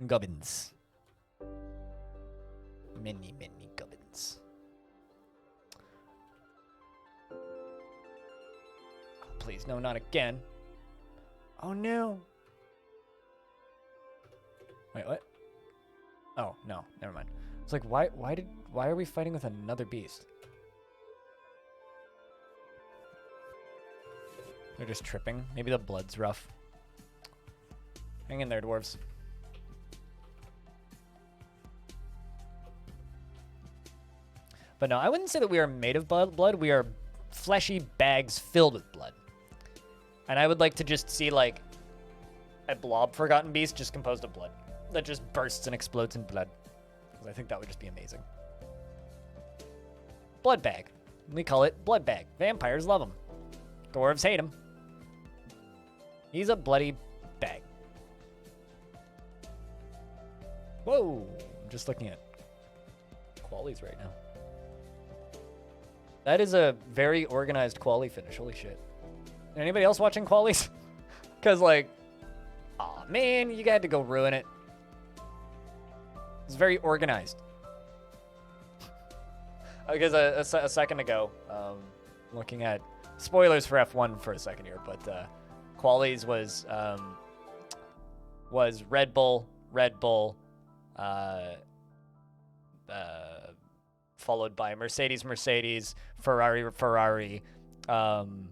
Goblins. Many, many goblins. Oh, please, no, not again. Oh, no. Wait, what? Oh, no, never mind. It's like, why are we fighting with another beast? They're just tripping. Maybe the blood's rough. Hang in there, dwarves. But no, I wouldn't say that we are made of blood. We are fleshy bags filled with blood. And I would like to just see, like, a blob Forgotten Beast just composed of blood. That just bursts and explodes in blood. Because I think that would just be amazing. Blood bag. We call it blood bag. Vampires love him. Dwarves hate him. He's a bloody bag. Whoa! I'm just looking at qualies right now. That is a very organized quali finish. Holy shit. Anybody else watching qualies? Because, like, aw, man, you got to go ruin it. It's very organized. Because a second ago, looking at spoilers for F1 for a second here, but qualies was Red Bull, followed by Mercedes, Mercedes, Ferrari, Ferrari, McLaren,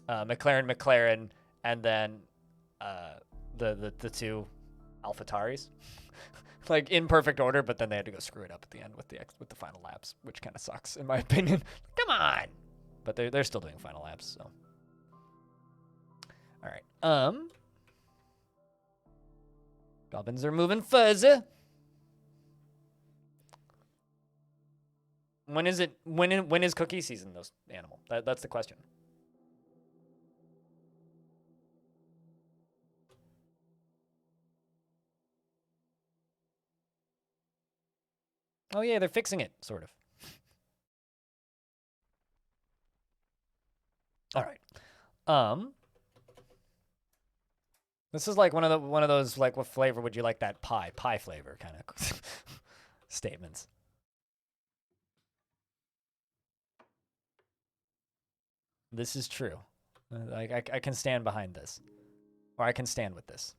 McLaren, and then the two AlphaTauris. Like in perfect order, but then they had to go screw it up at the end with the final laps, which kind of sucks in my opinion. Come on, but they're still doing final laps, so. All right. Goblins are moving fuzzy. When is it? When is cookie season? Those animal. That's the question. Oh yeah, they're fixing it, sort of. All right. This is like one of those like, what flavor would you like that pie? Pie flavor kind of statements. This is true. I can stand behind this, or I can stand with this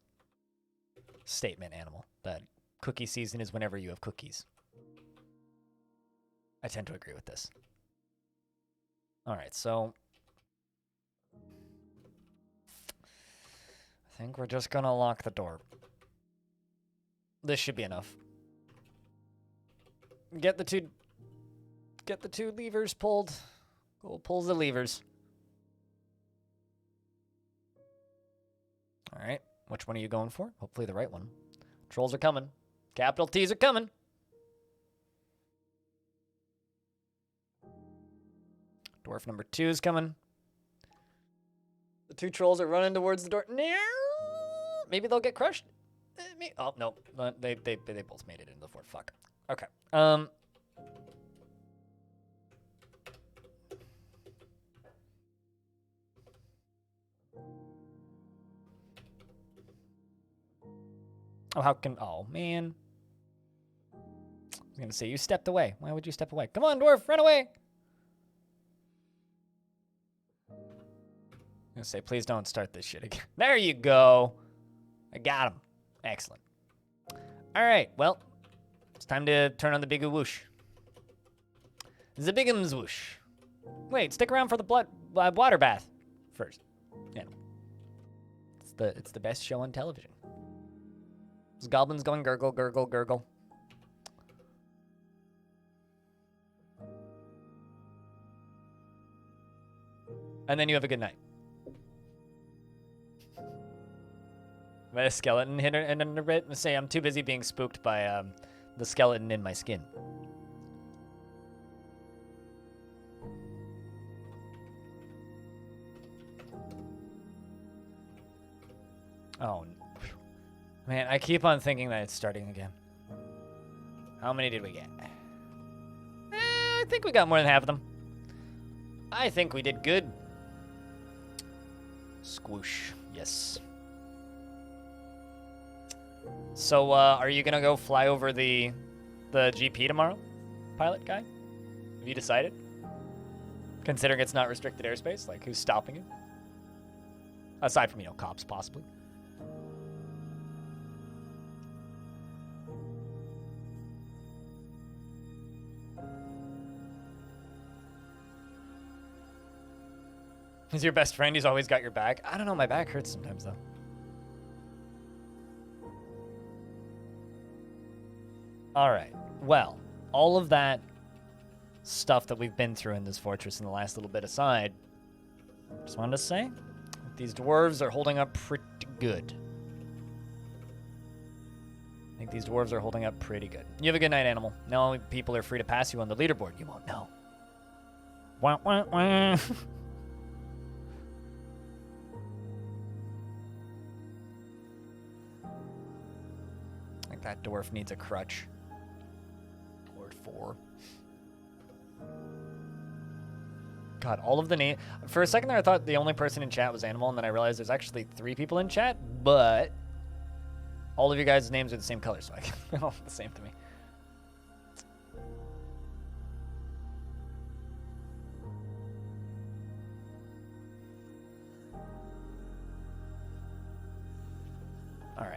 statement, animal. That cookie season is whenever you have cookies. I tend to agree with this. All right, so I think we're just gonna lock the door. This should be enough. Get the two levers pulled. Go pull the levers. All right, which one are you going for? Hopefully the right one. Trolls are coming. Capital T's are coming. Dwarf number 2 is coming. The 2 trolls are running towards the door. Maybe they'll get crushed. Oh no, they both made it into the fort. Fuck. Okay. Oh, how can? Oh man. I was gonna say you stepped away. Why would you step away? Come on, dwarf, run away. I'm gonna say, please don't start this shit again. There you go. I got him. Excellent. All right, well, it's time to turn on the big whoosh. The bigums whoosh. Wait, stick around for the water bath first. Yeah. It's the best show on television. There's goblins going gurgle, gurgle, gurgle. And then you have a good night. By a skeleton hit in a bit. Say I'm too busy being spooked by the skeleton in my skin. Oh, man, I keep on thinking that it's starting again. How many did we get? I think we got more than half of them. I think we did good. Squoosh, yes. So, are you gonna go fly over the GP tomorrow, pilot guy? Have you decided? Considering it's not restricted airspace, like who's stopping you? Aside from, cops possibly. He's your best friend. He's always got your back. I don't know. My back hurts sometimes, though. All right. Well, all of that stuff that we've been through in this fortress in the last little bit aside, just wanted to say, these dwarves are holding up pretty good. I think these dwarves are holding up pretty good. You have a good night, animal. Now people are free to pass you on the leaderboard. You won't know. Wah, wah, wah. That dwarf needs a crutch. Lord 4. God, all of the names. For a second there, I thought the only person in chat was Animal, and then I realized there's actually 3 people in chat, but all of you guys' names are the same color, so I can they're all the same to me. All right.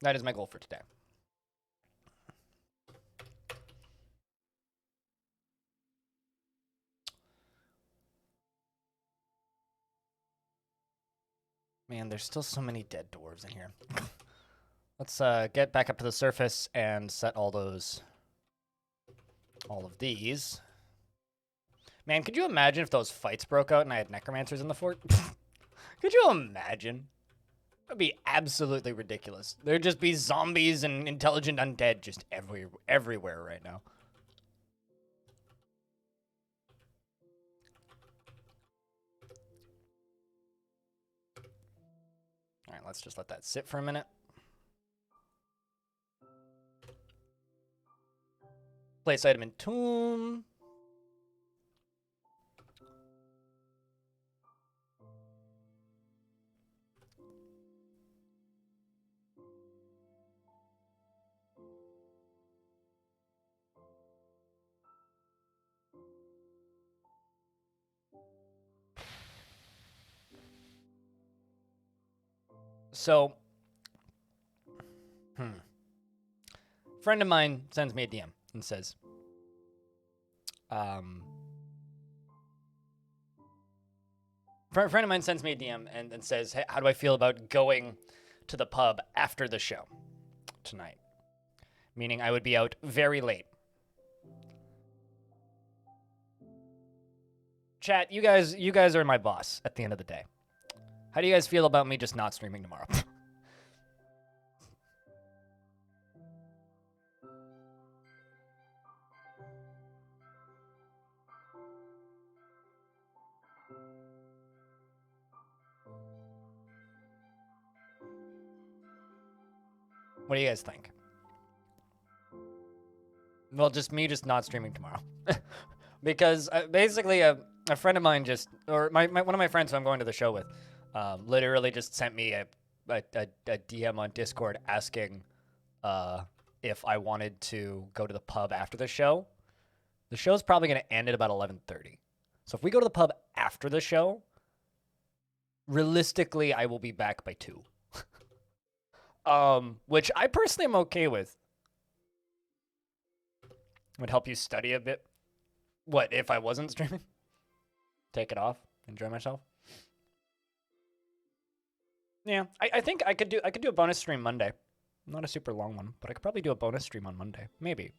That is my goal for today. Man, there's still so many dead dwarves in here. Let's get back up to the surface and set all of these. Man, could you imagine if those fights broke out and I had necromancers in the fort? Could you imagine? That'd be absolutely ridiculous. There'd just be zombies and intelligent undead just everywhere right now. All right, let's just let that sit for a minute. Place item in tomb. So, friend of mine sends me a DM and says, friend of mine sends me a DM and says, hey, how do I feel about going to the pub after the show tonight? Meaning I would be out very late. Chat, you guys are my boss at the end of the day. How do you guys feel about me just not streaming tomorrow? What do you guys think? Well, just me just not streaming tomorrow. Because basically a friend of mine just, or one of my friends who I'm going to the show with, literally just sent me a DM on Discord asking if I wanted to go to the pub after the show. The show's probably going to end at about 11:30. So if we go to the pub after the show, realistically, I will be back by 2. Which I personally am okay with. Would help you study a bit. What, if I wasn't streaming? Take it off, enjoy myself. Yeah, I think I could do a bonus stream Monday. Not a super long one, but I could probably do a bonus stream on Monday. Maybe.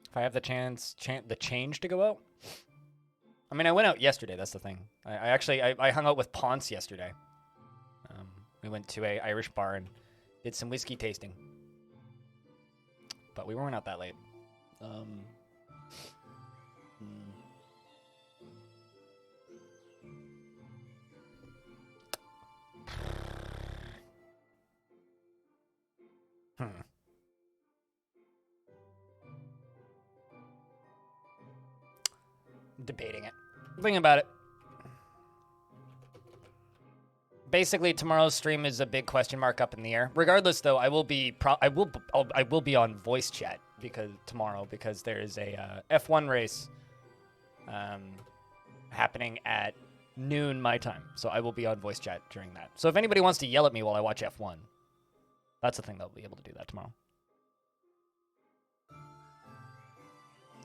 If I have the change to go out. I mean, I went out yesterday. That's the thing. I hung out with Ponce yesterday. We went to a Irish bar and did some whiskey tasting. But we weren't out that late. Debating it. Thinking about it. Basically, tomorrow's stream is a big question mark up in the air. Regardless, though, I will be on voice chat tomorrow because there is a F1 race happening at noon my time. So I will be on voice chat during that. So if anybody wants to yell at me while I watch F1, that's the thing, they'll be able to do that tomorrow.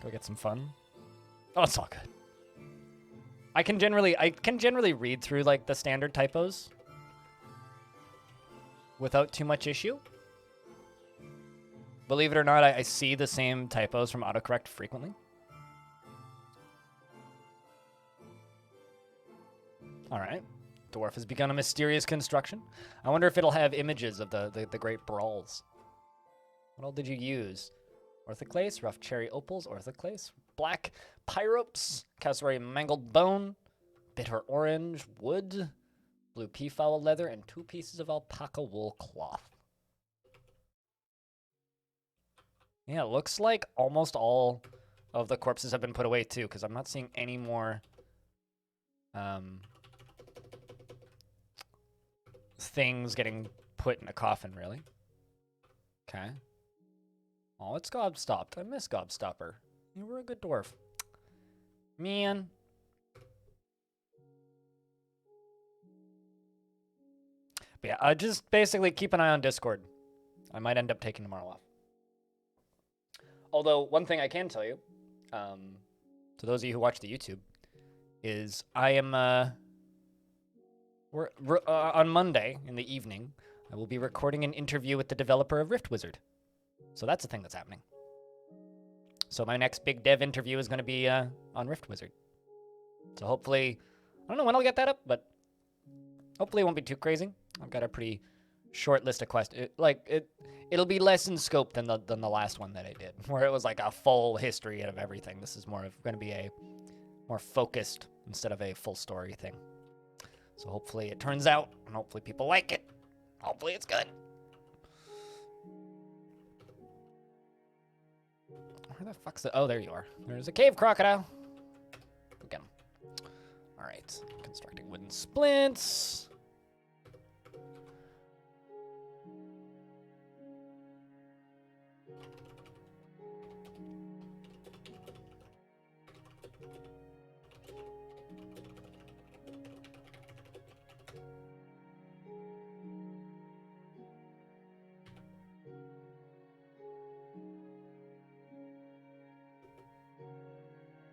Go get some fun. Oh, it's all good. I can generally read through like the standard typos without too much issue. Believe it or not, I see the same typos from autocorrect frequently. All right. Dwarf has begun a mysterious construction. I wonder if it'll have images of the great brawls. What all did you use? Orthoclase, rough cherry opals, orthoclase, black pyropes, cassowary mangled bone, bitter orange, wood, blue peafowl leather, and 2 pieces of alpaca wool cloth. Yeah, it looks like almost all of the corpses have been put away too, because I'm not seeing any more things getting put in a coffin, really. Okay. Oh, it's Gobstopped. I miss Gobstopper. You were a good dwarf. Man. But yeah, just basically keep an eye on Discord. I might end up taking tomorrow off. Although, one thing I can tell you, to those of you who watch the YouTube, is I am, on Monday in the evening, I will be recording an interview with the developer of Rift Wizard. So that's a thing that's happening. So my next big dev interview is going to be on Rift Wizard. So hopefully, I don't know when I'll get that up, but hopefully it won't be too crazy. I've got a pretty short list of questions. It'll be less in scope than the last one that I did, where it was like a full history of everything. This is more of going to be a more focused instead of a full story thing. So hopefully it turns out, and hopefully people like it. Hopefully it's good. Where the fuck's the... Oh, there you are. There's a cave crocodile. Again. All right. Constructing wooden splints.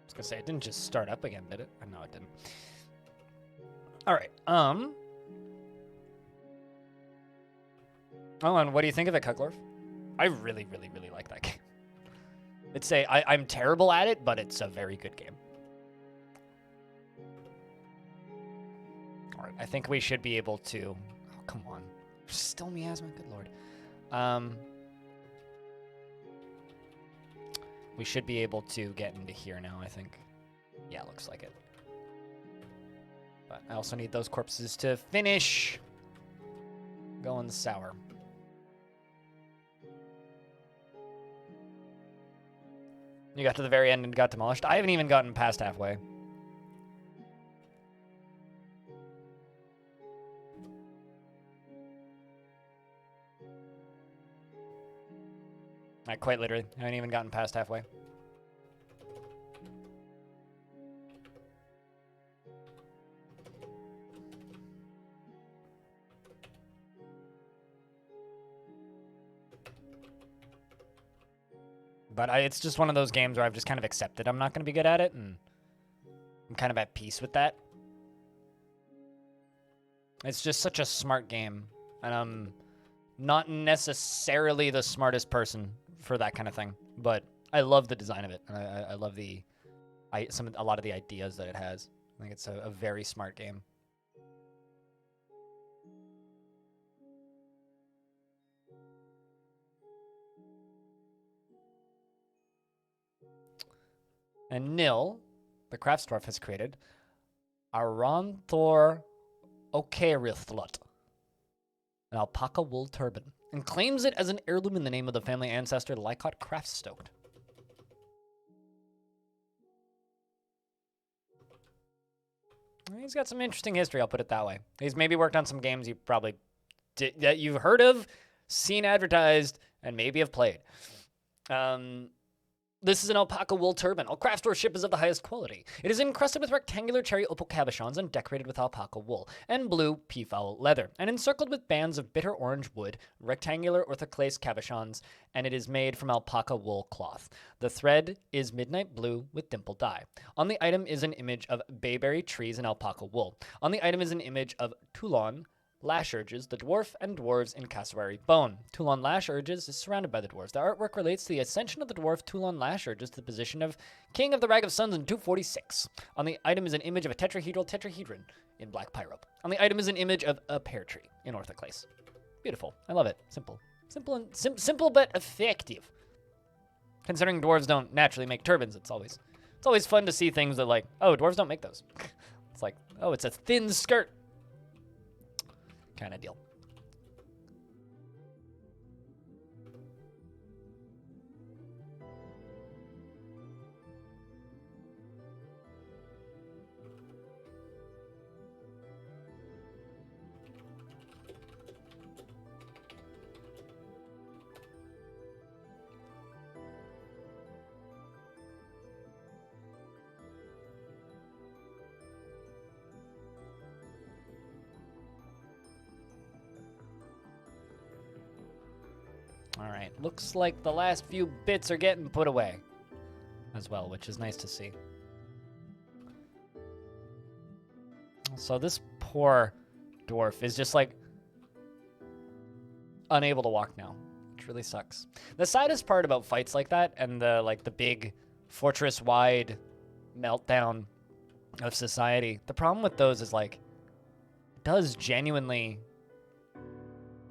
I was gonna say, it didn't just start up again, did it? No, it didn't. All right. Oh, and what do you think of it, Cucklerf? I really, really, really like that game. I'm terrible at it, but it's a very good game. All right, I think we should be able to... Oh, come on. Still miasma, good lord. We should be able to get into here now, I think. Yeah, looks like it. But I also need those corpses to finish going sour. You got to the very end and got demolished? I haven't even gotten past halfway. Quite literally. I haven't even gotten past halfway. But it's just one of those games where I've just kind of accepted I'm not going to be good at it, and I'm kind of at peace with that. It's just such a smart game, and I'm not necessarily the smartest person for that kind of thing, but I love the design of it, and I love a lot of the ideas that it has. I think it's a very smart game. And Nil, the Craftsdwarf, has created Aranthor Okerithlut, an alpaca wool turban, and claims it as an heirloom in the name of the family ancestor Lycott Craftstoked. He's got some interesting history, I'll put it that way. He's maybe worked on some games you probably that you've heard of, seen advertised, and maybe have played. This is an alpaca wool turban. All Craftstore ship is of the highest quality. It is encrusted with rectangular cherry opal cabochons and decorated with alpaca wool and blue peafowl leather, and encircled with bands of bitter orange wood, rectangular orthoclase cabochons, and it is made from alpaca wool cloth. The thread is midnight blue with dimple dye. On the item is an image of bayberry trees and alpaca wool. On the item is an image of Toulon Lash Urges, the dwarf and dwarves in cassowary bone. Toulon Lash Urges is surrounded by the dwarves. The artwork relates to the ascension of the dwarf Toulon Lash Urges to the position of King of the Rag of Suns in 246. On the item is an image of a tetrahedral tetrahedron in black pyrope. On the item is an image of a pear tree in orthoclase. Beautiful. I love it. Simple. Simple but effective. Considering dwarves don't naturally make turbans, it's always fun to see things that like, oh, dwarves don't make those. It's like, oh, it's a thin skirt kind of deal. Alright, looks like the last few bits are getting put away as well, which is nice to see. So this poor dwarf is just like unable to walk now, which really sucks. The saddest part about fights like that and the big fortress-wide meltdown of society, the problem with those is like it does genuinely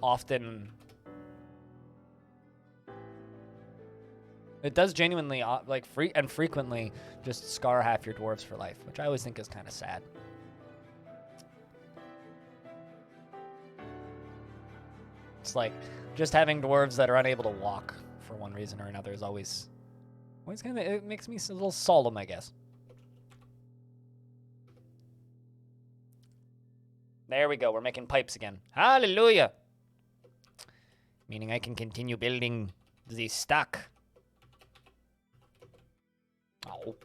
often frequently just scar half your dwarves for life, which I always think is kind of sad. It's like just having dwarves that are unable to walk for one reason or another is always kind of, it makes me a little solemn, I guess. There we go. We're making pipes again. Hallelujah. Meaning I can continue building the stack. Oh.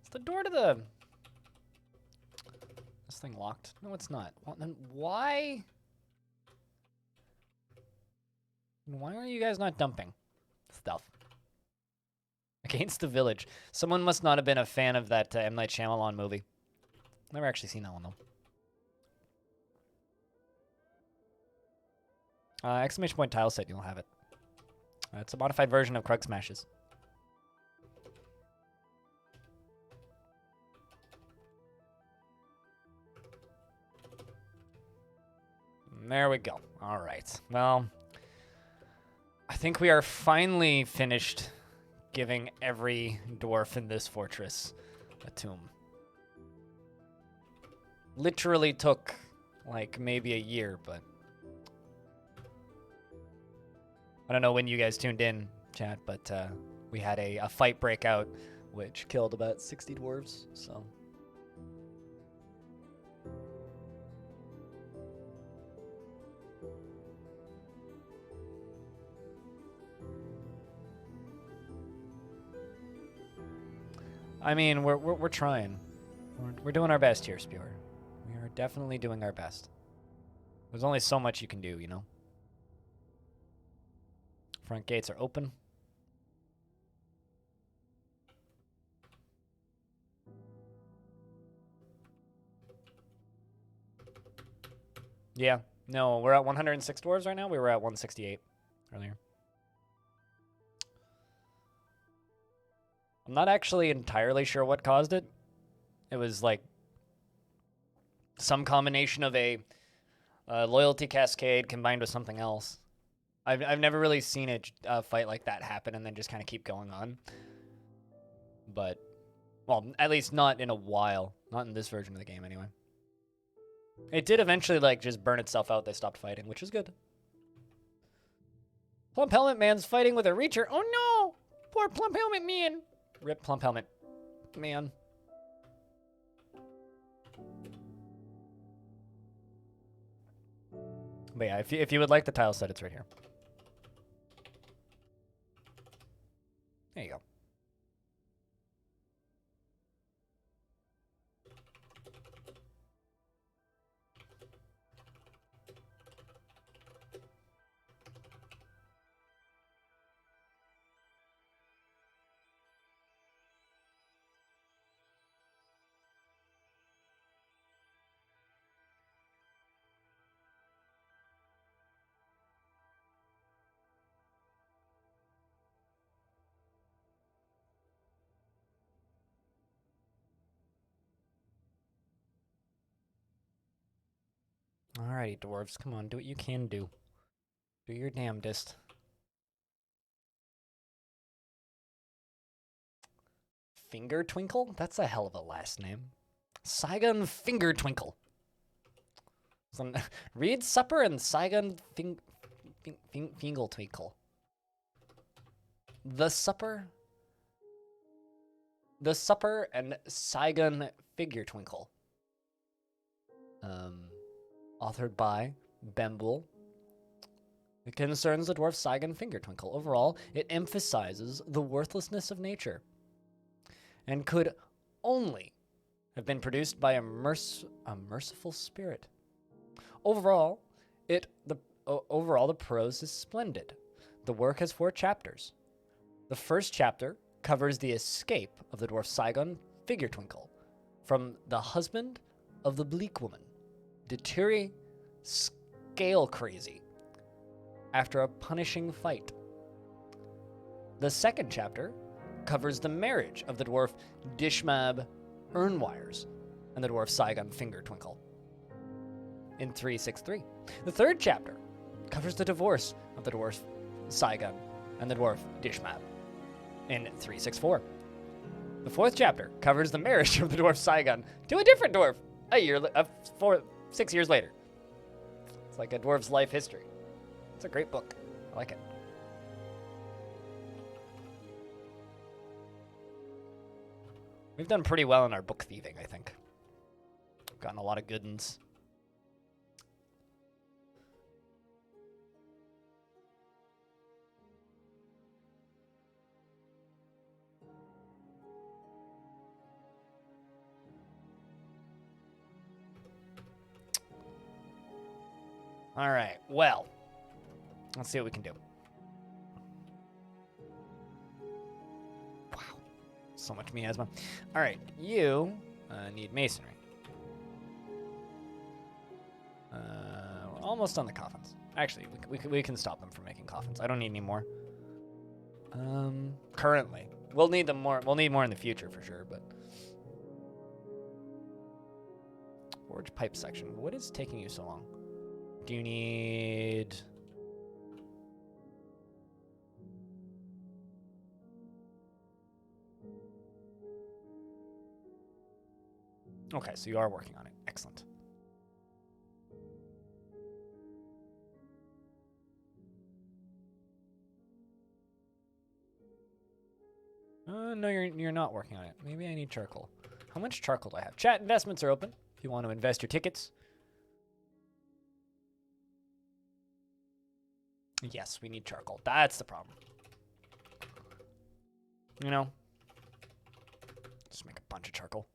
Is the door to this thing locked? No, it's not. Well, then why are you guys not dumping stuff against the village? Someone must not have been a fan of that M. Night Shyamalan movie. Never actually seen that one, though. Exclamation point tile set, you'll have it. It's a modified version of Krug Smashes. There we go. All right. Well, I think we are finally finished giving every dwarf in this fortress a tomb. Literally took, like, maybe a year, but I don't know when you guys tuned in, chat, but we had a fight break out, which killed about 60 dwarves, so. I mean, we're trying. We're doing our best here, Spewer. We are definitely doing our best. There's only so much you can do, you know? Front gates are open. Yeah. No, we're at 106 dwarves right now. We were at 168 earlier. I'm not actually entirely sure what caused it. It was like some combination of a loyalty cascade combined with something else. I've never really seen a fight like that happen and then just kind of keep going on. But, well, at least not in a while. Not in this version of the game, anyway. It did eventually, like, just burn itself out. They stopped fighting, which is good. Plump Helmet Man's fighting with a Reacher. Oh, no! Poor Plump Helmet Man. Rip Plump Helmet Man. But yeah, if you would like the tile set, it's right here. There you go. Alrighty, dwarves, come on, do what you can do. Do your damnedest. Finger Twinkle? That's a hell of a last name. Saigon Finger Twinkle. Reed Supper and Saigon Fingle Twinkle. The Supper and Saigon Figure Twinkle. Authored by Bembul. It concerns the dwarf Saigon Finger Twinkle. Overall, it emphasizes the worthlessness of nature and could only have been produced by a merciful spirit. Overall, the prose is splendid. The work has 4 chapters. The first chapter covers the escape of the dwarf Saigon Figure Twinkle from the husband of the bleak woman, Deturi Scale Crazy, after a punishing fight. The second chapter covers the marriage of the dwarf Dishmab Earnwires and the dwarf Saigon Finger Twinkle in 363. The third chapter covers the divorce of the dwarf Saigon and the dwarf Dishmab in 364. The fourth chapter covers the marriage of the dwarf Saigon to a different dwarf 6 years later. It's like a dwarf's life history. It's a great book. I like it. We've done pretty well in our book thieving, I think. Gotten a lot of good ones. All right, well, let's see what we can do. Wow, so much miasma. All right, you need masonry. We're almost on the coffins. Actually, we can stop them from making coffins. I don't need any more. Currently, we'll need them more. We'll need more in the future for sure. But forge pipe section. What is taking you so long? Do you need... Okay, so you are working on it. Excellent. No, you're not working on it. Maybe I need charcoal. How much charcoal do I have? Chat investments are open if you want to invest your tickets. Yes, we need charcoal. That's the problem. You know? Just make a bunch of charcoal.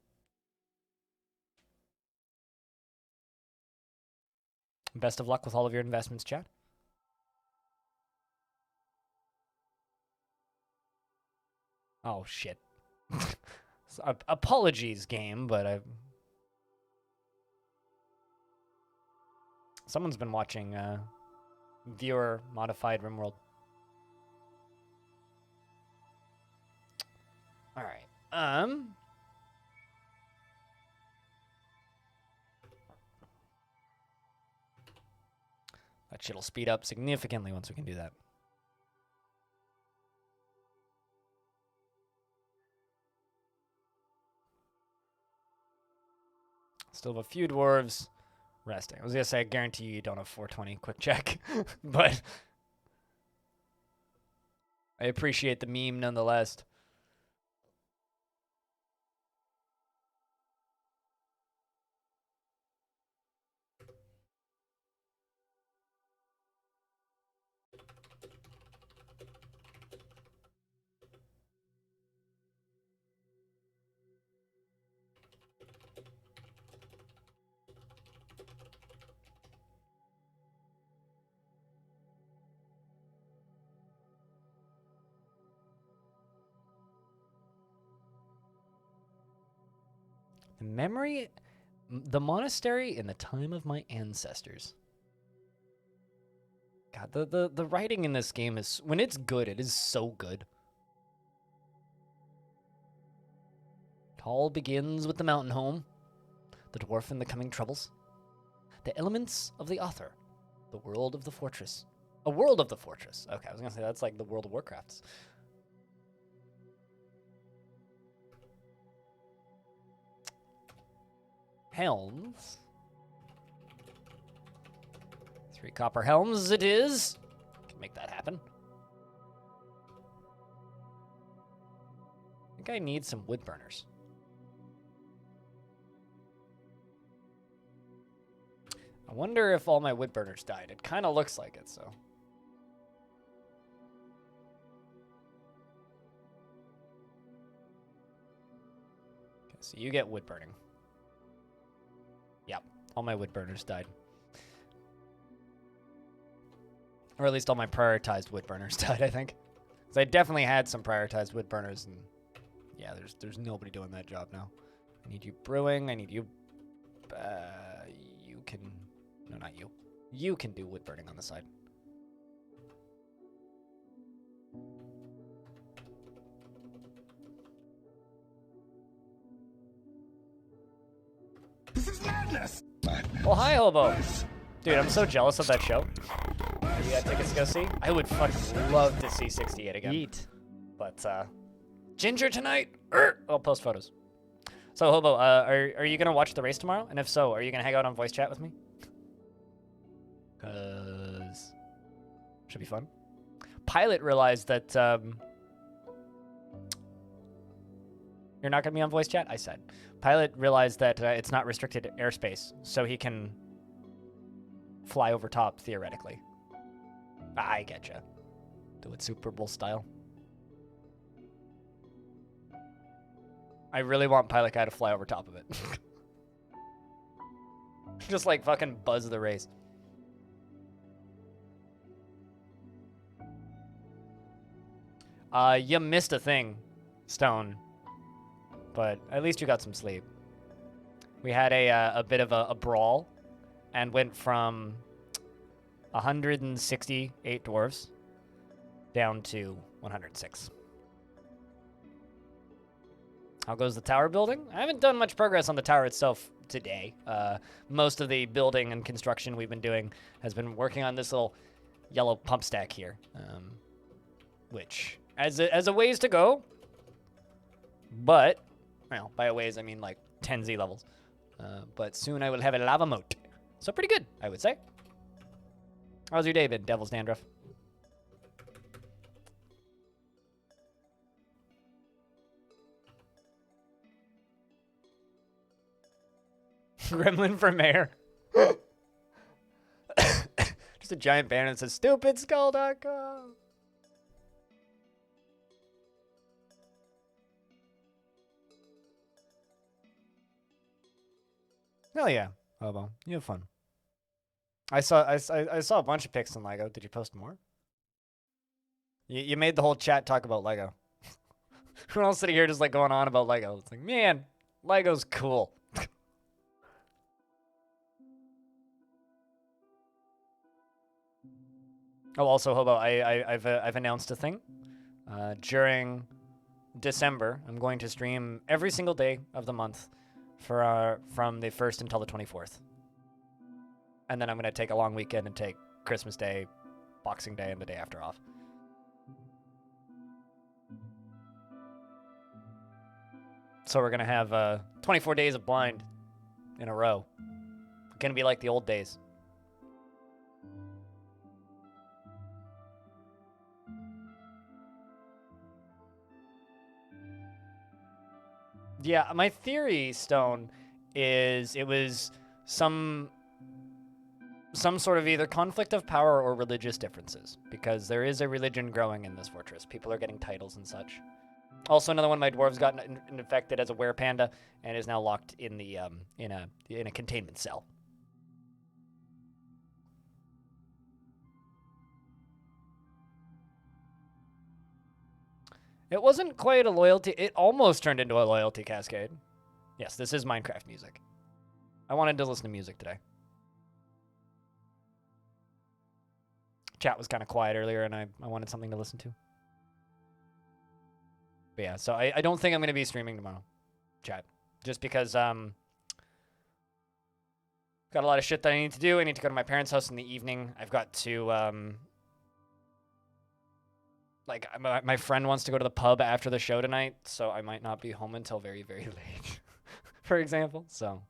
Best of luck with all of your investments, chat. Oh, shit. So, apologies, game, but someone's been watching viewer modified RimWorld. All right. That shit'll speed up significantly once we can do that. Still have a few dwarves resting. I was gonna say, I guarantee you don't have 420 quick check, but I appreciate the meme nonetheless. The monastery in the time of my ancestors. God, the writing in this game is, when it's good, it is so good. It all begins with the mountain home, the dwarf and the coming troubles, the elements of the author, the world of the fortress. A world of the fortress. Okay, I was gonna say that's like the World of Warcraft's. Helms. 3 copper helms it is. Can make that happen. I think I need some wood burners. I wonder if all my wood burners died. It kind of looks like it, so. Okay, so you get wood burning. Yep, all my wood burners died. Or at least all my prioritized wood burners died, I think. Because I definitely had some prioritized wood burners, and yeah, there's nobody doing that job now. I need you brewing. I need you. You can. No, not you. You can do wood burning on the side. This is madness. Oh, hi, Hobo. Dude, I'm so jealous of that show. You got tickets to go see? I would fucking love to see 68 again. Yeet. But, Ginger tonight? I'll post photos. So, Hobo, are you going to watch the race tomorrow? And if so, are you going to hang out on voice chat with me? Because... should be fun. Pilot realized that, you're not going to be on voice chat? I said. Pilot realized that it's not restricted airspace, so he can fly over top, theoretically. I getcha. Do it Super Bowl style. I really want Pilot Guy to fly over top of it. Just like fucking buzz the race. You missed a thing, Stone. But at least you got some sleep. We had a bit of a brawl and went from 168 dwarves down to 106. How goes the tower building? I haven't done much progress on the tower itself today. Most of the building and construction we've been doing has been working on this little yellow pump stack here, which as a ways to go, but well, by a ways I mean like 10 Z levels. But soon I will have a lava moat, so pretty good, I would say. How's your day been, Devil's Dandruff? Gremlin for mayor. Just a giant banner that says stupidskull.com. Hell yeah, Hobo. You have fun. I saw a bunch of pics in Lego. Did you post more? You made the whole chat talk about Lego. We're all sitting here just like going on about Lego. It's like, man, Lego's cool. Oh, also, Hobo, I've announced a thing. During December, I'm going to stream every single day of the month for from the 1st until the 24th. And then I'm going to take a long weekend and take Christmas Day, Boxing Day, and the day after off. So we're going to have 24 days of blind in a row. Going to be like the old days. Yeah, my theory, Stone, is it was some sort of either conflict of power or religious differences, because there is a religion growing in this fortress. People are getting titles and such. Also, another one of my dwarves got infected as a werepanda and is now locked in the in a containment cell. It wasn't quite a loyalty. It almost turned into a loyalty cascade. Yes, this is Minecraft music. I wanted to listen to music today. Chat was kind of quiet earlier, and I wanted something to listen to. But yeah, so I don't think I'm going to be streaming tomorrow, chat. Just because got a lot of shit that I need to do. I need to go to my parents' house in the evening. I've got to... like, my friend wants to go to the pub after the show tonight, so I might not be home until very, very late, for example, so.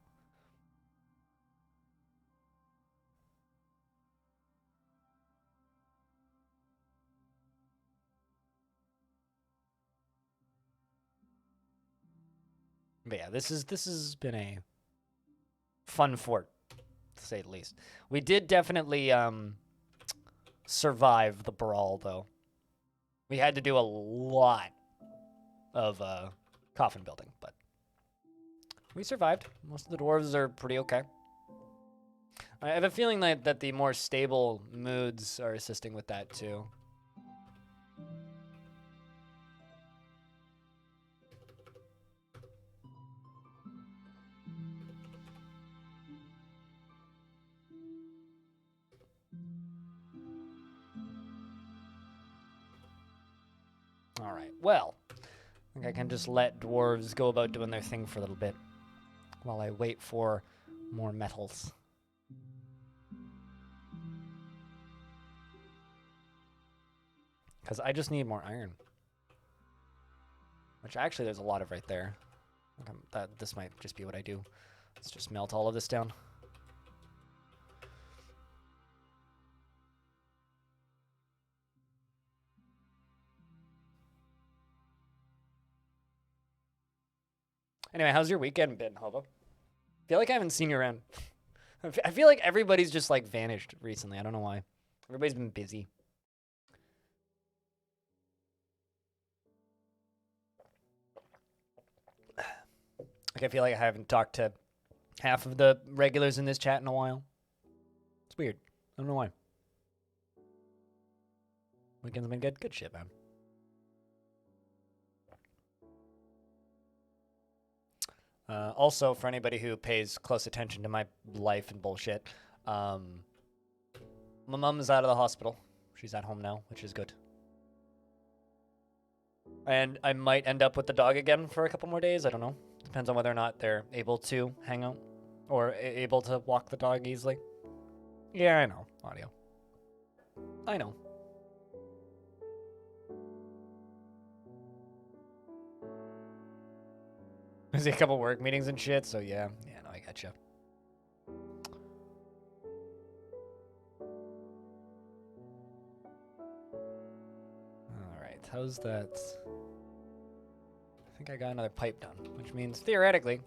But yeah, this has been a fun fort, to say the least. We did definitely survive the brawl, though. We had to do a lot of coffin building, but we survived. Most of the dwarves are pretty okay. I have a feeling that the more stable moods are assisting with that too. All right, well, I think I can just let dwarves go about doing their thing for a little bit while I wait for more metals. Because I just need more iron. Which actually there's a lot of right there. This might just be what I do. Let's just melt all of this down. Anyway, how's your weekend been, Hobo? I feel like I haven't seen you around. I feel like everybody's just like vanished recently. I don't know why. Everybody's been busy. Like I feel like I haven't talked to half of the regulars in this chat in a while. It's weird. I don't know why. Weekends have been good. Good shit, man. Also, for anybody who pays close attention to my life and bullshit, my mom's out of the hospital. She's at home now, which is good. And I might end up with the dog again for a couple more days. I don't know. Depends on whether or not they're able to hang out or able to walk the dog easily. Yeah, I know. Audio. I know. There's a couple work meetings and shit, so yeah. Yeah, no, I gotcha. Alright, how's that? I think I got another pipe done, which means theoretically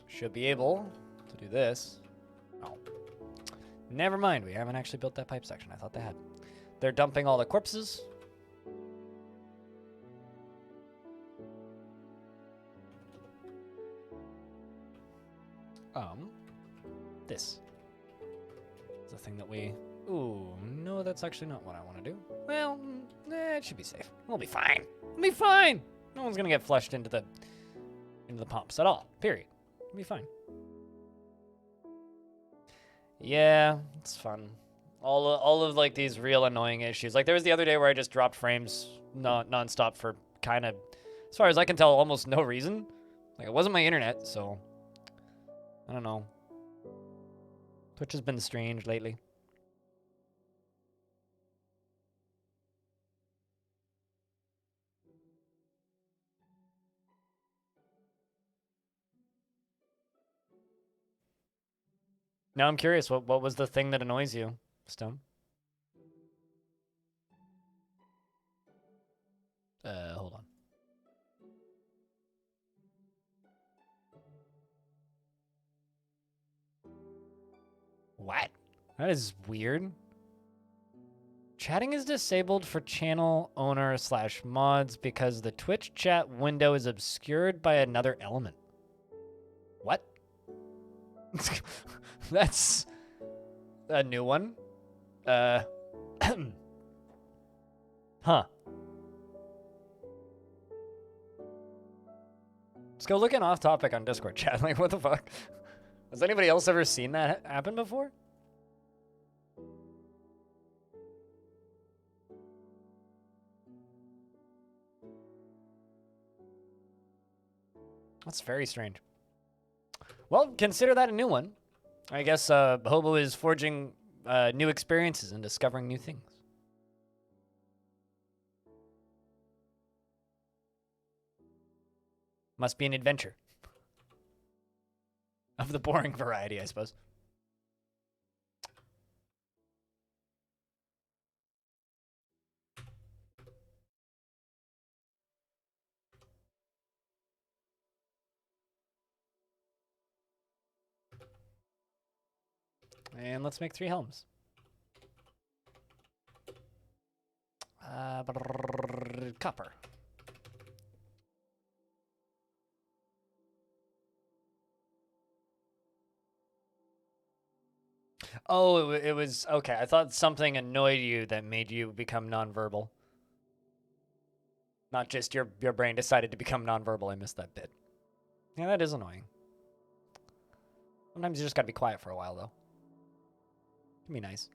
should be able to do this. Oh. Never mind, we haven't actually built that pipe section. I thought they had. They're dumping all the corpses. This is the thing that we... Ooh, no, that's actually not what I want to do. Well, it should be safe. We'll be fine. We'll be fine. No one's gonna get flushed into the pumps at all. Period. We'll be fine. Yeah, it's fun. All of like these real annoying issues. Like there was the other day where I just dropped frames nonstop for kind of, as far as I can tell, almost no reason. Like it wasn't my internet, so I don't know. Twitch has been strange lately. Now I'm curious, what was the thing that annoys you, Stone? Hold on. What? That is weird. Chatting is disabled for channel owner / mods because the Twitch chat window is obscured by another element. What? That's a new one. Huh. Let's go looking off topic on Discord chat. Like, what the fuck? Has anybody else ever seen that happen before? That's very strange. Well, consider that a new one. I guess Hobo is forging new experiences and discovering new things. Must be an adventure. Of the boring variety, I suppose. And let's make 3 helms. Copper. Oh, it was okay. I thought something annoyed you that made you become nonverbal. Not just your brain decided to become nonverbal. I missed that bit. Yeah, that is annoying. Sometimes you just gotta be quiet for a while, though. Can be nice.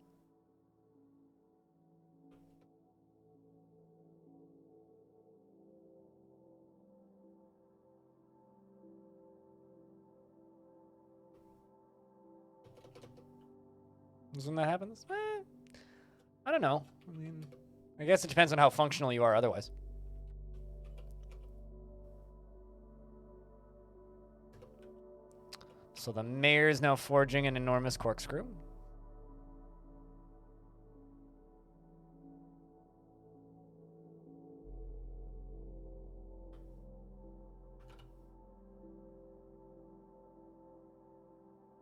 When that happens? I don't know. I mean, I guess it depends on how functional you are otherwise. So the mayor is now forging an enormous corkscrew.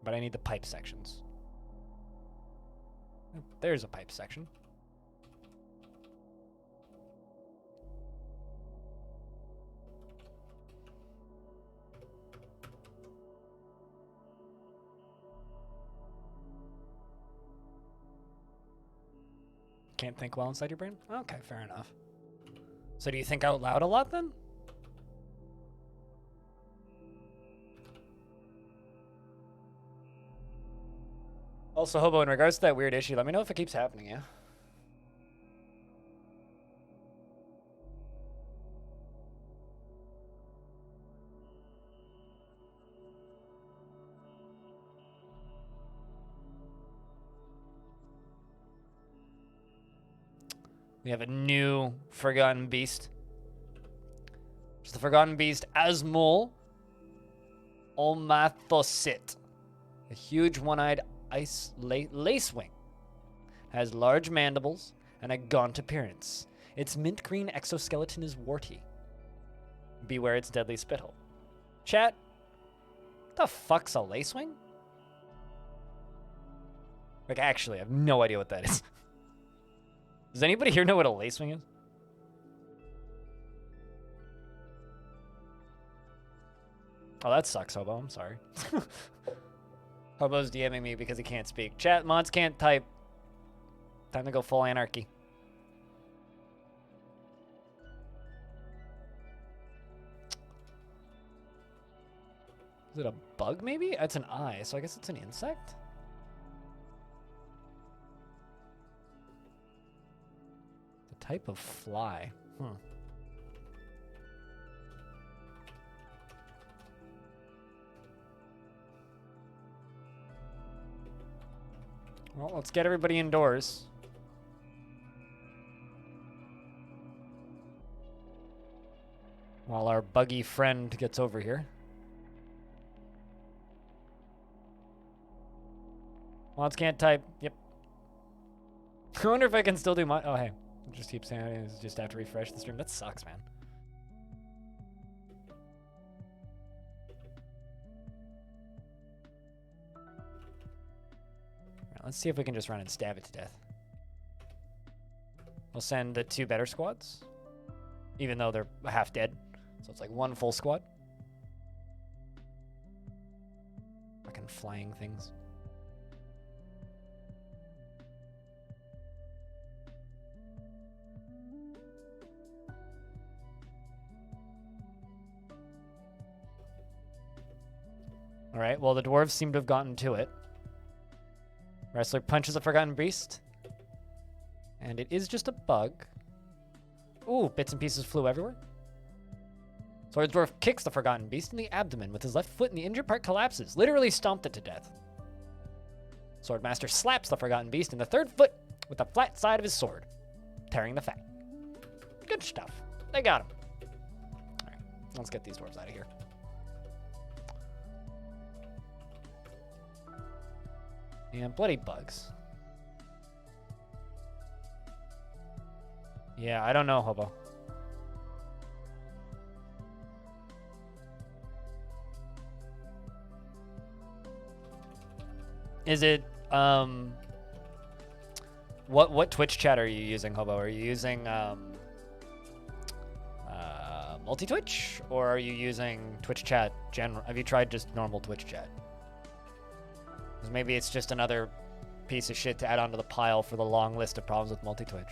But I need the pipe sections. There's a pipe section. Can't think well inside your brain? Okay, fair enough. So do you think out loud a lot then? Also, Hobo, in regards to that weird issue, let me know if it keeps happening, yeah? We have a new Forgotten Beast. It's the Forgotten Beast Asmol Olmathosit. A huge one-eyed ice lacewing. Has large mandibles and a gaunt appearance. Its mint green exoskeleton is warty. Beware its deadly spittle. Chat, what the fuck's a lacewing? Like, actually, I have no idea what that is. Does anybody here know what a lacewing is? Oh, that sucks, Hobo. I'm sorry. Hobo's DMing me because he can't speak. Chat, mods can't type. Time to go full anarchy. Is it a bug, maybe? It's an eye, so I guess it's an insect? The type of fly. Well, let's get everybody indoors. While our buggy friend gets over here. Mods can't type. Yep. I wonder if I can still do my... Oh, hey. It just keeps saying I just have to refresh the stream. That sucks, man. Right, let's see if we can just run and stab it to death. We'll send the 2 better squads. Even though they're half dead. So it's like 1 full squad. Fucking flying things. Alright, well, the dwarves seem to have gotten to it. Wrestler punches a Forgotten Beast. And it is just a bug. Ooh, bits and pieces flew everywhere. Sword Dwarf kicks the Forgotten Beast in the abdomen with his left foot, and the injured part collapses, literally stomped it to death. Swordmaster slaps the Forgotten Beast in the 3rd foot with the flat side of his sword, tearing the fat. Good stuff. They got him. Alright, let's get these dwarves out of here. And bloody bugs. Yeah, I don't know, Hobo. Is it, what Twitch chat are you using, Hobo? Are you using, multi-Twitch? Or are you using Twitch chat general? Have you tried just normal Twitch chat? Because maybe it's just another piece of shit to add onto the pile for the long list of problems with multi-twitch.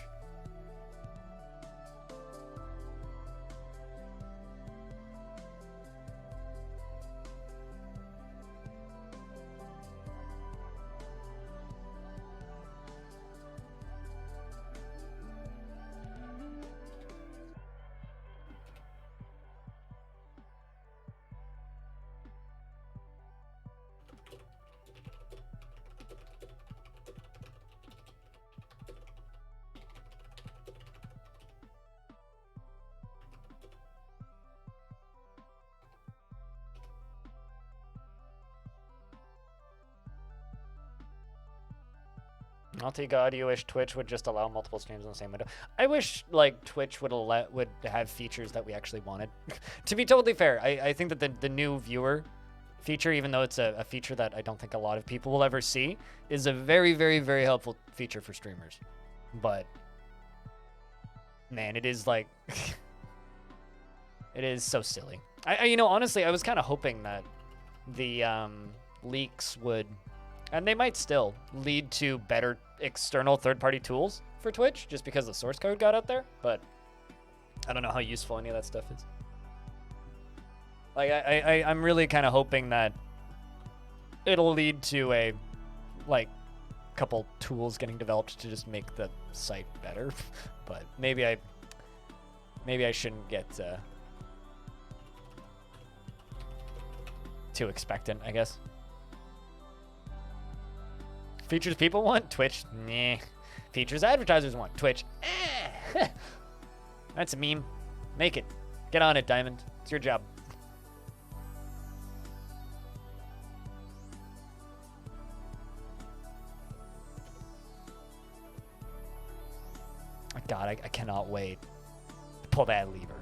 Multi God, you wish Twitch would just allow multiple streams in the same window. I wish like Twitch would have features that we actually wanted. To be totally fair, I think that the new viewer feature, even though it's a feature that I don't think a lot of people will ever see, is a very, very, very helpful feature for streamers. But man, it is like it is so silly. You know, honestly, I was kind of hoping that the leaks would, and they might still, lead to better external third-party tools for Twitch, just because the source code got out there, but I don't know how useful any of that stuff is. Like, I'm really kind of hoping that it'll lead to a, like, couple tools getting developed to just make the site better, but maybe I shouldn't get too expectant, I guess. Features people want? Twitch? Nah. Features advertisers want? Twitch? Eh. That's a meme. Make it. Get on it, Diamond. It's your job. God, I cannot wait to pull that lever.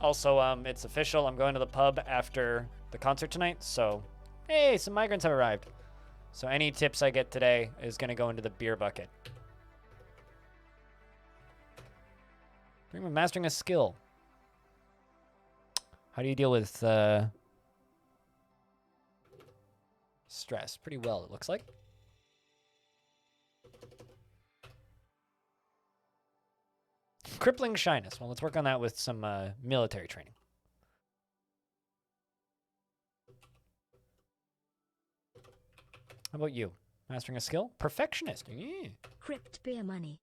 Also, it's official. I'm going to the pub after the concert tonight, so hey, some migrants have arrived. So any tips I get today is going to go into the beer bucket. Mastering a skill. How do you deal with stress? Pretty well, it looks like. Crippling shyness. Well, let's work on that with some military training. How about you? Mastering a skill? Perfectionist. Yeah. Crypt beer money.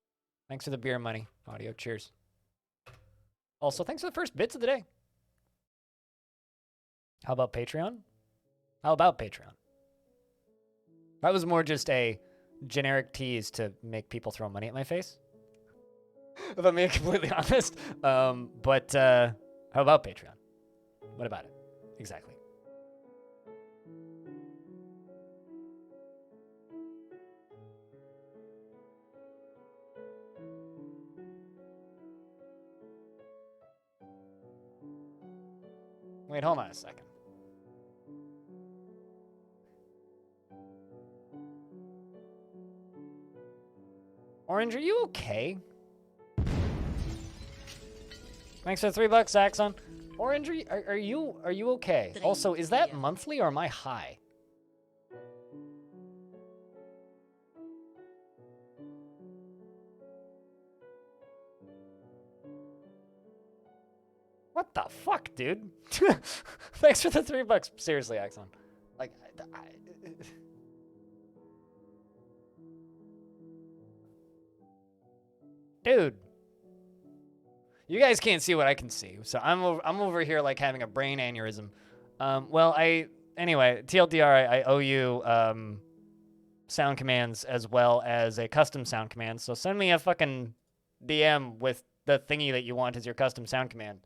Thanks for the beer money. Audio, cheers. Also, thanks for the first bits of the day. How about Patreon? How about Patreon? That was more just a generic tease to make people throw money at my face. If I'm being completely honest. But how about Patreon? What about it? Exactly. Wait, hold on a second. Orange, are you okay? Thanks for the $3, Axon. Orange, are you okay? Also, is that monthly or am I high? What the fuck, dude? Thanks for the $3. Seriously, Axon. Like, dude. You guys can't see what I can see, so I'm over here like having a brain aneurysm. Well, anyway, TLDR, I owe you sound commands as well as a custom sound command. So send me a fucking DM with the thingy that you want as your custom sound command.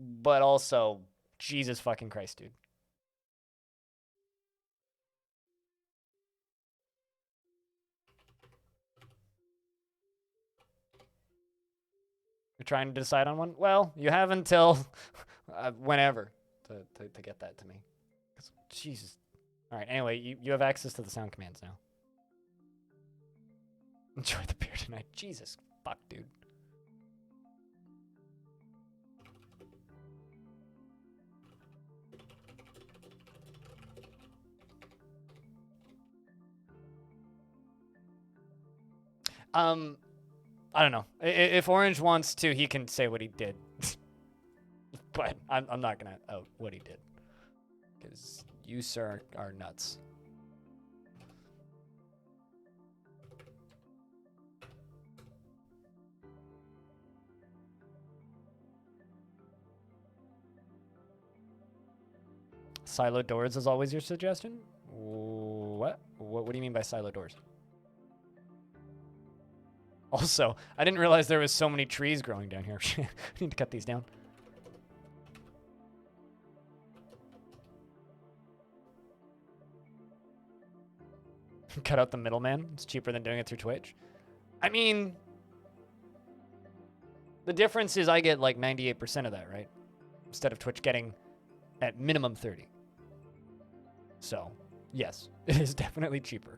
But also, Jesus fucking Christ, dude. You're trying to decide on one? Well, you have until whenever to get that to me. Jesus. All right. Anyway, you have access to the sound commands now. Enjoy the beer tonight. Jesus fuck, dude. I don't know. If Orange wants to, he can say what he did. But I'm not gonna out what he did. Because you, sir, are nuts. Silo doors is always your suggestion? What? What do you mean by silo doors? Also, I didn't realize there was so many trees growing down here. I need to cut these down. Cut out the middleman. It's cheaper than doing it through Twitch. I mean, the difference is I get like 98% of that, right? Instead of Twitch getting at minimum 30. So, yes, it is definitely cheaper.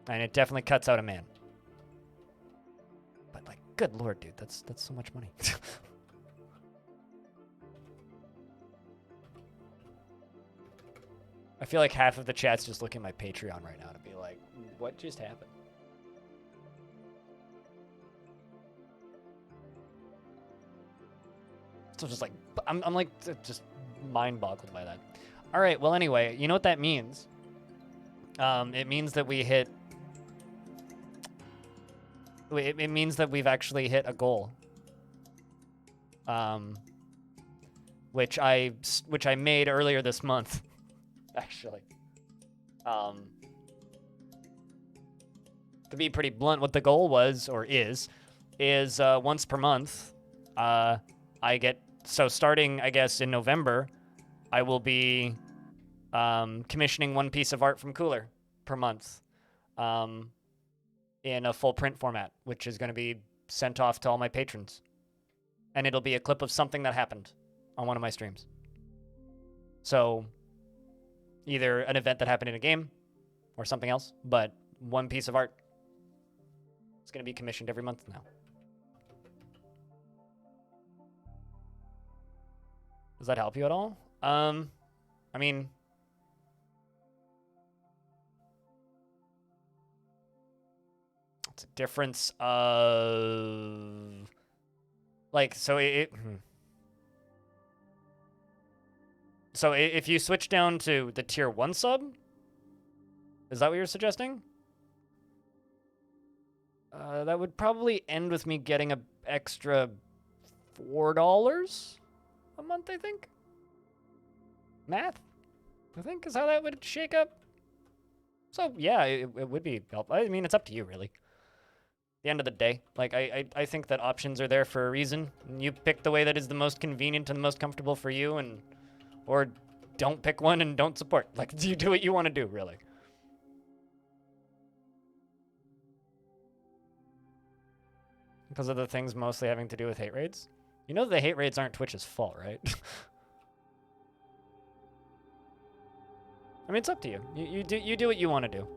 And it definitely cuts out a man. But like, good lord, dude, that's so much money. I feel like half of the chat's just looking at my Patreon right now to be like, what just happened? So just like, I'm like just mind boggled by that. All right, well anyway, you know what that means? It means that we hit. It means that we've actually hit a goal. Which I made earlier this month, actually. To be pretty blunt, what the goal was or is once per month. I get starting, I guess, in November, I will be commissioning one piece of art from Cooler per month. In a full print format, which is going to be sent off to all my patrons. And it'll be a clip of something that happened on one of my streams. So, either an event that happened in a game or something else, but one piece of art is going to be commissioned every month now. Does that help you at all? I mean, it's a difference of like, so if you switch down to the tier 1 sub, is that what you're suggesting? That would probably end with me getting an extra $4 a month, I think. Math, I think, is how that would shake up. So yeah, it would be helpful. I mean, it's up to you, really. At the end of the day, like I think that options are there for a reason. You pick the way that is the most convenient and the most comfortable for you, and or don't pick one and don't support. Like, you do what you want to do, really. Because of the things mostly having to do with hate raids. You know the hate raids aren't Twitch's fault, right? I mean, it's up to you. You do what you want to do.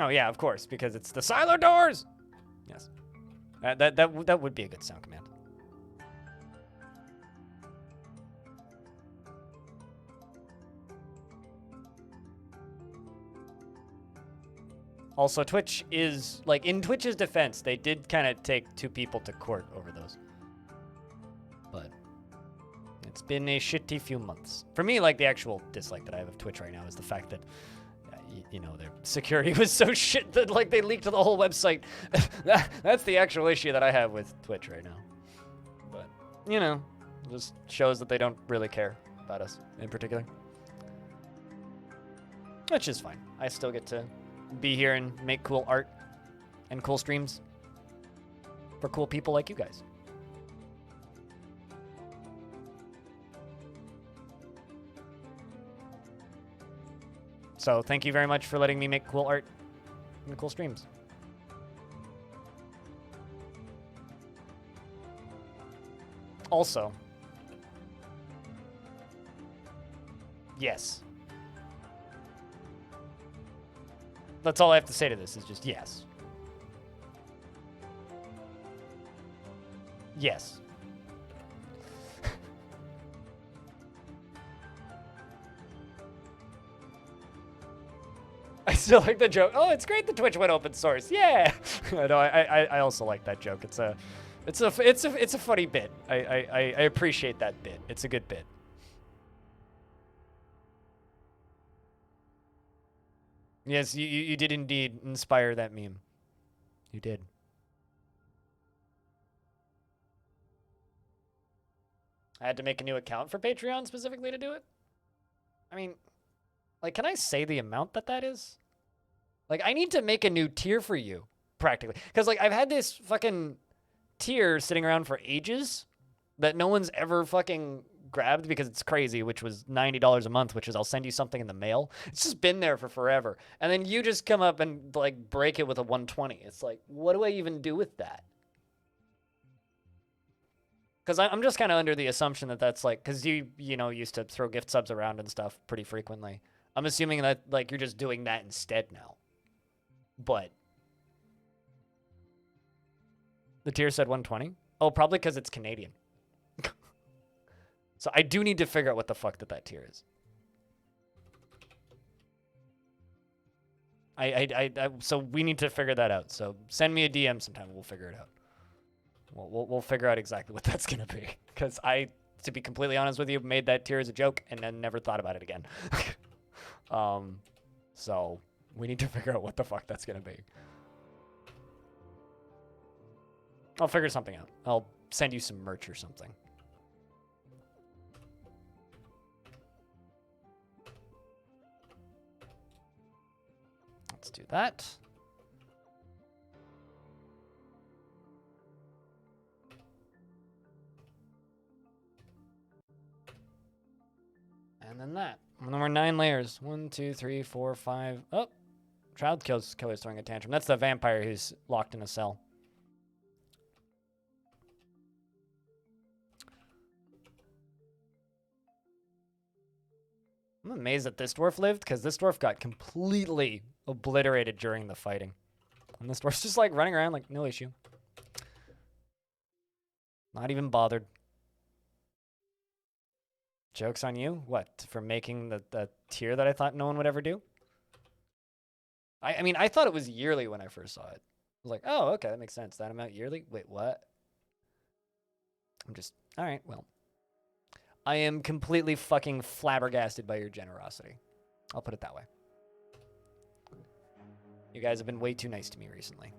Oh yeah, of course, because it's the silo doors. Yes, that would be a good sound command. Also, Twitch is, like, in Twitch's defense, they did kind of take 2 people to court over those. But it's been a shitty few months. For me, like, the actual dislike that I have of Twitch right now is the fact that, you know, their security was so shit that, like, they leaked the whole website. That's the actual issue that I have with Twitch right now. But, you know, just shows that they don't really care about us in particular. Which is fine. I still get to be here and make cool art and cool streams for cool people like you guys. So thank you very much for letting me make cool art and cool streams. Also, yes. That's all I have to say to this is just yes. Yes. I still like the joke. Oh, it's great the Twitch went open source. Yeah. No, I also like that joke. It's a funny bit. I appreciate that bit. It's a good bit. Yes, you did indeed inspire that meme. You did. I had to make a new account for Patreon specifically to do it. I mean, like, can I say the amount that is? Like, I need to make a new tier for you, practically. Because, like, I've had this fucking tier sitting around for ages that no one's ever fucking grabbed because it's crazy, which was $90 a month, which is I'll send you something in the mail. It's just been there for forever. And then you just come up and, like, break it with a 120. It's like, what do I even do with that? Because I'm just kind of under the assumption that that's like, because you know, used to throw gift subs around and stuff pretty frequently. I'm assuming that, like, you're just doing that instead now. But the tier said 120. Oh, probably because it's Canadian. So I do need to figure out what the fuck that tier is. So we need to figure that out. So send me a DM sometime. We'll figure it out. We'll figure out exactly what that's gonna be. Because I, to be completely honest with you, made that tier as a joke and then never thought about it again. So we need to figure out what the fuck that's gonna be. I'll figure something out. I'll send you some merch or something. Let's do that. And then that. And then we're 9 layers. 1, 2, 3, 4, 5. Oh, child killer's throwing a tantrum. That's the vampire who's locked in a cell. I'm amazed that this dwarf lived, because this dwarf got completely obliterated during the fighting. And this dwarf's just like running around like no issue. Not even bothered. Joke's on you? What? For making the tier that I thought no one would ever do? I mean, I thought it was yearly when I first saw it. I was like, oh, okay, that makes sense. That amount yearly? Wait, what? I'm just, all right, well. I am completely fucking flabbergasted by your generosity. I'll put it that way. You guys have been way too nice to me recently.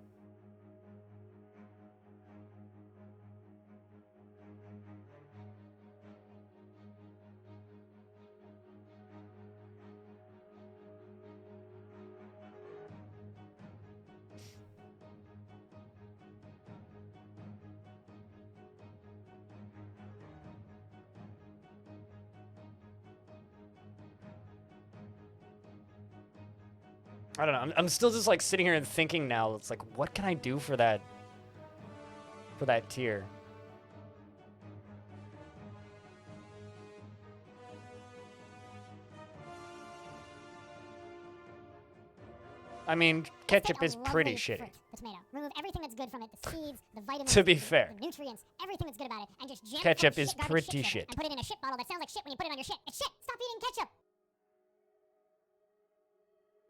I don't know. I'm still just like sitting here and thinking now. It's like, what can I do for that tier? I mean, ketchup is pretty shitty. The tomato. Remove everything that's good from it, the seeds, the vitamins, To be fair. the nutrients, everything that's good about it, and just jam Ketchup it is full of pretty sugar shit. And put it in a shit bottle that sounds like shit when you put it on your shit. It's shit. Stop eating ketchup.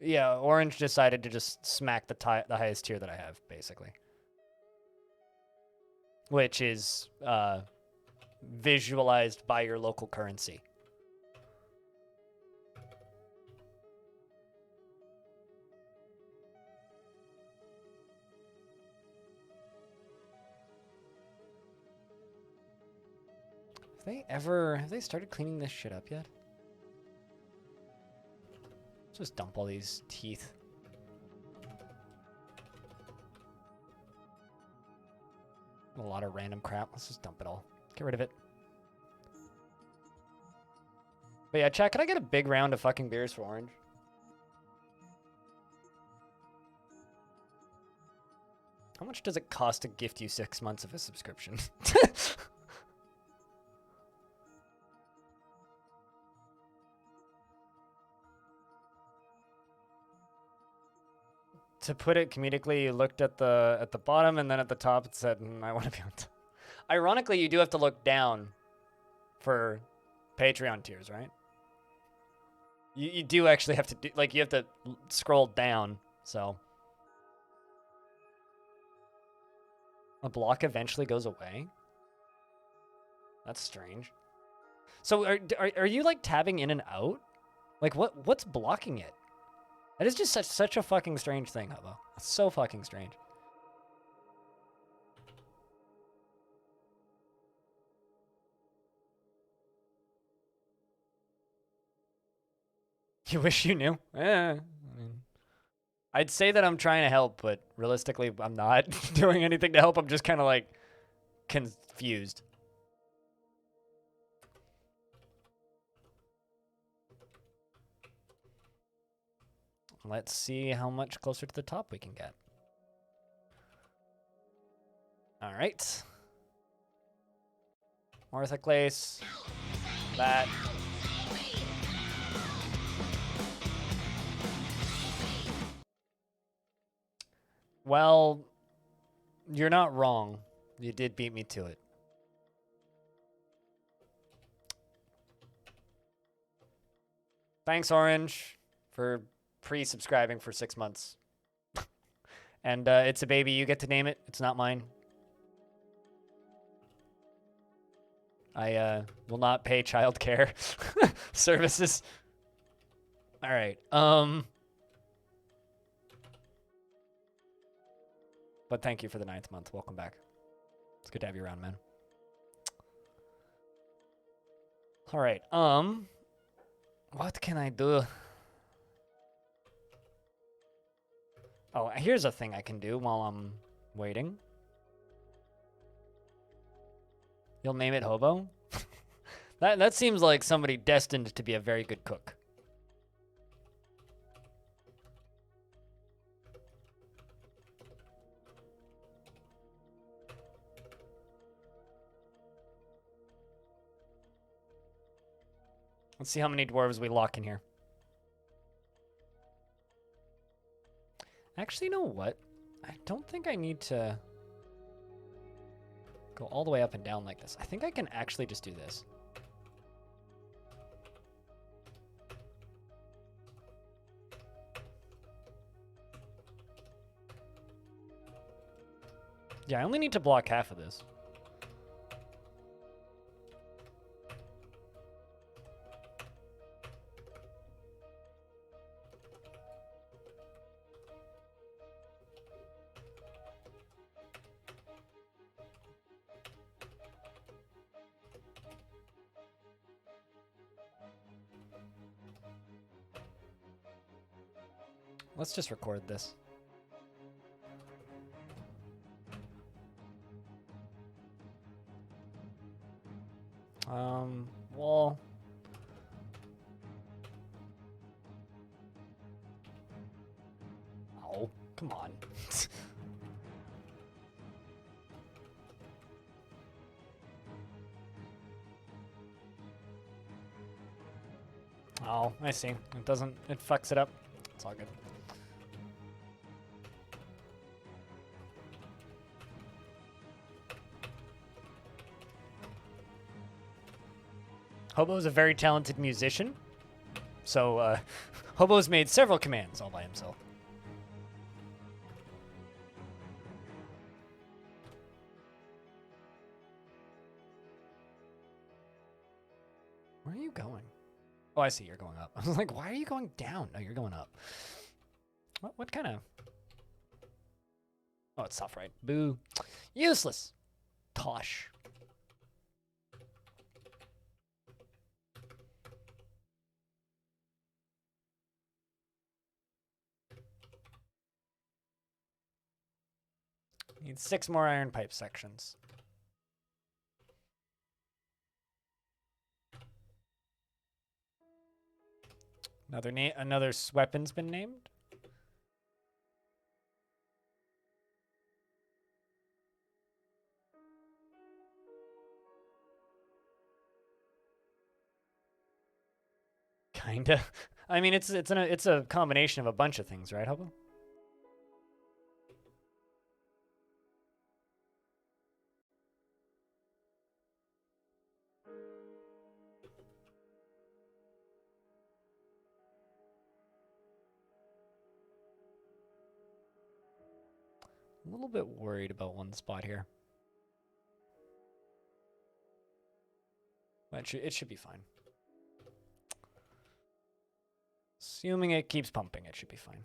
Yeah, Orange decided to just smack the highest tier that I have, basically. Which is visualized by your local currency. Have they started cleaning this shit up yet? Just dump all these teeth. A lot of random crap. Let's just dump it all. Get rid of it. But yeah, chat, can I get a big round of fucking beers for Orange? How much does it cost to gift you 6 months of a subscription? to put it comedically, you looked at the bottom and then at the top it said, I want to be on top. Ironically, you do have to look down for Patreon tiers, right? You do actually have to do, like, you have to scroll down, so. A block eventually goes away? That's strange. So are you like tabbing in and out? Like what's blocking it? That is just such a fucking strange thing, Hubba. It's so fucking strange. You wish you knew? I mean, I'd say that I'm trying to help, but realistically, I'm not doing anything to help. I'm just kind of like confused. Let's see how much closer to the top we can get. All right. Orthoclase. That. Well, you're not wrong. You did beat me to it. Thanks, Orange, for pre-subscribing for 6 months. And it's a baby. You get to name it. It's not mine. I will not pay childcare services. All right. But thank you for the 9th month. Welcome back. It's good to have you around, man. All right. What can I do? Oh, here's a thing I can do while I'm waiting. You'll name it Hobo? That seems like somebody destined to be a very good cook. Let's see how many dwarves we lock in here. Actually, you know what? I don't think I need to go all the way up and down like this. I think I can actually just do this. Yeah, I only need to block half of this. Let's just record this. Well, oh, come on. Oh, I see. It doesn't, it fucks it up. It's all good. Hobo's a very talented musician, so Hobo's made several commands all by himself. Where are you going? Oh, I see, you're going up. I was like, why are you going down? No, you're going up. What kind of... Oh, it's soft right. Boo. Useless. Tosh. Need 6 more iron pipe sections. Another weapon's been named. Kinda. I mean, it's a combination of a bunch of things, right, Hobo? A little bit worried about one spot here. But it should be fine. Assuming it keeps pumping, it should be fine.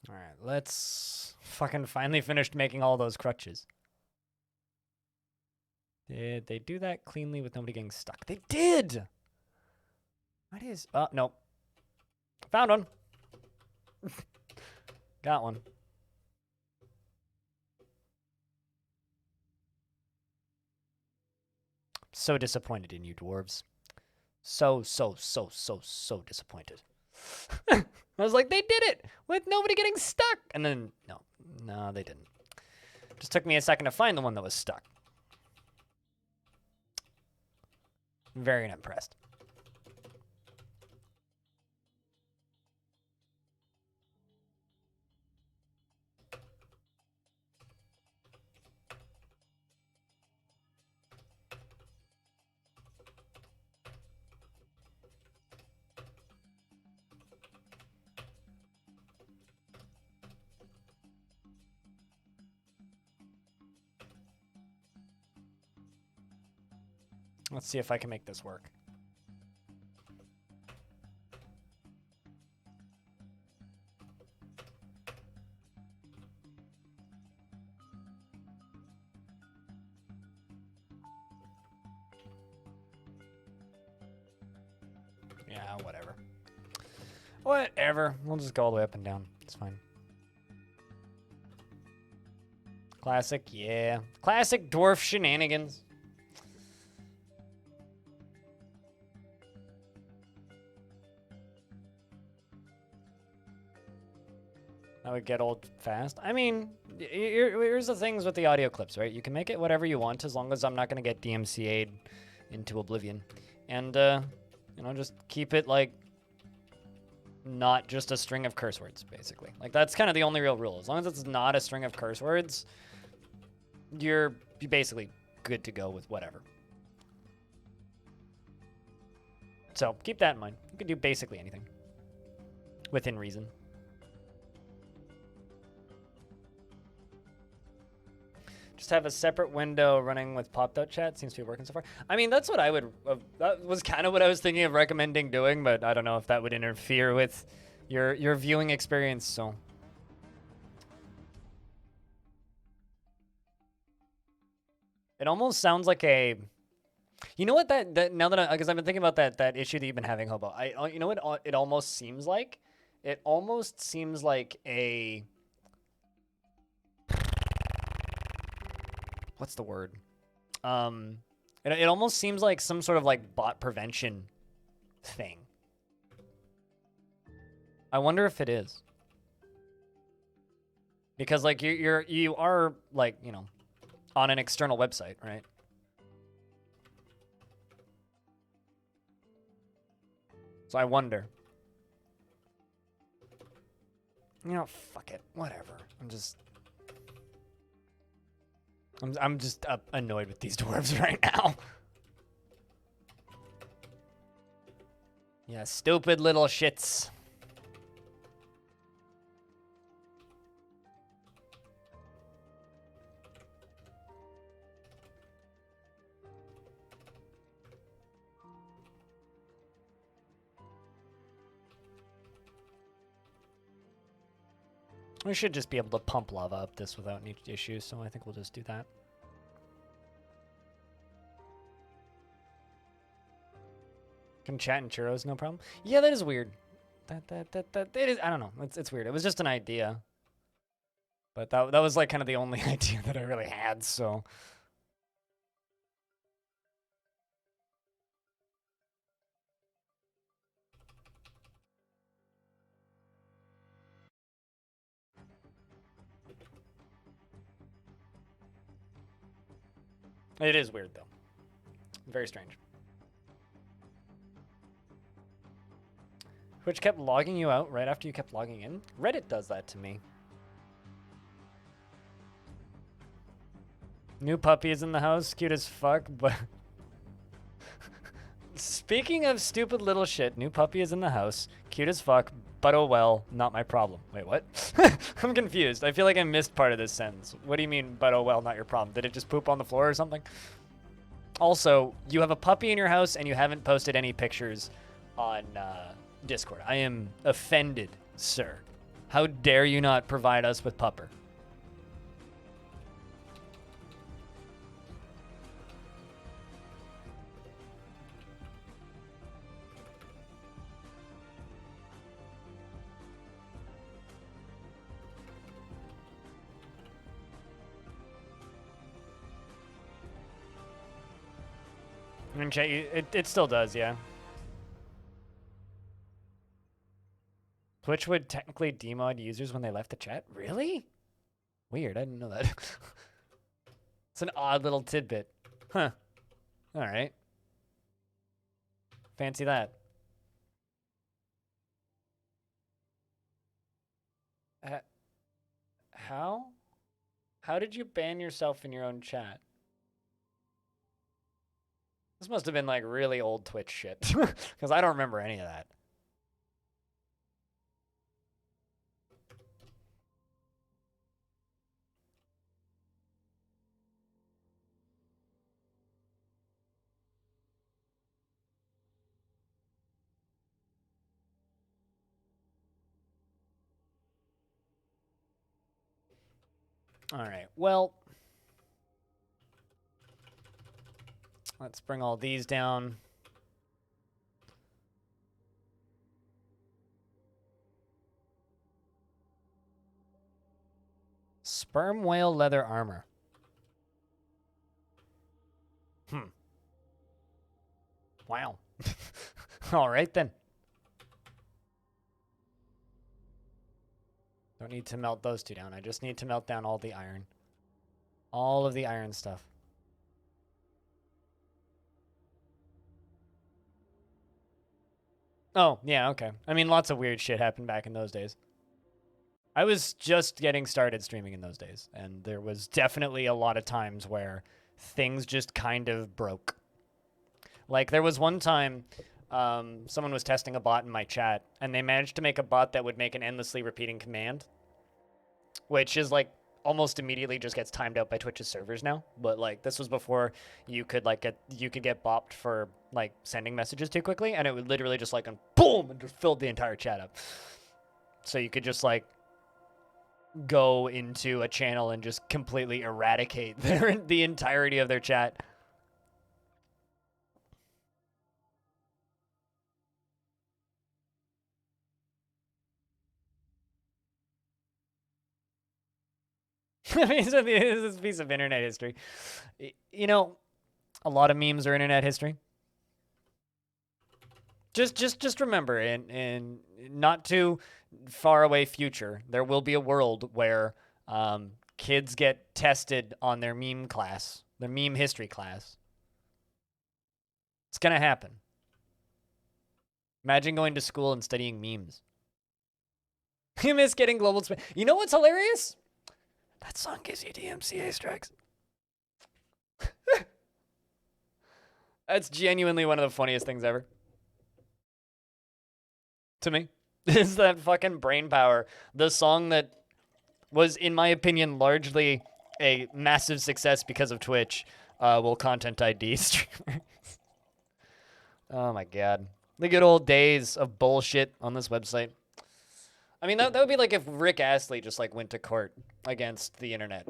All right, let's fucking finally finished making all those crutches. Did they do that cleanly with nobody getting stuck? They did! What is... Oh, nope. Found one. Got one. So disappointed in you, dwarves. So disappointed. I was like, they did it with nobody getting stuck. And then, no, they didn't. Just took me a second to find the one that was stuck. Very unimpressed. Let's see if I can make this work. Yeah, whatever. Whatever. We'll just go all the way up and down. It's fine. Classic, yeah. Classic dwarf shenanigans. That would get old fast. I mean, here's the things with the audio clips, right? You can make it whatever you want as long as I'm not going to get DMCA'd into oblivion. And, you know, just keep it, like, not just a string of curse words, basically. Like, that's kind of the only real rule. As long as it's not a string of curse words, you're basically good to go with whatever. So, keep that in mind. You can do basically anything. Within reason. Just have a separate window running with popped out chat. Seems to be working so far. I mean, that's what I would... that was kind of what I was thinking of recommending doing, but I don't know if that would interfere with your viewing experience, so... It almost sounds like a... You know what that now that because I've been thinking about that issue that you've been having, Hobo. You know what it almost seems like? It almost seems like a... What's the word? It almost seems like some sort of like bot prevention thing. I wonder if it is. Because like you are like, you know, on an external website, right? So I wonder. You know, fuck it. Whatever. I'm just annoyed with these dwarves right now. Yeah, stupid little shits. We should just be able to pump lava up this without any issues, so I think we'll just do that. Can chat in churros, no problem. Yeah, that is weird. That it is. I don't know. It's weird. It was just an idea, but that was like kind of the only idea that I really had. So. It is weird, though. Very strange. Twitch kept logging you out right after you kept logging in? Reddit does that to me. New puppy is in the house, cute as fuck, but... Speaking of stupid little shit, new puppy is in the house, cute as fuck, but oh well, not my problem. Wait, what? I'm confused. I feel like I missed part of this sentence. What do you mean, but oh well, not your problem? Did it just poop on the floor or something? Also, you have a puppy in your house and you haven't posted any pictures on Discord. I am offended, sir. How dare you not provide us with pupper? I mean, it still does, yeah. Twitch would technically demod users when they left the chat? Really? Weird, I didn't know that. It's an odd little tidbit. Huh. Alright. Fancy that. How? How did you ban yourself in your own chat? This must have been like really old Twitch shit, because I don't remember any of that. All right, well, let's bring all these down. Sperm whale leather armor. Wow. All right, then. Don't need to melt those two down. I just need to melt down all the iron. All of the iron stuff. Oh, yeah, okay. I mean, lots of weird shit happened back in those days. I was just getting started streaming in those days, and there was definitely a lot of times where things just kind of broke. Like, there was one time someone was testing a bot in my chat, and they managed to make a bot that would make an endlessly repeating command, which is, like, almost immediately just gets timed out by Twitch's servers now. But, like, this was before you could, like, get bopped for, like, sending messages too quickly, and it would literally just, like, boom, and just filled the entire chat up. So you could just, like, go into a channel and just completely eradicate the entirety of their chat. I mean, this is a piece of internet history. You know, a lot of memes are internet history. Just remember, in not too far away future, there will be a world where kids get tested on their meme class, their meme history class. It's gonna happen. Imagine going to school and studying memes. You miss getting global spam. You know what's hilarious? That song gives you DMCA strikes. That's genuinely one of the funniest things ever. To me. Is that fucking Brain Power. The song that was, in my opinion, largely a massive success because of Twitch, will content ID streamers. Oh my god. The good old days of bullshit on this website. I mean, that would be like if Rick Astley just, like, went to court against the internet.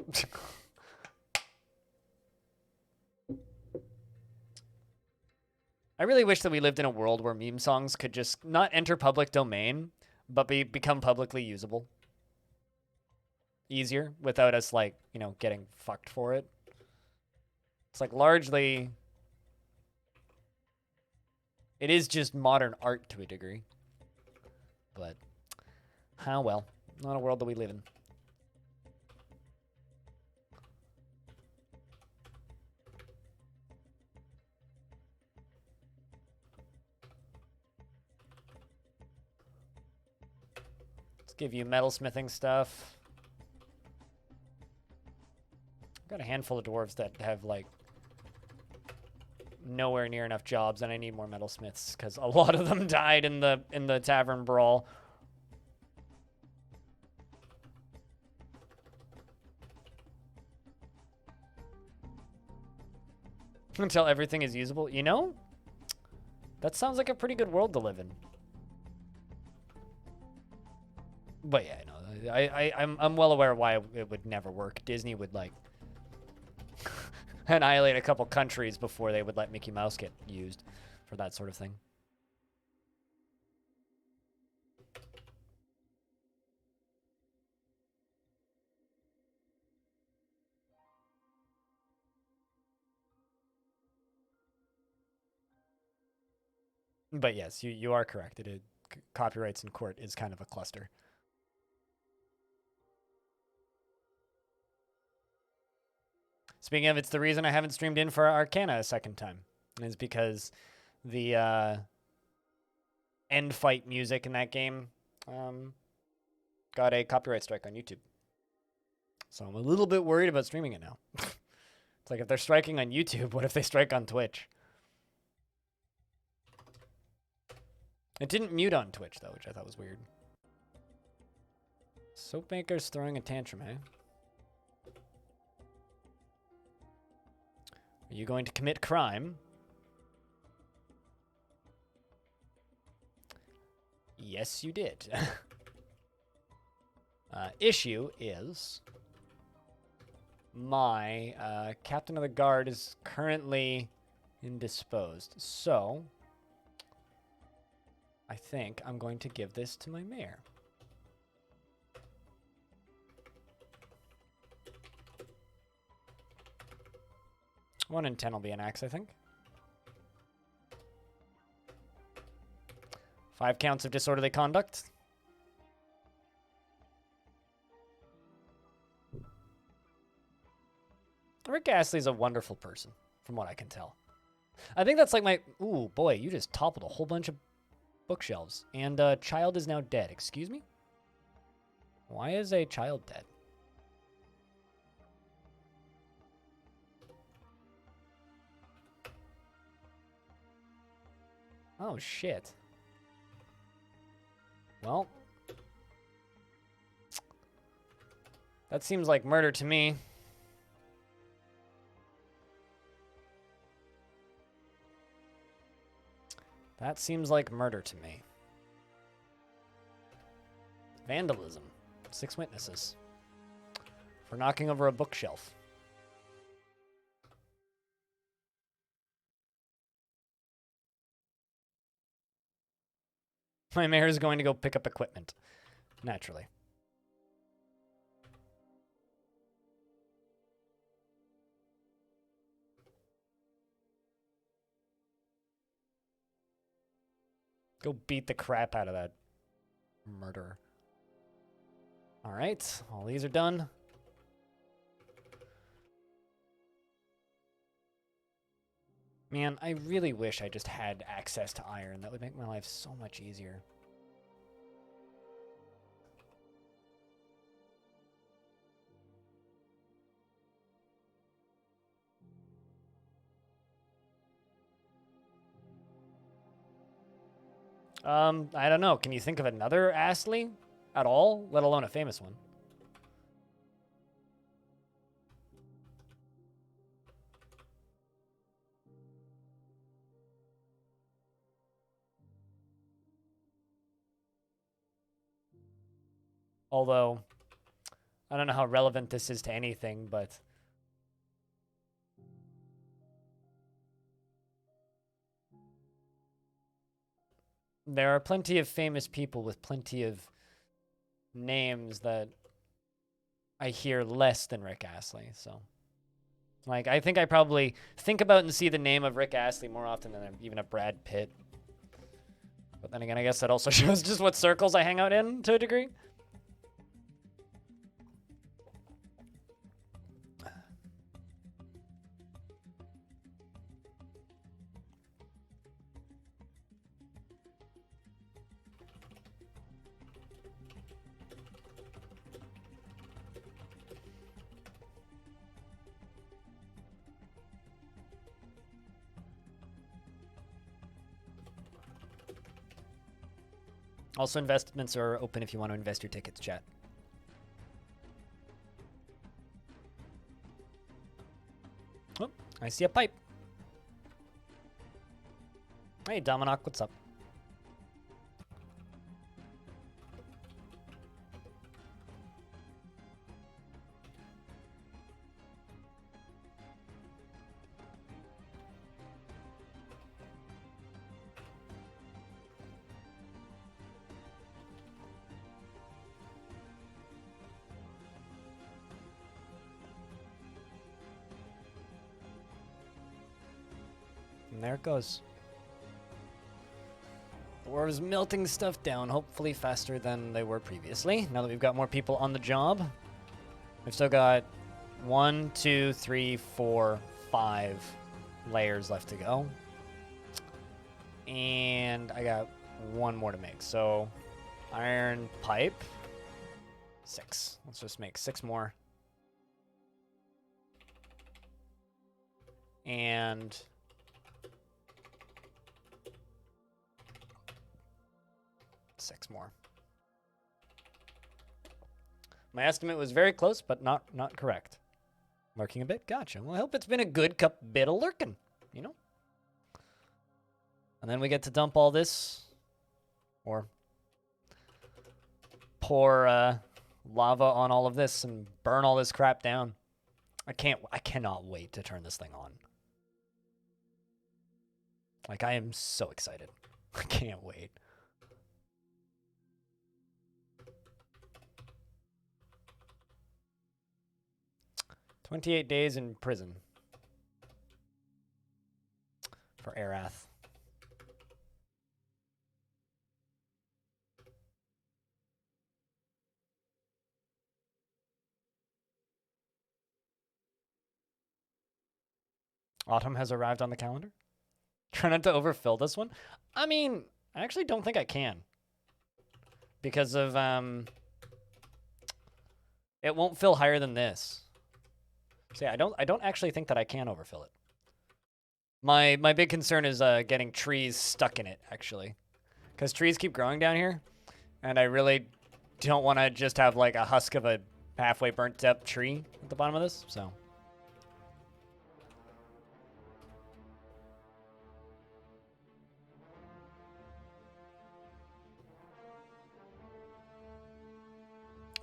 I really wish that we lived in a world where meme songs could just not enter public domain, but become publicly usable. Easier, without us, like, you know, getting fucked for it. It's like largely... It is just modern art to a degree. But... how well. Not a world that we live in. Give you metalsmithing stuff. I've got a handful of dwarves that have, like, nowhere near enough jobs, and I need more metalsmiths because a lot of them died in the tavern brawl. Until everything is usable. You know, that sounds like a pretty good world to live in. But yeah, no, I'm well aware why it would never work. Disney would, like, annihilate a couple countries before they would let Mickey Mouse get used for that sort of thing. But yes, you are correct. Copyrights in court is kind of a cluster. Speaking of, it's the reason I haven't streamed in for Arcana a second time. Is because the end fight music in that game got a copyright strike on YouTube. So I'm a little bit worried about streaming it now. It's like, if they're striking on YouTube, what if they strike on Twitch? It didn't mute on Twitch, though, which I thought was weird. Soapmaker's throwing a tantrum, eh? Are you going to commit crime? Yes, you did. Issue is my captain of the guard is currently indisposed. So I think I'm going to give this to my mayor. 1 in 10 will be an axe, I think. 5 counts of disorderly conduct. Rick Astley's a wonderful person, from what I can tell. I think that's like my... Ooh, boy, you just toppled a whole bunch of bookshelves. And a child is now dead. Excuse me? Why is a child dead? Oh, shit. Well, that seems like murder to me. That seems like murder to me. Vandalism. 6 witnesses. For knocking over a bookshelf. My mayor is going to go pick up equipment. Naturally. Go beat the crap out of that murderer. All right, all these are done. Man, I really wish I just had access to iron. That would make my life so much easier. I don't know. Can you think of another Astley at all, let alone a famous one? Although, I don't know how relevant this is to anything, but... there are plenty of famous people with plenty of names that I hear less than Rick Astley, so... like, I think I probably think about and see the name of Rick Astley more often than even a Brad Pitt. But then again, I guess that also shows just what circles I hang out in, to a degree. Also, investments are open if you want to invest your tickets, chat. Oh, I see a pipe. Hey, Dominoc, what's up? And there it goes. Dwarves melting stuff down, hopefully faster than they were previously. Now that we've got more people on the job, we've still got 1, 2, 3, 4, 5 layers left to go. And I got 1 more to make. So iron pipe, 6. Let's just make 6 more. And 6 more. My estimate was very close, but not correct. Lurking a bit? Gotcha. Well, I hope it's been a good bit of lurking, you know? And then we get to dump all this, or pour lava on all of this and burn all this crap down. I cannot wait to turn this thing on. Like, I am so excited. I can't wait. "28 days in prison for Arath." Autumn has arrived on the calendar. Try not to overfill this one. I mean, I actually don't think I can. Because of, it won't fill higher than this. So yeah, I don't actually think that I can overfill it. My big concern is getting trees stuck in it, actually. Because trees keep growing down here. And I really don't want to just have like a husk of a halfway burnt up tree at the bottom of this, so.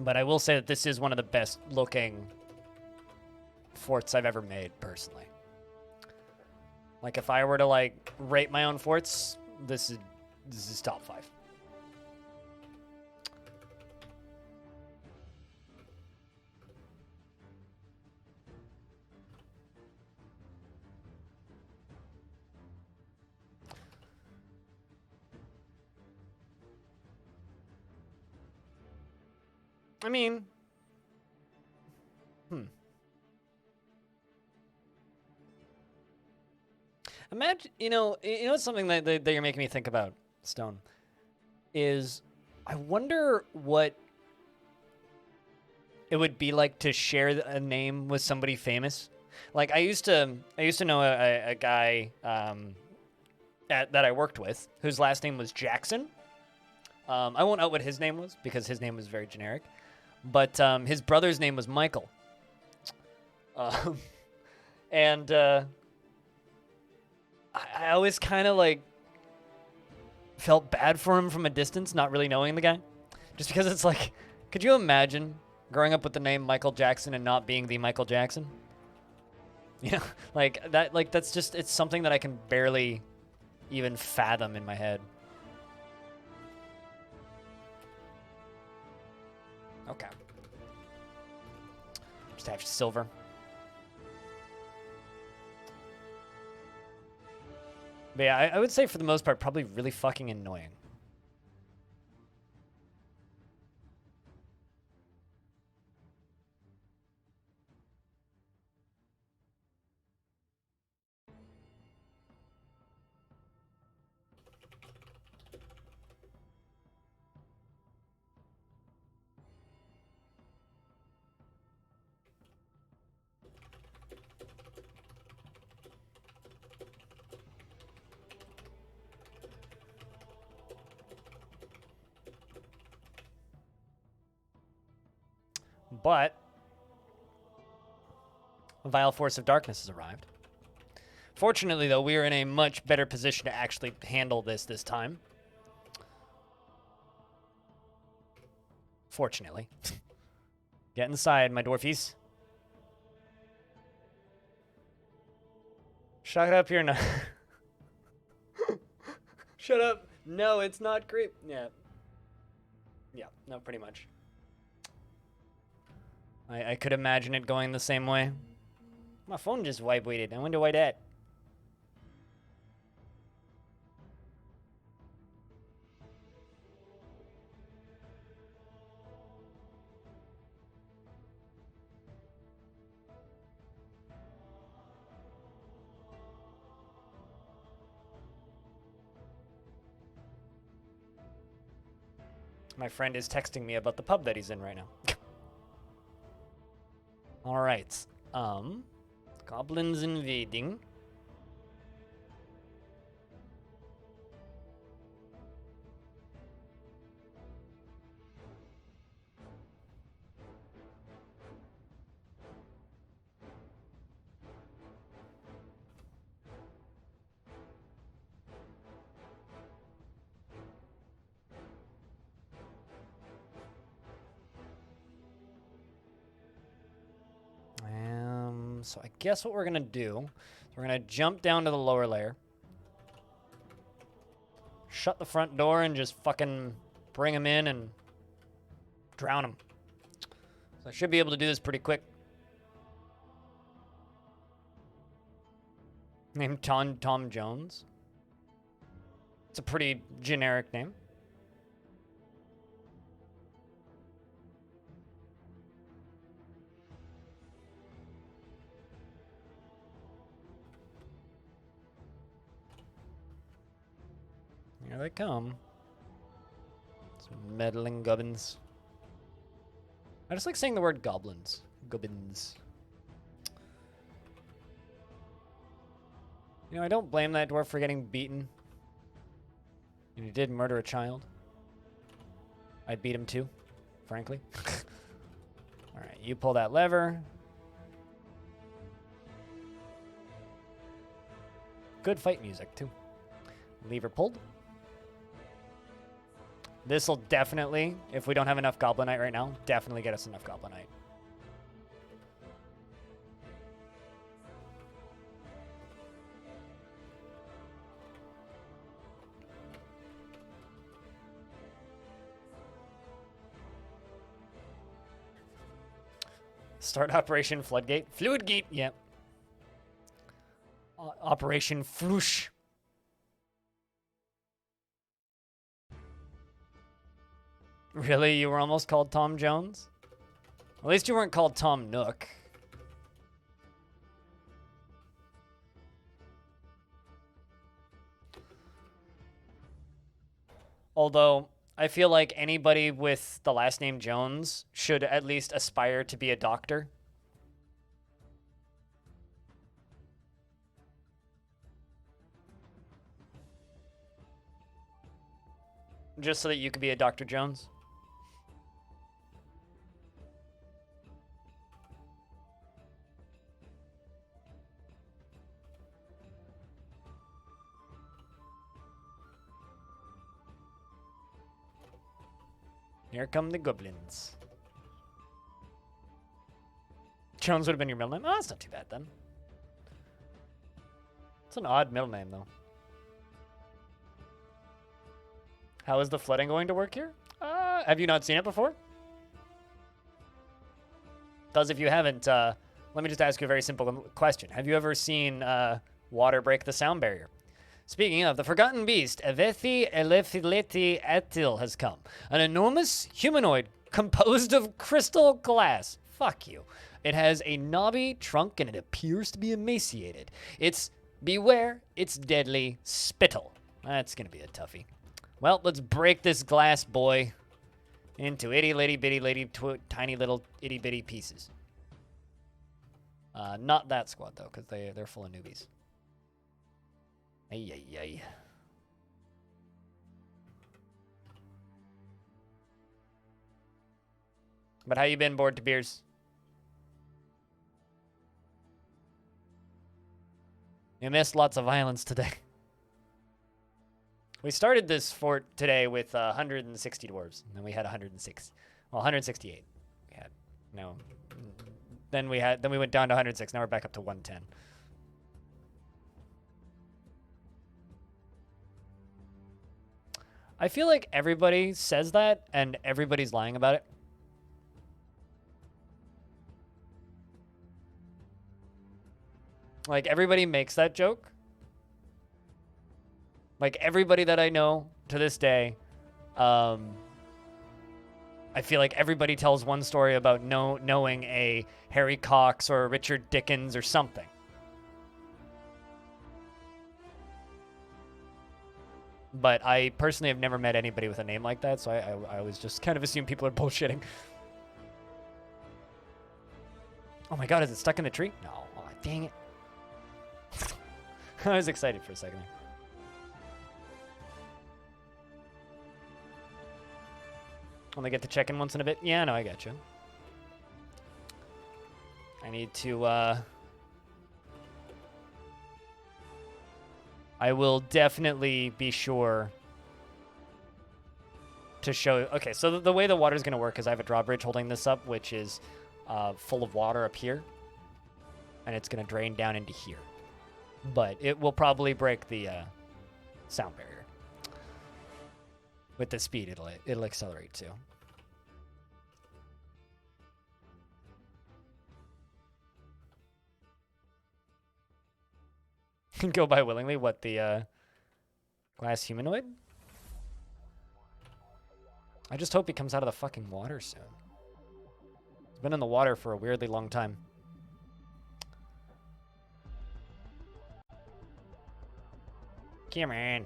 But I will say that this is one of the best looking forts I've ever made, personally. Like, if I were to, like, rate my own forts, this is top 5. I mean, imagine, you know something that you're making me think about, Stone, is I wonder what it would be like to share a name with somebody famous. Like, I used to know a guy that I worked with whose last name was Jackson. I won't out what his name was because his name was very generic. But his brother's name was Michael. And I always kind of like felt bad for him from a distance, not really knowing the guy. Just because it's like, could you imagine growing up with the name Michael Jackson and not being the Michael Jackson? You know, like that, like that's just, it's something that I can barely even fathom in my head. Okay. Just have silver. But yeah, I would say for the most part, probably really fucking annoying. But a vile force of darkness has arrived. Fortunately, though, we are in a much better position to actually handle this time. Fortunately. Get inside, my dwarfies. Shut up, you're not. Shut up. No, it's not creep. Yeah. Yeah, no, pretty much. I could imagine it going the same way. My phone just vibrated. I wonder why that. My friend is texting me about the pub that he's in right now. All right. Goblins invading. So I guess what we're gonna do is we're gonna jump down to the lower layer, shut the front door, and just fucking bring them in and drown them. So I should be able to do this pretty quick. Named Tom Jones. It's a pretty generic name. Here they come. Some meddling gubbins. I just like saying the word goblins. Gubbins. You know, I don't blame that dwarf for getting beaten. And he did murder a child. I'd beat him too, frankly. Alright, you pull that lever. Good fight music, too. Lever pulled. This'll definitely, if we don't have enough Goblinite right now, definitely get us enough Goblinite. Start Operation Floodgate. Fluidgate, yep. Operation Floosh. Really? You were almost called Tom Jones? At least you weren't called Tom Nook. Although, I feel like anybody with the last name Jones should at least aspire to be a doctor. Just so that you could be a Dr. Jones. Here come the goblins. Jones would have been your middle name? Oh, that's not too bad then. It's an odd middle name, though. How is the flooding going to work here? Have you not seen it before? Because if you haven't, let me just ask you a very simple question. Have you ever seen water break the sound barrier? Speaking of, the forgotten beast, Avethi Elefileti Atil has come. An enormous humanoid composed of crystal glass. Fuck you. It has a knobby trunk and it appears to be emaciated. It's, beware, it's deadly spittle. That's going to be a toughie. Well, let's break this glass boy into itty-litty-bitty-litty tiny little itty-bitty pieces. Not that squad, though, because they're full of newbies. Ay, ay, ay. But how you been, Bored to Beers? You missed lots of violence today. We started this fort today with 160 dwarves, and then we had 106. Well, 168. We had no. Then we went down to 106. Now we're back up to 110. I feel like everybody says that, and everybody's lying about it. Like, everybody makes that joke. Like, everybody that I know to this day, I feel like everybody tells one story about knowing a Harry Cox or a Richard Dickens or something. But I personally have never met anybody with a name like that, so I always just kind of assume people are bullshitting. Oh my god, is it stuck in the tree? No. Oh, dang it. I was excited for a second. Only get to check in once in a bit? Yeah, no, I got you. I need to, I will definitely be sure to show... Okay, so the way the water is going to work is I have a drawbridge holding this up, which is full of water up here. And it's going to drain down into here. But it will probably break the sound barrier. With the speed, it'll accelerate too. Go by willingly. What, the glass humanoid? I just hope he comes out of the fucking water soon. He's been in the water for a weirdly long time. Come on.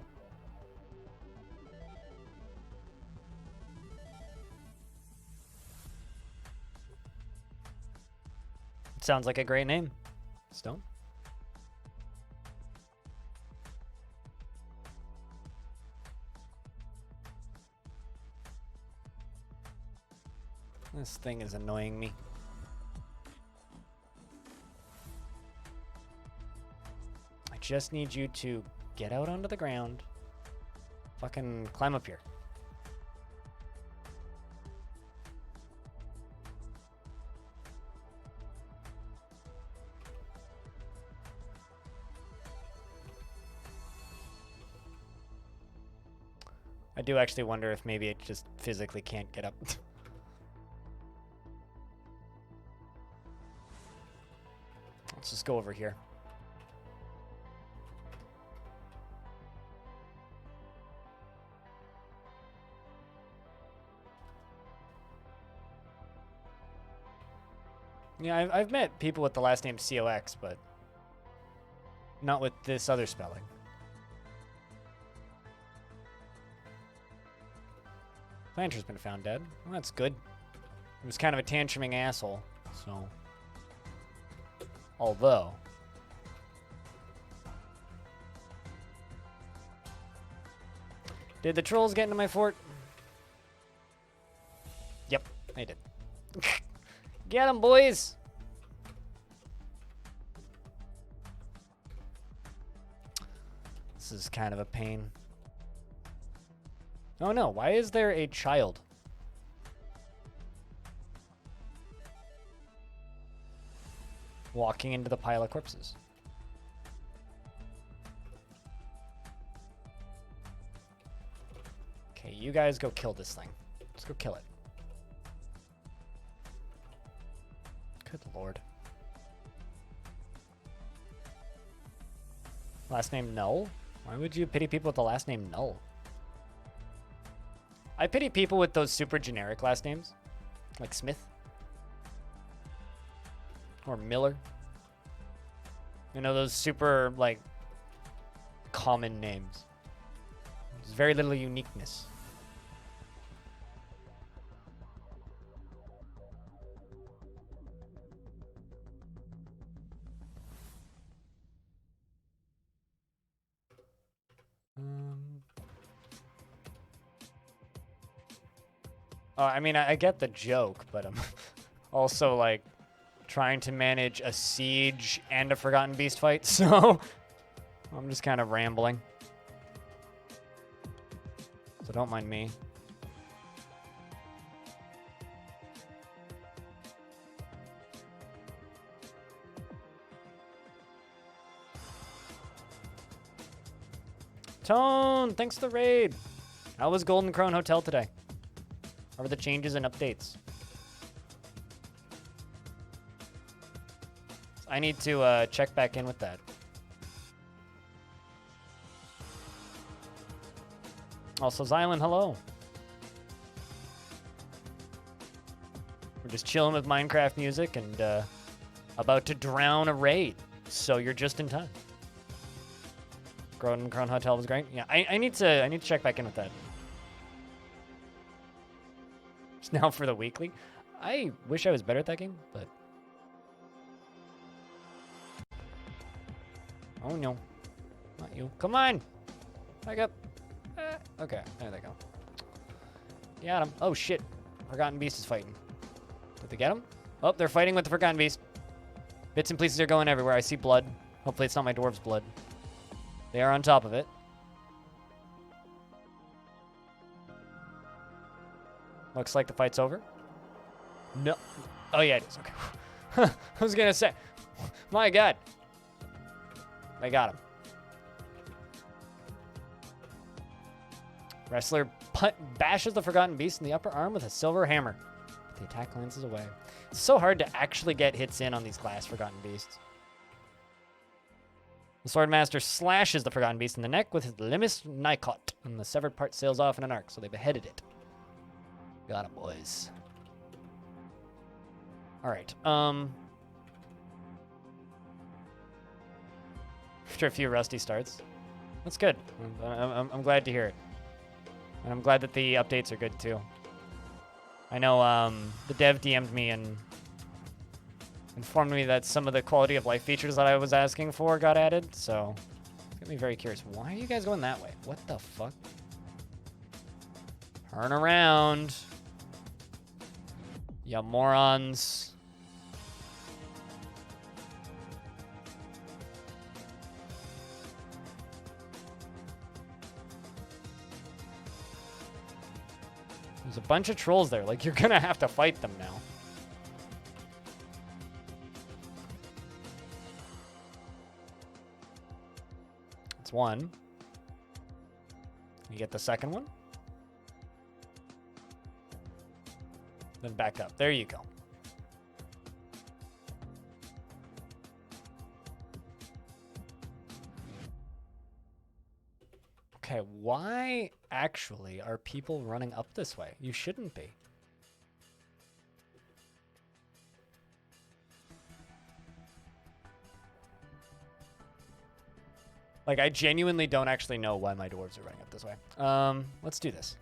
Sounds like a great name. Stone. This thing is annoying me. I just need you to get out onto the ground. Fucking climb up here. I do actually wonder if maybe it just physically can't get up. Let's just go over here. Yeah, I've met people with the last name COX, but not with this other spelling. Planter's been found dead. Well, that's good. He was kind of a tantruming asshole, so... Although... Did the trolls get into my fort? Yep, they did. Get them, boys! This is kind of a pain. Oh no, why is there a child? Walking into the pile of corpses. Okay, you guys go kill this thing. Let's go kill it. Good lord. Last name Null? Why would you pity people with the last name Null? I pity people with those super generic last names. Like Smith. Or Miller. You know, those super, like, common names. There's very little uniqueness. I mean, I get the joke, but I'm also, like, trying to manage a siege and a Forgotten Beast fight, so I'm just kind of rambling. So don't mind me. Tone, thanks for the raid. How was Golden Crone Hotel today? How are the changes and updates? I need to check back in with that. Also, Xylan, hello. We're just chilling with Minecraft music and about to drown a raid, so you're just in time. Golden Crown Hotel was great. Yeah, I need to check back in with that. It's now for the weekly. I wish I was better at that game, but oh no, not you. Come on, back up. Okay, there they go. Got him. Oh shit, Forgotten Beast is fighting. Did they get him? Oh, they're fighting with the Forgotten Beast. Bits and pieces are going everywhere. I see blood. Hopefully it's not my dwarf's blood. They are on top of it. Looks like the fight's over. No. Oh, yeah, it is. Okay. I was going to say. My God. They got him. Wrestler bashes the Forgotten Beast in the upper arm with a silver hammer. The attack glances away. It's so hard to actually get hits in on these glass Forgotten Beasts. The Swordmaster slashes the Forgotten Beast in the neck with his Limis Nikot, and the severed part sails off in an arc, so they beheaded it. Got 'em, boys. Alright, after a few rusty starts. That's good. I'm glad to hear it. And I'm glad that the updates are good, too. I know, the dev DM'd me and informed me that some of the quality of life features that I was asking for got added, so it's got me very curious. Why are you guys going that way? What the fuck? Turn around. Ya morons. There's a bunch of trolls there. Like, you're gonna have to fight them now. One. You get the second one. Then back up. There you go. Okay, why actually are people running up this way? You shouldn't be. Like, I genuinely don't actually know why my dwarves are running up this way. Let's do this.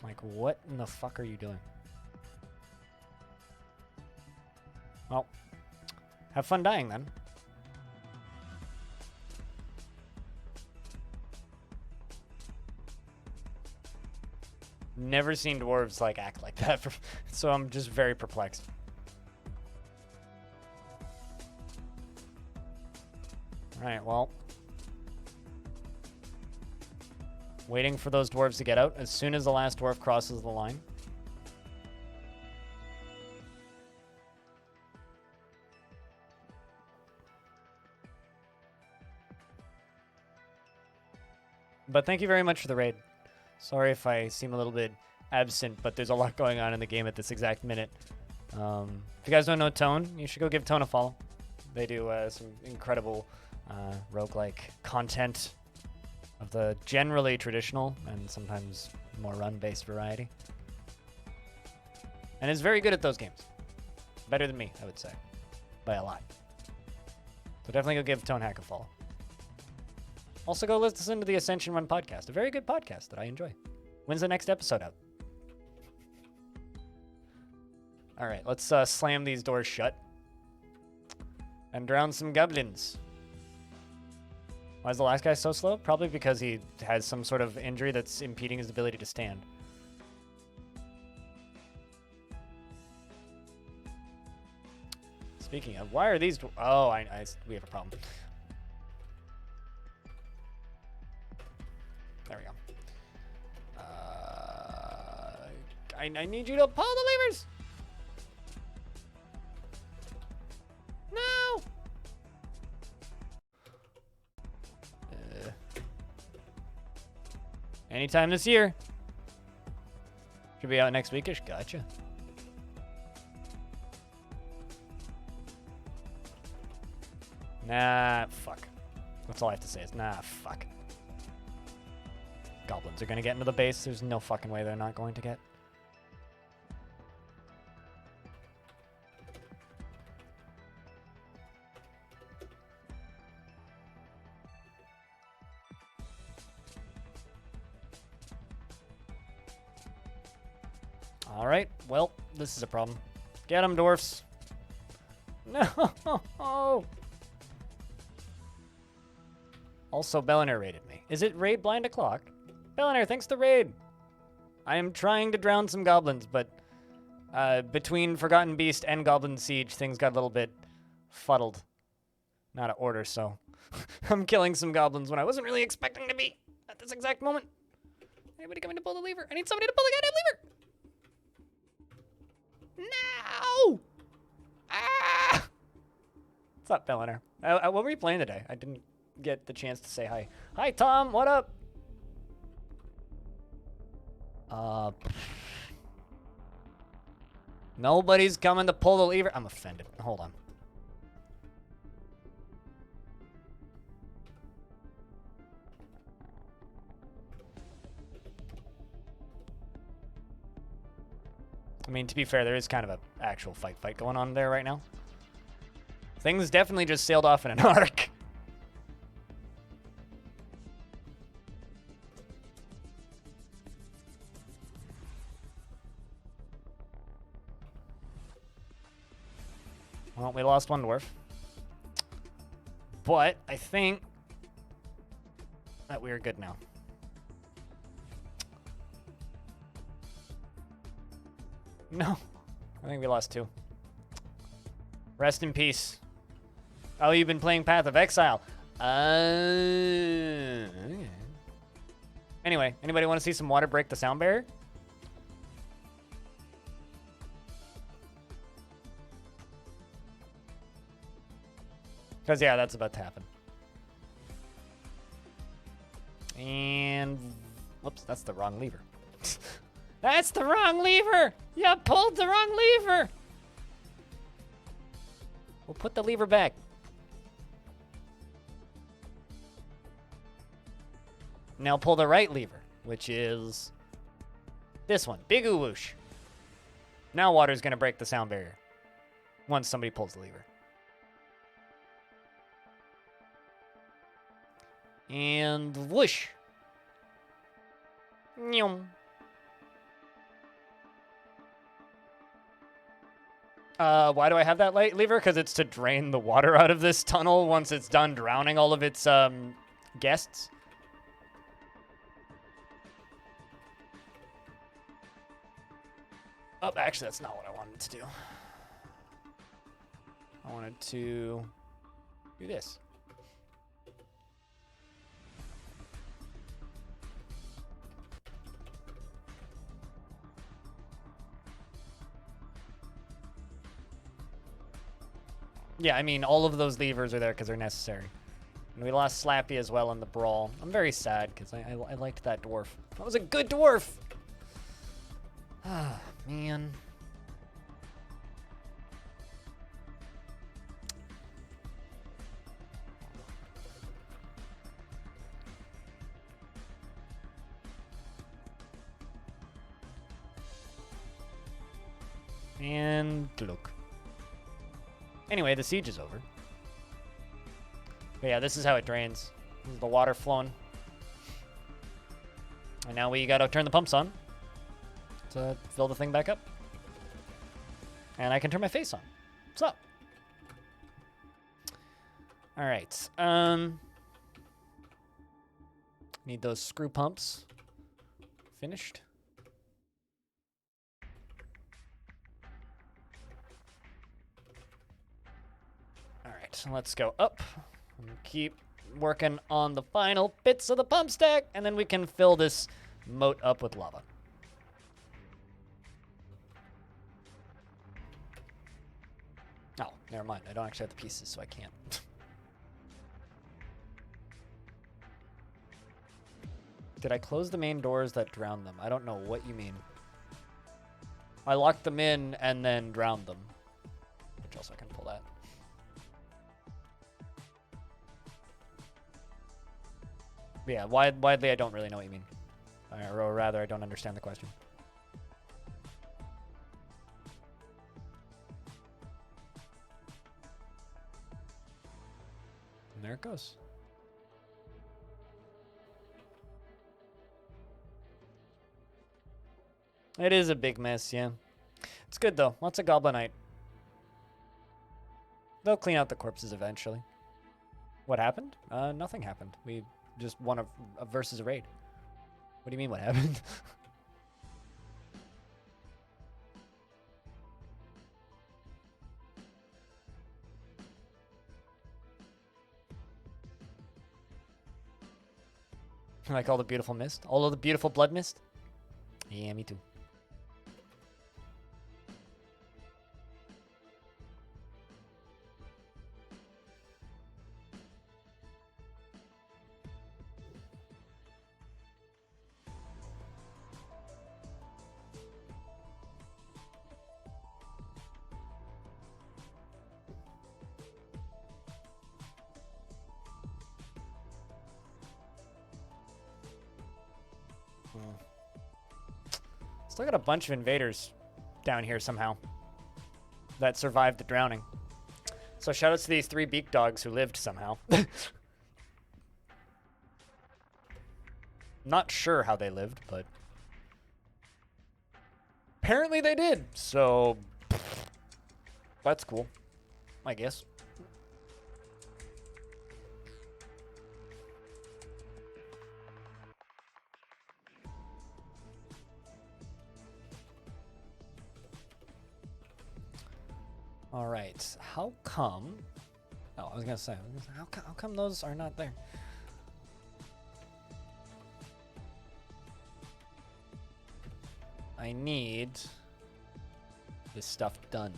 Like, what in the fuck are you doing? Well, have fun dying then. Never seen dwarves like act like that, so I'm just very perplexed. All right, well, waiting for those dwarves to get out as soon as the last dwarf crosses the line. But thank you very much for the raid. Sorry if I seem a little bit absent, but there's a lot going on in the game at this exact minute. If you guys don't know Tone, you should go give Tone a follow. They do some incredible roguelike content of the generally traditional and sometimes more run-based variety. And is very good at those games. Better than me, I would say. By a lot. So definitely go give Tone Hack a follow. Also, go listen to the Ascension Run podcast. A very good podcast that I enjoy. When's the next episode out? All right, let's slam these doors shut. And drown some goblins. Why is the last guy so slow? Probably because he has some sort of injury that's impeding his ability to stand. Speaking of, why are these... Oh, we have a problem. There we go. I need you to pull the levers! No! Anytime this year. Should be out next weekish. Gotcha. Nah, fuck. That's all I have to say is nah, fuck. Goblins are gonna get into the base. There's no fucking way they're not going to get. Alright, well, this is a problem. Get them, dwarfs. No! Also, Bellinar raided me. Is it raid blind o'clock? Bellinar, thanks to raid. I am trying to drown some goblins, but between Forgotten Beast and Goblin Siege, things got a little bit fuddled. Not out of order, so I'm killing some goblins when I wasn't really expecting to be at this exact moment. Anybody coming to pull the lever? I need somebody to pull the goddamn lever! No! Ah! What's up, Bellinar? What were you playing today? I didn't get the chance to say hi. Hi, Tom. What up? Nobody's coming to pull the lever. I'm offended. Hold on. I mean, to be fair, there is kind of an actual fight going on there right now. Things definitely just sailed off in an arc. Well, we lost one dwarf. But I think that we're good now. No. I think we lost two. Rest in peace. Oh, you've been playing Path of Exile. Okay. Anyway, anybody want to see some water break the sound barrier? Because, yeah, that's about to happen. And... whoops, that's the wrong lever. That's the wrong lever! You pulled the wrong lever! We'll put the lever back. Now pull the right lever, which is this one. Big whoosh. Now water's gonna break the sound barrier once somebody pulls the lever. And whoosh. Nyum. Why do I have that light lever? Because it's to drain the water out of this tunnel once it's done drowning all of its guests. Oh, actually, that's not what I wanted to do. I wanted to do this. Yeah, I mean, all of those levers are there because they're necessary. And we lost Slappy as well in the brawl. I'm very sad because I liked that dwarf. That was a good dwarf! Ah, man. And look. Anyway, the siege is over. But yeah, this is how it drains. This is the water flowing. And now we gotta turn the pumps on to fill the thing back up. And I can turn my face on. What's up? Alright. Need those screw pumps finished. All right, so let's go up and keep working on the final bits of the pump stack, and then we can fill this moat up with lava. Oh, never mind. I don't actually have the pieces, so I can't. Did I close the main doors that drowned them? I don't know what you mean. I locked them in and then drowned them. Which also I can pull that. But yeah, widely I don't really know what you mean. Or rather, I don't understand the question. And there it goes. It is a big mess, yeah. It's good, though. Lots of Goblinite. They'll clean out the corpses eventually. What happened? Nothing happened. We just won a versus a raid. What do you mean, what happened? Like all the beautiful mist? All of the beautiful blood mist? Yeah, me too. Still got a bunch of invaders down here somehow that survived the drowning. So shoutouts to these 3 beak dogs who lived somehow. Not sure how they lived, but apparently they did. So that's cool, I guess. All right, how come? Oh, I was gonna say, how come those are not there? I need this stuff done.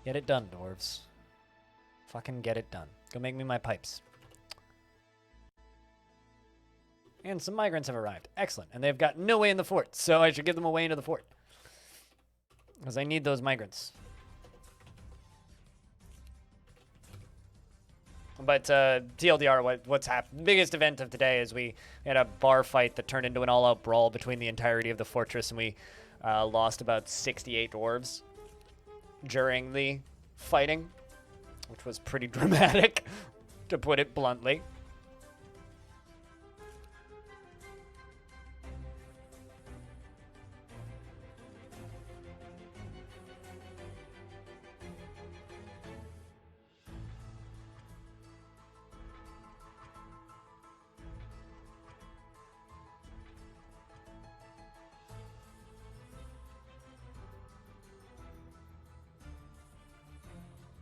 Get it done, dwarves. Fucking get it done. Go make me my pipes. And some migrants have arrived. Excellent. And they've got no way in the fort, so I should give them a way into the fort. Because I need those migrants. But TLDR, what's happened? Biggest event of today is we had a bar fight that turned into an all-out brawl between the entirety of the fortress, and we lost about 68 dwarves during the fighting, which was pretty dramatic, to put it bluntly.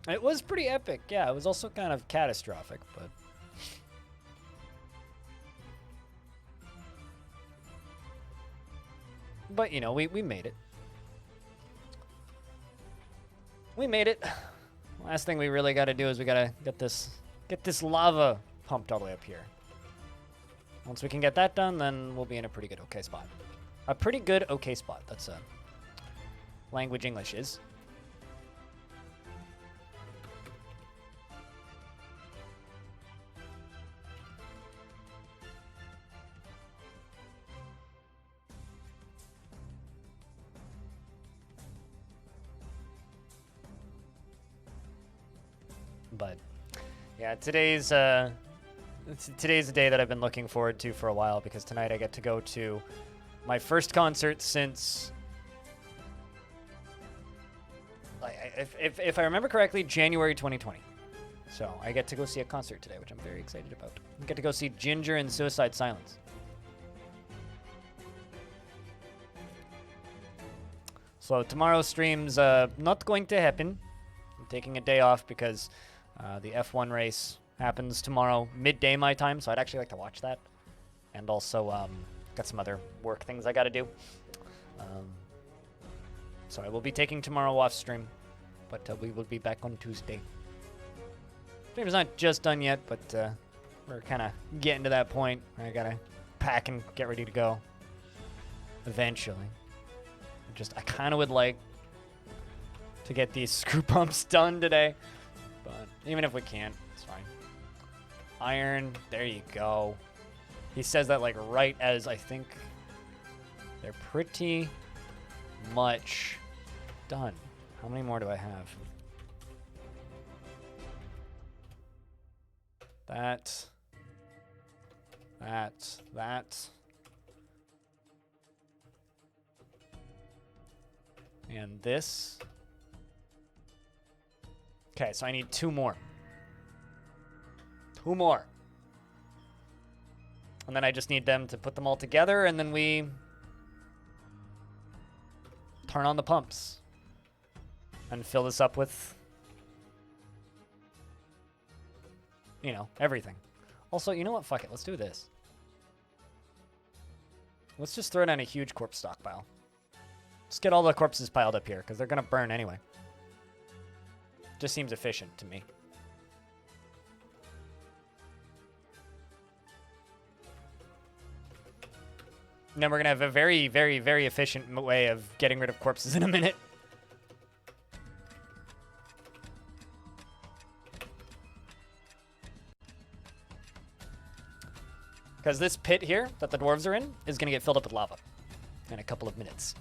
It was pretty epic, yeah. It was also kind of catastrophic, but... But, you know, we made it. We made it. Last thing we really got to do is we got to get this lava pumped all the way up here. Once we can get that done, then we'll be in a pretty good okay spot. A pretty good okay spot. That's language English is. But yeah, today's the day that I've been looking forward to for a while, because tonight I get to go to my first concert since, if I remember correctly, January 2020. So I get to go see a concert today, which I'm very excited about. I get to go see Ginger and Suicide Silence. So tomorrow's stream's not going to happen. I'm taking a day off because the F1 race happens tomorrow midday my time, so I'd actually like to watch that. And also got some other work things I got to do. So I will be taking tomorrow off stream, but we will be back on Tuesday. Stream's not just done yet, but we're kind of getting to that point where I gotta pack and get ready to go. Eventually. I kind of would like to get these screw pumps done today, but even if we can't, it's fine. Iron, there you go. He says that like right as I think they're pretty much done. How many more do I have? That. And this. Okay, so I need 2 more. 2 more. And then I just need them to put them all together, and then we turn on the pumps and fill this up with, you know, everything. Also, you know what? Fuck it. Let's do this. Let's just throw down a huge corpse stockpile. Just get all the corpses piled up here, because they're going to burn anyway. Just seems efficient to me. And then we're going to have a very, very, very efficient way of getting rid of corpses in a minute. Because this pit here that the dwarves are in is going to get filled up with lava in a couple of minutes.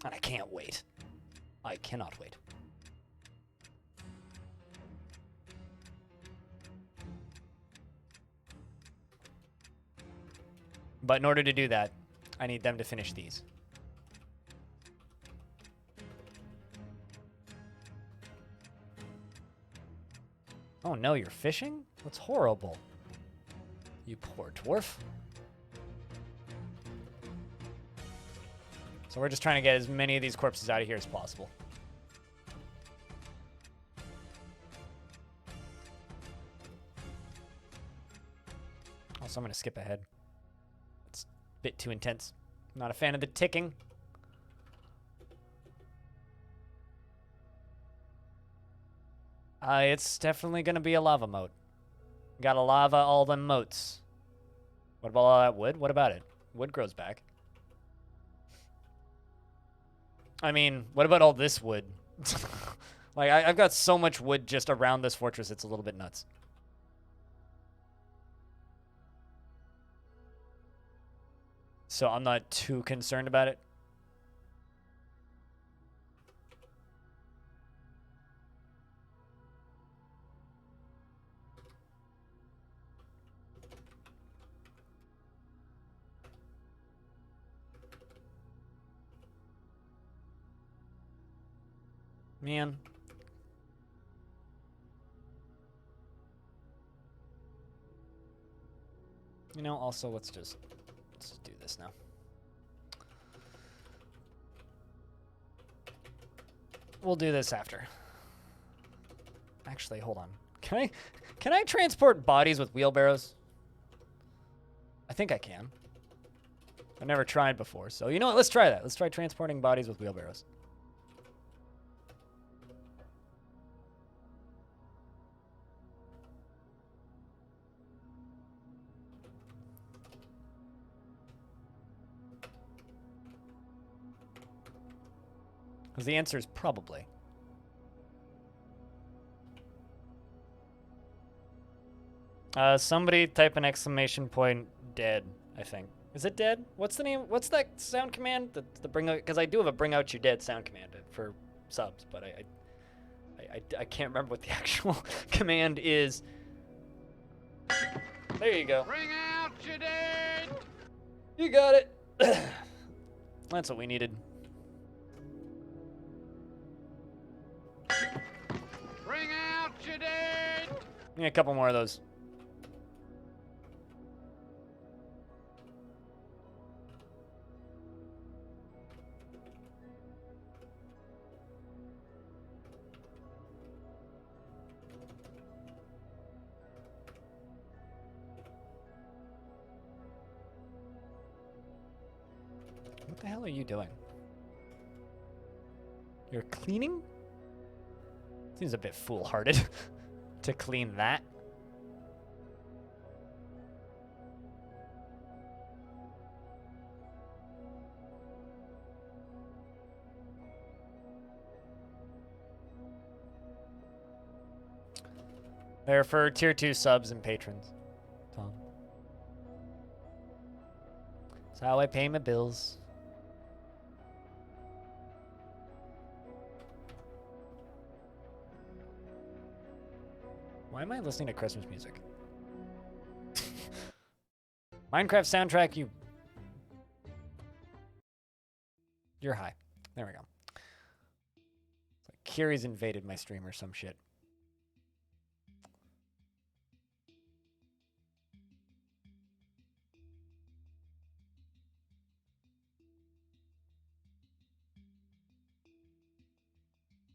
And I can't wait. I cannot wait. But in order to do that, I need them to finish these. Oh no, you're fishing? That's horrible. You poor dwarf. So we're just trying to get as many of these corpses out of here as possible. Also, I'm going to skip ahead. It's a bit too intense. I'm not a fan of the ticking. It's definitely going to be a lava moat. Got a lava all them moats. What about all that wood? What about it? Wood grows back. I mean, what about all this wood? Like, I've got so much wood just around this fortress, it's a little bit nuts. So I'm not too concerned about it. Man. You know, also, let's do this now. We'll do this after. Actually, hold on. Can I transport bodies with wheelbarrows? I think I can. I've never tried before, so you know what? Let's try that. Let's try transporting bodies with wheelbarrows. Because the answer is probably. Somebody type an exclamation point dead, I think. Is it dead? What's the name? What's that sound command? The bring out, because I do have a bring out you dead sound command for subs, but I can't remember what the actual command is. There you go. Bring out your dead! You got it. That's what we needed. Bring Yeah, a couple more of those. What the hell are you doing? You're cleaning? Seems a bit foolhardy to clean that. They're for tier 2 subs and patrons, Tom. That's how I pay my bills. Why am I listening to Christmas music? Minecraft soundtrack, you're high. There we go. It's like Kiri's invaded my stream or some shit.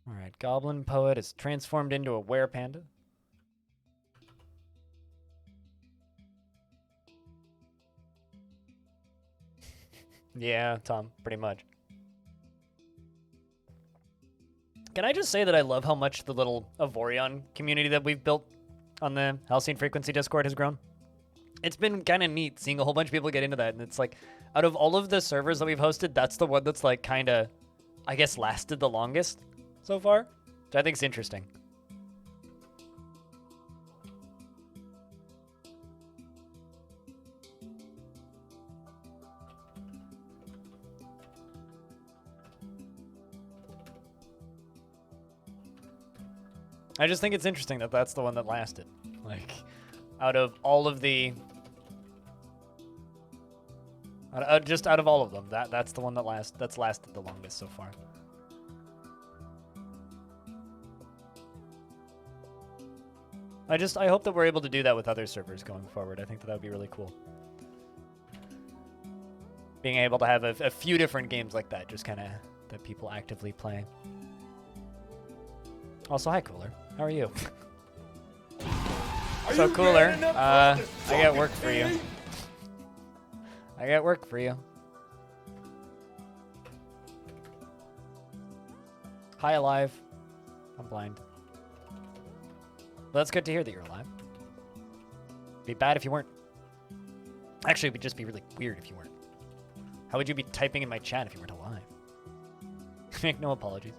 Alright, Goblin Poet is transformed into a werepanda. Yeah, Tom, pretty much. Can I just say that I love how much the little Avorion community that we've built on the Halcyon Frequency Discord has grown? It's been kind of neat seeing a whole bunch of people get into that, and it's like, out of all of the servers that we've hosted, that's the one that's like kind of, I guess, lasted the longest so far, which I think is interesting. I just think it's interesting that that's the one that lasted. Like, out of all of the... just out of all of them, that's the one that's lasted the longest so far. I hope that we're able to do that with other servers going forward. I think that would be really cool. Being able to have a few different games like that, just kind of that people actively play. Also, hi, Cooler. How are you? So, Cooler, I got work for you. I got work for you. Hi, alive. I'm blind. Well, that's good to hear that you're alive. Be bad if you weren't. Actually, it would just be really weird if you weren't. How would you be typing in my chat if you weren't alive? Make no apologies.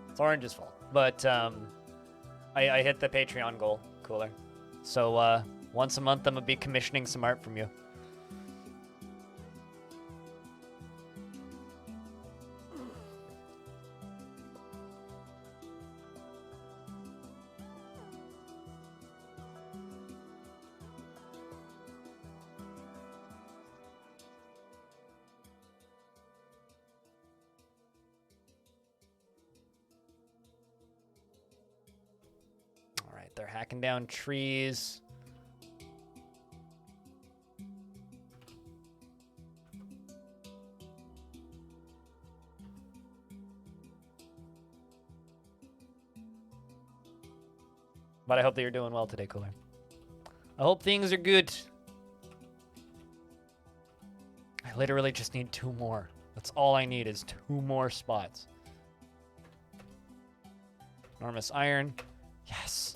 It's Orange's fault. But I hit the Patreon goal, Cooler. So once a month, I'm going to be commissioning some art from you. They're hacking down trees. But I hope that you're doing well today, Cooler. I hope things are good. I literally just need 2 more. That's all I need is 2 more spots. Enormous iron. Yes.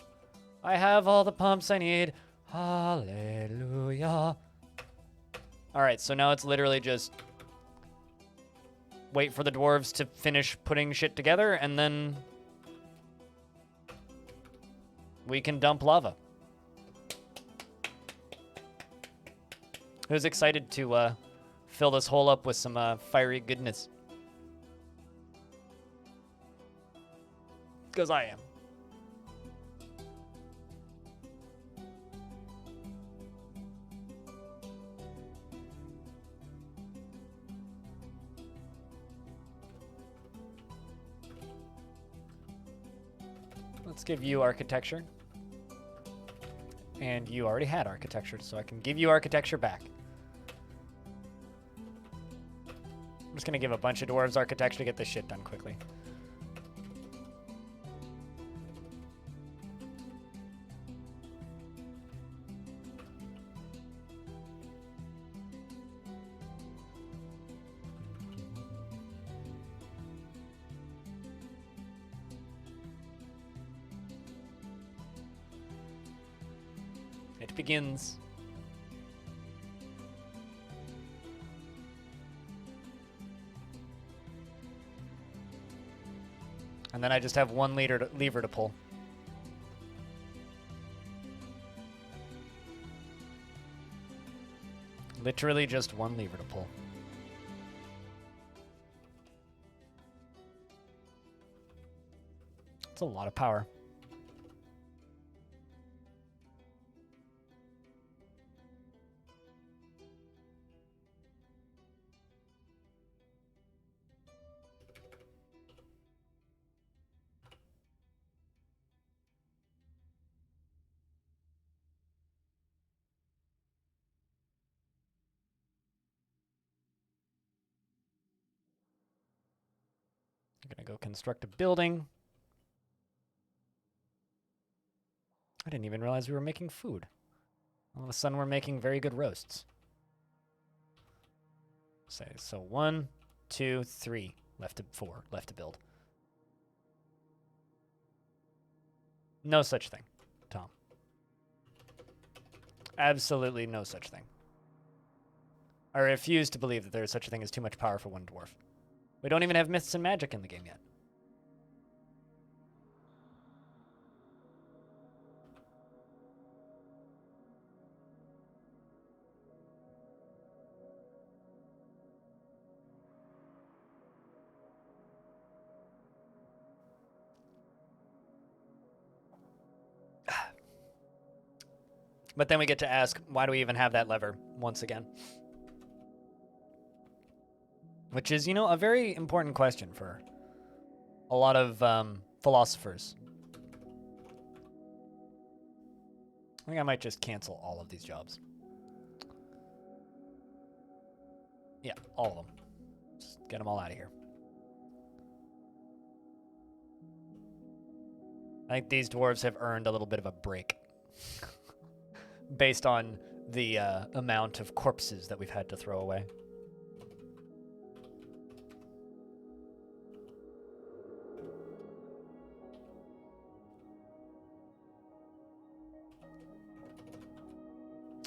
I have all the pumps I need. Hallelujah. All right, so now it's literally just wait for the dwarves to finish putting shit together, and then we can dump lava. Who's excited to fill this hole up with some fiery goodness? Because I am. Let's give you architecture. And you already had architecture, so I can give you architecture back. I'm just gonna give a bunch of dwarves architecture to get this shit done quickly. It begins. And then I just have one lever to pull. Literally just one lever to pull. It's a lot of power. I'm gonna go construct a building. I didn't even realize we were making food. All of a sudden, we're making very good roasts. Say so 1, 2, 3 left to 4 left to build. No such thing, Tom. Absolutely no such thing. I refuse to believe that there is such a thing as too much power for one dwarf. We don't even have myths and magic in the game yet. But then we get to ask, why do we even have that lever once again? Which is, you know, a very important question for a lot of philosophers. I think I might just cancel all of these jobs. Yeah, all of them. Just get them all out of here. I think these dwarves have earned a little bit of a break. Based on the amount of corpses that we've had to throw away.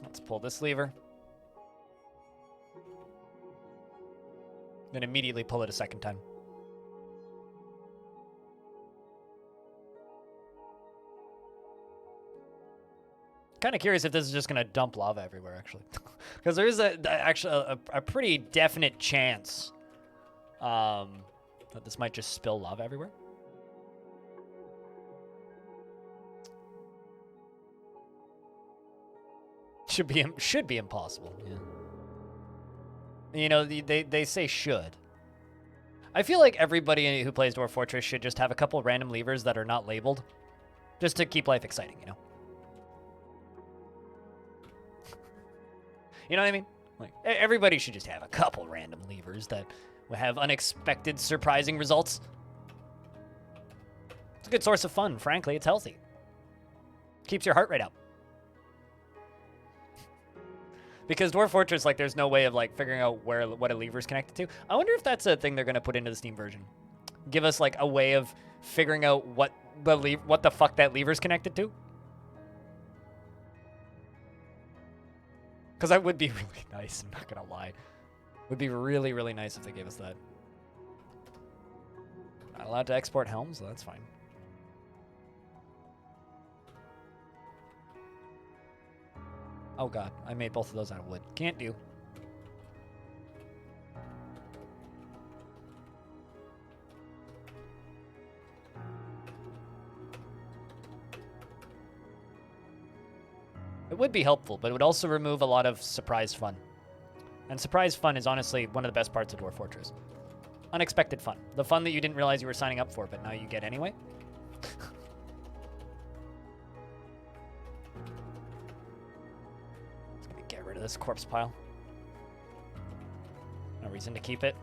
Let's pull this lever. Then immediately pull it a second time. Kind of curious if this is just going to dump lava everywhere, actually. Because there is a pretty definite chance that this might just spill lava everywhere. Should be impossible. Yeah. You know, they say should. I feel like everybody who plays Dwarf Fortress should just have a couple random levers that are not labeled, just to keep life exciting, you know. You know what I mean? Like, everybody should just have a couple random levers that will have unexpected, surprising results. It's a good source of fun, frankly. It's healthy. Keeps your heart rate up. Because Dwarf Fortress, like, there's no way of, like, figuring out what a lever's connected to. I wonder if that's a thing they're going to put into the Steam version. Give us, like, a way of figuring out what the fuck that lever's connected to. Because that would be really nice, I'm not going to lie. Would be really, really nice if they gave us that. Not allowed to export helms? Well, that's fine. Oh god, I made both of those out of wood. Can't do. It would be helpful, but it would also remove a lot of surprise fun. And surprise fun is honestly one of the best parts of Dwarf Fortress. Unexpected fun. The fun that you didn't realize you were signing up for, but now you get anyway. rid of this corpse pile. No reason to keep it.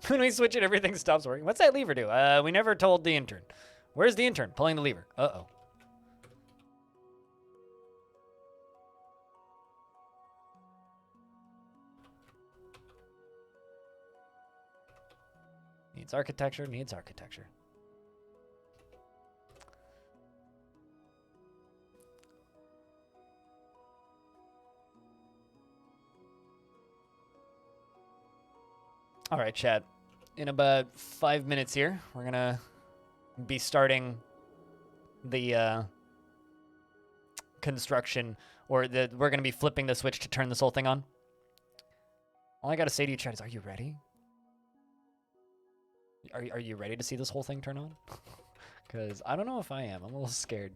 When we switch it, everything stops working. What's that lever do? We never told the intern. Where's the intern? Pulling the lever. Uh-oh. Needs architecture, needs architecture. All right, Chad. In about 5 minutes here, we're gonna be starting the construction, or we're gonna be flipping the switch to turn this whole thing on. All I gotta say to you, Chad, is, are you ready? Are you ready to see this whole thing turn on? Because I don't know if I am. I'm a little scared.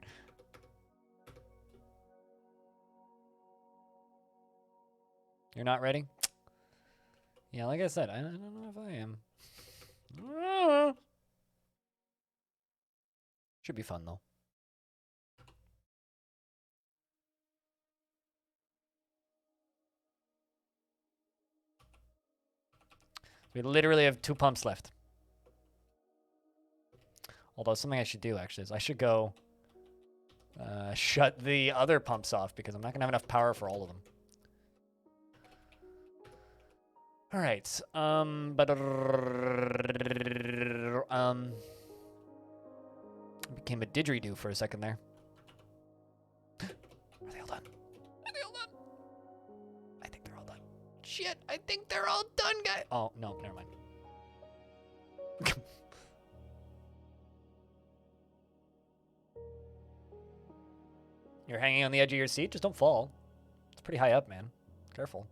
You're not ready? Yeah, like I said, I don't know if I am. Should be fun, though. We literally have 2 pumps left. Although something I should do, actually, is I should go shut the other pumps off, because I'm not going to have enough power for all of them. All right. Became a didgeridoo for a second there. Are they all done? Are they all done? I think they're all done. Shit, I think they're all done, guys. Oh, no, never mind. You're hanging on the edge of your seat? Just don't fall. It's pretty high up, man. Careful.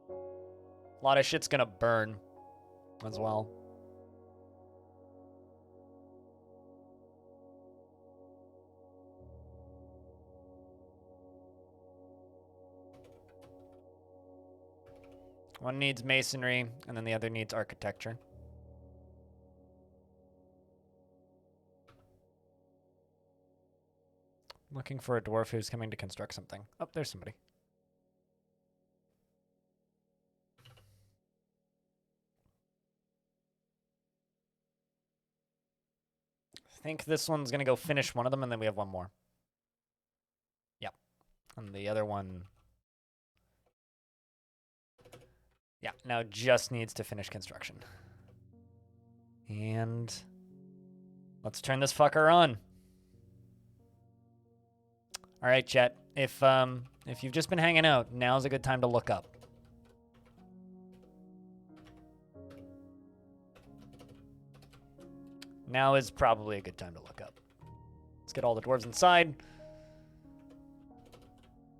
A lot of shit's gonna burn as well. One needs masonry, and then the other needs architecture. Looking for a dwarf who's coming to construct something. Oh, there's somebody. I think this one's going to go finish one of them, and then we have one more. Yep. And the other one... yeah, now just needs to finish construction. And... let's turn this fucker on. All right, chat. If you've just been hanging out, now's a good time to look up. Now is probably a good time to look up. Let's get all the dwarves inside.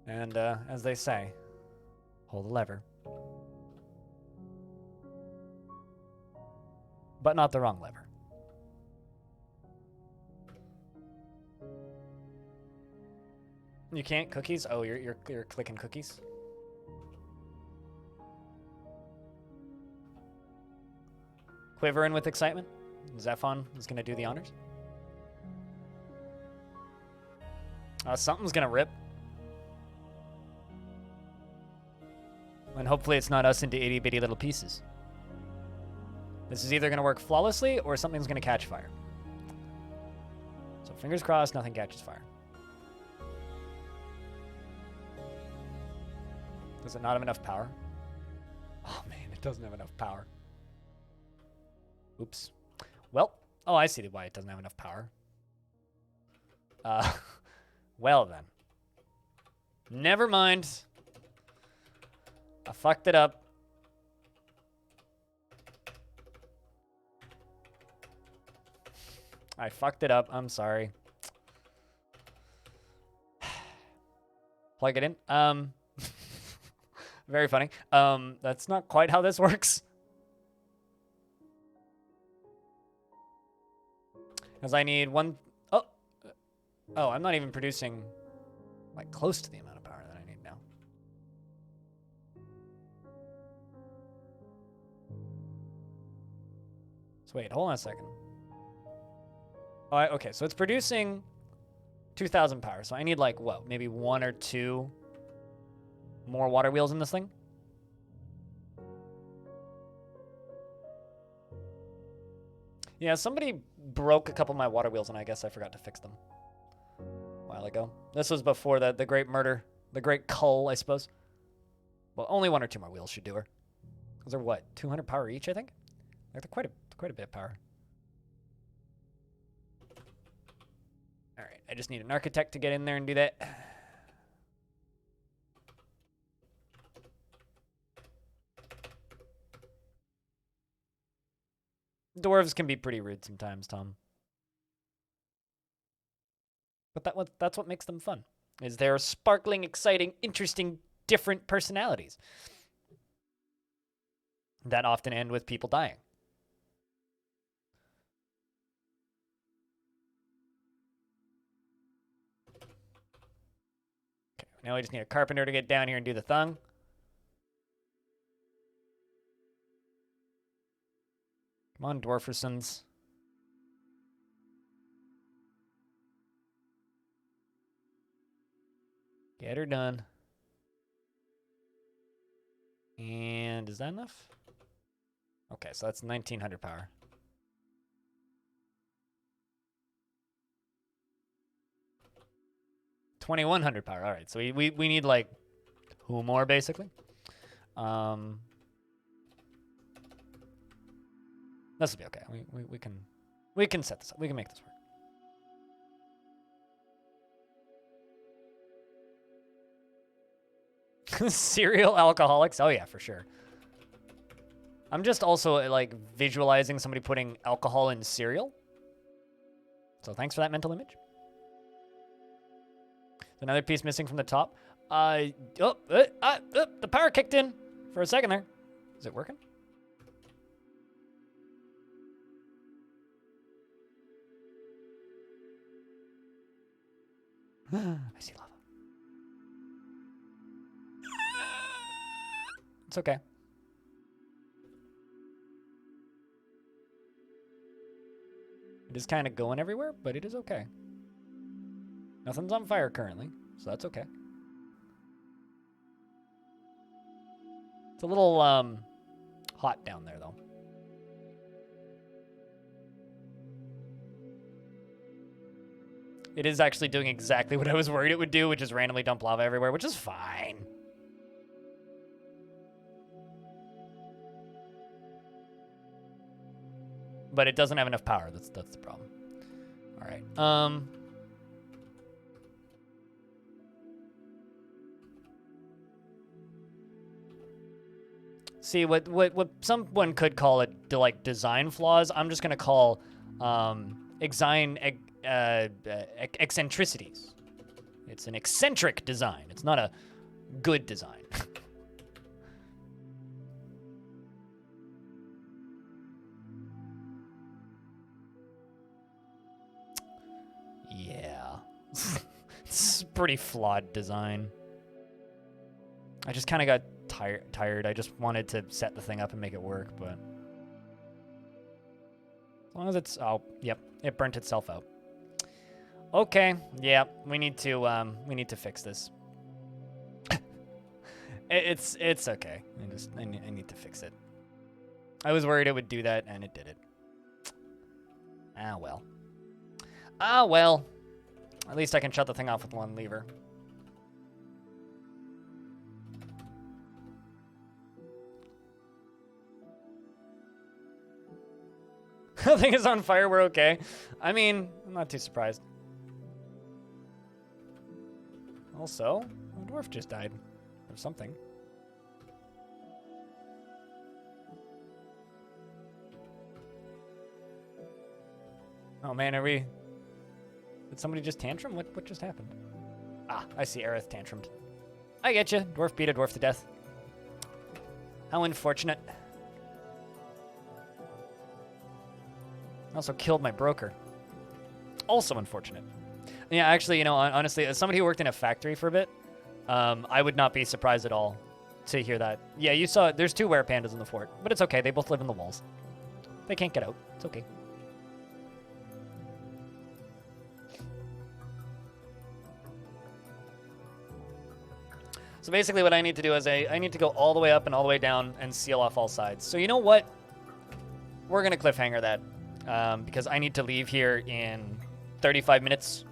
And, as they say, hold the lever. But not the wrong lever. You can't? Cookies? Oh, you're clicking cookies? Quivering with excitement? Zephon is going to do the honors. Something's going to rip. And hopefully it's not us into itty bitty little pieces. This is either going to work flawlessly or something's going to catch fire. So fingers crossed nothing catches fire. Does it not have enough power? Oh man, it doesn't have enough power. Oops. Well, oh, I see why it doesn't have enough power. Well then. Never mind. I fucked it up. I fucked it up. I'm sorry. Plug it in. Very funny. That's not quite how this works. Because I need one... Oh, I'm not even producing, like, close to the amount of power that I need now. wait, hold on a second. Oh, okay, so it's producing 2,000 power. So I need like, what, maybe 1 or 2 more water wheels in this thing? Yeah, somebody broke a couple of my water wheels, and I guess I forgot to fix them a while ago. This was before the great murder, the great cull, I suppose. Well, only 1 or 2 more wheels should do her. Those are what, 200 power each, I think? Like, they're quite a bit of power. All right, I just need an architect to get in there and do that. Dwarves can be pretty rude sometimes, Tom. But that's what makes them fun, is their sparkling, exciting, interesting, different personalities that often end with people dying. Okay, now we just need a carpenter to get down here and do the thing. Come on, Dwarfersons. Get her done. And is that enough? Okay, so that's 1,900 power. $2,100 power. All right, so we need like 2 more basically. This will be okay. We can set this up. We can make this work. Serial alcoholics. Oh yeah, for sure. I'm just also like visualizing somebody putting alcohol in cereal. So thanks for that mental image. Another piece missing from the top. The power kicked in for a second there. Is it working? I see lava. It's okay. It is kind of going everywhere, but it is okay. Nothing's on fire currently, so that's okay. It's a little hot down there, though. It is actually doing exactly what I was worried it would do, which is randomly dump lava everywhere, which is fine. But it doesn't have enough power. That's the problem. All right. See, what someone could call it like design flaws, I'm just gonna call eccentricities. It's an eccentric design. It's not a good design. Yeah. It's a pretty flawed design. I just kind of got tired. I just wanted to set the thing up and make it work, but as long as it's, oh, yep, it burnt itself out. Okay, yeah, we need to fix this. It's okay. I need to fix it. I was worried it would do that, and it did it. Ah well. Ah well. At least I can shut the thing off with one lever. The thing is on fire, we're okay. I mean, I'm not too surprised. Also, a dwarf just died. Or something. Oh man, are we... Did somebody just tantrum? What just happened? Ah, I see Aerith tantrumed. I get you. Dwarf beat a dwarf to death. How unfortunate. Also killed my broker. Also unfortunate. Yeah, actually, you know, honestly, as somebody who worked in a factory for a bit, I would not be surprised at all to hear that. Yeah, you saw, there's 2 were pandas in the fort, but it's okay. They both live in the walls. They can't get out. It's okay. So basically what I need to do is I need to go all the way up and all the way down and seal off all sides. So you know what? We're going to cliffhanger that because I need to leave here in 35 minutes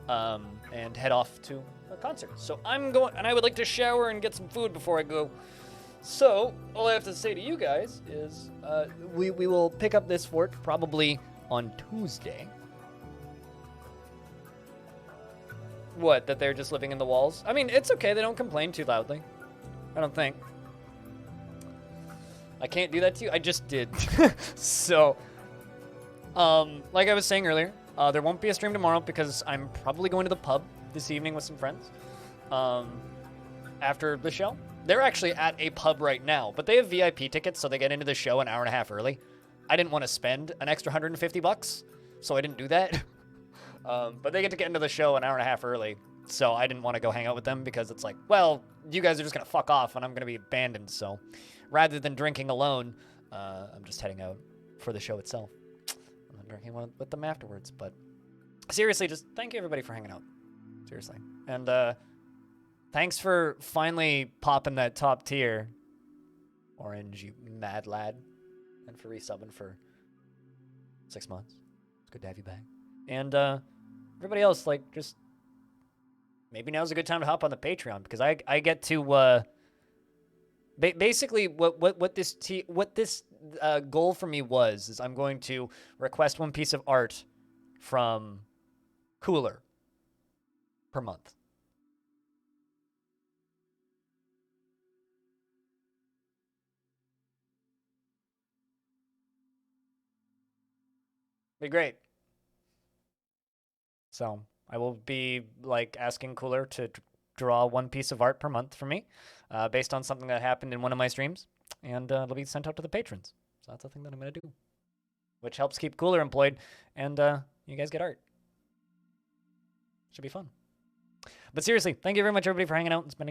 and head off to a concert. So I'm going, and I would like to shower and get some food before I go. So all I have to say to you guys is we will pick up this fort probably on Tuesday. What, that they're just living in the walls? I mean, it's okay. They don't complain too loudly. I don't think. I can't do that to you. I just did. So, like I was saying earlier, there won't be a stream tomorrow because I'm probably going to the pub this evening with some friends after the show. They're actually at a pub right now, but they have VIP tickets, so they get into the show an hour and a half early. I didn't want to spend an extra $150, so I didn't do that. But they get to get into the show an hour and a half early, so I didn't want to go hang out with them because it's like, well, you guys are just going to fuck off and I'm going to be abandoned. So rather than drinking alone, I'm just heading out for the show itself. I'm not drinking with them afterwards. But seriously, just thank you everybody for hanging out. Seriously. And thanks for finally popping that top tier, Orange, you mad lad. And for resubbing for 6 months. It's good to have you back. And everybody else, like, just maybe now's a good time to hop on the Patreon because I get to basically what this goal for me was is I'm going to request one piece of art from Cooler per month. Be great. So I will be like asking Cooler to draw one piece of art per month for me based on something that happened in one of my streams. And it'll be sent out to the patrons. So that's the thing that I'm going to do, which helps keep Cooler employed. And you guys get art. Should be fun. But seriously, thank you very much, everybody, for hanging out and spending